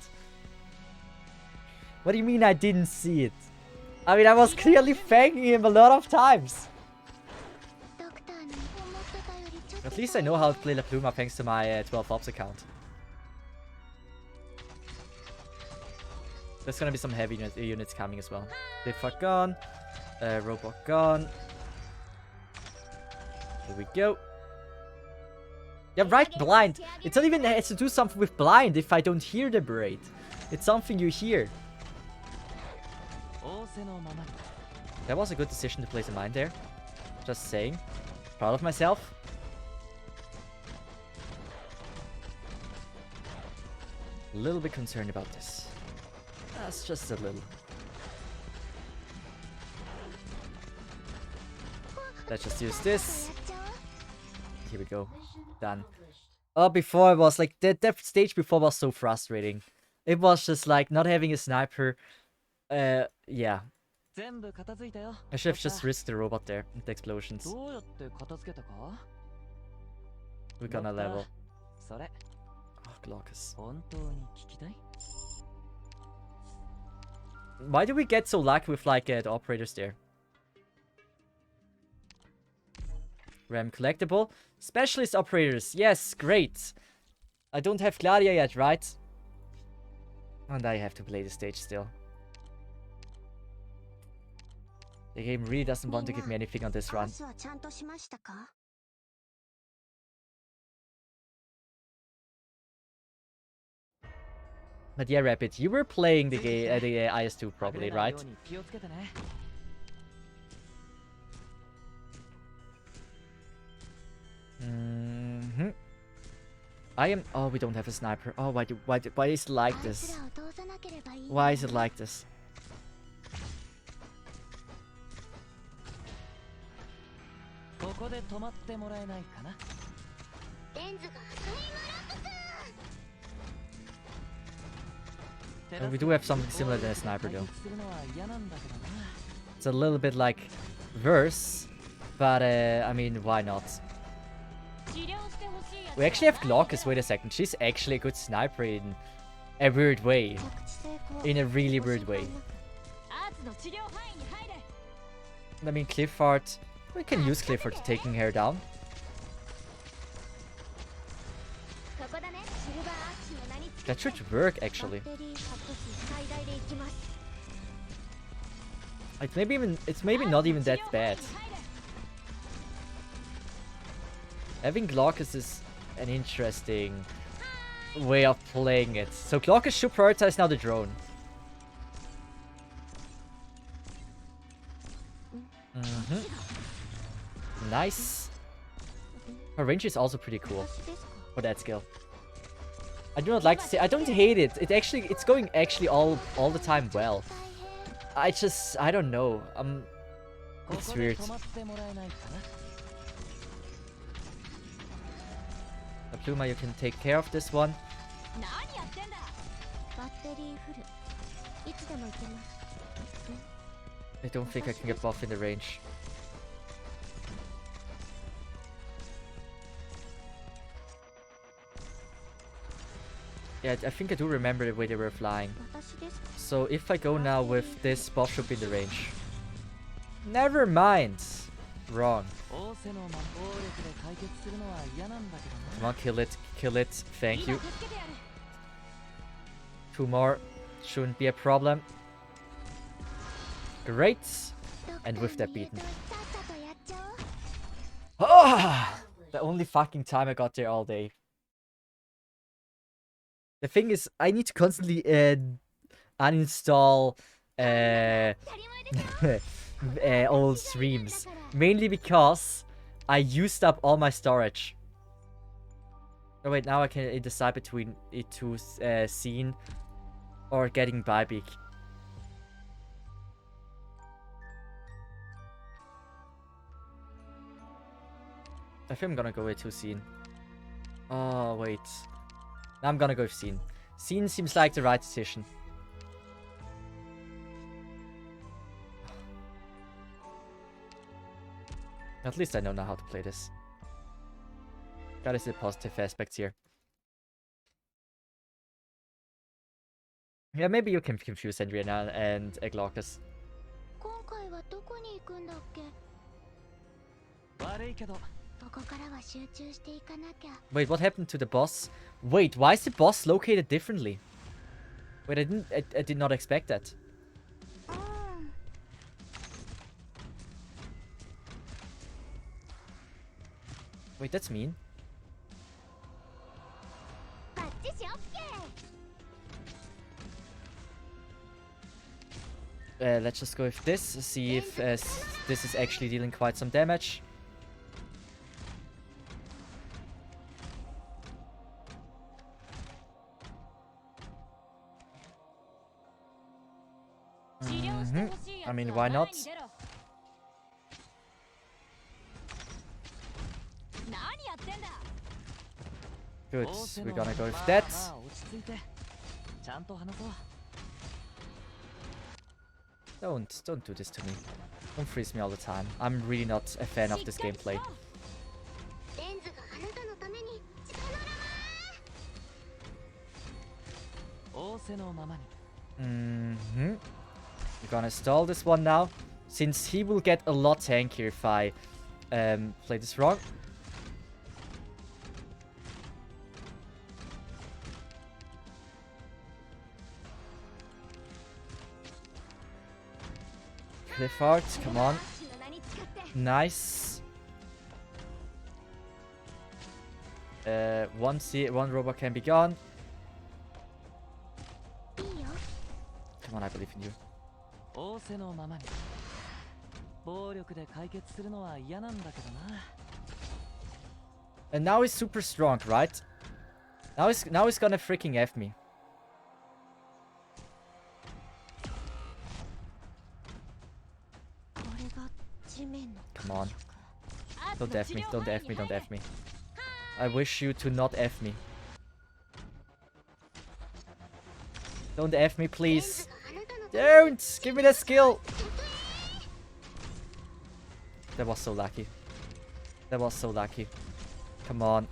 What do you mean I didn't see it? I mean, I was clearly thanking him a lot of times. At least I know how to play La Pluma thanks to my 12 Ops account. There's gonna be some heavy units coming as well. Difffuck gone. Robot gone. Here we go. Yeah, right, blind. It's not even has to do something with blind if I don't hear the braid. It's something you hear. That was a good decision to place a mine there. Just saying. Proud of myself. A little bit concerned about this. That's just a little. Let's just use this. Here we go. Done. Oh, before it was like that stage before was so frustrating. It was just like not having a sniper. Yeah. I should have just risked the robot there with the explosions. We're gonna level. Oh, Glaucus. Why do we get so lucky with like the operators there? RAM collectible. Specialist operators. Yes, great. I don't have Gladia yet, right? And I have to play the stage still. The game really doesn't want to give me anything on this run. But yeah, Rapid, you were playing the IS2 probably, right? I am. Oh, we don't have a sniper. Oh, why is it like this? Why is it like this? Oh, we do have something similar to a sniper though. It's a little bit like verse, but I mean, why not? We actually have Glaucus. Wait a second, she's actually a good sniper in a weird way. In a really weird way. I mean, Clifford, we can use Clifford to taking her down. That should work actually. Like it's maybe not even that bad. Having Glaucus is an interesting way of playing it. So Clockers should prioritize now the drone. Nice. Her range is also pretty cool for that skill. I do not like to say I don't hate it. It's going actually all the time well. I don't know. It's weird. Pluma, you can take care of this one. I don't think I can get buff in the range. Yeah, I think I do remember the way they were flying. So if I go now with this, boss should be in the range. Never mind. Wrong. Come on, kill it. Kill it. Thank you. 2 more. Shouldn't be a problem. Great. And with that beaten. Ah! The only fucking time I got there all day. The thing is, I need to constantly uninstall old streams. Mainly because I used up all my storage. Oh wait, now I can decide between it2 scene or getting Bybeak. I think I'm gonna go with 2 scene. Oh wait. Now I'm gonna go with scene. Scene seems like the right decision. At least I know now how to play this. That is the positive aspects here. Yeah, maybe you can confuse Andriana and Glaucus. Wait, what happened to the boss? Wait, why is the boss located differently? Wait, I did not expect that. Wait, that's mean. Let's just go with this, see if this is actually dealing quite some damage. I mean, why not? Good, we're gonna go with that. Don't do this to me. Don't freeze me all the time. I'm really not a fan of this gameplay. We're gonna stall this one now, since he will get a lot tankier if I play this wrong. Clifford, come on. Nice. One robot can be gone. Come on, I believe in you. And now he's super strong, right? Now he's gonna freaking F me. Come on. Don't F me, don't F me, don't F me. I wish you to not F me. Don't F me, please. Don't! Give me that skill! That was so lucky. That was so lucky. Come on.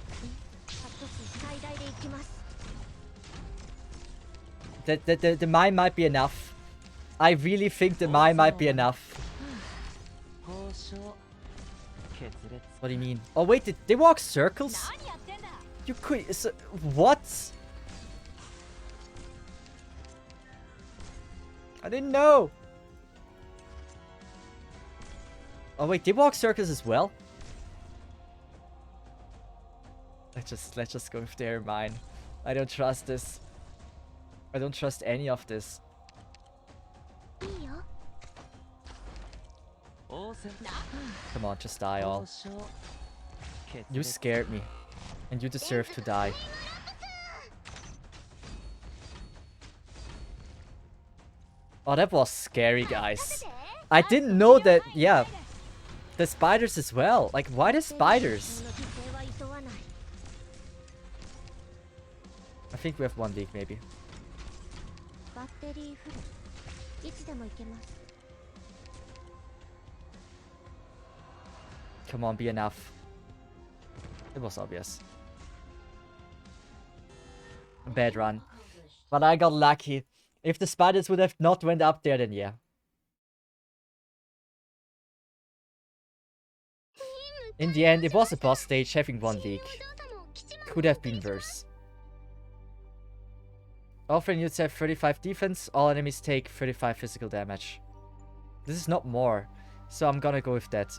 The mine might be enough. I really think the mine might be enough. What do you mean? Oh wait, did they walk circles? You could... So, what? I didn't know. Oh wait, they walk circles as well? Let's just go with their mine. I don't trust this. I don't trust any of this. いいよ Come on, just die all. 交渉決 You 裂 scared me. And you deserve to die. Oh, that was scary, guys. I didn't know that, yeah. The spiders as well. Like, why the spiders? の犠牲は急がない I think we have one leak, maybe. バッテリーフルいつでも行けます Come on, be enough. It was obvious. Bad run. But I got lucky. If the spiders would have not went up there, then yeah. In the end, it was a boss stage having one leak. Could have been worse. Offering units have 35 defense, all enemies take 35 physical damage. This is not more, so I'm gonna go with that.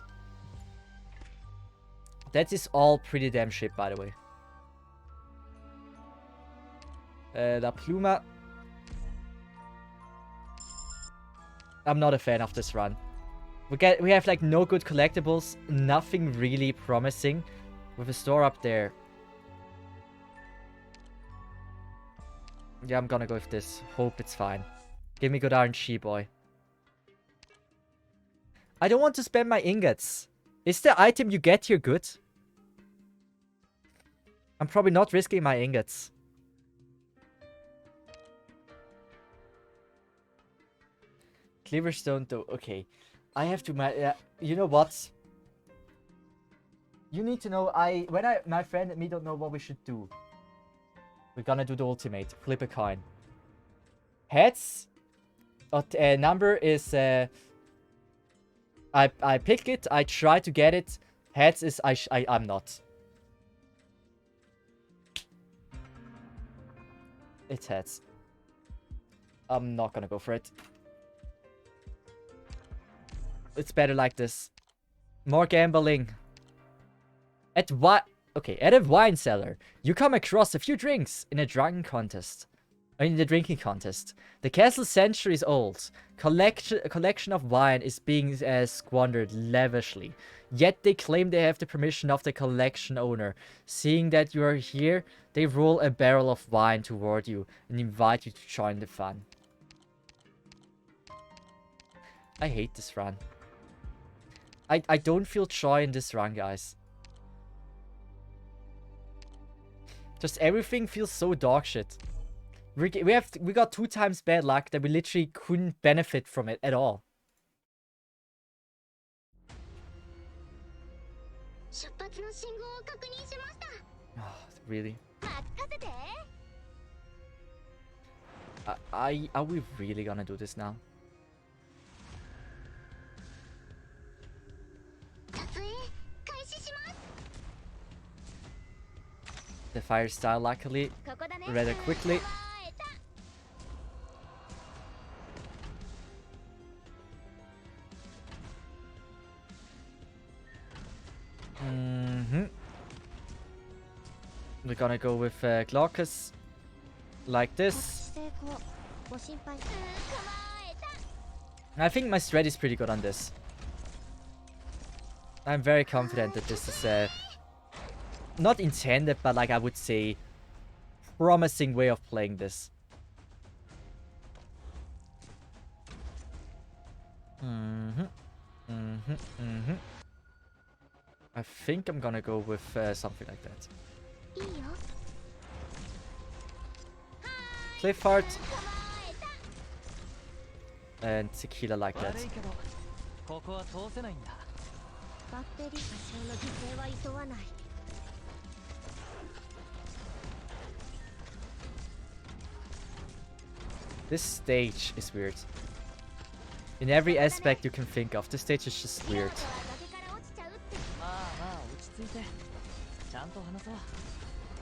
That is all pretty damn shit, by the way. La Pluma. I'm not a fan of this run. We have like no good collectibles, nothing really promising. With a store up there. Yeah, I'm gonna go with this. Hope it's fine. Give me good RNG, boy. I don't want to spend my ingots. Is the item you get here good? I'm probably not risking my ingots. Cleaverstone though, okay. I have to, you know what? You need to know, my friend and me don't know what we should do. We're gonna do the ultimate. Flip a coin. Heads. Number is, I pick it, I try to get it. Heads is, I'm not. It's heads. I'm not gonna go for it. It's better like this. More gambling. At what? Okay, at a wine cellar, you come across a few drinks in a drinking contest. In the drinking contest. The castle centuries old. A collection of wine is being squandered lavishly. Yet they claim they have the permission of the collection owner. Seeing that you are here, they roll a barrel of wine toward you and invite you to join the fun. I hate this run. I don't feel joy in this run, guys. Just everything feels so dog shit. We got 2 times bad luck that we literally couldn't benefit from it at all. 出発の信号を確認しました Really? 任せて Are we really gonna do this now? 撮影開始します The fire style, luckily, ここだね rather quickly. 捕まえた We're gonna go with Glaucus. Like this. 成功ご心配捕まえた I think my strat is pretty good on this. I'm very confident that this is not intended, but like I would say, promising way of playing this. I think I'm gonna go with something like that. いいよ Clifford 捕まえた and Tequila like that. 悪いけどここは通せないんだバッテリー多少の犠牲は急がない This stage is weird. In every aspect you can think of, this stage is just 素人 weird. は崖から落ちちゃうって まあまあ落ち着いてちゃんと話そう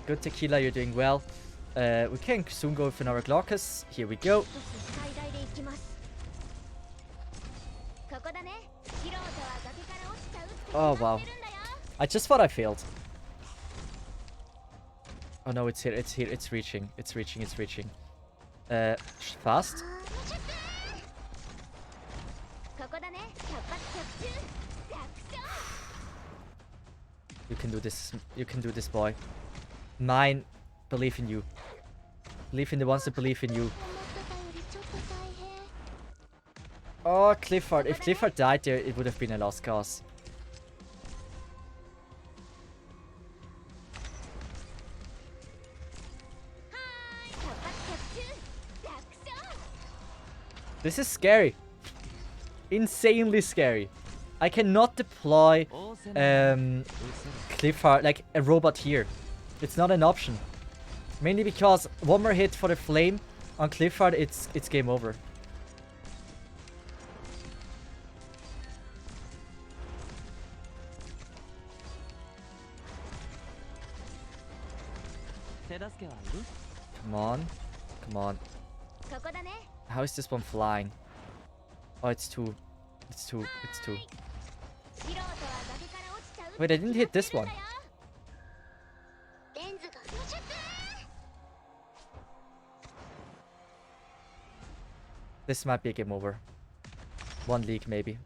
Good Tequila, you're doing well. We can soon go with another Glaucus. Here we go. 一つ最大で行きますここだね素人は崖から落ちちゃうって Oh, wow. 言ってるんだよ I just thought I failed. Oh no, it's here, it's here, it's reaching. It's reaching, it's reaching. Fast. ここだね。百発百中。楽勝。 You can do this. You can do this, boy. Mine. Believe in you. Believe in the ones that believe in you. 思ってたよりちょっと大変。 Oh, Clifford. If Clifford died there, it would have been a lost cause. This is scary. Insanely scary. I cannot deploy Clifford, like a robot here. It's not an option. Mainly because one more hit for the flame on Clifford, it's game over. Come on. Come on. ここだね。 How is this one flying? Oh, it's two. It's two. It's two. 素人は崖から落ちちゃう。 Wait, I didn't hit this one. レンズが無術。 This might be a game over. One league, maybe.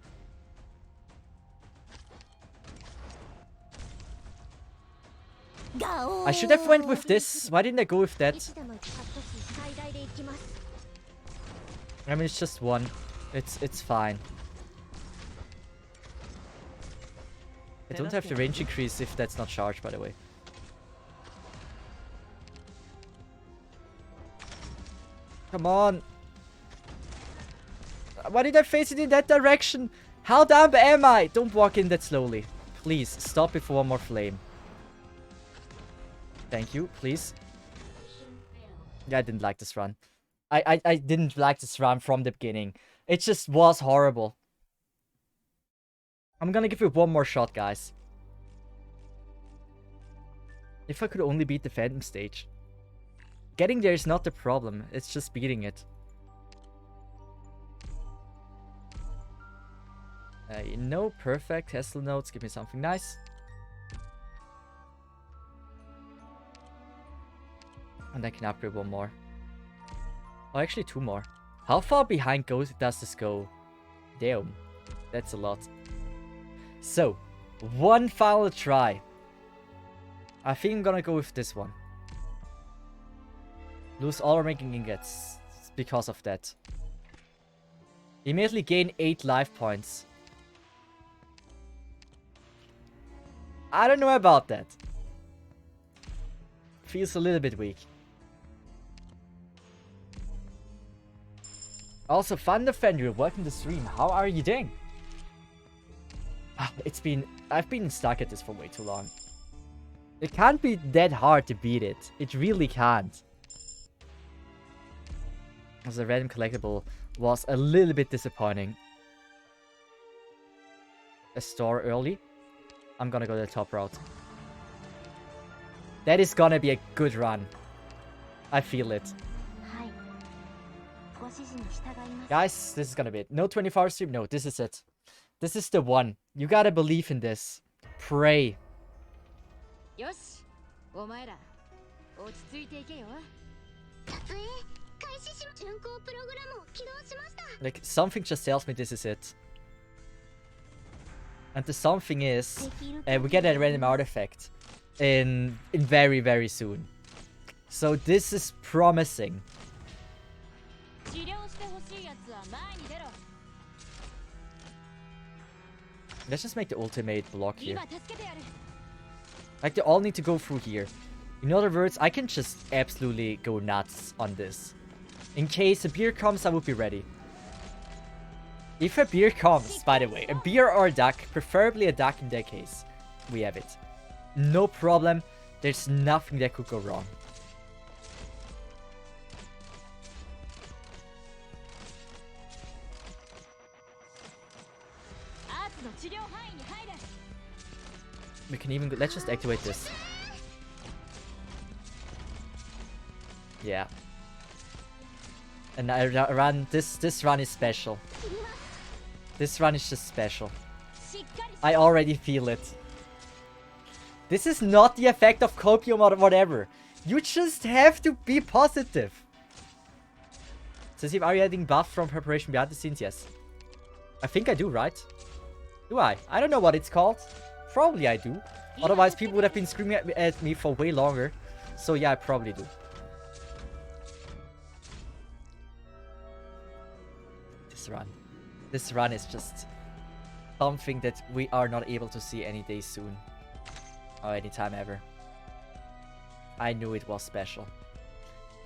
I should have went with this. Why didn't I go with that? いつでもカット数最大でいきます。 I mean, it's just one. It's fine. I don't have the range increase if that's not charged, by the way. Come on. Why did I face it in that direction? How dumb am I? Don't walk in that slowly. Please, stop before one more flame. Thank you, please. Yeah, I didn't like this run. I didn't like this run from the beginning. It just was horrible. I'm gonna give you one more shot, guys. If I could only beat the Phantom stage. Getting there is not the problem, it's just beating it. No, perfect. Tesla notes, give me something nice. And I can upgrade one more. Oh, actually two more. How far behind does this go? Damn, that's a lot. So, one final try. I think I'm gonna go with this one. Lose all ranking ingots because of that. Immediately gain 8 life points. I don't know about that. Feels a little bit weak. Also, Thunderfender, welcome to the stream. How are you doing? I've been stuck at this for way too long. It can't be that hard to beat it. It really can't. As a random collectible was a little bit disappointing. A store early. I'm gonna go the top route. That is gonna be a good run. I feel it. Guys, this is gonna be it. No 24-hour stream. No, this is it. This is the one. You gotta believe in this. Pray. Like, something just tells me this is it. And the something is, we get a random artifact in very, very soon. So this is promising. Let's just make the ultimate block here. Like, they all need to go through here. In other words, I can just absolutely go nuts on this. In case a beer comes, I would be ready. If a beer comes, by the way, a beer or a duck, preferably a duck in that case, we have it. No problem. There's nothing that could go wrong. We can even go, let's just activate this. Yeah. And I run this run is special. This run is just special. I already feel it. This is not the effect of copium or whatever. You just have to be positive. Cesith, are you adding buff from preparation behind the scenes? Yes. I think I do, right? Do I? I don't know what it's called. Probably I do. Otherwise, people would have been screaming at me for way longer. So yeah, I probably do. This run. This run is just something that we are not able to see any day soon. Or anytime ever. I knew it was special.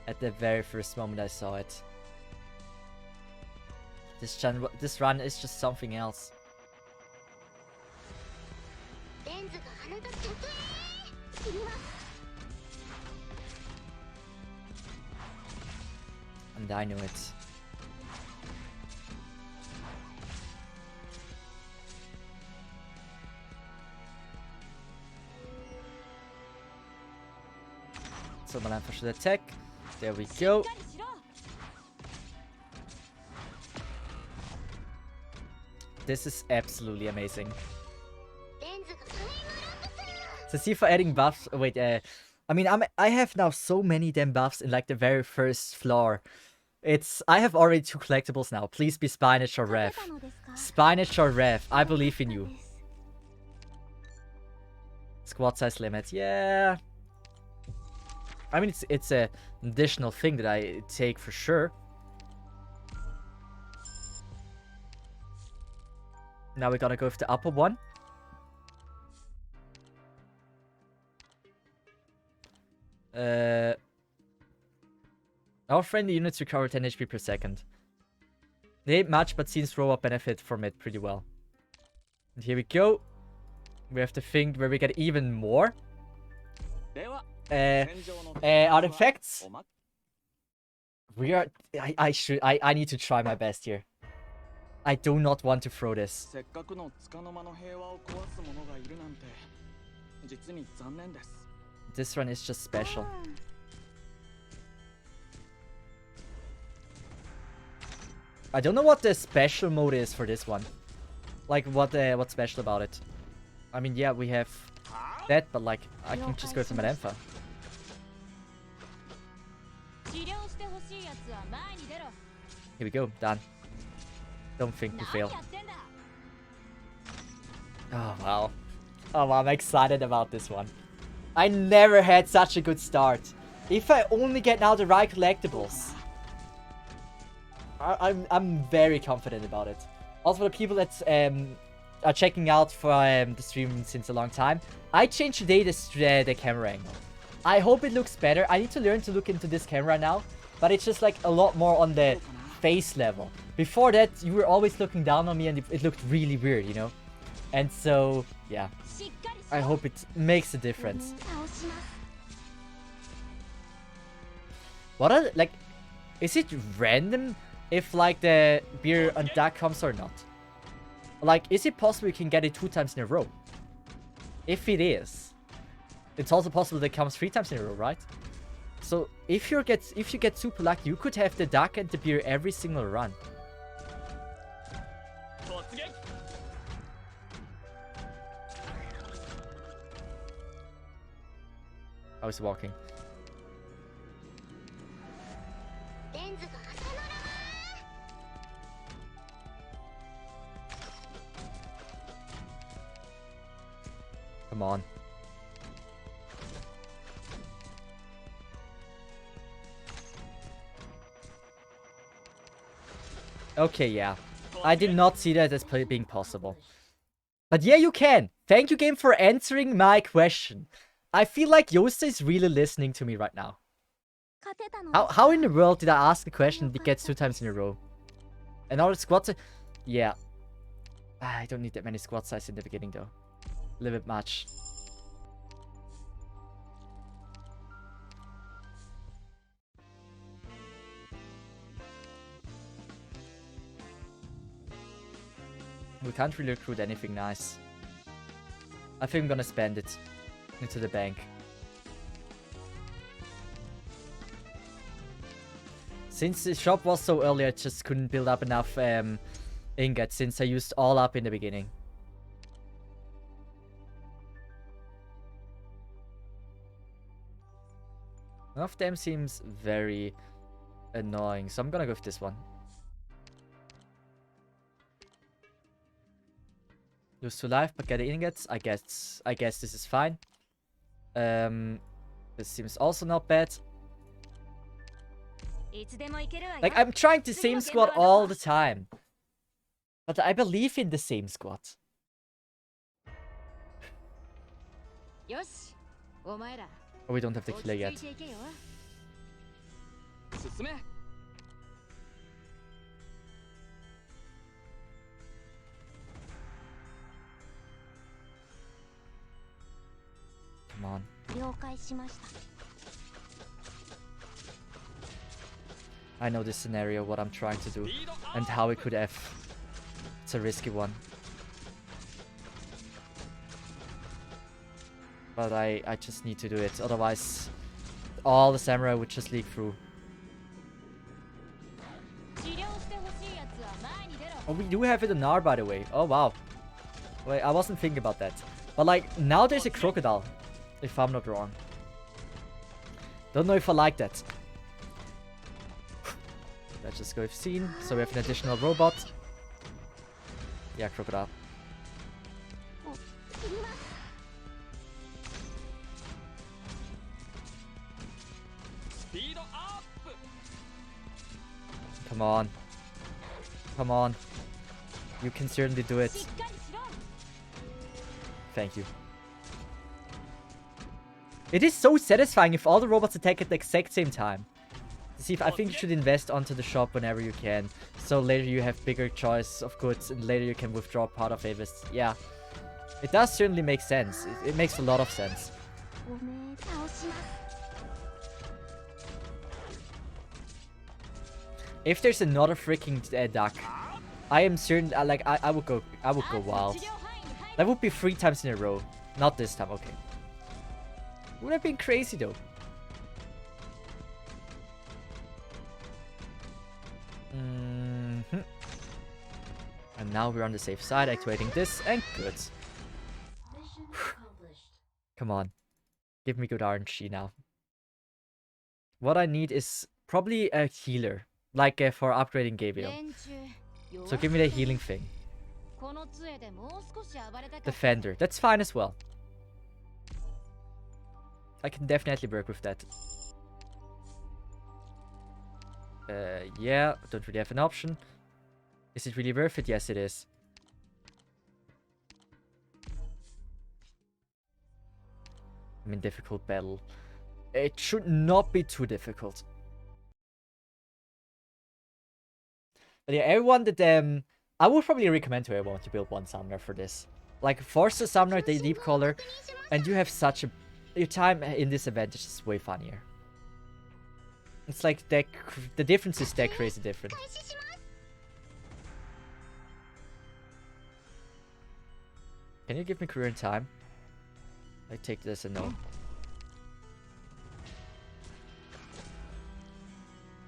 At the very first moment I saw it. This run is just something else. And I knew it. So Malanfa should attack. There we go. This is absolutely amazing. Cesith for adding buffs. Wait, I mean, I have now so many damn buffs in like the very first floor. I have already 2 collectibles now. Please be Spinach or Rev. Spinach or Rev. I believe in you. Squad size limit. Yeah. I mean, it's an additional thing that I take for sure. Now we're gonna go with the upper one. Our friendly units recover 10 HP per second. They ain't much, but seems robot benefit from it pretty well. And here we go. We have to think where we get even more. Artifacts. We are. I need to try my best here. I do not want to throw this. This one is just special. I don't know what the special mode is for this one. Like what's special about it. I mean, yeah, we have that, but like I can just go for Malanfa. Here we go, done. Don't think we fail. Oh wow. Oh wow, I'm excited about this one. I never had such a good start. If I only get now the right collectibles. I'm very confident about it. Also for the people that are checking out for the stream since a long time, I changed today the camera angle. I hope it looks better. I need to learn to look into this camera now, but it's just like a lot more on the face level. Before that, you were always looking down on me and it looked really weird, you know? And so, yeah. I hope it makes a difference. What are, like, is it random if, like, the beer and duck comes or not? Like, is it possible you can get it 2 times in a row? If it is, it's also possible that it comes 3 times in a row, right? So, if you get super lucky, you could have the duck and the beer every single run. I was walking. Come on. Okay, yeah. I did not see that as being possible. But yeah, you can. Thank you, game, for answering my question. I feel like Yosta is really listening to me right now. How in the world did I ask a question that gets 2 times in a row? And all the squad size... Yeah. I don't need that many squad size in the beginning, though. A little bit much. We can't really recruit anything nice. I think I'm gonna spend it into the bank. Since the shop was so early, I just couldn't build up enough ingots since I used all up in the beginning. None of them seems very annoying, so I'm gonna go with this one. Lose 2 life, but get the ingots. I guess this is fine. This seems also not bad. Like, I'm trying the same squad all the time. But I believe in the same squad. Oh, we don't have the killer yet. Come on. I know this scenario, what I'm trying to do, and how it could F. It's a risky one. But I just need to do it, otherwise all the samurai would just leak through. Oh, we do have it in R, by the way. Oh, wow. Wait, I wasn't thinking about that. But, like, now there's a crocodile, if I'm not wrong. Don't know if I like that. Let's just go with scene. So we have an additional robot. Yeah, crocodile. Come on. Come on. You can certainly do it. Thank you. It is so satisfying if all the robots attack at the exact same time. See, I think you should invest onto the shop whenever you can. So later you have bigger choice of goods and later you can withdraw part of Avis. Yeah. It does certainly make sense. It makes a lot of sense. If there's another freaking duck, I am certain like I would go wild. That would be 3 times in a row. Not this time, okay. Would have been crazy though. And now we're on the safe side, activating this, and good. Come on. Give me good RNG now. What I need is probably a healer. Like for upgrading Gabriel. So give me the healing thing. Defender. That's fine as well. I can definitely work with that. Yeah, don't really have an option. Is it really worth it? Yes, it is. I'm in difficult battle. It should not be too difficult. But yeah, everyone that I would probably recommend to everyone to build one summoner for this. Like force a summoner, the deep color, and you have such a your time in this event is just way funnier. It's like the difference is that crazy different. Can you give me career in time? I take this and no.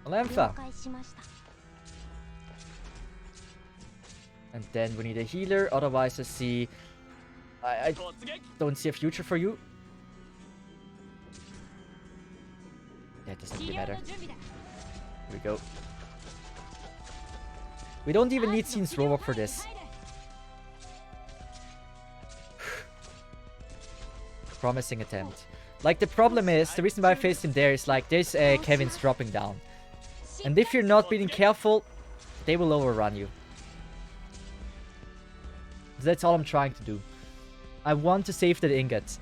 Alamfa. And then we need a healer, otherwise I don't see a future for you. That doesn't really matter. Here we go. We don't even need Scene's Robok for this. Promising attempt. Like, the problem is, the reason why I faced him there is like, there's Kevin's dropping down. And if you're not being careful, they will overrun you. That's all I'm trying to do. I want to save that ingot.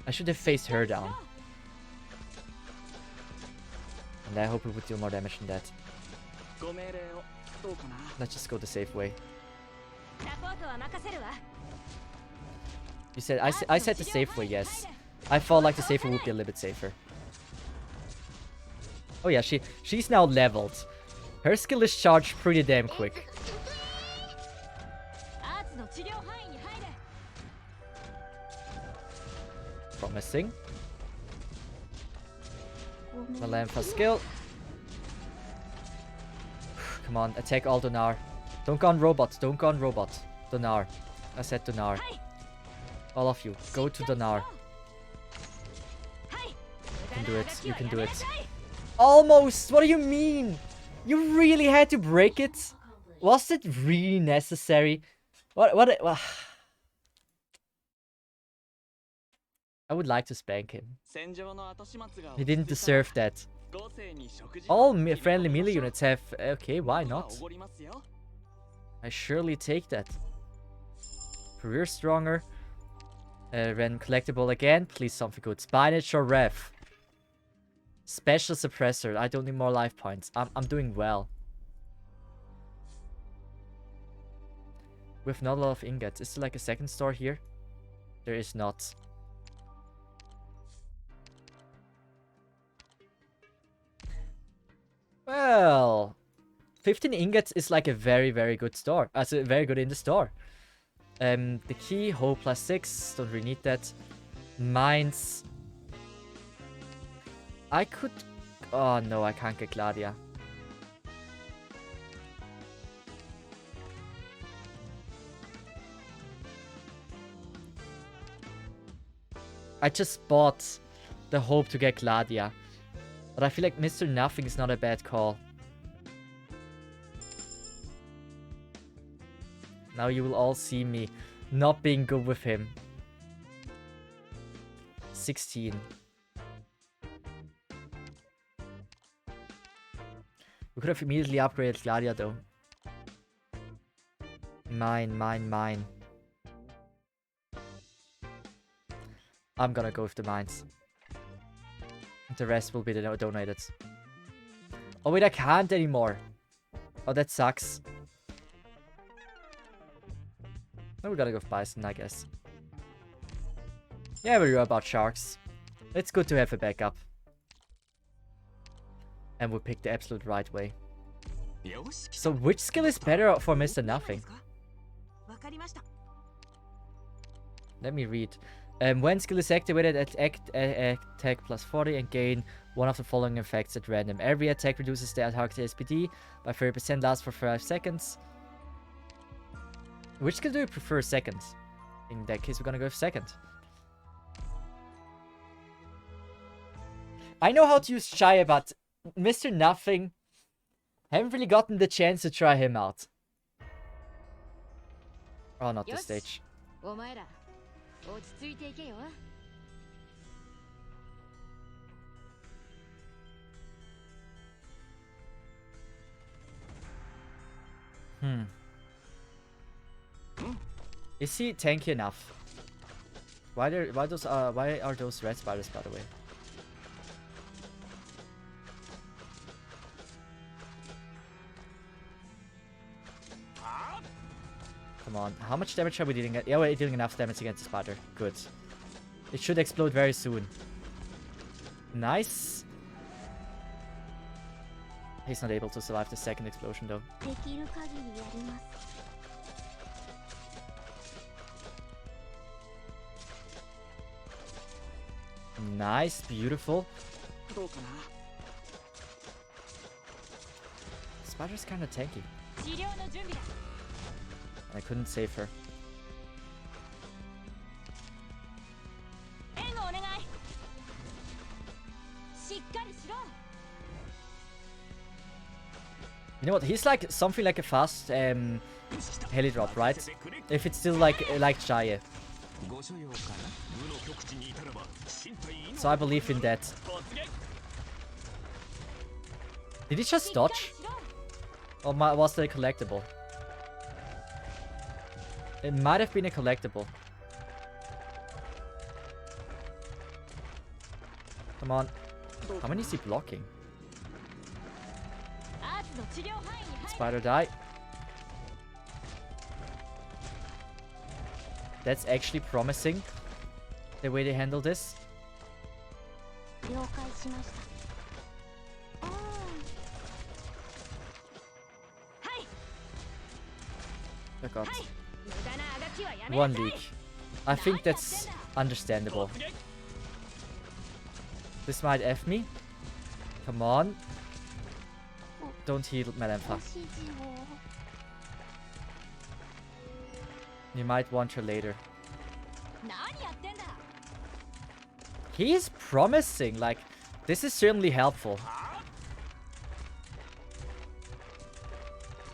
I should have faced her down. And I hope we would deal more damage than that. Let's just go the safe way. You said I said the safe way, yes. I felt like the safe way would be a little bit safer. Oh yeah, she's now leveled. Her skill is charged pretty damn quick. Promising. Malampha skill. Come on, attack all Donar. Don't go on robot, don't go on robot. Donar. I said Donar. All of you, go to Donar. can do it. You can do it. Almost! What do you mean? You really had to break it? Was it really necessary? What I would like to spank him. He didn't deserve that. All friendly melee units have... Okay, why not? I surely take that. Career stronger. Ren collectible again. Please something good. Spinach or Rev. Special suppressor. I don't need more life points. I'm doing well. With not a lot of ingots. Is there like a second store here? There is not. Well, 15 ingots is like a very, very good store. Very good in the store. The key, hope +6. Don't really need that. Mines. I could... Oh no, I can't get Gladia. I just bought the hope to get Gladia. But I feel like Mr. Nothing is not a bad call. Now you will all see me not being good with him. 16. We could have immediately upgraded Gladia though. Mine. I'm gonna go with the mines. The rest will be donated. Oh wait, I can't anymore. Oh, that sucks. No, we gotta go with Bison, I guess. Yeah, we're about sharks. It's good to have a backup. And we picked the absolute right way. So which skill is better for Mr. Nothing? Let me read. When skill is activated, attack +40 and gain one of the following effects at random. Every attack reduces the target SPD by 30%, lasts for 5 seconds. Which skill do you prefer second? In that case, we're gonna go with second. I know how to use Shia, but Mr. Nothing, haven't really gotten the chance to try him out. Oh, not this stage. Is he tanky enough? Why are those red spiders, by the way? Come on, how much damage are we dealing? Yeah, we're dealing enough damage against the spider. Good. It should explode very soon. Nice. He's not able to survive the second explosion though. Nice, beautiful. Spider's kinda tanky. I couldn't save her. You know what? He's like something like a fast heli drop, right? If it's still like Jaya. So I believe in that. Did he just dodge? Or was that a collectible? It might have been a collectible. Come on. How many is he blocking? Spider die. That's actually promising, the way they handle this. Oh god. One leak. I think that's understandable. This might F me. Come on. Don't heal Melampa. You might want her later. He is promising. Like, This is certainly helpful.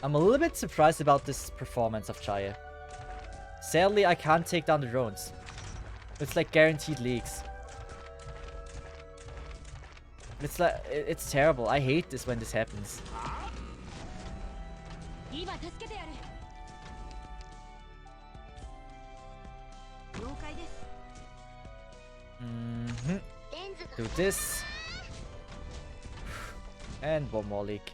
I'm a little bit surprised about this performance of Chaya. Sadly, I can't take down the drones. It's like guaranteed leaks. It's like, it's terrible. I hate this when this happens. Do this. And one more leak.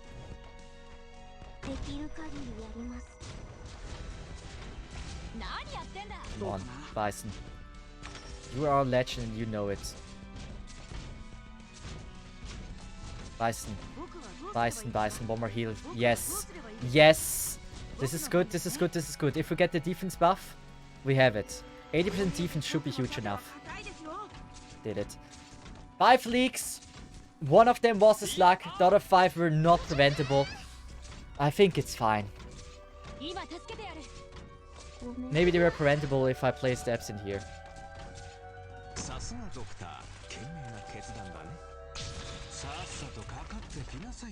Come on, Bison. You are a legend and you know it. Bison. Bison, Bison. One more heal. Yes. Yes. This is good, this is good, this is good. If we get the defense buff, we have it. 80% defense should be huge enough. Did it. 5 leaks. One of them was a slug. The other 5 were not preventable. I think it's fine. Maybe they were preventable if I placed steps in here.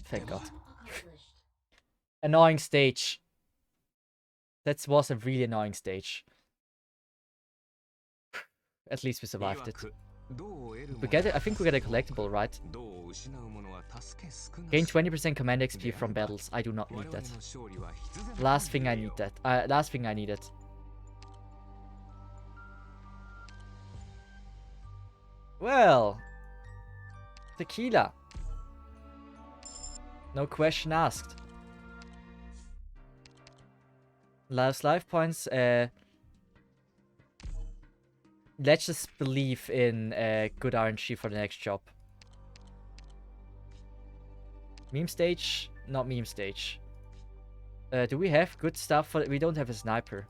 Thank God. Annoying stage. That was a really annoying stage. At least we survived it. We get it. I think we get a collectible, right? Gain 20% command XP from battles. I do not need that. Last thing I need that. Last thing I needed. Well, tequila. No question asked. Last life points. Let's just believe in good RNG for the next job. Meme stage? Not meme stage. Do we have good stuff for it? We don't have a sniper.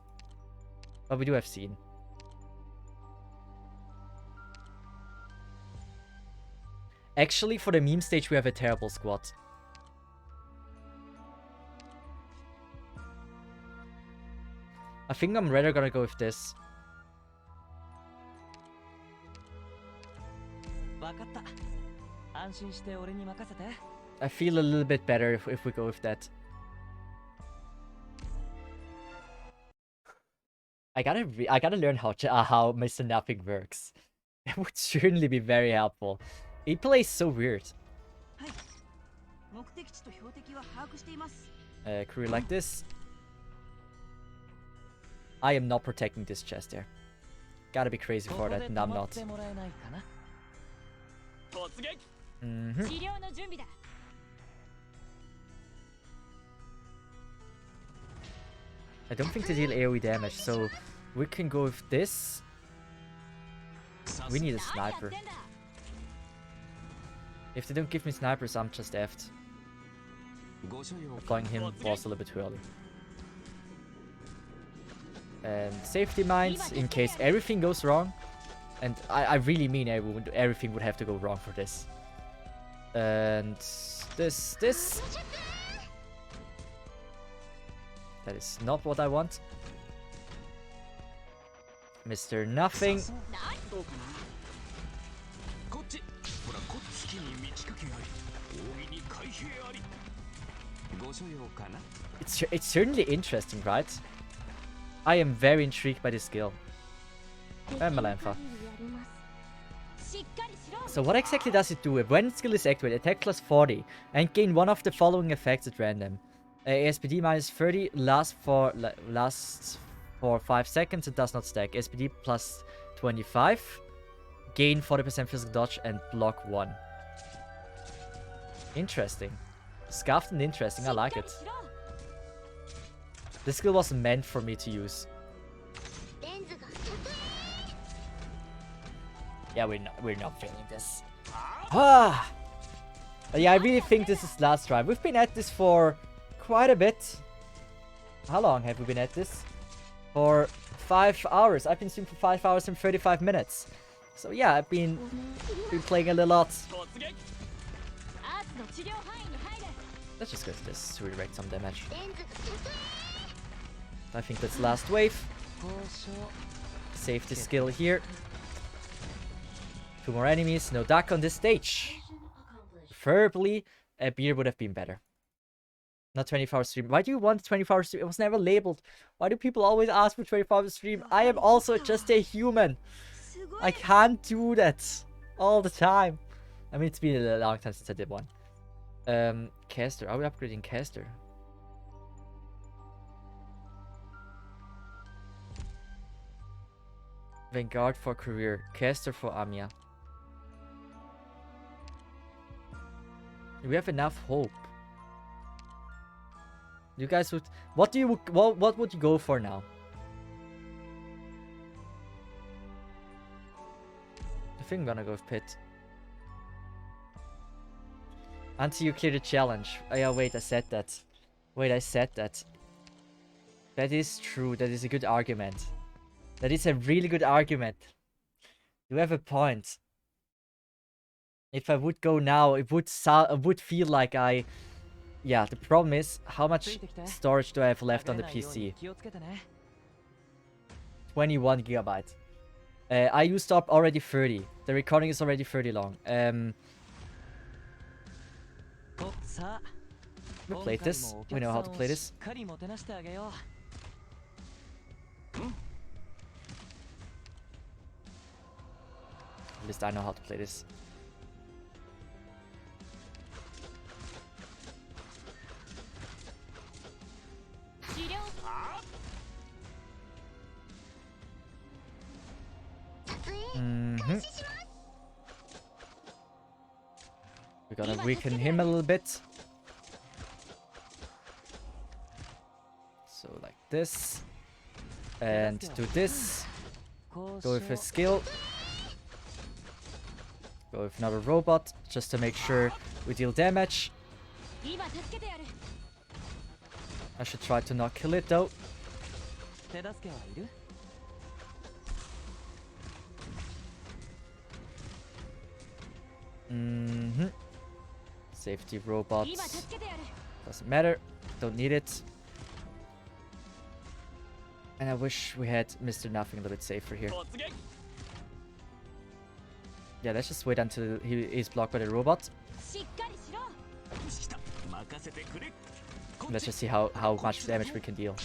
But we do have scene. Actually, for the meme stage, we have a terrible squad. I think I'm rather gonna go with this. I feel a little bit better if we go with that. I gotta learn how Mr. Nothing works. That would certainly be very helpful. He plays so weird. Career like this. I am not protecting this chest there. Gotta be crazy for that, and I'm not. I don't think they deal AoE damage, so we can go with this. We need a sniper. If they don't give me snipers, I'm just effed. Applying him was a little bit too early. And safety mines in case everything goes wrong. And I really mean everything would have to go wrong for this. And this. That is not what I want. Mr. Nothing. It's certainly interesting, right? I am very intrigued by this skill. And Malanfa. So what exactly does it do? When skill is activated, attack plus 40 and gain one of the following effects at random. ASPD minus 30 lasts for 5 seconds and does not stack. SPD plus 25. Gain 40% physical dodge and block 1. Interesting. Scuffed and interesting, I like it. This skill wasn't meant for me to use. Yeah, we're not failing this. Ah! Yeah, I really think this is last try. We've been at this for quite a bit. How long have we been at this? For 5 hours. I've been streaming for 5 hours and 35 minutes. So yeah, I've been playing a lot. Let's just go to this to redirect some damage. I think that's last wave. Safety skill here. 2 more enemies, no duck on this stage. preferably a beer would have been better. Not 24-hour stream. Why do you want 24-hour stream? It was never labeled. Why do people always ask for 24-hour stream? I am also just a human. I can't do that all the time. I mean, it's been a long time since I did one. Caster. Are we upgrading Caster? Vanguard for career. Caster for Amiya. We have enough hope. You guys would... What would you go for now? I think I'm gonna go with Pit. Until you clear the challenge. Oh yeah, wait, I said that. Wait, I said that. That is true. That is a good argument. That is a really good argument. You have a point. If I would go now, it would feel like I... Yeah, the problem is, how much storage do I have left on the PC? 21 gigabytes. I used up already 30. The recording is already 30 long. We played this. We know how to play this. At least I know how to play this. We're gonna weaken him a little bit. So like this. And do this. Go with a skill. Go with another robot, just to make sure we deal damage. I should try to not kill it though. Safety robots. Doesn't matter. Don't need it. And I wish we had Mr. Nothing a little bit safer here. Yeah, let's just wait until he is blocked by the robot. Let's just see how much damage we can deal.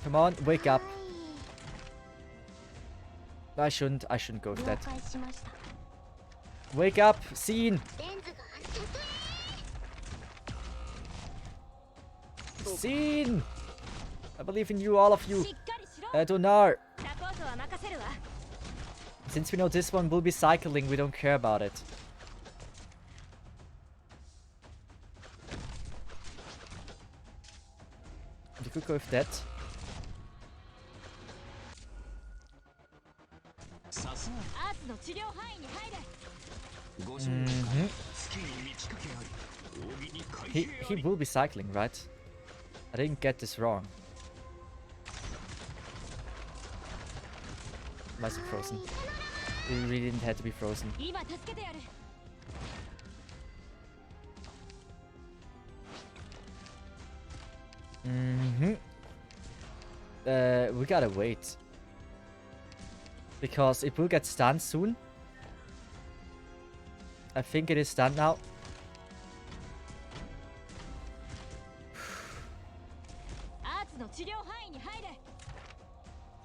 Come on, wake up. I shouldn't go with that. Wake up, Scene! Scene! I believe in you, all of you. Donar. Since we know this one will be cycling, we don't care about it. You could go with that. He will be cycling, right? I didn't get this wrong. Why is it frozen? It really didn't have to be frozen. We gotta wait. Because it will get stunned soon. I think it is stunned now.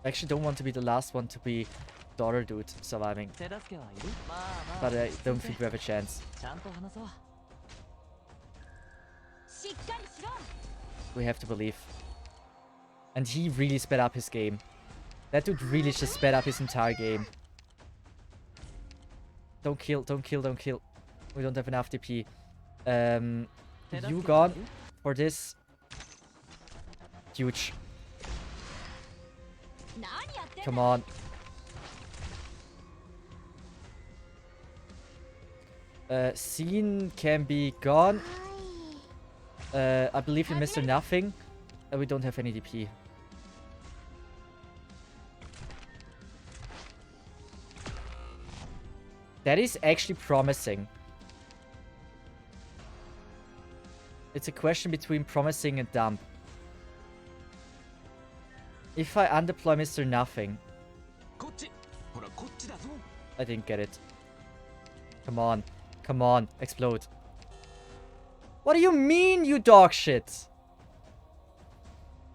I actually don't want to be the last one to be daughter dude surviving. But I don't think we have a chance. We have to believe. And he really sped up his game. That dude really just sped up his entire game. Don't kill, don't kill, don't kill. We don't have enough DP. You gone for this. Huge. Come on. Scene can be gone. I believe in Mr. Nothing. We don't have any DP. That is actually promising. It's a question between promising and dumb. If I undeploy Mr. Nothing, I didn't get it. Come on. Come on. Explode. What do you mean, you dog shit?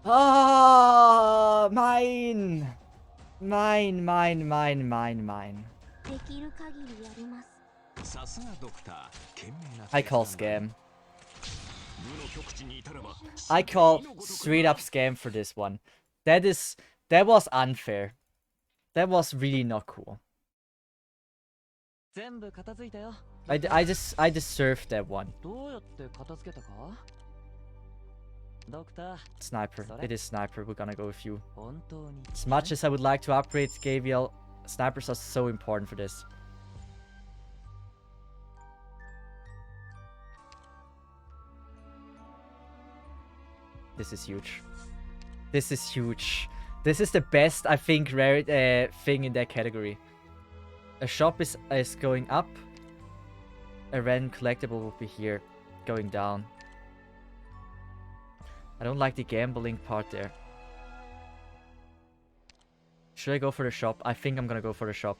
Ah, mine. Mine, mine, mine, mine, mine. できる限りやります。さすがドクター、賢明な I 決 call 断だ。 scam. 無の極地に至らば I call straight up scam for this one. That was unfair. That was really not cool. 全部片付いたよ。 I deserved that one. どうやって片付けたか？ドクター、 Sniper. It is sniper. We're gonna go with you. 本当に。 As much as I would like to upgrade Gabriel, snipers are so important for this. This is huge. This is huge. This is the best, I think, rare thing in that category. A shop is going up. A random collectible will be here, going down. I don't like the gambling part there. Should I go for the shop? I think I'm gonna go for the shop.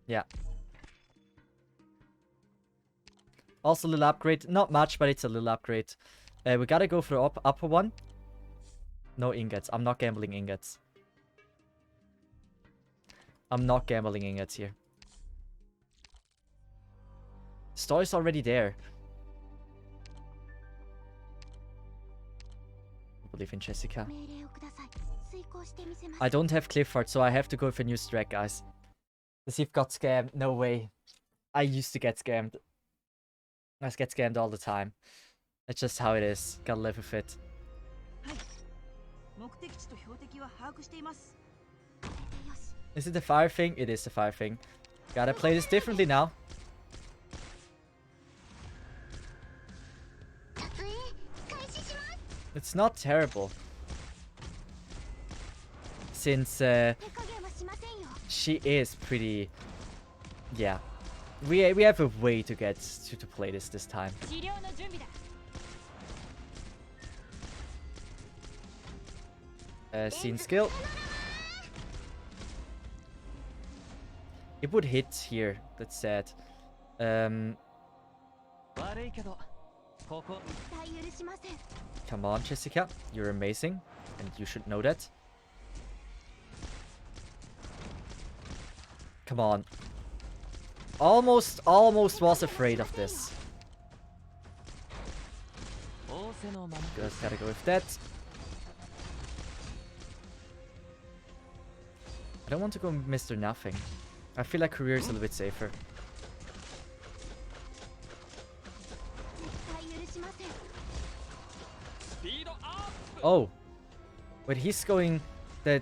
Yeah. Also a little upgrade. Not much, but it's a little upgrade. We gotta go for the upper one. No ingots. I'm not gambling ingots. I'm not gambling ingots here. Store's already there. I believe in Jessica. 命令をください。遂行してみせます。 I don't have Clifford, so I have to go with a new strat, guys. As if got scammed. No way. I used to get scammed. I get scammed all the time. That's just how it is. Gotta live with it. 目的地と標的は把握しています。 よし。 Is it the fire thing? It is the fire thing. Gotta play this differently now. 撮影開始します。 It's not terrible. Since 手加減はしませんよ。 she is pretty... Yeah. We have a way to get to play this time. 治療の準備だ。 Scene skill. It would hit here. That's sad. 悪いけど、ここ。絶対許しません。 Come on, Jessica. You're amazing. And you should know that. Come on. Almost was afraid of this. 仰せのまま。 Just gotta go with that. I don't want to go Mr. Nothing. I feel like career is a little bit safer. 絶対許しません。 スピードアップ Oh. But he's going the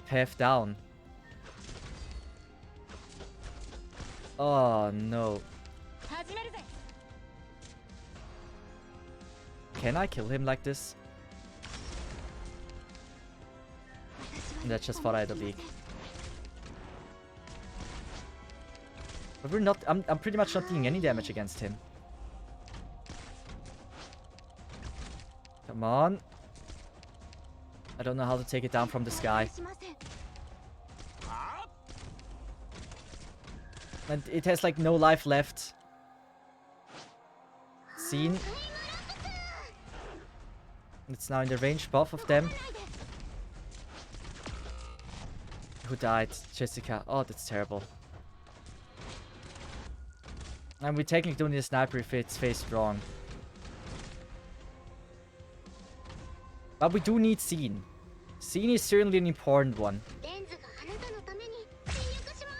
path down. Oh no. 始めるぜ。 Can I kill him like this? That just thought I had a leak. But we're not. I'm pretty much not doing any damage against him. Come on. I don't know how to take it down from the sky. 許しません。 And it has like no life left. Scene. It's now in the range, both of them. Who died? Jessica. Oh, that's terrible. And we technically don't need a sniper if it's face strong. But we do need Scene. Scene is certainly an important one. レンズがあなたのために尽力しま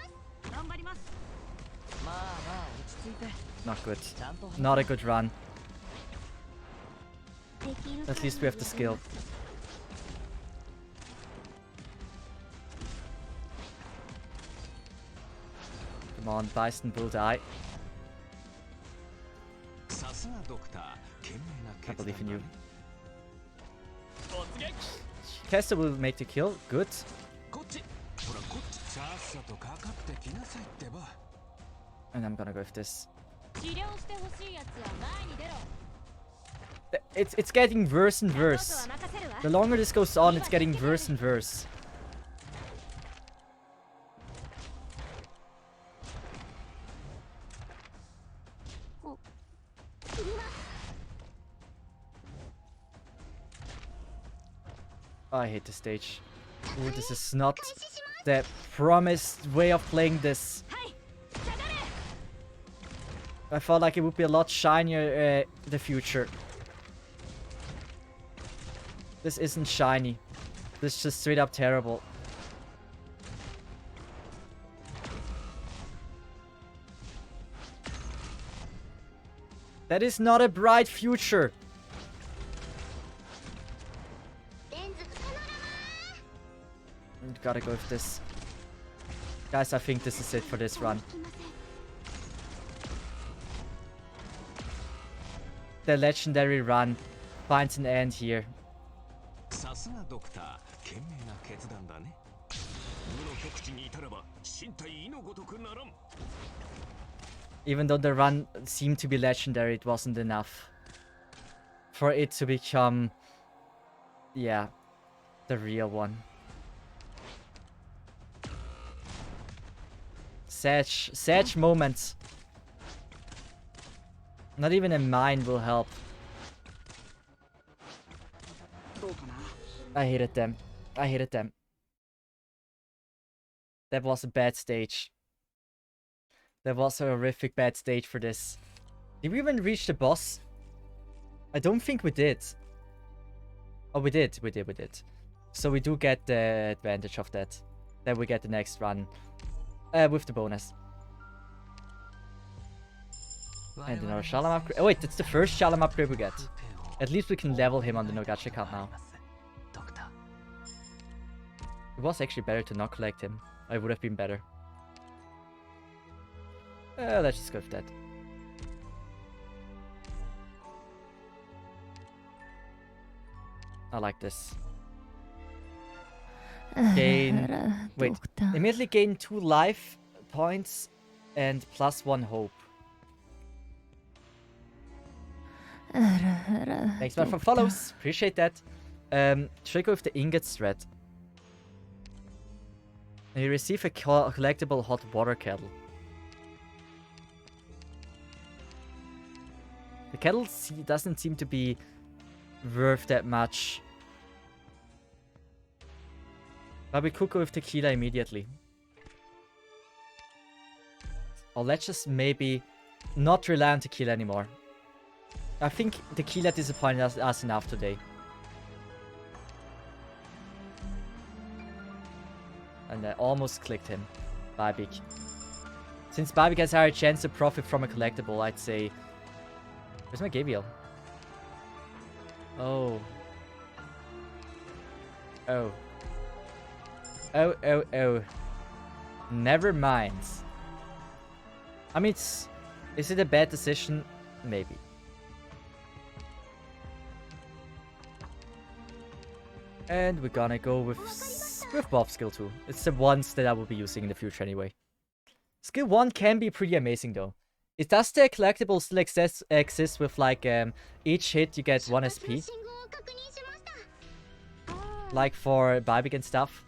す。頑張ります。まあまあ落ち着いて。 Not good. ちゃんと。 Not a good run. できる At least we have the skill. Come on, Bison will die. さすがドクター、賢明な I 決 believe in 断 you. だ。突撃 Kester will make the kill. Good. こっちほらこっちさっさとかかってきなさいってば And I'm gonna go with this. 治療してほしいやつは前に出ろ。It's getting worse and worse. The longer this goes on, it's getting worse and worse. I hate this stage. Ooh, this is not the promised way of playing this. I felt like it would be a lot shinier in the future. This isn't shiny. This is just straight up terrible. That is not a bright future. Gotta go with this. Guys, I think this is it for this run. The legendary run finds an end here. Even though the run seemed to be legendary, it wasn't enough for it to become, yeah, the real one. Sag moments. Not even a mine will help. I hated them. I hated them. That was a bad stage. That was a horrific bad stage for this. Did we even reach the boss? I don't think we did. Oh, we did. We did. So we do get the advantage of that. Then we get the next run. With the bonus. And another Shalom upgrade. Oh wait, that's the first Shalom upgrade we get. At least we can level him on the no gacha account now. It was actually better to not collect him. It would have been better. Let's just go with that. I like this. Gain... Wait. Immediately gain 2 life points and +1 hope. Thanks man for follows. Appreciate that. Should I go with the ingot thread? And you receive a collectible hot water kettle. The kettle doesn't seem to be worth that much. But we could go with tequila immediately. Or let's just maybe not rely on tequila anymore. I think tequila disappointed us enough today. And I almost clicked him. Bybik. Since Bybik has a higher chance to profit from a collectible, I'd say... Where's my Gabriel? Oh. Oh. Oh. Never mind. I mean, is it a bad decision? Maybe. And we're gonna go with Bob's skill 2. It's the ones that I will be using in the future anyway. Skill 1 can be pretty amazing though. Does the collectible still exist with like each hit you get 1 SP? Like for Bybik and stuff?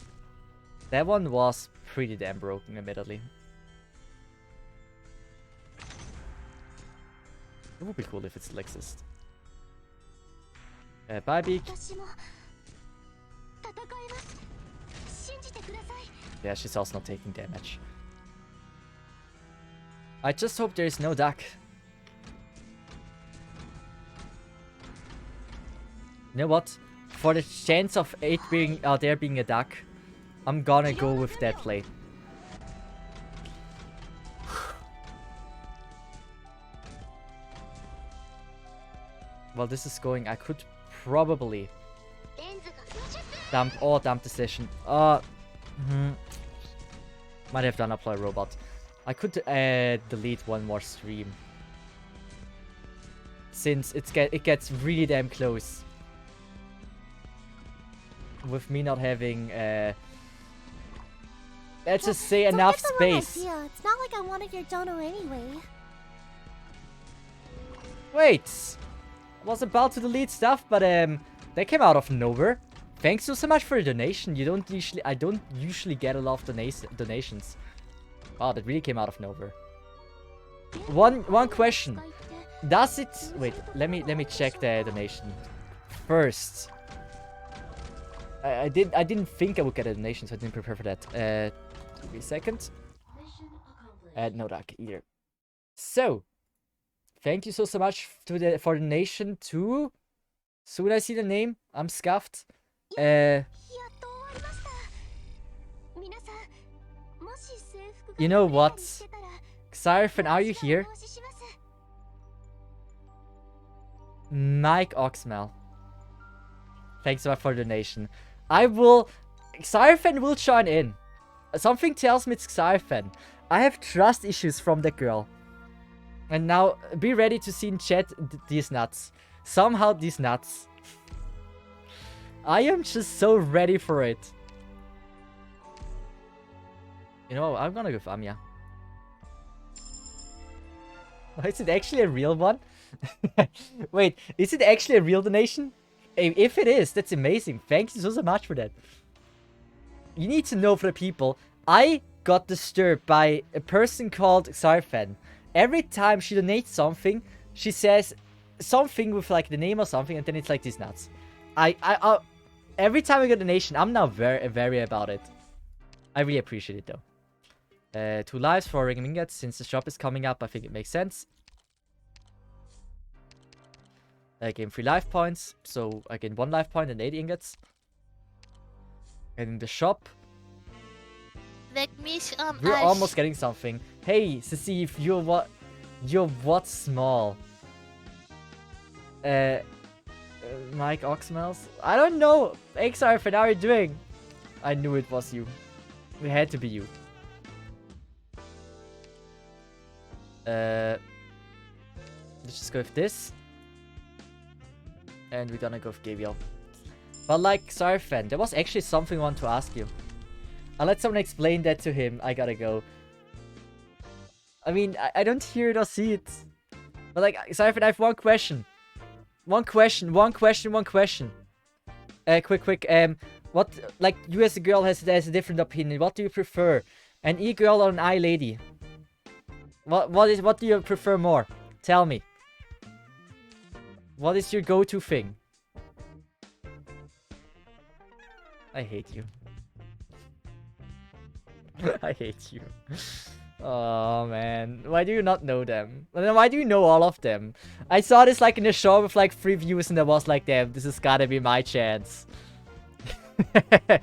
That one was pretty damn broken admittedly. It would be cool if it still exists. Bybik. Yeah, she's also not taking damage. I just hope there is no duck. You know what? For the chance of there being a duck, I'm gonna go with that play. Well, this is going. I could probably dump decision. Might have done apply robot. I could delete one more stream since it gets really damn close with me not having let's just say enough space. It's not like I wanted your dono anyway. Wait, was about to delete stuff, but they came out of nowhere. Thanks so much for the donation. I don't usually get a lot of donations. Wow, that really came out of nowhere. One question. Does it... Wait, let me check the donation first. I didn't think I would get a donation, so I didn't prepare for that. Give me a second. Mission accomplished. No duck either. So, thank you so much for the donation to... Soon I see the name, I'm scuffed. やっと終わりました。皆さん、もし制服が You know what? 見つけたら Cesith, are you here? お話しします。 Mike Oxmel. Thanks so much for the donation. I will... Cesith will join in. Something tells me it's Cesith. I have trust issues from that girl. And now, be ready to see in chat these nuts. Somehow these nuts. I am just so ready for it. You know, I'm gonna go with Amiya. Is it actually a real one? Wait, is it actually a real donation? If it is, that's amazing. Thank you so much for that. You need to know for the people, I got disturbed by a person called Cesith. Every time she donates something, she says something with like the name or something, and then it's like these nuts. Every time I get a donation, I'm now very about it. I really appreciate it though. 2 lives for ring ingots. Since the shop is coming up, I think it makes sense. I gain 3 life points, so I gain 1 life point and 8 ingots. And in the shop, Let me we're almost getting something. Hey, Cesith, you're what small? Mike Oxmels? I don't know. Cesith, how are you doing? I knew it was you. It had to be you. Let's just go with this. And we're gonna go with Gabriel. But like, Cesith, there was actually something I want to ask you. I'll let someone explain that to him. I gotta go. I mean, I don't hear it or see it. But like, Cesith, I have one question. One question. Quick. What, like, you as a girl has a different opinion. What do you prefer? An e-girl or an i-lady? What do you prefer more? Tell me. What is your go-to thing? I hate you. I hate you. Oh man, why do you not know them? And then why do you know all of them? I saw this like in a show with like 3 views and I was like, damn, this has gotta be my chance. The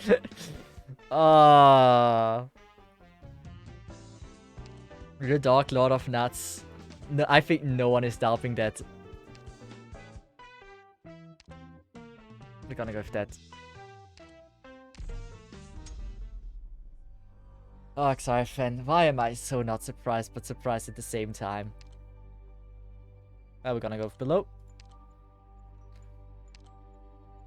Dark Lord of Nuts. No, I think no one is doubting that. We're gonna go with that. Oh, Cesith, why am I so not surprised, but surprised at the same time? We're gonna go with below.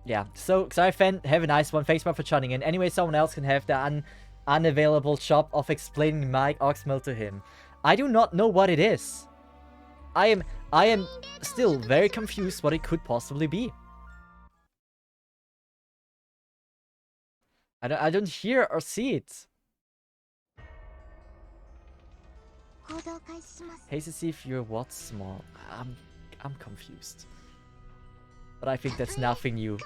Yeah, so Cesith, have a nice one. Thanks for joining in. Anyway, someone else can have the unavailable job of explaining Mike Oxmel to him. I do not know what it is. I am still very confused what it could possibly be. I don't hear or see it. Hey, Cesith, you're what small? I'm confused. But I think that's nothing new.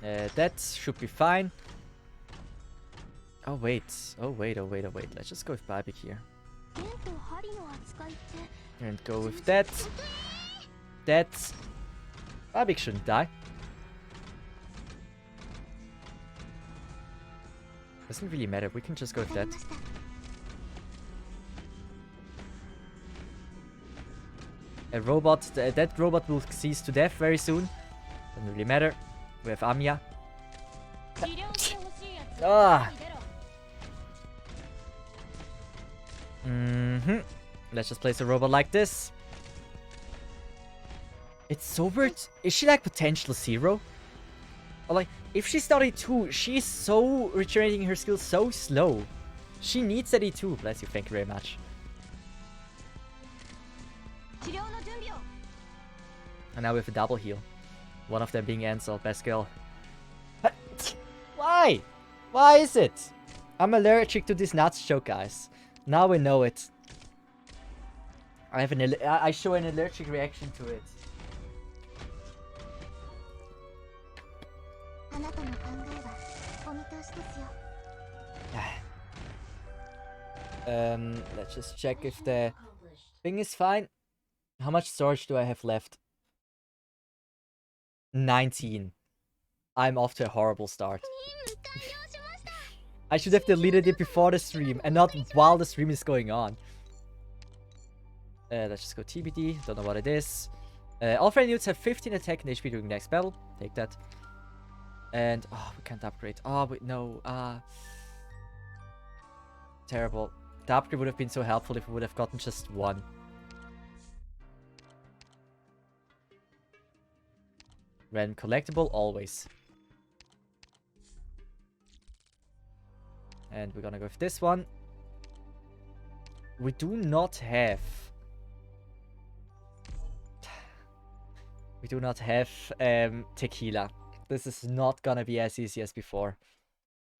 That should be fine. Oh wait. Let's just go with Barbie here. And go with that. That. Barbie shouldn't die. Doesn't really matter, we can just go with that. A robot, that robot will cease to death very soon. Doesn't really matter. We have Amiya. Ah! Let's just place a robot like this. It's so weird. Is she like potential 0? Or like, if she's not E2, she's so regenerating her skills so slow. She needs that E2. Bless you, thank you very much. And now we have a double heal. One of them being Ansel, best girl. Why? Why is it? I'm allergic to this nuts joke, guys. Now we know it. I show an allergic reaction to it. あなたの考えはお見通しですよ。 Let's just check if the thing is fine. How much storage do I have left? 19. I'm off to a horrible start. I should have deleted it before the stream and not while the stream is going on. Let's just go TBD. Don't know what it is. All friendly units have 15 attack and HP during next battle. Take that. And, oh, we can't upgrade. Oh, wait, no. Terrible. The upgrade would have been so helpful if we would have gotten just one. Random collectible, always. And we're gonna go with this one. We do not have... We do not have tequila. This is not gonna be as easy as before.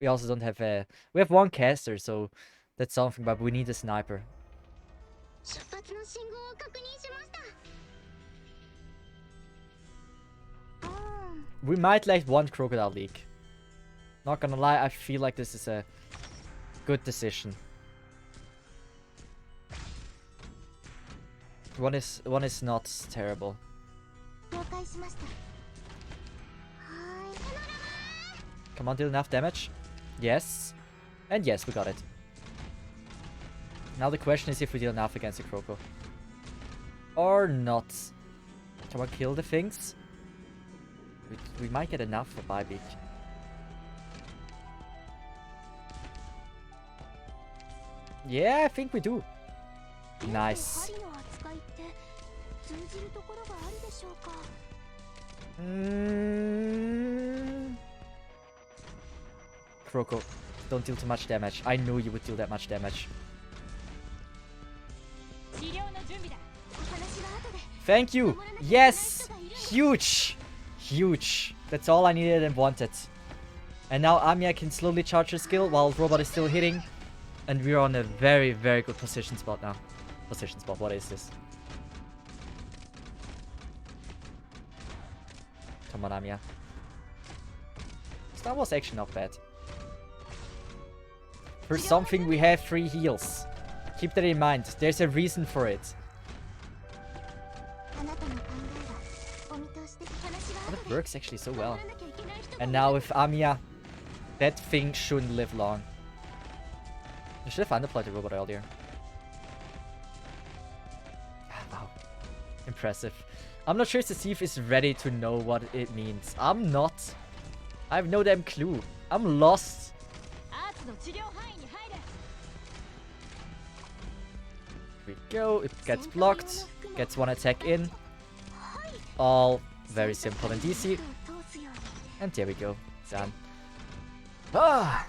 We also don't have a... We have one caster, so that's something, but we need a sniper. 出発の信号を確認しました。 We might let one crocodile leak. Not gonna lie, I feel like this is a good decision. One is not terrible. 了解しました。はーい。 Come on, deal enough damage. Yes. And yes, we got it. Now the question is if we deal enough against the Croco. Or not. Can we kill the things? We might get enough for Bybeak. Yeah, I think we do. Nice. Croco, don't deal too much damage. I knew you would deal that much damage. Thank you! Yes! Huge! Huge. That's all I needed and wanted. And now Amiya can slowly charge her skill while Robot is still hitting. And we're on a very, very good position spot now. Position spot, what is this? Come on, Amiya. That was actually not bad. For something, we have 3 heals. Keep that in mind. There's a reason for it. That works actually so well. And now with Amiya, that thing shouldn't live long. I should have underplayed the robot earlier. Wow. Impressive. I'm not sure if Cesith is ready to know what it means. I'm not. I have no damn clue. I'm lost. Here we go. It gets blocked. Gets one attack in. All very simple and easy. And there we go. Done. Ah!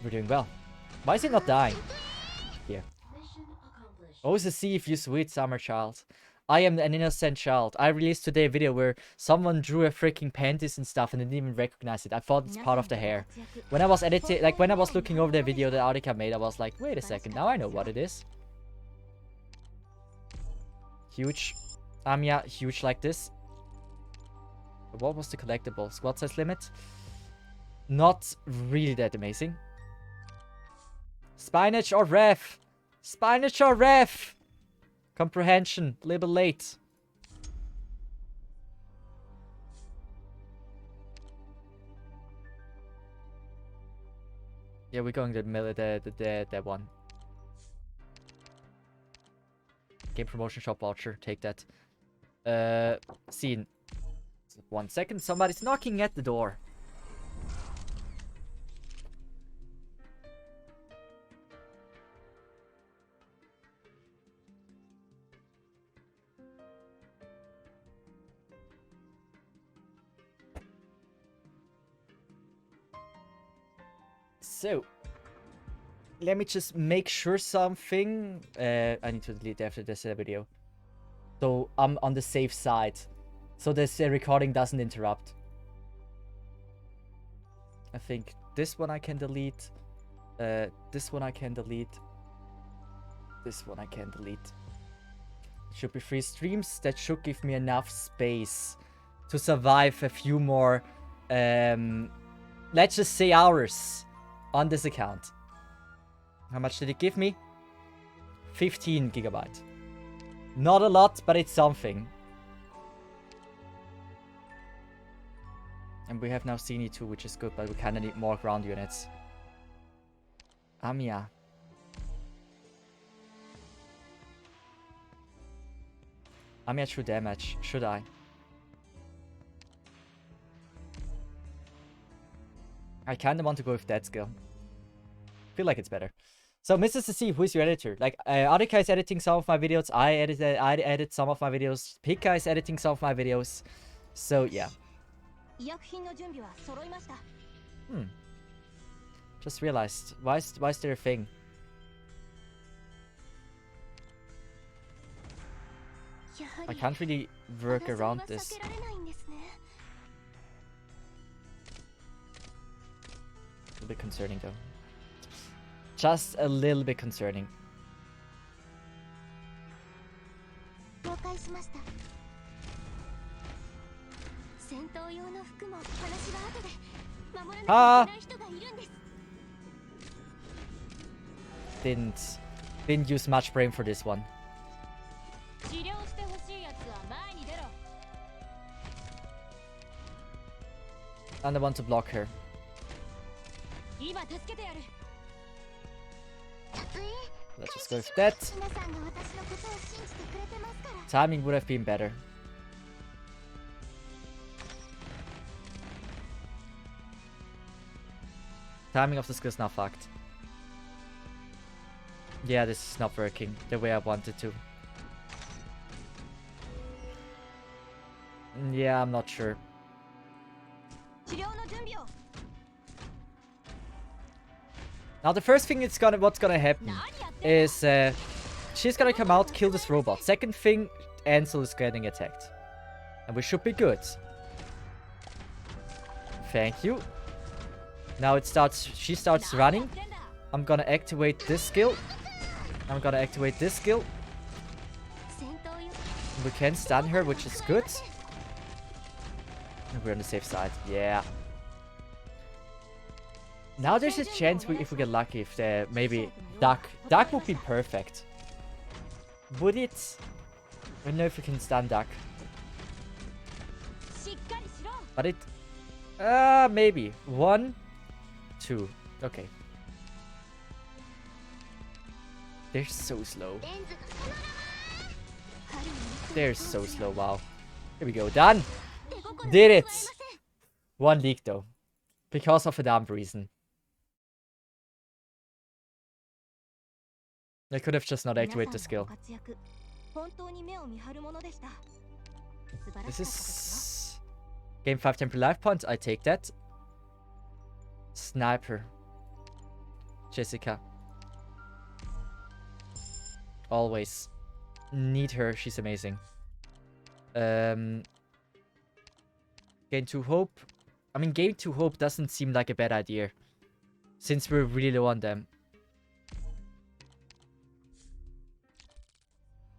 We're doing well. Why is he not dying? Here. Oh, Cesith, you sweet summer child. I am an innocent child. I released today a video where someone drew a freaking panties and stuff and I didn't even recognize it. I thought it's part of the hair. When I was editing, like when I was looking over the video that Artika made, I was like, wait a second, now I know what it is. Huge. Amiya, huge like this. But what was the collectible? Squad size limit? Not really that amazing. Spinach or ref? Spinach or ref? Comprehension, a little late. Yeah, we're going to the one. Game promotion shop voucher, take that. Scene. 1 second, somebody's knocking at the door. So, let me just make sure something. I need to delete after this video. So I'm on the safe side. So this recording doesn't interrupt. I think this one I can delete. This one I can delete. This one I can delete. Should be 3 streams. That should give me enough space to survive a few more, let's just say hours on this account. How much did it give me? 15 gigabyte. Not a lot, but it's something. And we have now E2, which is good, but we kinda need more ground units. Amiya. Amiya true damage. Should I? I kinda want to go with that skill. Feel like it's better. So, Mr. Cesith, who is your editor? Like, Arika is editing some of my videos. I edit some of my videos. Pika is editing some of my videos. So, yeah. Just realized. Why is there a thing? I can't really work around this. A little bit concerning, though. Just a little bit concerning. Ah! Didn't use much brain for this one. And I want to block her. Let's just go with that. Timing would have been better. Timing of the skill is now fucked. Yeah, this is not working the way I wanted to. Yeah, I'm not sure. Now the first thing what's gonna happen is she's gonna come out, kill this robot. Second thing, Ansel is getting attacked. And we should be good. Thank you. Now she starts running. I'm gonna activate this skill. I'm gonna activate this skill. We can stun her, which is good. And we're on the safe side. Yeah. Now there's a chance if we get lucky, if maybe Duck. Duck would be perfect. Would it? I don't know if we can stun Duck. But it... maybe. 1, 2. Okay. They're so slow. They're so slow, wow. Here we go, done! Did it! 1 leak though. Because of a dumb reason. I could have just not activated the skill. This is... Game 5 temporary life points, I take that. Sniper. Jessica. Always. Need her, she's amazing. Gain 2 hope. I mean, gain 2 hope doesn't seem like a bad idea. Since we're really low on them.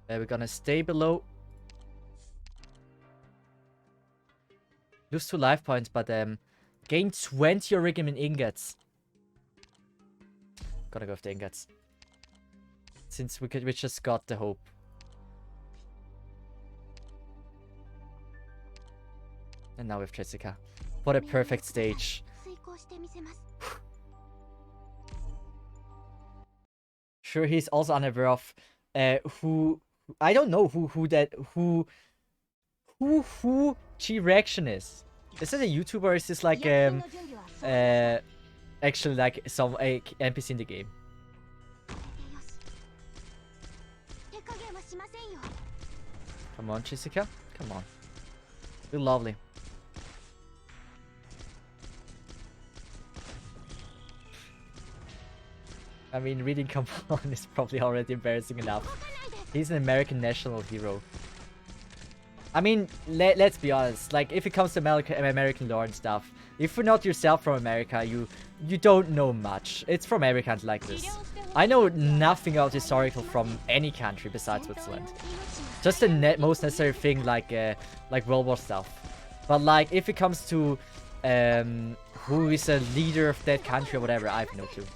We're gonna stay below. Lose 2 life points, but gain 20 origami ingots. Gotta go with the ingots. Since we just got the hope. And now with Jessica. What a perfect stage. Sure, he's also unaware of who I don't know who G-Reaction is. Is it a YouTuber or is this like actually like some NPC in the game? Come on, Jessica. Come on. You're lovely. I mean, reading Come On is probably already embarrassing enough. He's an American national hero. I mean, let's be honest. Like, if it comes to American lore and stuff, if you're not yourself from America, you don't know much. It's from every country like this. I know nothing of historical from any country besides Switzerland. Just the most necessary thing, like World War stuff. But like, if it comes to who is a leader of that country or whatever, I have no clue.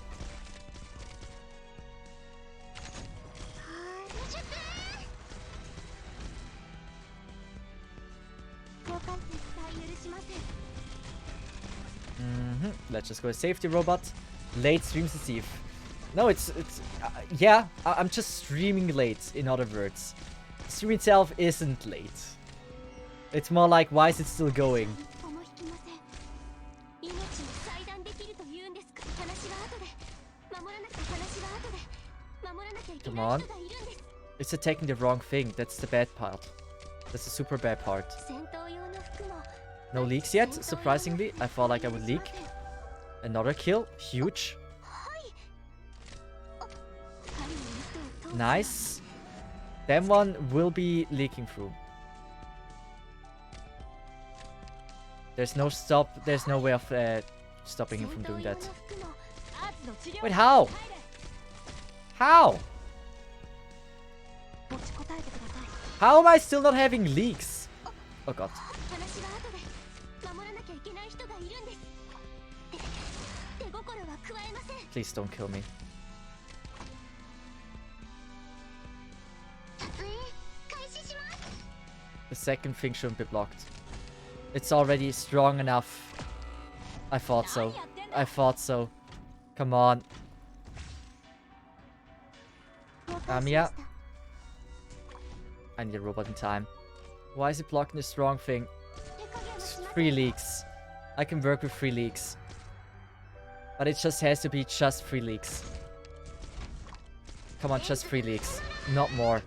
Let's just go with safety robot. Late stream Cesith. No, it's yeah, I'm just streaming late, in other words. The stream itself isn't late. It's more like, why is it still going? Come on. It's attacking the wrong thing. That's the bad part. That's the super bad part. No leaks yet, surprisingly. I thought like I would leak. Another kill. Huge. Nice. That one will be leaking through. There's no stop. There's no way of stopping him from doing that. Wait, how? How? How am I still not having leaks? Oh god. Please don't kill me. The second thing shouldn't be blocked. It's already strong enough. I thought so. I thought so. Come on. Amiya. I need a robot in time. Why is it blocking the strong thing? 3 leaks. I can work with 3 leaks. But it just has to be just 3 leaks. Come on, just 3 leaks. Not more.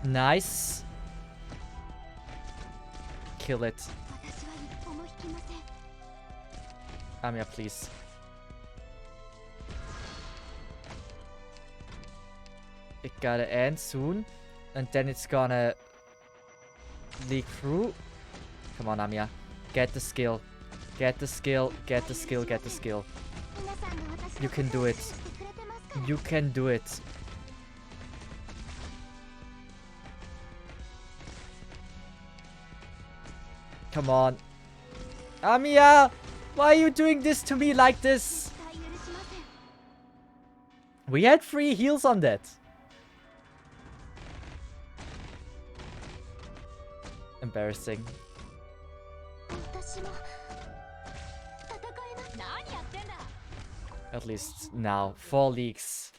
Nice. Kill it. Amiya, please. It gotta end soon. And then it's gonna leak through. Come on, Amiya. Get the skill. Get the skill. Get the skill. Get the skill. You can do it. You can do it. Come on. Amiya! Why are you doing this to me like this? We had 3 heals on that. Embarrassing. At least now. 4 leaks.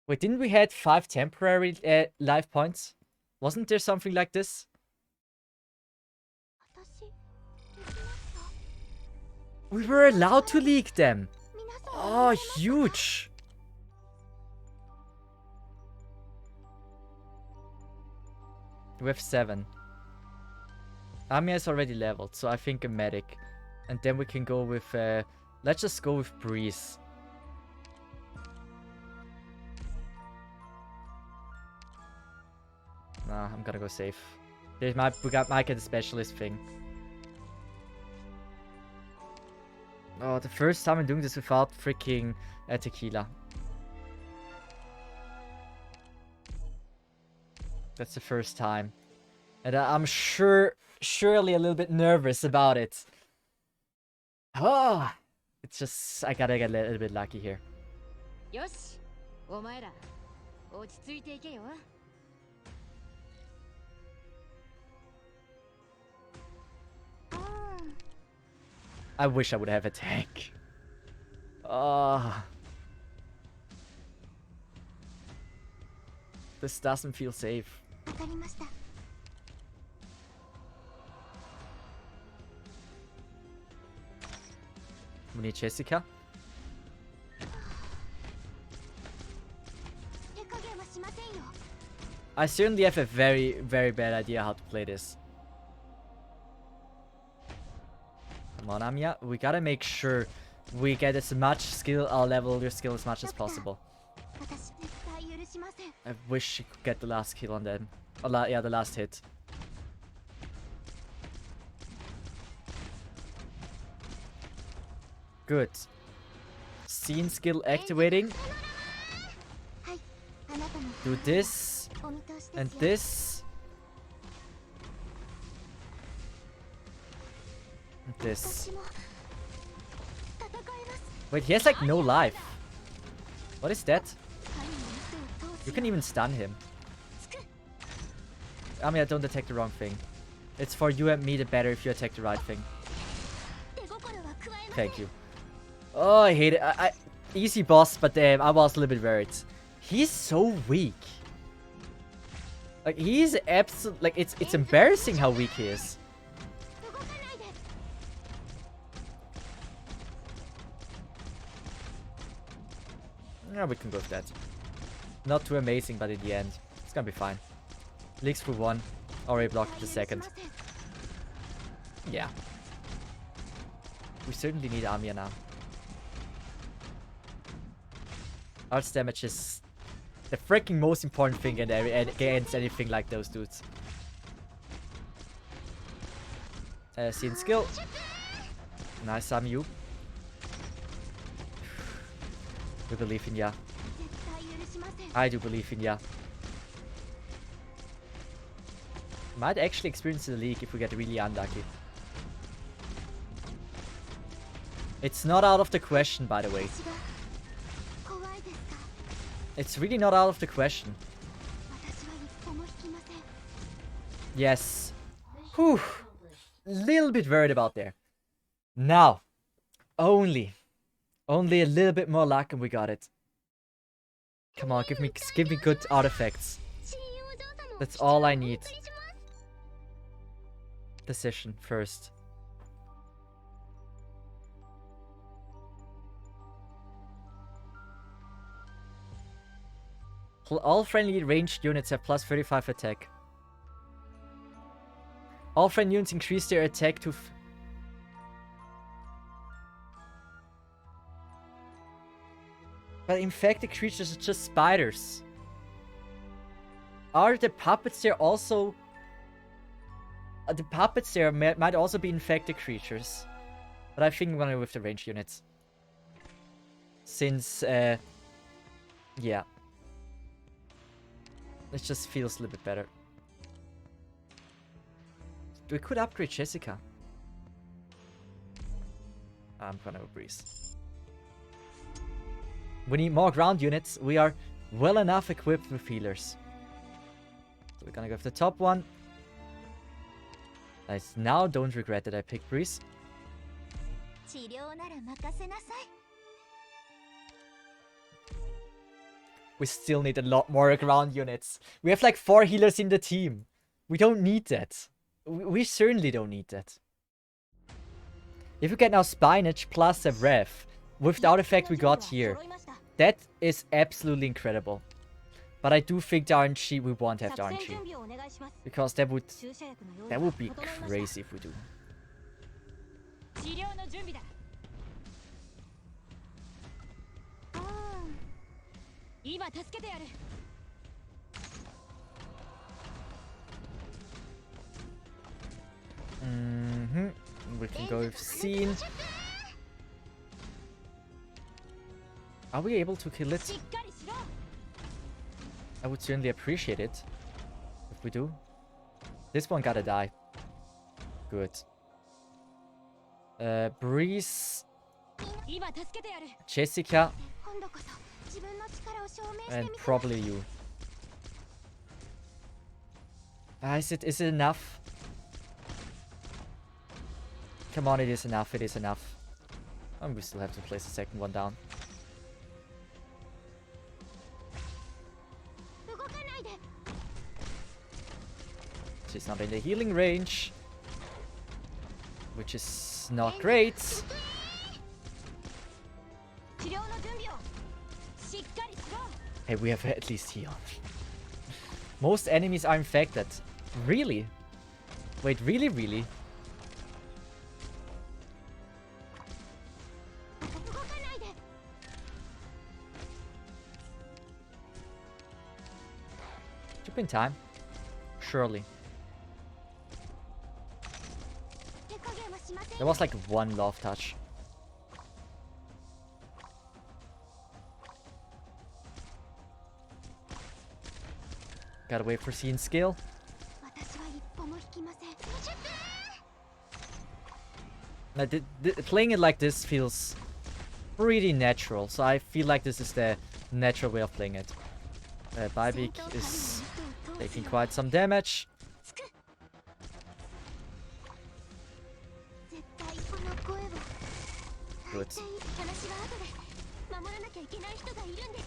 Wait, didn't we had 5 temporary life points? Wasn't there something like this? We were allowed to leak them. Oh, huge. We have 7. Amiya is already leveled, so I think a medic. And then we can go with... let's just go with Breeze. Nah, I'm gonna go safe. We might get a specialist thing. Oh, the first time I'm doing this without freaking tequila. That's the first time. And I'm surely a little bit nervous about it. Oh, it's just, I gotta get a little bit lucky here. Yoshi, お前ら落ち着いていけよ。I wish I would have a tank. Oh. This doesn't feel safe. We need Jessica. I certainly have a very, very bad idea how to play this. Come on, Amiya. We gotta make sure we get as much skill, I'll level your skill as much as possible. I wish she could get the last kill on them. Oh, yeah, the last hit. Good. Scene skill activating. はい、あなたの Do this お見通し and ですよ。 this. And this. 私も戦えます。 Wait, he has like no life. What is that? 神の糸を通 You す can even stun him. I mean, I don't attack the wrong thing. It's for you and me the better if you attack the right thing. 手心は加えません。 Thank you. Oh, I hate it. Easy boss, but damn, I was a little bit worried. He's so weak. Like, he's absolute. Like, it's embarrassing how weak he is. 動かないで。 Yeah, we can go with that. Not too amazing, but in the end, it's gonna be fine. Leaks through one. Already blocked the second. しません。 Yeah. We certainly need Amia now. Arts damage is the freaking most important thing against anything like those dudes. Scene skill. Nice, Amiyu. We believe in ya. 絶対許しません。 I do believe in ya. Might actually experience the league if we get really unlucky. It's not out of the question, by the way. 私が怖いですか。 It's really not out of the question. 私は一歩も引きません。 Yes. Whew. Little bit worried about there. Now, only a little bit more luck and we got it. Come on, give me good artifacts. 親友お嬢様を That's all I need. お送りします。 Decision first. All friendly ranged units have plus 35 attack. All friendly units increase their attack to... But infected creatures are just spiders. Are the puppets there also... the puppets there might also be infected creatures. But I think I'm gonna go with the ranged units. Since, yeah. It just feels a little bit better. We could upgrade Jessica. I'm gonna go Breeze. We need more ground units. We are well enough equipped with healers. So we're gonna go with the top one. Nice. Now don't regret that I picked Breeze. 治療なら任せなさい。 We still need a lot more ground units. We have like 4 healers in the team. We don't need that. We certainly don't need that. If we get now Spinach plus a Rev with the artifact we got here, that is absolutely incredible. But I do think the RNG, we won't have the RNG. Because that would be crazy if we do. 治療の準備だ。今助けてやる。 We can go with Scene. Are we able to kill it? しっかりしろ。 I would certainly appreciate it if we do. This one gotta die. Good. Breeze, 今助けてやる。 Jessica, 今度こそ自分の力を証明して and みせ probably you. Is it enough? Come on, it is enough. It is enough. And we still have to place the second one down. 動かないで。 She's not in the healing range, which is not great. 治療の準備を。しっかりしろ。 Hey, we have at least healed. Most enemies are infected. Really? Wait, really? 動かないで。 Took in time. Surely. 手加減はしません。 There was like one love touch. Gotta wait for scene scale. 私は一歩も引きません。Playing it like this feels pretty natural, so I feel like this is the natural way of playing it. Bybik is taking quite some damage. 絶対この声を。 Good. 話は後で。守らなきゃいけない人がいるんです。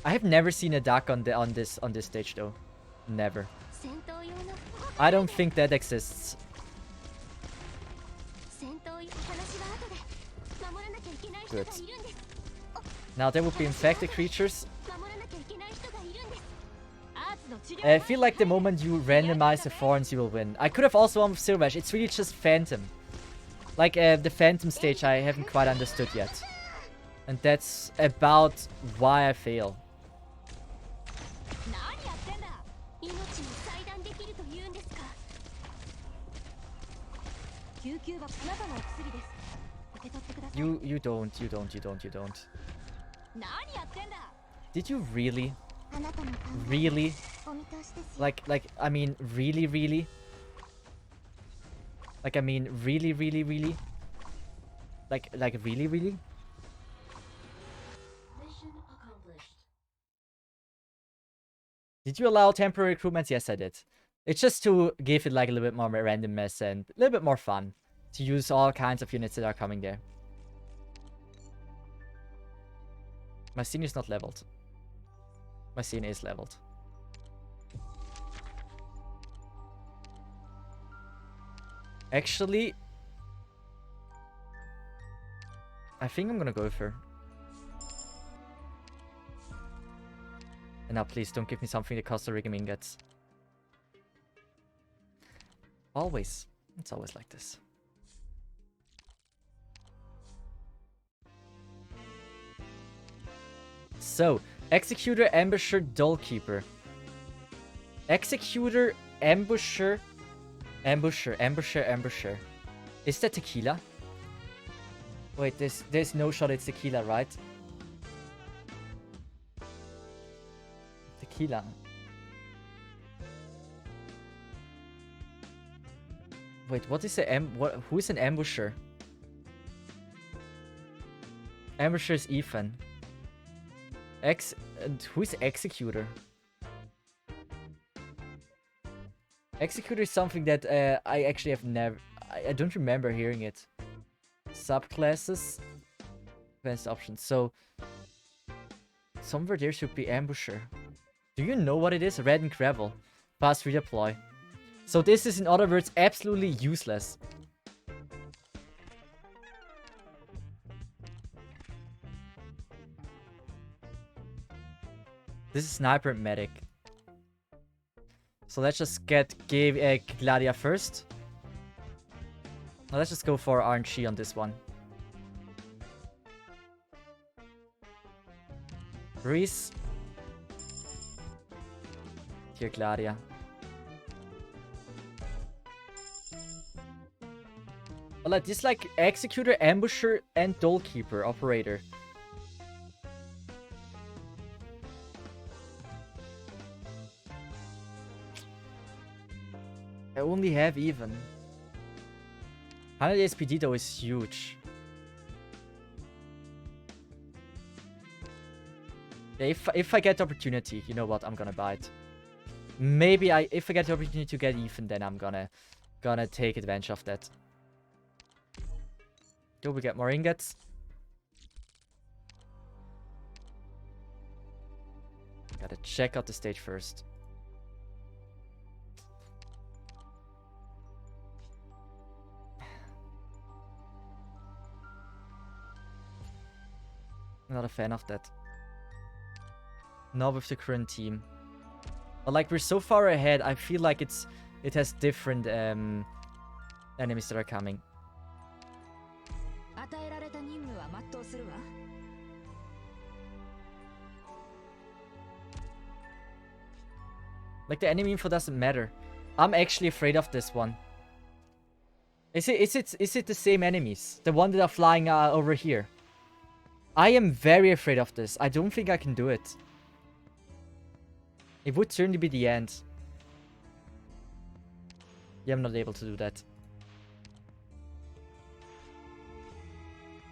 I have never seen a duck on this stage though. Never. 戦闘用の。 I don't think that exists. 戦闘話は後で。守らなきゃいけない人がいるんです。 Now there would be infected creatures. 守らなきゃいけない人がいるんです。 アーツの治療 I feel like the moment you randomize the thorns, you will win. I could have also won with Silvash. It's really just Phantom. Like the Phantom stage I haven't quite understood yet. And that's about why I fail. 何やってんだ。命に裁断できると言うんですか。救急箱あなたのお薬です。受け取ってください。 You don't. 何やってんだ。 Did you really? あなたの考え Really? お見通しですよ。 Like, I mean, really? Like, I mean, really? Like, really? Mission accomplished. Did you allow temporary recruitments? Yes, I did. It's just to give it like a little bit more randomness and a little bit more fun. To use all kinds of units that are coming there. My scene is not leveled. My scene is leveled. Actually, I think I'm gonna go with her. And now please don't give me something that costs a Rigam ingots. Always. It's always like this. So, Executor, Ambusher, Dollkeeper. Executor, Ambusher, Ambusher. Is that Tequila? Wait, there's no shot it's Tequila, right? Tequila. Wait, what is who is an Ambusher? Ambusher is Ethan. And who is Executor? Executor is something that I actually have never... I don't remember hearing it. Subclasses. Advanced options. So... somewhere there should be Ambusher. Do you know what it is? Red and Gravel. Fast redeploy. So this is, in other words, absolutely useless. This is Sniper and Medic. So let's just give Gladia first. Now let's just go for RNG on this one. Reese. Here, Gladia. Well, like this, like Executor, Ambusher, and Dollkeeper operator. I only have even. 100 SPD though is huge. Yeah, if I get the opportunity, you know what, I'm gonna buy it. Maybe if I get the opportunity to get Ethan, then I'm gonna take advantage of that. Do we get more ingots? Gotta check out the stage first. Not a fan of that. Not with the current team. But like we're so far ahead, I feel like it has different enemies that are coming. 与えられた任務は全うするわ。 Like the enemy info doesn't matter. I'm actually afraid of this one. Is it the same enemies? The one that are flying over here? I am very afraid of this. I don't think I can do it. It would certainly be the end. Yeah, I'm not able to do that.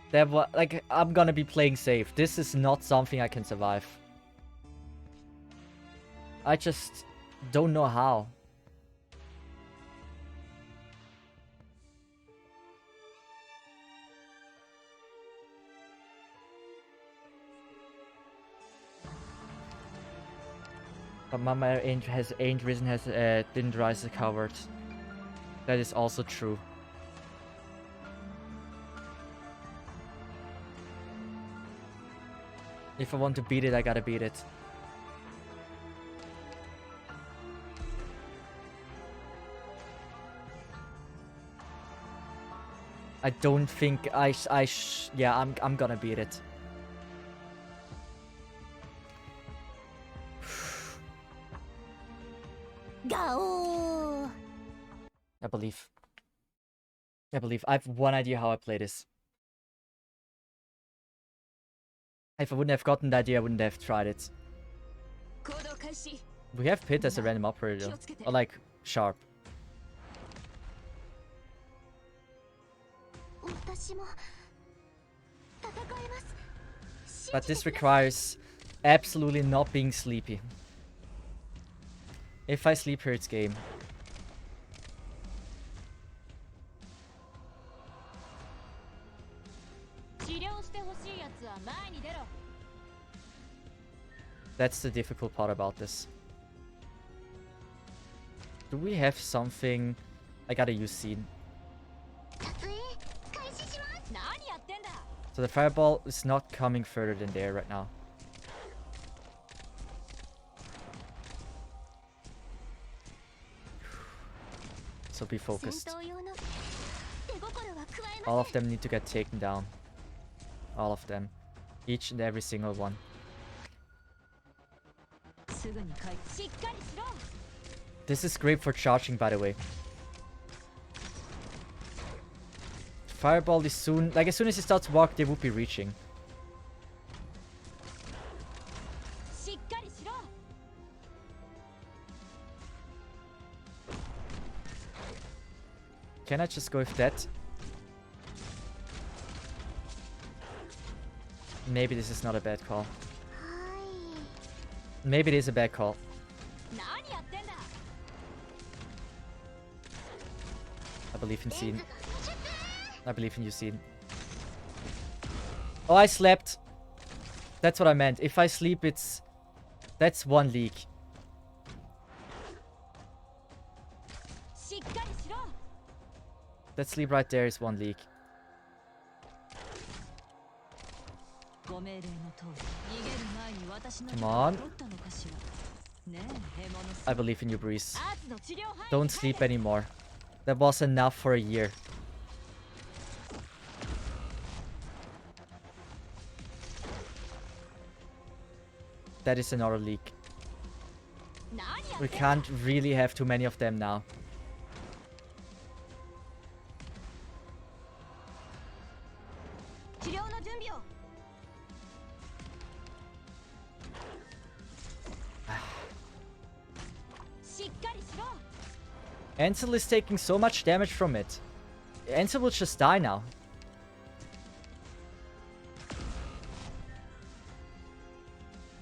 That was like, I'm gonna be playing safe. This is not something I can survive. I just don't know how. But Mama ain't risen, didn't rise as coward. That is also true. If I want to beat it, I gotta beat it. I don't think yeah, I'm gonna beat it. Go. I believe. I have one idea how I play this. If I wouldn't have gotten the idea, I wouldn't have tried it. We have Pit as a random operator, or like Sharp. But this requires absolutely not being sleepy. If I sleep here, it's game. That's the difficult part about this. Do we have something? I gotta use Scene. So the fireball is not coming further than there right now. So be focused. All of them need to get taken down. All of them. Each and every single one. This is great for charging, by the way. Fireball is soon... Like, as soon as he starts to walk, they would be reaching. Can I just go with that? Maybe this is not a bad call. Maybe it is a bad call. I believe in Scene. I believe in you, Scene. Oh, I slept. That's what I meant. If I sleep, it's... That's one leak. That sleep right there is one leak. Come on. I believe in you, Breeze. Don't sleep anymore. That was enough for a year. That is another leak. We can't really have too many of them now. Ansel is taking so much damage from it. Ansel will just die now.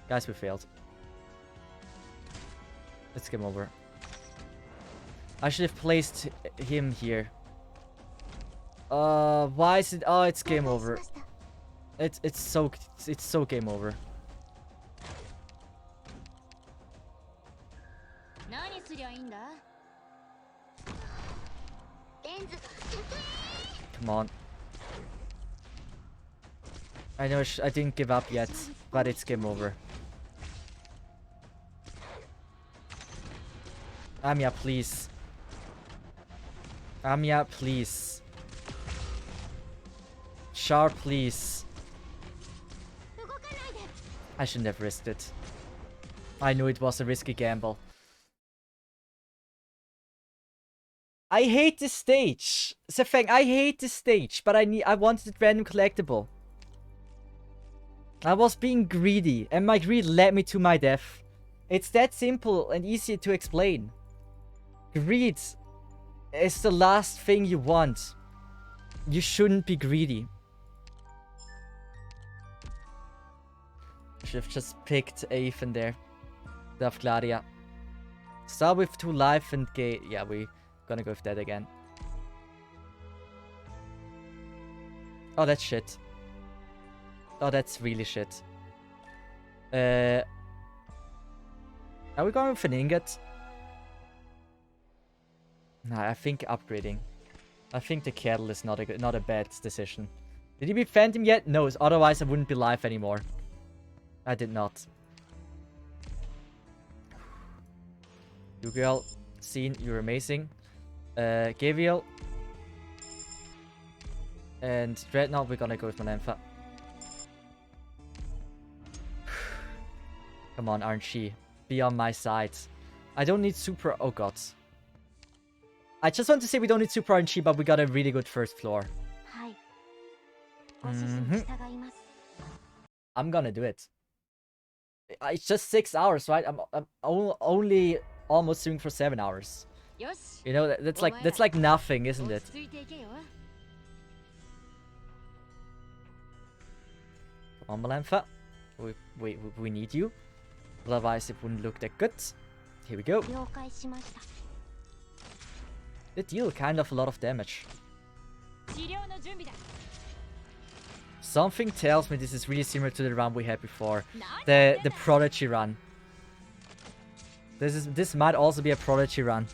Guys, we failed. Let's game over. I should have placed him here. Why is it? Oh, it's game over. It's so game over. Come on. I know I didn't give up yet, but it's game over. Amiya, please. Amiya, please. Sharp, please. I shouldn't have risked it. I knew it was a risky gamble. I hate this stage. Sefeng, I hate this stage, but I wanted a random collectible. I was being greedy, and my greed led me to my death. It's that simple and easy to explain. Greed is the last thing you want. You shouldn't be greedy. Should have just picked Ethan there. Love Gladia. Start with 2 life and gay. Yeah, we gonna go with that again. Oh, that's shit. Oh, that's really shit. Are we going with an ingot? Nah, I think upgrading. I think the kettle is not a bad decision. Did he be Phantom yet? No, otherwise I wouldn't be live anymore. I did not. You girl, Scene, you're amazing. Gaviel. And Dreadnought, we're gonna go with Manempha. Come on, RNG. Be on my side. I don't need super... Oh god. I just want to say we don't need super RNG, but we got a really good first floor. I'm gonna do it. It's just 6 hours, right? I'm only almost doing for 7 hours. You know, that's like nothing, isn't it? Come on, Malempha. We need you. Otherwise, it wouldn't look that good. Here we go. They deal kind of a lot of damage. Something tells me this is really similar to the run we had before. The Prodigy run. This might also be a Prodigy run.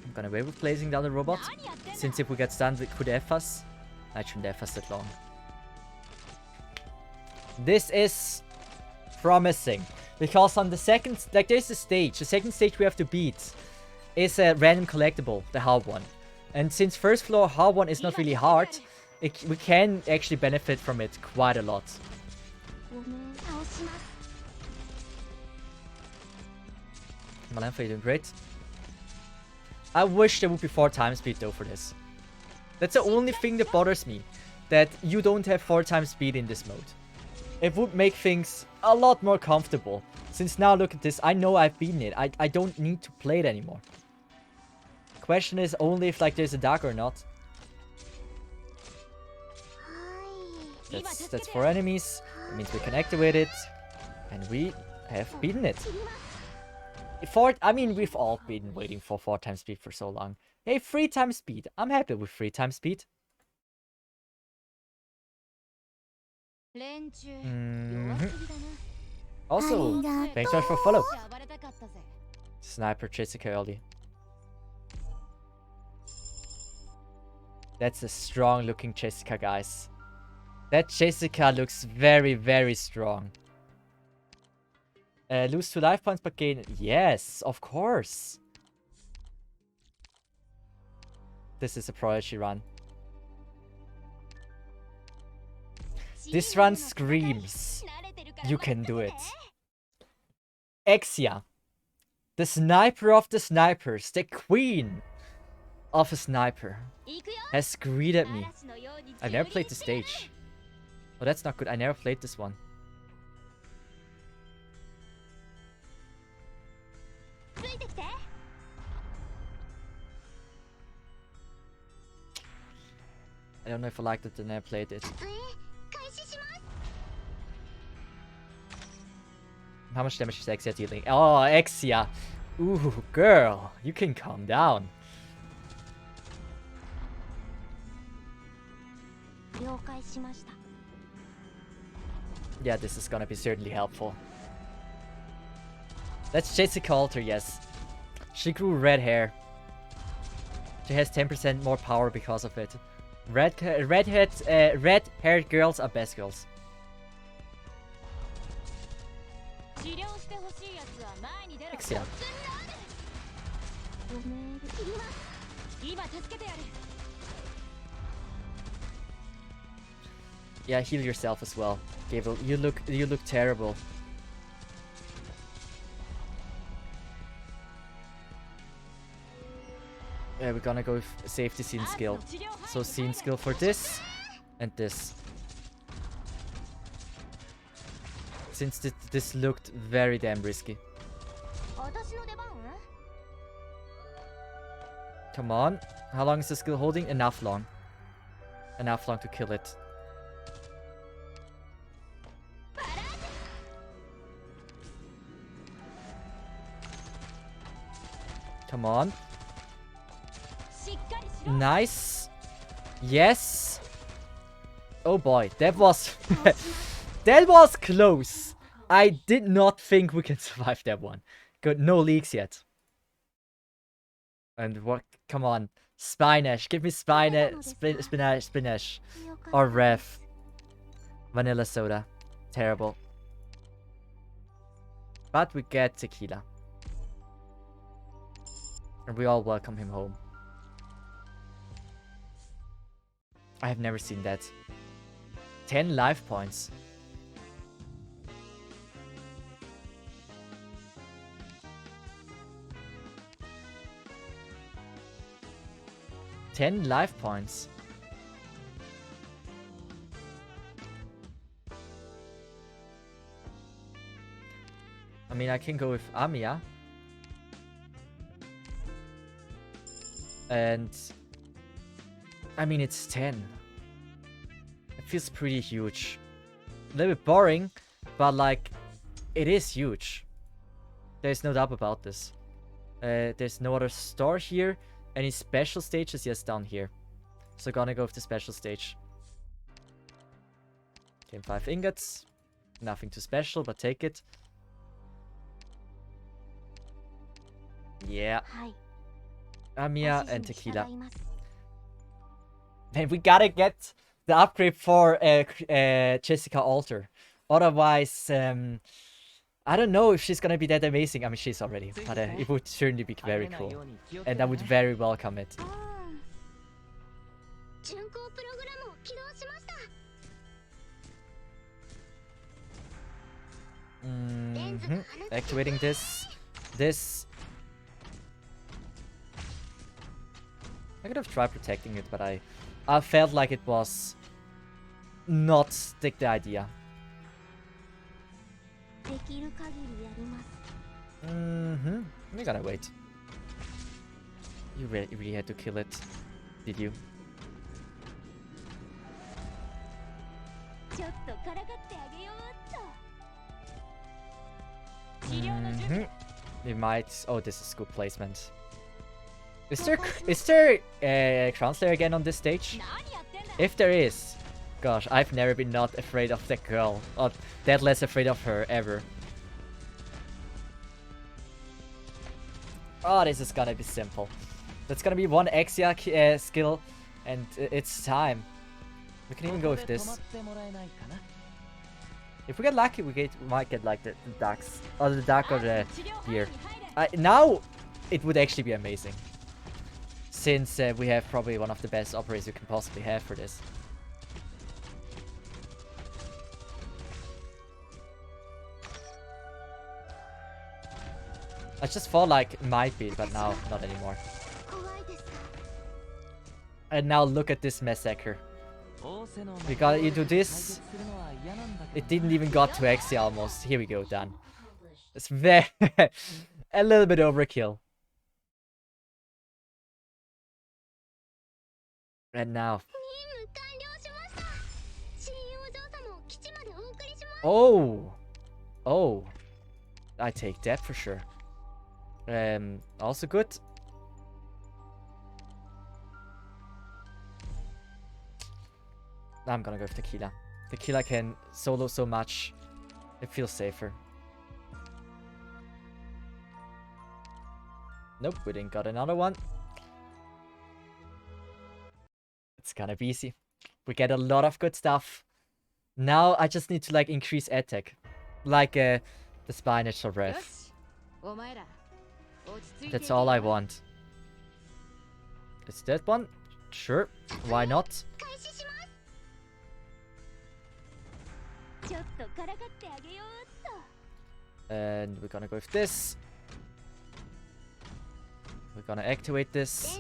I'm gonna wait with placing down the robot. Since if we get stunned, it could F us. I shouldn't F us that long. This is promising. Because on the second... Like, there's a stage. The second stage we have to beat is a random collectible, the hard one. And since first floor hard one is not really hard, we can actually benefit from it quite a lot. Malempha, you're doing great. I wish there would be 4 times speed though for this. That's the only thing that bothers me. That you don't have 4 times speed in this mode. It would make things a lot more comfortable. Since now look at this, I know I've beaten it. I don't need to play it anymore. Question is only if like there's a dagger or not. That's for enemies. That means we can activate it. And we have beaten it. I mean, we've all been waiting for 4 times speed for so long. Hey, 3 times speed. I'm happy with 3 times speed. Also, thanks so much for follow. Sniper Jessica early. That's a strong looking Jessica, guys. That Jessica looks very, very strong. Lose 2 life points but gain... Yes, of course. This is a Prodigy run. This run screams. You can do it. Exia. The sniper of the snipers. The queen of a sniper. Has greeted me. I've never played the stage. Oh, that's not good. I never played this one. I don't know if I liked it and I played it. How much damage is Exia dealing? Oh, Exia. Ooh, girl. You can calm down. Yeah, this is gonna be certainly helpful. That's Jessica Alter, yes. She grew red hair. She has 10% more power because of it. Red-haired girls are best girls. Exia. Yeah, heal yourself as well, Gabriel. You look terrible. Yeah, we're gonna go with safety scene skill. So scene skill for this and this. since this looked very damn risky. 私の出番？ Come on. How long is the skill holding? Enough long. Enough long to kill it. Come on. しっかりしろ。 Nice. Yes. Oh boy, that was that was close. I did not think we can survive that one. Good, no leaks yet. And what? Come on, Spinash. Give me Spinash, or Rev. Vanilla soda. Terrible. But we get tequila. And we all welcome him home. I have never seen that. 10 life points. $10 life points. I mean, I can go with Amiya. And I mean, it's 10. It feels pretty huge. A little bit boring, but like, it is huge. There's no doubt about this. There's no other store here. Any special stages? Yes, down here. So gonna go with the special stage. Game 5 ingots. Nothing too special, but take it. Yeah. Amiya and tequila. Then we gotta get the upgrade for Jessica Alter. Otherwise, I don't know if she's gonna be that amazing. I mean, she's already, but it would certainly be very cool. And I would very welcome it. 巡航プログラムを起動しました。 Activating this. I could have tried protecting it, but I felt like it was not the idea. できる限りやります。 We gotta wait. You really had to kill it, did you? ちょっとからかってあげようっと。 We might. Oh, this is good placement. Is there Crown Slayer again on this stage? If there is, gosh, I've never been not afraid of that girl, or that less afraid of her ever. Oh, this is gonna be simple. That's gonna be one Exia skill, and it's time. We can even go with this. If we get lucky, we might get like the ducks, or the duck, or the deer. Now, it would actually be amazing, since we have probably one of the best operators you can possibly have for this. I just thought like it might be, but now not anymore. And now look at this massacre. We got into this. It didn't even got to Exia almost. Here we go, done. It's very a little bit overkill. And now. Oh! Oh. I take that for sure. Also good. I'm gonna go with Tequila. Tequila can solo so much. It feels safer. Nope, we didn't got another one. It's gonna be easy. We get a lot of good stuff. Now I just need to like increase attack. Like the Spinach or Rev. That's all I want. Is that one? Sure. Why not? And we're gonna go with this. We're gonna activate this.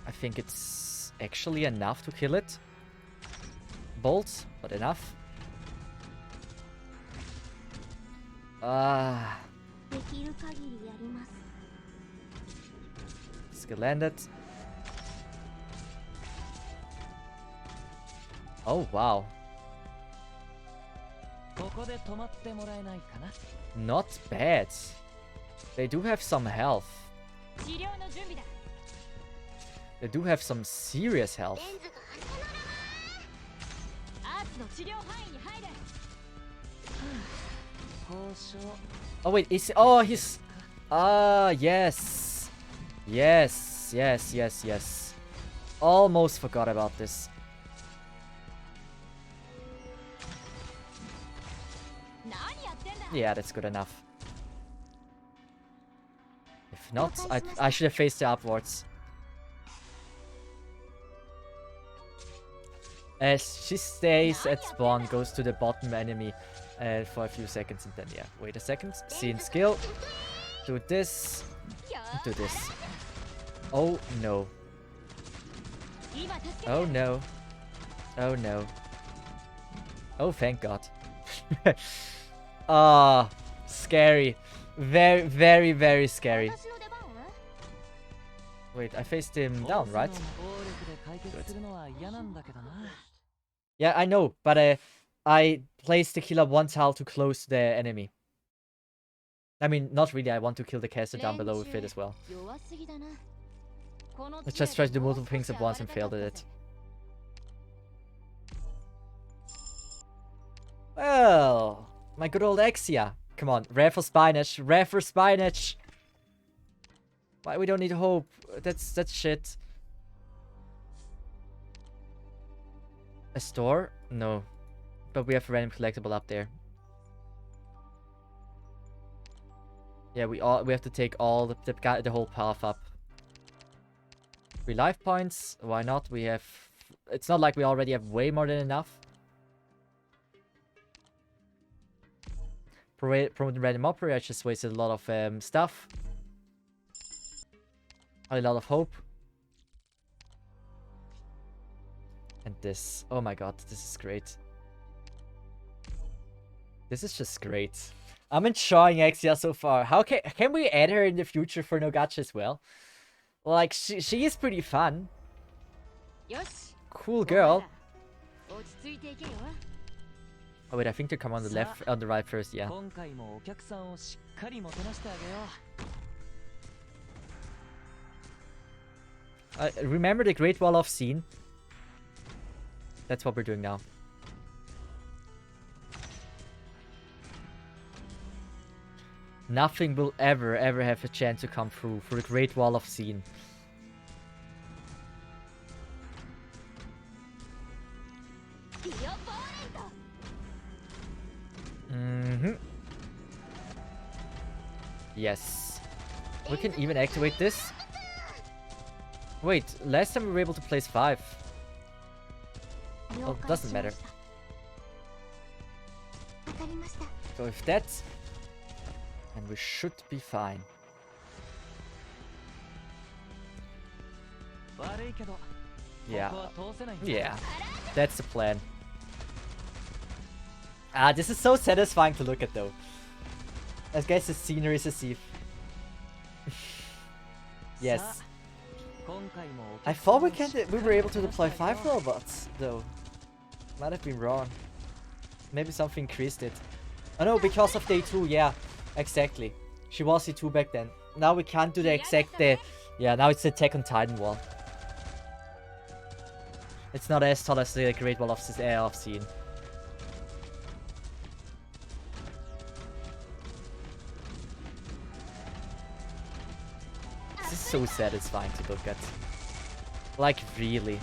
I think it's actually enough to kill it. Bolt, but enough. Ah, できる限りやります。 skill landed. Oh wow. ここで止まってもらえないかな。 Not bad. They do have some health. 治療の準備だ。 They do have some serious health. レンズがアーツの治療範囲に入れ。交渉。 Oh wait, oh he's yes. Yes, yes, yes, yes. Almost forgot about this. 何やってんだ。 Yeah, that's good enough. If not, I should have faced it upwards. As she stays at spawn, goes to the bottom enemy for a few seconds, and then yeah, wait a second. Scene skill. Do this. Do this. Oh no. 今助けて。 Oh no. Oh no. Oh thank God. Ah, scary. Very, very, very scary. 私の出番？ Wait, I faced him down, right? 暴力で解決するのは嫌なんだけどな。 Yeah, I know, but I placed the killer one tile too close to the enemy. I mean, not really. I want to kill the caster down below with it as well. 弱すぎだな。この I just tried to do multiple things at once and failed at it. Well, my good old Exia. Come on, rare for spinach. Rare for spinach. Why we don't need hope? That's shit. A store? No. But we have a random collectible up there. Yeah, we have to take all the whole path up. 3 life points. Why not? We have. It's not like we already have way more than enough. Promoting random operator. I just wasted a lot of stuff. A lot of hope. And this. Oh my god, this is great. This is just great. I'm enjoying Exia so far. How can we add her in the future for no gacha as well? Like she is pretty fun. よし。 Cool girl. 落ち着いていけよ。 Oh wait, I think they come on the left, on the right first. Yeah. 今回もお客さんをしっかりもてなしてあげよう。 Remember the Great Wall of scene? That's what we're doing now. Nothing will ever have a chance to come through for the Great Wall of scene. Yes. We can even activate this. Wait, last time we were able to place 5. Oh, doesn't matter. わかりました。 Go with that. And we should be fine. 悪いけど、 Yeah. ここは通せないんだ。 Yeah. That's the plan. Ah, this is so satisfying to look at though. I guess the scenery is a Cesith. Yes. さあ、今回もお I 客さん thought を we しっかり we were able to もてな deploy してあげ 5 よう。 robots though. Might have been wrong. Maybe something increased it. Oh no, because of day 2, yeah. Exactly. She was day 2 back then. Now we can't do the exact yeah, now it's the Attack on Titan wall. It's not as tall as the Great Wall of Scene. This is so satisfying to look at. Like, really.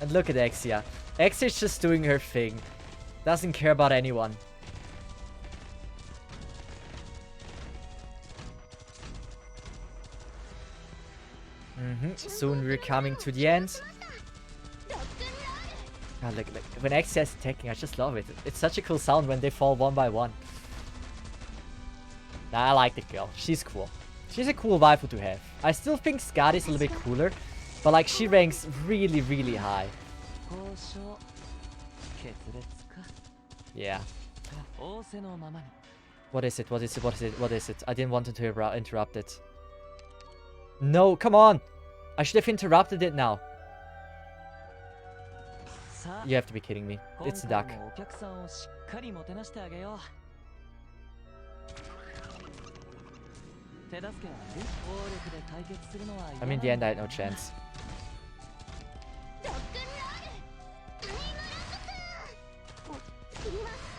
And look at Exia. Exia's just doing her thing. Doesn't care about anyone. Soon we're coming to the end. Ah, like when Exia is attacking, I just love it. It's such a cool sound when they fall one by one. Nah, I like the girl. She's cool. She's a cool waifu to have. I still think Skadi is a little bit cooler, but like she ranks really, really high. 交渉決裂か。 Yeah. 仰せのままに。What is it? What is it? What is it? What is it? I didn't want to interrupt it. No, come on! I should have interrupted it now. You have to be kidding me. It's the duck. I mean, in the end, I had no chance.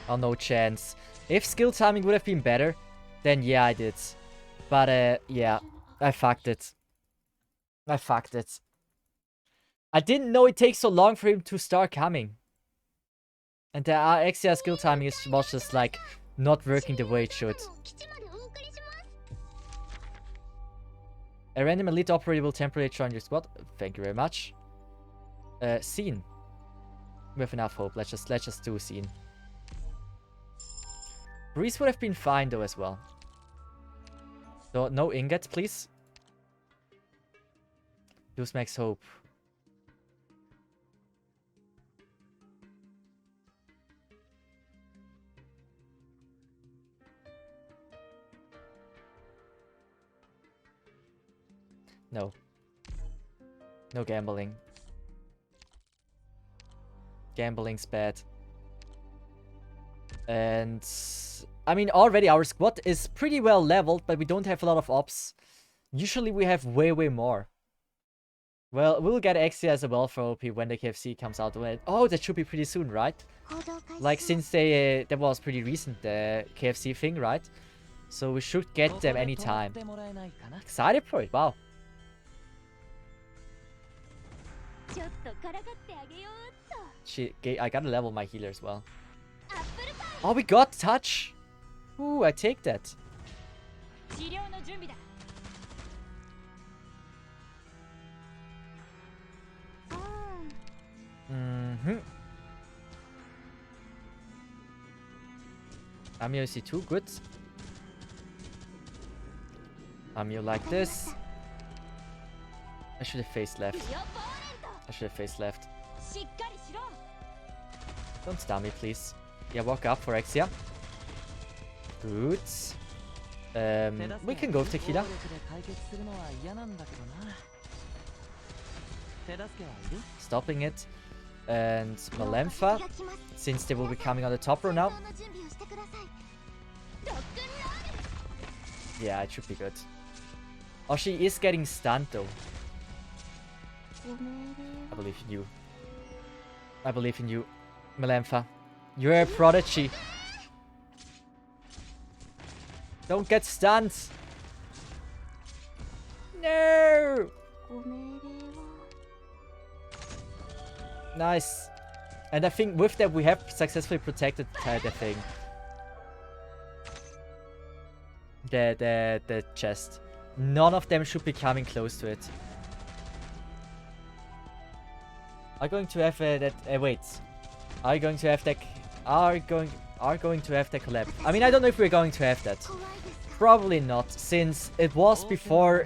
Oh, no chance. If skill timing would have been better, then yeah, I did. But, yeah, I fucked it. I fucked it. I didn't know it takes so long for him to start coming. And the Exia skill timing was just, like, not working the way it should. A random elite operator will temporarily join your squad. Thank you very much. Scene. We have enough hope. Let's just do a scene. Breeze would have been fine though as well. So no ingots, please. Use max hope. No. No gambling. Gambling's bad. And I mean, already our squad is pretty well leveled, but we don't have a lot of ops. Usually we have way more. Well, we'll get Exia as a welfare OP when the KFC comes out. Oh, that should be pretty soon, right? Like, since that was pretty recent, the KFC thing, right? So we should get them anytime. Excited for it, wow. I gotta level my healer as well. Oh, we got touch! Ooh, I take that. Amio C2, good. Amio like this. I should have faced left. I should have faced left. Don't stun me, please. Yeah, walk up for Exia. Good. We can go tequila. Stopping it. And Malempha, since they will be coming on the top row now. Yeah, it should be good. Oh, she is getting stunned though. I believe in you. I believe in you, Malempha. You're a prodigy. Don't get stunned. No. Nice. And I think with that we have successfully protected the thing. The chest. None of them should be coming close to it. Are going to have that wait. Are going to have that are going to have that collab. I mean, I don't know if we're going to have that. Probably not, since it was before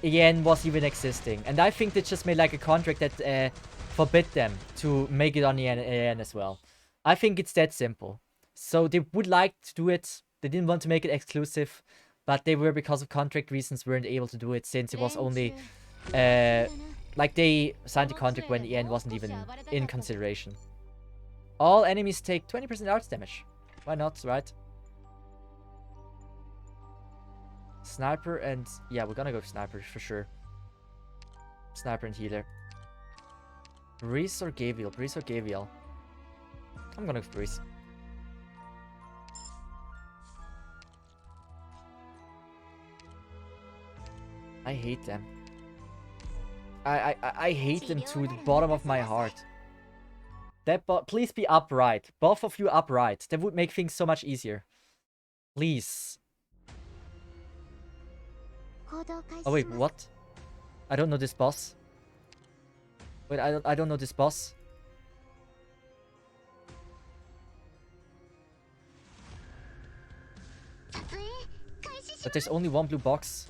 EN was even existing. And I think they just made like a contract that forbid them to make it on EN as well. I think it's that simple. So they would like to do it. They didn't want to make it exclusive, but they were, because of contract reasons, weren't able to do it, since it was only like they signed the contract when EN wasn't even in consideration. All enemies take 20% arts damage. Why not, right? Sniper and... yeah, we're gonna go for Sniper for sure. Sniper and healer. Breeze or Gavial? Breeze or Gavial? I'm gonna go for Breeze. I hate them. I hate them to the bottom of my heart. Please be upright. Both of you upright. That would make things so much easier. Please. Oh wait, what? I don't know this boss. Wait, I don't know this boss. But there's only one blue box.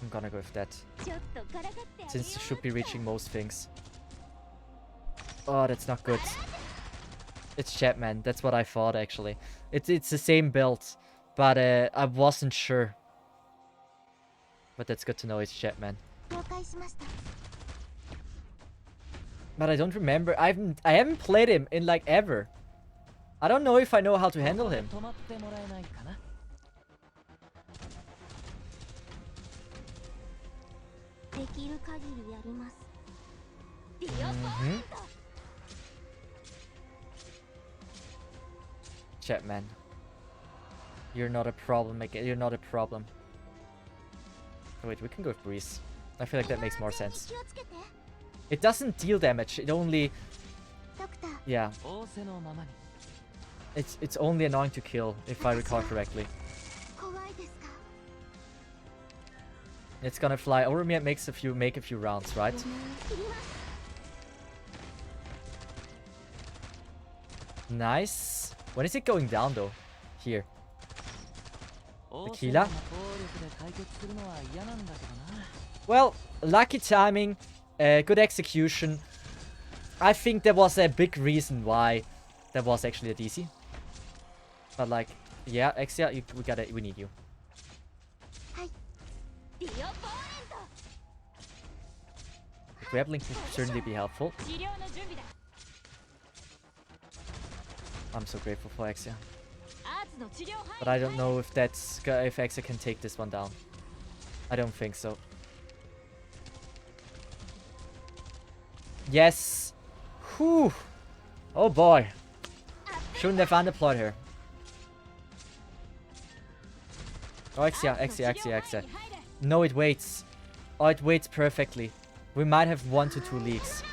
I'm gonna go with that. Since you should be reaching most things. Oh, that's not good. It's Chapman. That's what I thought, actually. It's the same build. But I wasn't sure. But that's good to know it's Chapman. But I don't remember. I haven't played him in like ever. I don't know if I know how to handle him. Chapman. You're not a problem again. You're not a problem. Oh, wait, we can go with Breeze. I feel like that makes more sense. It doesn't deal damage. It only... Yeah. It's only annoying to kill, if I recall correctly. It's gonna fly over me and make a few rounds, right? Nice. When is it going down though? Here. Tequila. Well, lucky timing, good execution. I think there was a big reason why there was actually a DC. But like, yeah, Exia, we need you. The grappling can certainly be helpful. I'm so grateful for Exia. But I don't know if Exia can take this one down. I don't think so. Yes. Whew. Oh boy. Shouldn't have undeployed her. Oh, Exia. No, it waits. Oh, it waits perfectly. We might have 1 to 2 leaks.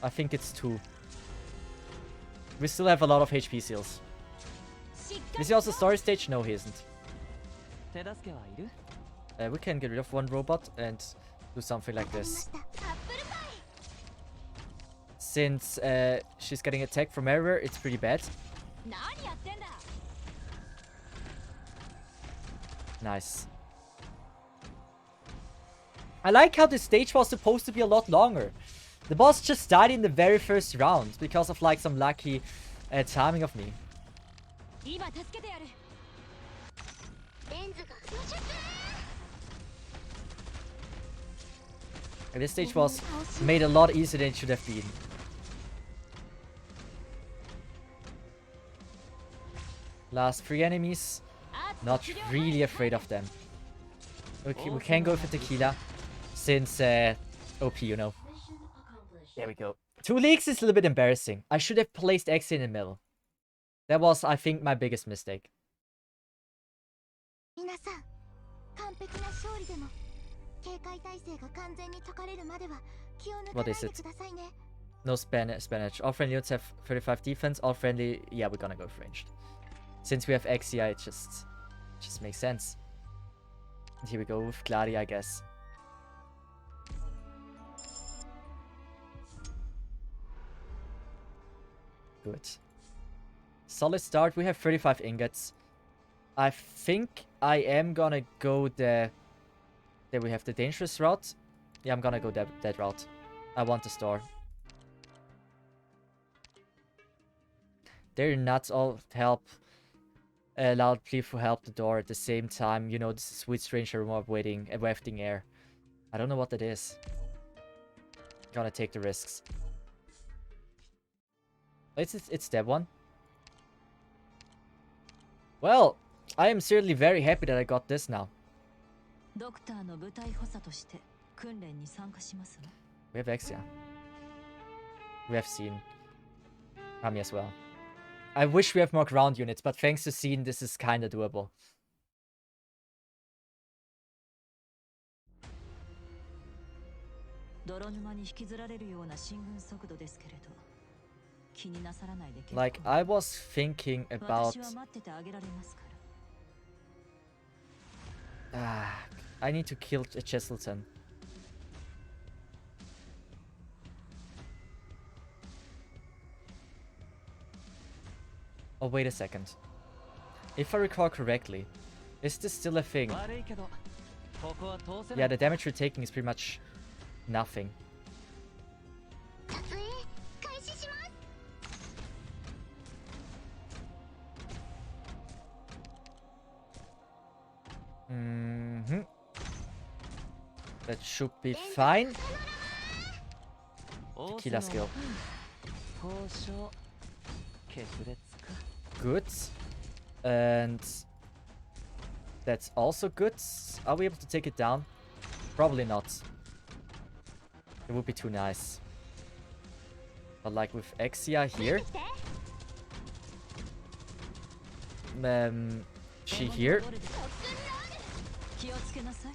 I think it's 2. We still have a lot of HP seals. Is he also storage stage? No, he isn't. We can get rid of 1 robot and do something like this. Since she's getting attacked from everywhere, it's pretty bad. Nice. I like how this stage was supposed to be a lot longer. The boss just died in the very first round because of like some lucky timing of me. And this stage was made a lot easier than it should have been. Last 3 enemies. Not really afraid of them. Okay, we can go for Tequila. Since OP, you know. There we go. 2 leaks is a little bit embarrassing. I should have placed X in the middle. That was, I think, my biggest mistake. What is it? No Spanish. All friendly units have 35 defense. All friendly... Yeah, we're gonna go with ranged. Since we have Exia, it just makes sense. And here we go with Gladia, I guess. Good. Solid start. We have 35 ingots. I think I am gonna go the... There we have the dangerous route. Yeah, I'm gonna go that route. I want the store. They're nuts. All help. Loud plea for help the door at the same time. You know, this is sweet stranger mob waiting and wafting air. I don't know what that is. Gonna take the risks. It's that one. Well, I am certainly very happy that I got this now. We have Exia. We have seen Kami as well. I wish we have more ground units, but thanks to Scene, this is kinda doable. Like, I was thinking about... I need to kill Cesith. Oh, wait a second. If I recall correctly. Is this still a thing? 悪いけどここは通せな Yeah, い the damage we're taking is pretty much nothing. 撮影開始します。 That should be fine. 仰せ Tequila の skill. 交渉決裂か Good. And that's also good. Are we able to take it down? Probably not. It would be too nice. But like with Exia here. She here. 気をつけなさい。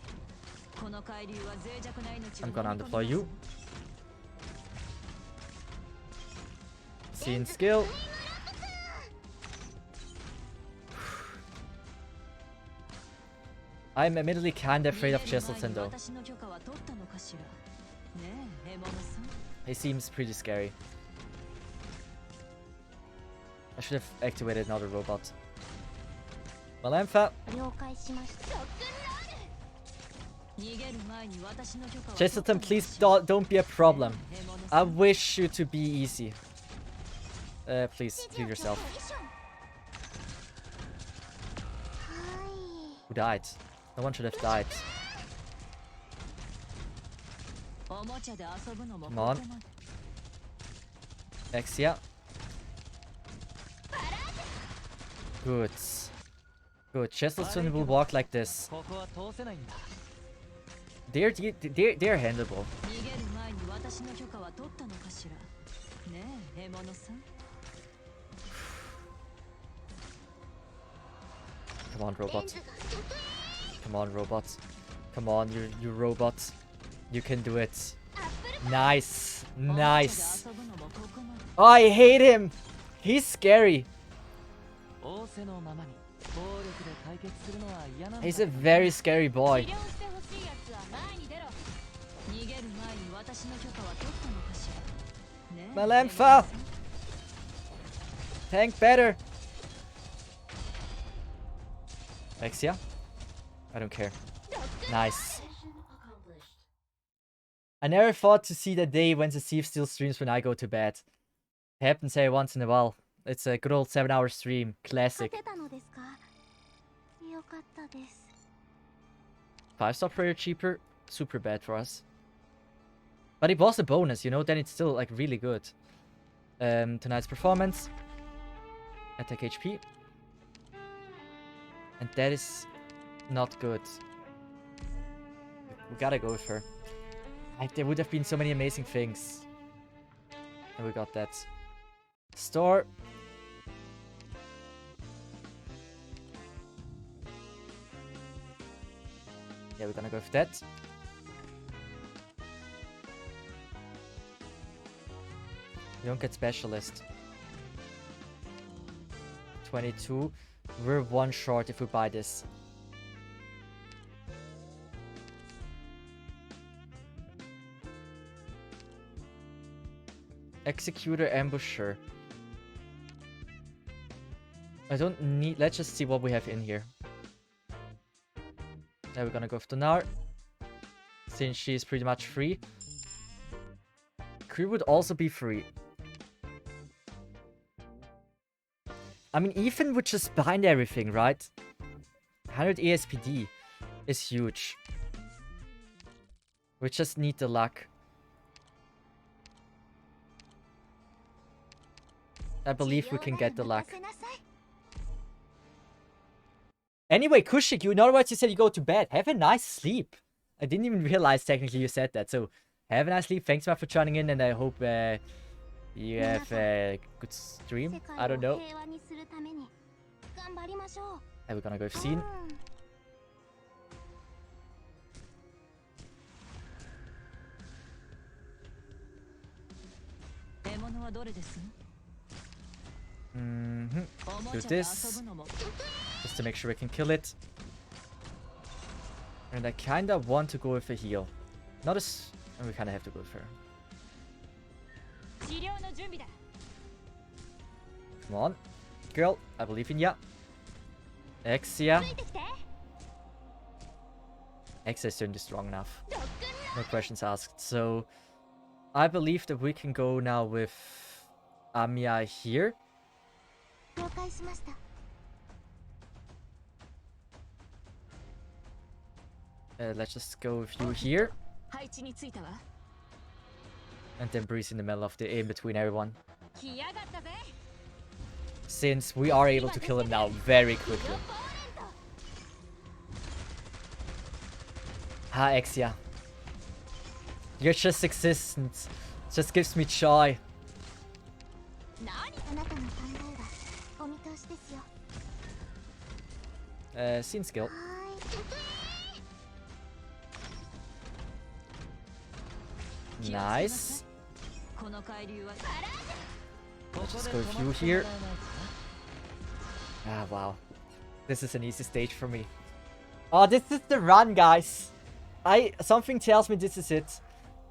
この海流は脆弱な命を I'm gonna undeploy you. Scene skill. I'm admittedly kinda afraid of Cheselton though. 私の許可は取ったのかしら。ねえ、獲物さん。 He seems pretty scary. I should have activated another robot. Malenfa. 了解しました。 逃げる前に私の許可は Cheselton, please don't be a problem. I wish you to be easy. Please, heal yourself. は Who died? No one should have died. おもちゃで遊ぶのも Come on. Exia. Good. Good. Cheselton will walk like this. ここは通せないんだ They're handleable. 逃げる前に私の許可は取ったのかしら。ねえ、獲物さん。 Come on, い。レン robot. ズが撮影。 Come on, robot. Come on, you robot. You can do it. アップル Nice. おもちゃで Nice. 遊ぶのもここまで。 Oh, I hate him. He's scary. 仰せのままに暴力で解決するのは嫌なんだ He's a very scary 治 boy. 療してほしいやつは前に出ろ。逃げる前に私の許可は取ったのかしら。ねえ、 Malenfa. Tank better. Exia? I don't care. Nice. Mission accomplished. I never thought to see the day when Cesith still streams when I go to bed. Happens every once in a while. It's a good old 7-hour stream. 勝 Classic. てたのですか。よかったです。 5-star prayer cheaper. Super bad for us. But it was a bonus, you know, then it's still like really good. Tonight's performance. Attack HP. And that is not good. We gotta go with her. There would have been so many amazing things. And we got that. Store. Yeah, we're gonna go with that. You don't get specialist. 22. We're one short if we buy this. Executor, Ambusher. I don't need... Let's just see what we have in here. Now we're gonna go with Donar. Since she's pretty much free. Crew would also be free. I mean, Ethan would just bind everything, right? 100 ASPD is huge. We just need the luck. I believe we can get the luck. Anyway, Kushik, you in other words, you said you go to bed. Have a nice sleep. I didn't even realize technically you said that. So, have a nice sleep. Thanks, man, for joining in, and I hope you have a good stream. I don't know. And we're gonna go with scene. 獲物はどれです？ Do this. Just to make sure we can kill it. And I kinda want to go with a heal. Not as... And we kinda have to go with her. 治療の準備だ。 Come on. Girl, I believe in ya. Exia. Exia is certainly strong enough. No questions asked. So I believe that we can go now with Amiya here. 了解しました。 Let's just go with you here. 配置についたわ。 And then Breeze in the middle of the in between everyone. 来やがったぜ。 Since we are able to kill him now very quickly. Ha, Exia. Your just existence just gives me joy. あなたの考えはお見通しですよ。 Scene skill. はーい。 Nice. この海流は Let's just go with you here. Ah, wow. This is an easy stage for me. Oh, this is the run, guys. Something tells me this is it.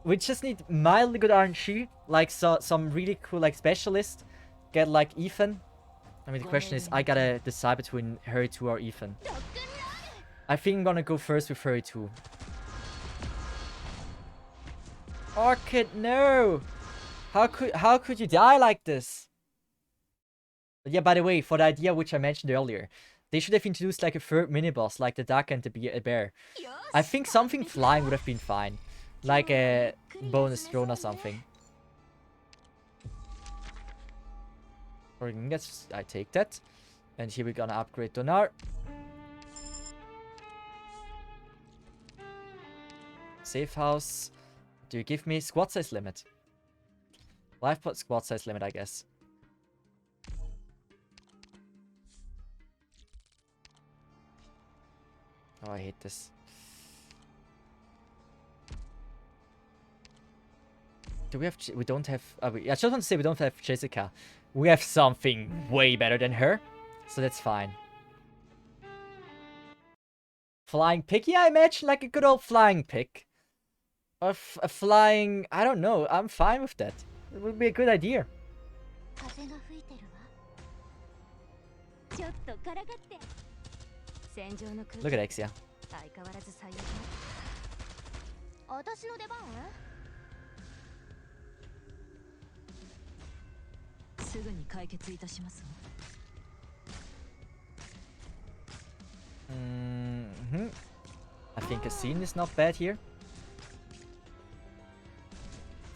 We just need mildly good RNG, like some really cool like specialist. Get like Ethan. I mean, the question is, I gotta decide between Hurry 2 or Ethan. I think I'm gonna go first with Hurry 2. Orchid, no! How could you die like this? But yeah, by the way, for the idea which I mentioned earlier, they should have introduced like a third mini-boss, like the duck and the bear. I think something flying would have been fine. Like a bonus drone or something. Or I take that. And here we're gonna upgrade Donar. Safe house. Do you give me squad size limit? Life but squad size limit, I guess. Oh, I hate this. Do we have... We don't have... I just want to say we don't have Jessica. We have something way better than her. So that's fine. Flying pick? Yeah, I imagine like a good old flying pick. Or a flying... I don't know. I'm fine with that. It would be a good idea. 風が吹いてるわ。ちょっとからがって戦場の空 Look 気 at Exia. 相変わらず最悪。私の出番？すぐに解決いたしますわ。 I think a scene is not bad here.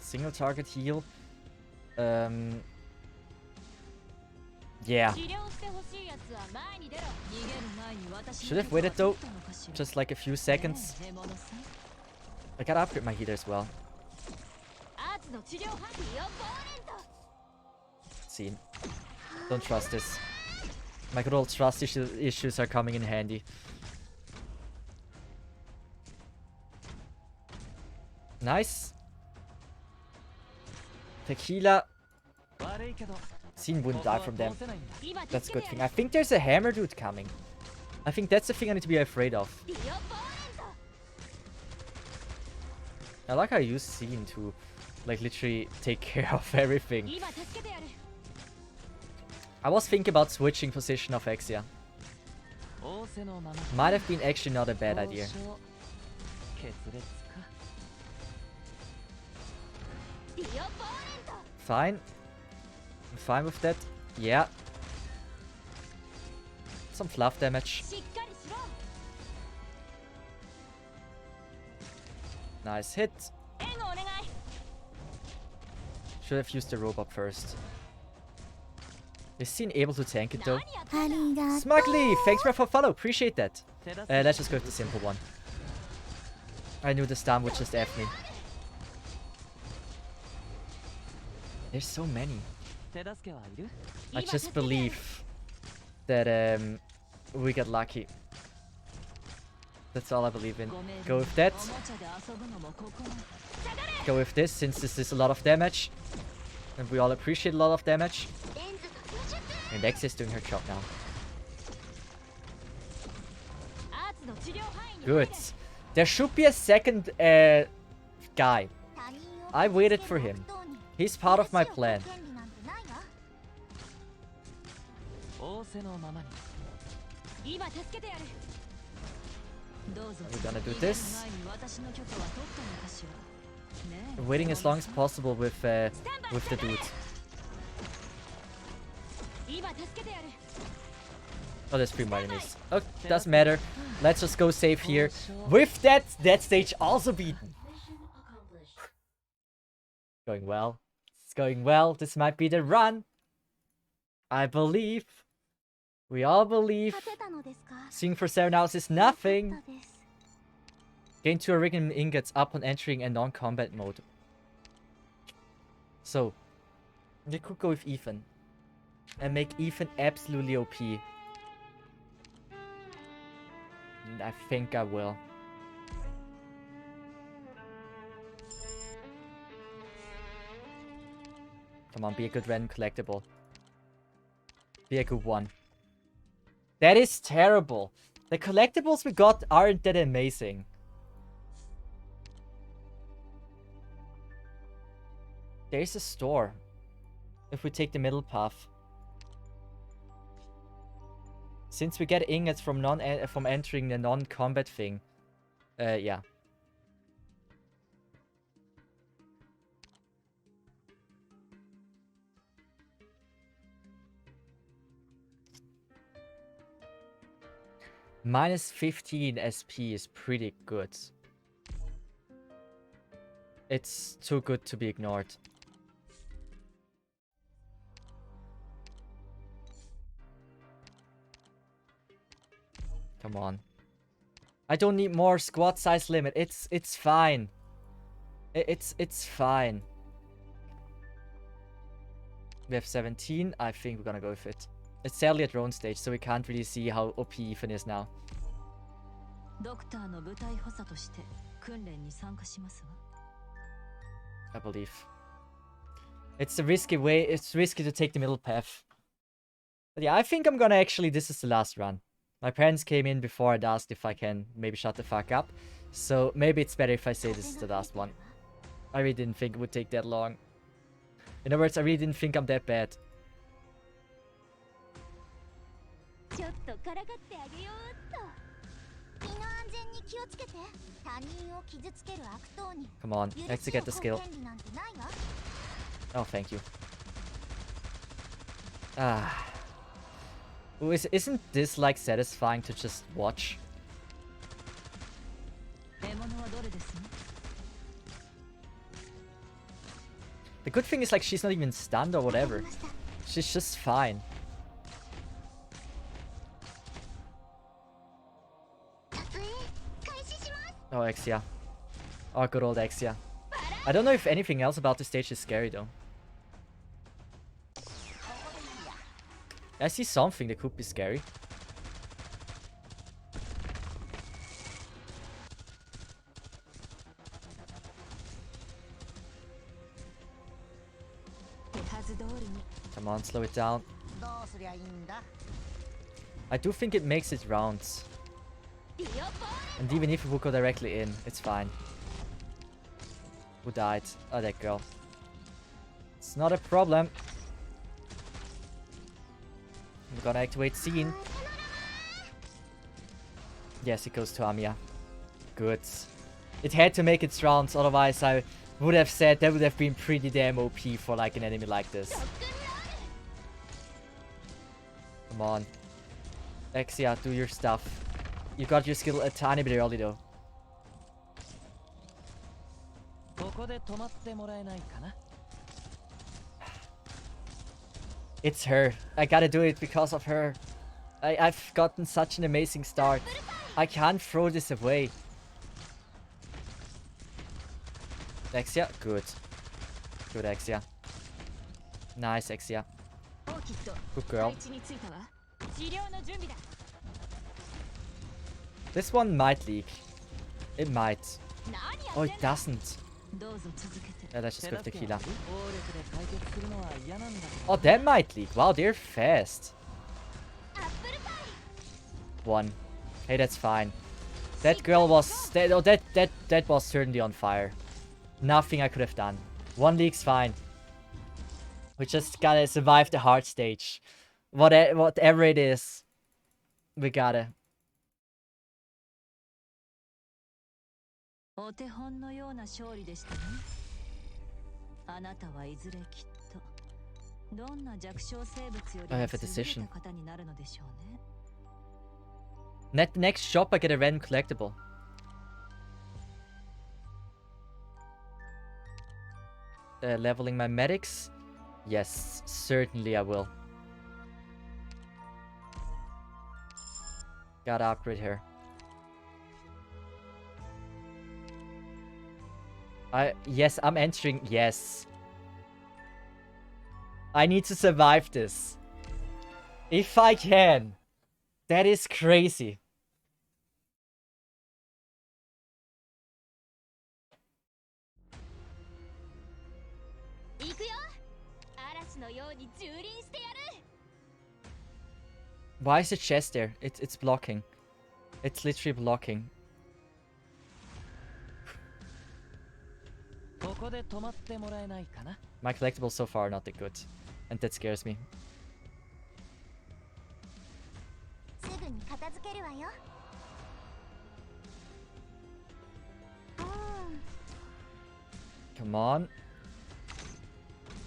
Single target heal. Yeah. 治療してほしいやつは前に出ろ。逃げる前に私 Should have waited though. Just like a few seconds. I gotta upgrade my healer as well. アーツの治療範囲よボーレント。 Scene. Don't trust this. My good old trust issues are coming in handy. Nice. Tequila. 悪いけど Scene wouldn't die from them. 今 That's a good thing. I think there's a hammer dude coming. I think that's the thing I need to be afraid of. よボーレント。 I like how I use Scene to, like, literally take care of everything. 今助けてやる。 I was thinking about switching position of Exia. 仰せのまま Might have been actually not a bad idea. 交渉決裂か よボーレント。 Fine. I'm fine with that. Yeah. Some fluff damage. しっかりしろ。 Nice hit. 援護お願い。 Should have used the robot first. Is Scene able to tank it though? ありがとう。 Smugly! Thanks for follow. Appreciate that. 手助 Let's just go with the simple one. I knew the stun would just F me. There's so many. 手助けはいる I just believe that we get lucky. That's all I believe in. Go with that. おもちゃで遊ぶのもここまで。 Go with this since this is a lot of damage. And we all appreciate a lot of damage. レンズと輸出。 And X is doing her job now. アーツの治療範囲に Good. There should be a second guy. 他人を I waited for him. He's part of my plan. 権利なんてないわ。仰せのままに今助けてやる。どうぞ。 We're gonna do this. 前に私の許可は取ったのかしら。ねえ。 Waiting as long as possible with the dude. 今助けてやる。 Oh, there's 3 more enemies. Oh, doesn't matter. Let's just go save here. With that stage also beaten. Mission accomplished. Going well. It's going well. This might be the run. I believe. We all believe. 勝てたのですか？ Seeing for 7 hours is nothing. よかったです。 Gain 2 Arigan ingots upon entering a non-combat mode. So, we could go with Ethan. And make Ethan absolutely OP. And I think I will. Come on, be a good random collectible. Be a good one. That is terrible. The collectibles we got aren't that amazing. There's a store. If we take the middle path. Since we get ingots from from entering the non-combat thing. Yeah. Minus 15 SP is pretty good. It's too good to be ignored. Come on. I don't need more squad size limit. It's fine. It's fine. We have 17. I think we're gonna go with it. It's sadly a drone stage, so we can't really see how OP Ethan is now. ドクターの部隊補佐として訓練に参加しますわ。 I believe. It's a risky way. It's risky to take the middle path. But yeah, I think I'm gonna actually... This is the last run. My parents came in before and asked if I can maybe shut the fuck up. So maybe it's better if I say this is the last one. I really didn't think it would take that long. In other words, I really didn't think I'm that bad. ちょっとからかってあげようっと。身の安全に気をつけて。他人を傷つける悪党に。 Come on, let's get the skill. 許しを請う権利なんてないわ。 Oh, thank you. Ah. Ooh, isn't this like satisfying to just watch? 獲物はどれですね。 The good thing is like she's not even stunned or わかり whatever. ました。 She's just fine. 撮影開始します。 Oh, Exia. Oh, good old Exia. I don't know if anything else about this stage is scary though. I see something that could be scary. Come on, slow it down. どうすりゃいいんだ。 I do think it makes its rounds. And even if it would go directly in, it's fine. Who died? Oh, that girl. It's not a problem. We're gonna activate Scene. Yes, it goes to Amiya. Good. It had to make its rounds, otherwise I would have said that would have been pretty damn OP for like an enemy like this. Come on. Exia, do your stuff. You got your skill a tiny bit early though. ここで止まってもらえないかな。 It's her. I gotta do it because of her. I've gotten such an amazing start. I can't throw this away. Exia, good. Good, Exia. Nice, Exia. オーキッド Good girl. 配置についたわ。治療の準備だ。 This one might leak. It might. 何や Oh, って it んだ。 doesn't. どうぞ続けて。 Yeah, let's just go with the healer. 暴力で解決するのは嫌なんだ。 Oh, that might leak. Wow, they're fast. アップルパイ。 One. Hey, that's fine. That girl was... That was certainly on fire. Nothing I could have done. One leak's fine. We just gotta survive the hard stage. Whatever it is. We gotta. お手本のような勝利でしたね。あなたはいずれきっとどんな弱小生物より I も have a 優れ decision. た方になるのでしょうね。Next shop, I get a random collectible. Leveling my medics? Yes, certainly I will. Gotta upgrade her. Yes, I'm entering. Yes. I need to survive this. If I can. That is crazy. 行くよ。嵐のように蹂躙してやる。 Why is the chest there? It's blocking. It's literally blocking. ここで止まってもらえないかな。 My collectibles so far are not that good. And that scares me. すぐに片付けるわよ。Come on.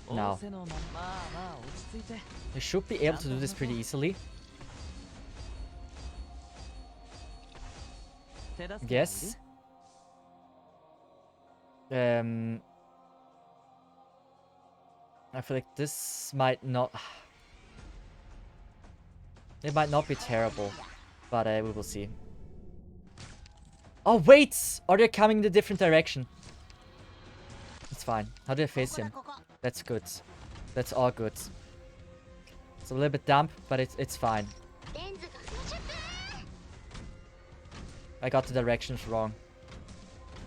Now. 仰せのままあ落ち着いて。 You should be able to do this pretty easily. 手助けがいる Yes. I feel like this might not... It might not be terrible, but we will see. Oh, wait! Or they're coming in a different direction. It's fine. How do I face him? That's good. That's all good. It's a little bit damp, but it's fine. レンズが装着。 I got the directions wrong.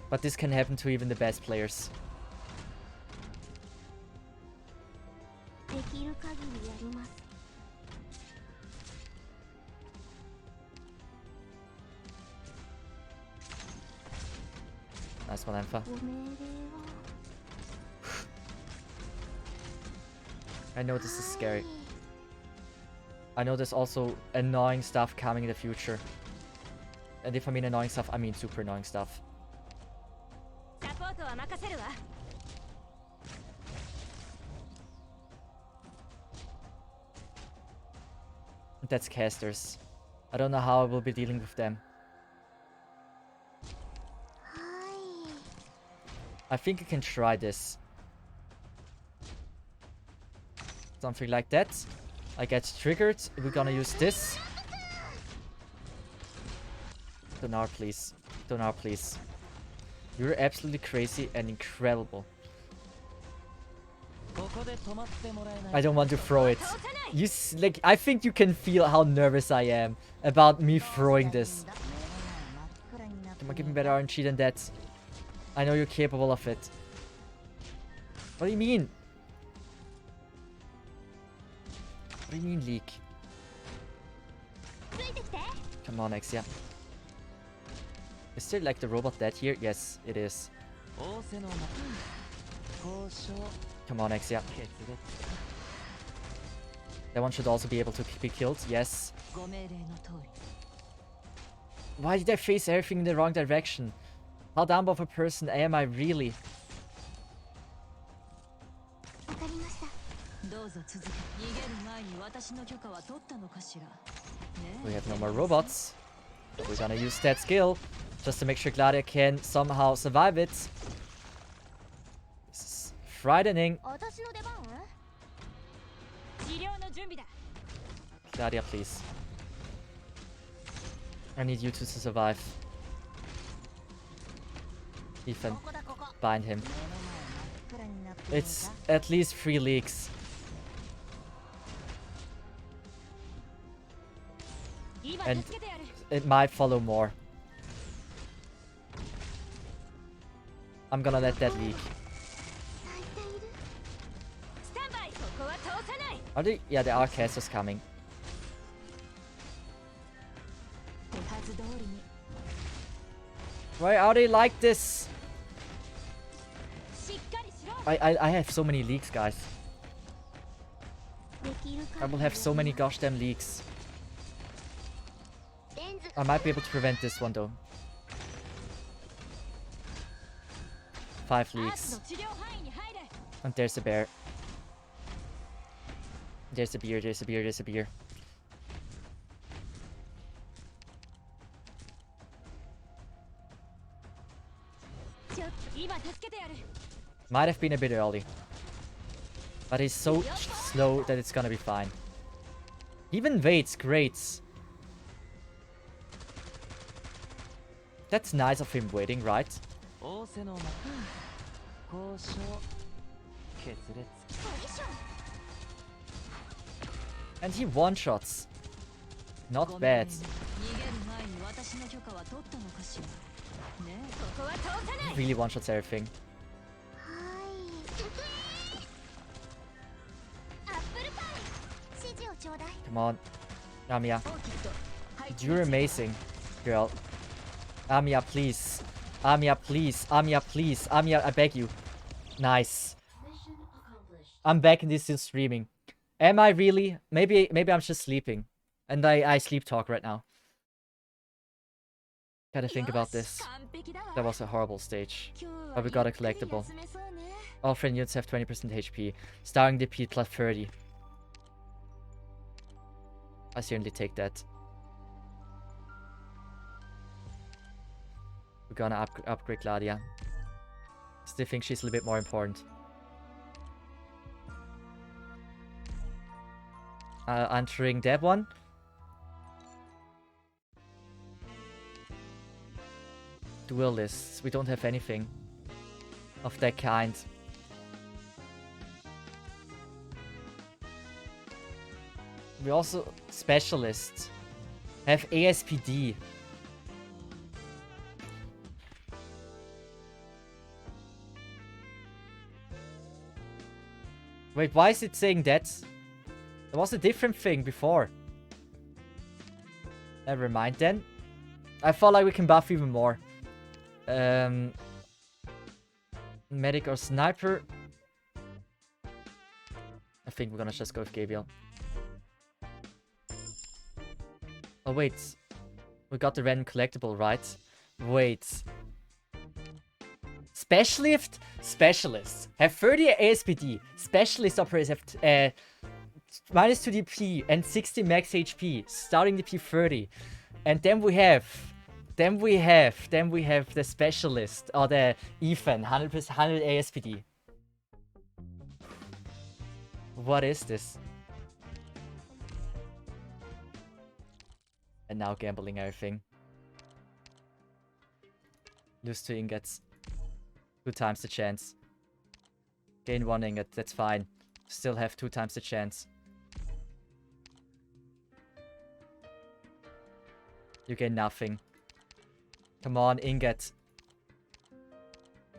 But this can happen to even the best players. できる限りやります。 Nice one, Ampha. ご命令は。 I know this is scary. I know there's also annoying stuff coming in the future. And if I mean annoying stuff, I mean super annoying stuff. サポートは任せるわ。 That's casters. I don't know how I will be dealing with them. はい。 I think I can try this. Something like that. I get triggered. We're gonna use this. Donar, please. Donar, please. You're absolutely crazy and incredible. ここで止まってもらえない I don't want to throw it. Like, I think you can feel how nervous I am about me throwing this. Come on, give me better RNG than that. I know you're capable of it. What do you mean? What do you mean, leak? ついてきて。 Come on, Exia. Is there like the robot dead here? Yes, it is. 仰せのまま交渉 Come on, Exia. 決裂 That one should also be able to be killed. Yes. ご命令の通り。 Why did I face everything in the wrong direction? How dumb of a person am I really? わかりました。どうぞ続け。逃げる前に私の許可は取ったのかしら。 We ね have no more robots. But we're gonna use that skill just to make sure Gladia can somehow survive it. This is frightening. 私の出番？治療の準備だ。 Gladia, please. I need you two to survive. Ethan, ここだここ。 bind him. 目の前真っ暗になっているか。 It's at least 3 leaks. 今 And 助けてやる。 it might follow more. I'm gonna let that leak. 泣いている。スタンバイ。ここは通さない。 Are they? Yeah, there are casters coming. 手はず通りに。 Why are they like this? しっかりしろ。 I have so many leaks, guys. できる I 限 will り have so やり many ます。 gosh damn leaks. I might be able to prevent this one though. 5 leaks. And there's a bear. There's a beer, there's a beer, there's a beer. Might have been a bit early. But he's so slow that it's gonna be fine. Even waits, great. That's nice of him waiting, right? And he one-shots. Not bad. He really one-shots everything. Come on. Amiya. You're amazing, girl. Amiya, please. Amiya, please. Amiya, please. Amiya, I beg you. Nice. Mission accomplished. I'm back and this still streaming. Am I really? Maybe I'm just sleeping. And I sleep talk right now. Gotta think about this. That was a horrible stage. But we got a collectible. All friend units have 20% HP. Starting DP plus 30. I certainly take that. We're gonna upgrade Gladia. Still think she's a little bit more important. Entering that one. Duel lists. We don't have anything of that kind. We also specialists have ASPD. Wait, why is it saying that? There was a different thing before. Never mind then. I felt like we can buff even more. Medic or sniper. I think we're gonna just go with Gabriel. Oh wait. We got the random collectible, right? Wait. Specialists have 30 ASPD. Specialist operators have minus 2 DP and 60 max HP. Starting DP 30. And then we have the specialist or the Ethan 100% 100 ASPD. What is this? And now gambling everything. Lose 2 ingots. 2 times the chance. Gain 1 ingot, that's fine. Still have 2 times the chance. You gain nothing. Come on, ingot.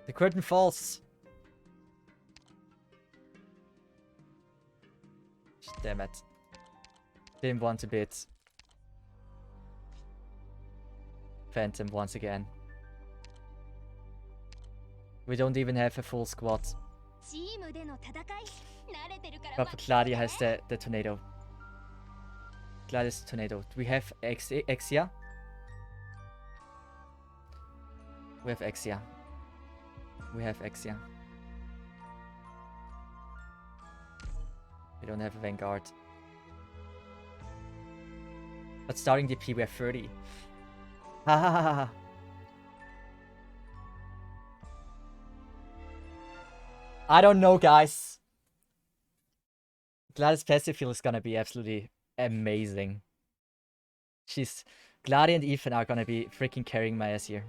The curtain falls. Damn it. Didn't want a bit. Phantom once again. We don't even have a full squad. But Gladia has the tornado. Gladia's tornado. Do we have Exia? We have Exia. We have Exia. We don't have a Vanguard. But starting DP we have 30. Ha ha ha ha. I don't know, guys. Gladia's passive heal is gonna be absolutely amazing. Gladia and Ethan are gonna be freaking carrying my ass here.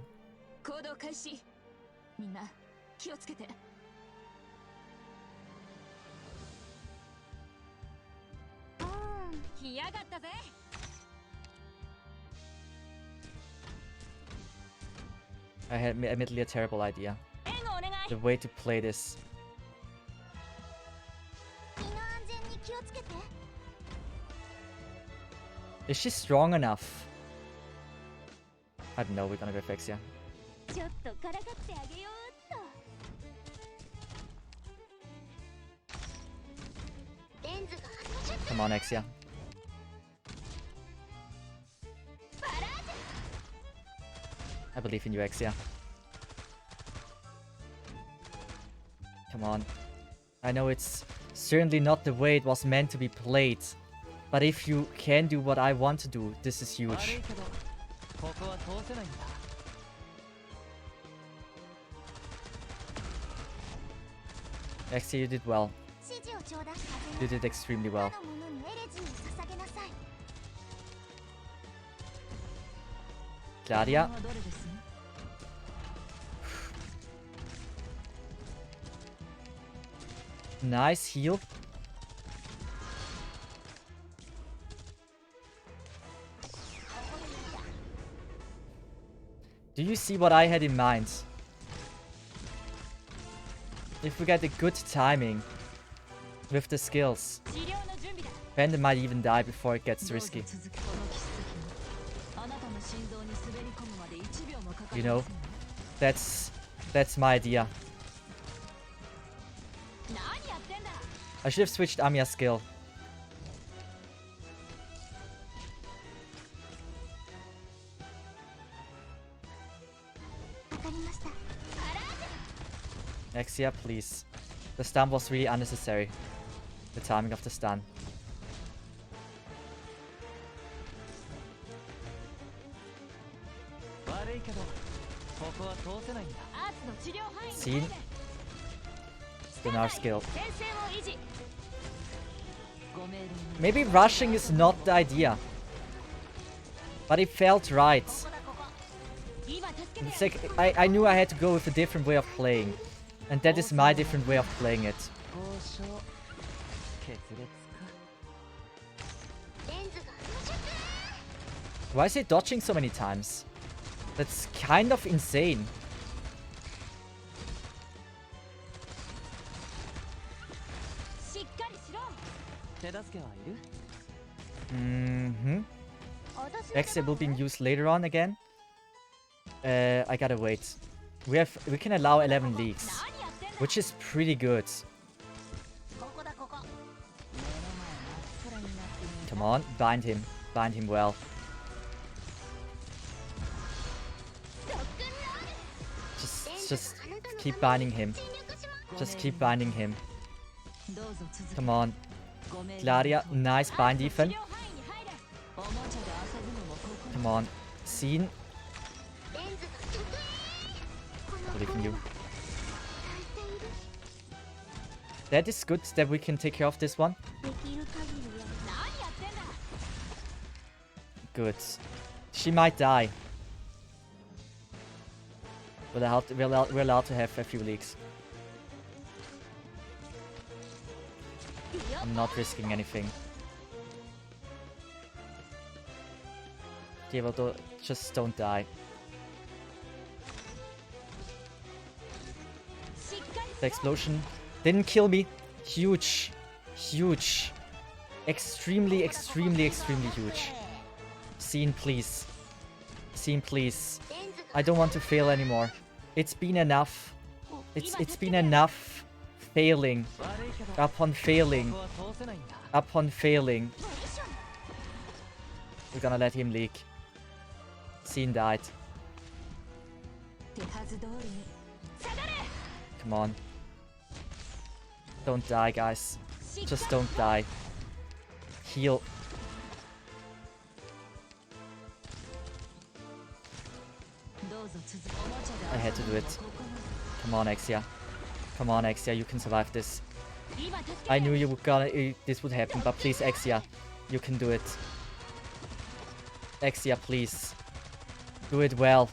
I had admittedly a terrible idea. The way to play this. Is she strong enough? I don't know, we're gonna go with Exia. Come on, Exia. I believe in you, Exia. Come on. I know it's certainly not the way it was meant to be played. But if you can do what I want to do, this is 悪い huge. けどここは通せないんだ Exia, you did well. 指示を頂戴した You did extremely 他 well. の者にエレジーを捧げなさい Gladia. はどれですね Nice heal. Do you see what I had in mind? If we get a good timing with the skills, 治療の準備だ Panda might even die before it gets どうぞ risky. 続きこの奇跡もあなたの心臓に滑り込むまで1秒もかかり You ま know, せんよ that's my idea. 何やってんだ I should have switched Amiya's skill. わかりました Exia, please. The stun was really unnecessary. The timing of the stun. 悪いけどここは通せないんだアーツの治療範囲 Seen? に Then our skill. 先制を維持ご命令に Maybe rushing is not the idea. But it felt right. 今助けて It's like I knew I had to go with a different way of playing. And that is my different way of playing it. 交渉決裂かレンズが Why is he dodging so many times? That's kind of insane. しっかりしろ手助けはいる Mm-hmm. 私 Exit will be used later on again. I gotta wait. We can allow 11 leagues, 何やってんだ which is pretty good. ここだここ Come on, bind him. Bind him well. Just keep binding him. Just keep binding him. どうぞ続け Come on. ご命令 Gladia, nice bind 治 defense. 療範囲に入れおもちゃで遊ぶのもここ Come on. Scene. レンズが Believe in you. 泣いている That is good that we can take care of this one. できる限りやる何やってんだ Good. She might die. We're allowed to have a few leaks. I'm not risking anything. Diego, just don't die. しっかり The explosion didn't kill me. Huge. Huge. Extremely, extremely, extremely huge. Scene, please. Scene, please. レンズが I don't want to fail anymore. It's been enough. It's been enough failing 悪いけど upon failing ここは通せないんだ upon failing. We're gonna let him leak. Scene died. 手はず通りに Come on. Don't die, guys. Just don't die. Heal. どうぞ続けおもちゃ I で had to 遊 do ぶの it. もここまで Come on, Exia. Come on, Exia. You can survive this. 今助けて I knew you were gonna. This would happen, but please, Exia, you can do it. Exia, please. Do it well.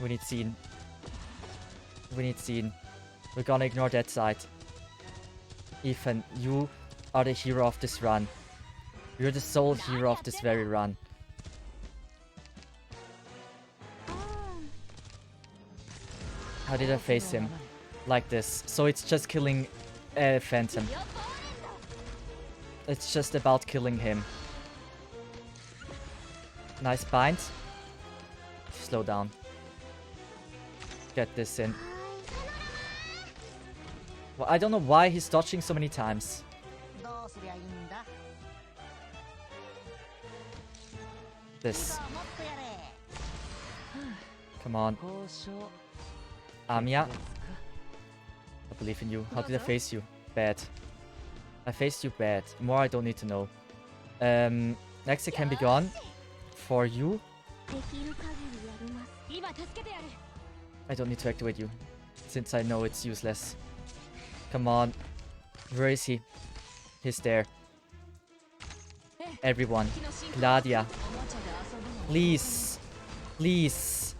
We need scene. We need scene. We're gonna ignore that side. Ethan, you are the hero of this run. You're the sole hero of this very run. How did I face him? Like this. So it's just killing Phantom. It's just about killing him. Nice bind. Slow down. Get this in. Well, I don't know why he's dodging so many times. どうすりゃいいんだ this. Come on. Amiya. I believe in you. How did I face you? Bad. I faced you bad. More I don't need to know. Next it can be gone. For you. I don't need to activate you. Since I know it's useless. Come on. Where is he? He's there. Everyone. Gladia. Please. Please.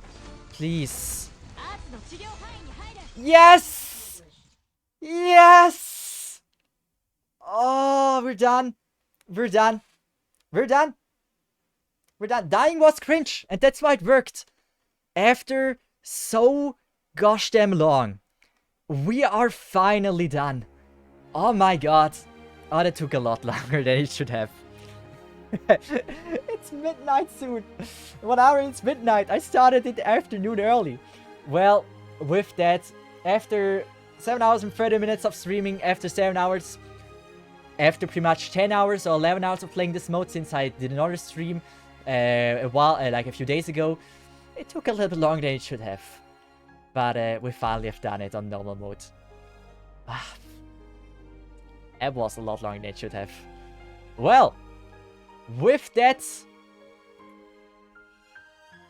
Please. Yes! Yes! Oh, we're done. We're done. We're done. We're done. Dying was cringe, and that's why it worked. After so gosh damn long, we are finally done. Oh my god. Oh, that took a lot longer than it should have. It's midnight soon. 1 hour, it's midnight. I started it afternoon early. Well, with that, after 7 hours and 30 minutes of streaming, after 7 hours, after pretty much 10 hours or 11 hours of playing this mode, since I did another stream like a few days ago, it took a little bit longer than it should have. But we finally have done it on normal mode. It was a lot longer than it should have. Well, with that,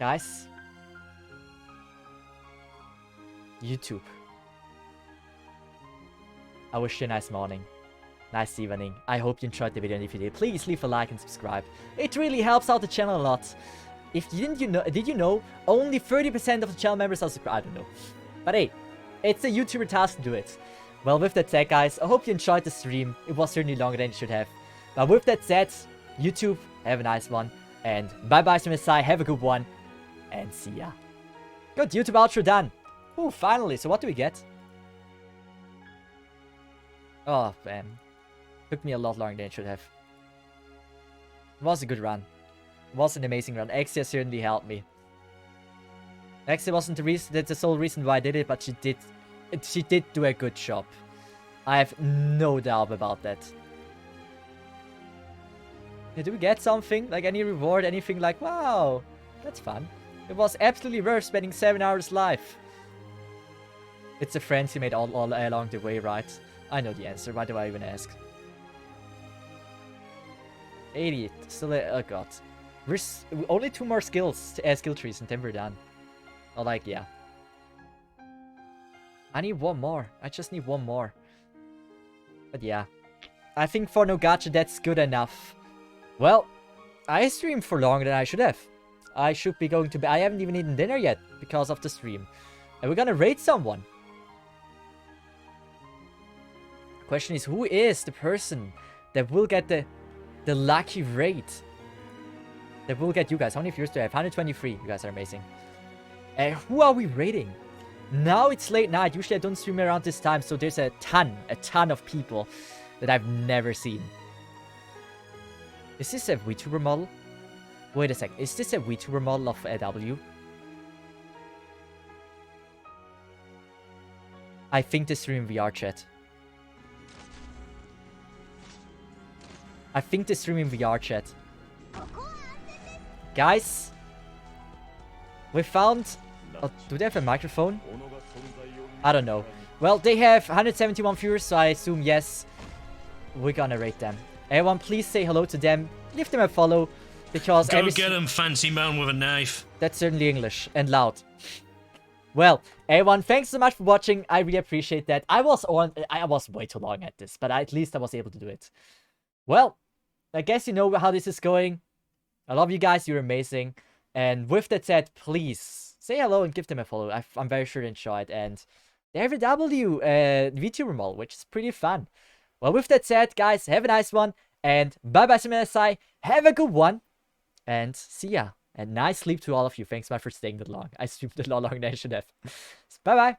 guys, YouTube, I wish you a nice morning, nice evening. I hope you enjoyed the video, and if you did, please leave a like and subscribe. It really helps out the channel a lot. If you didn't, did you know only 30% of the channel members are subscribed? I don't know, but hey, it's a YouTuber task to do it. Well, with that said, guys, I hope you enjoyed the stream. It was certainly longer than it should have. But with that said, YouTube, have a nice one, and bye-bye, Messiah, have a good one, and see ya. Good, YouTube outro done. Ooh, finally, so what do we get? Oh, man. Took me a lot longer than it should have. It was a good run. It was an amazing run. Exia certainly helped me. Exia wasn't the reason, that's the sole reason why I did it, but she did do a good job. I have no doubt about that. Do we get something? Like any reward? Anything like, wow, that's fun. It was absolutely worth spending 7 hours live. It's the friends you made all along the way, right? I know the answer. Why do I even ask? 80. Still, oh god. We're only 2 more skill trees and then we're done. Oh, like, yeah. I need 1 more. I just need 1 more. But yeah. I think for no gacha, that's good enough. Well, I streamed for longer than I should have. I should be going to bed. I haven't even eaten dinner yet because of the stream. And we're gonna raid someone. Question is, who is the person that will get the lucky raid? That will get you guys. How many viewers do I have? 123. You guys are amazing. Who are we raiding? Now it's late night. Usually I don't stream around this time, so there's a ton of people that I've never seen. Is this a VTuber model? Wait a sec. Is this a VTuber model of W? I think this stream in VR chat. I think this stream in VR chat. Guys, we found... Oh, do they have a microphone? I don't know. Well, they have 171 viewers, so I assume yes. We're gonna rate them. Everyone, please say hello to them. Give them a follow, because go get him, fancy man with a knife. That's certainly English and loud. Well, everyone, thanks so much for watching. I really appreciate that. I was way too long at this, but at least I was able to do it. Well, I guess you know how this is going. I love you guys. You're amazing. And with that said, please say hello and give them a follow. I'm very sure they enjoy it. And they have a W VTuber model, which is pretty fun. Well, with that said, guys, have a nice one. And bye-bye, Samsai. Have a good one. And see ya. And nice sleep to all of you. Thanks so much for staying that long. I streamed a lot longer than I should have. Bye-bye.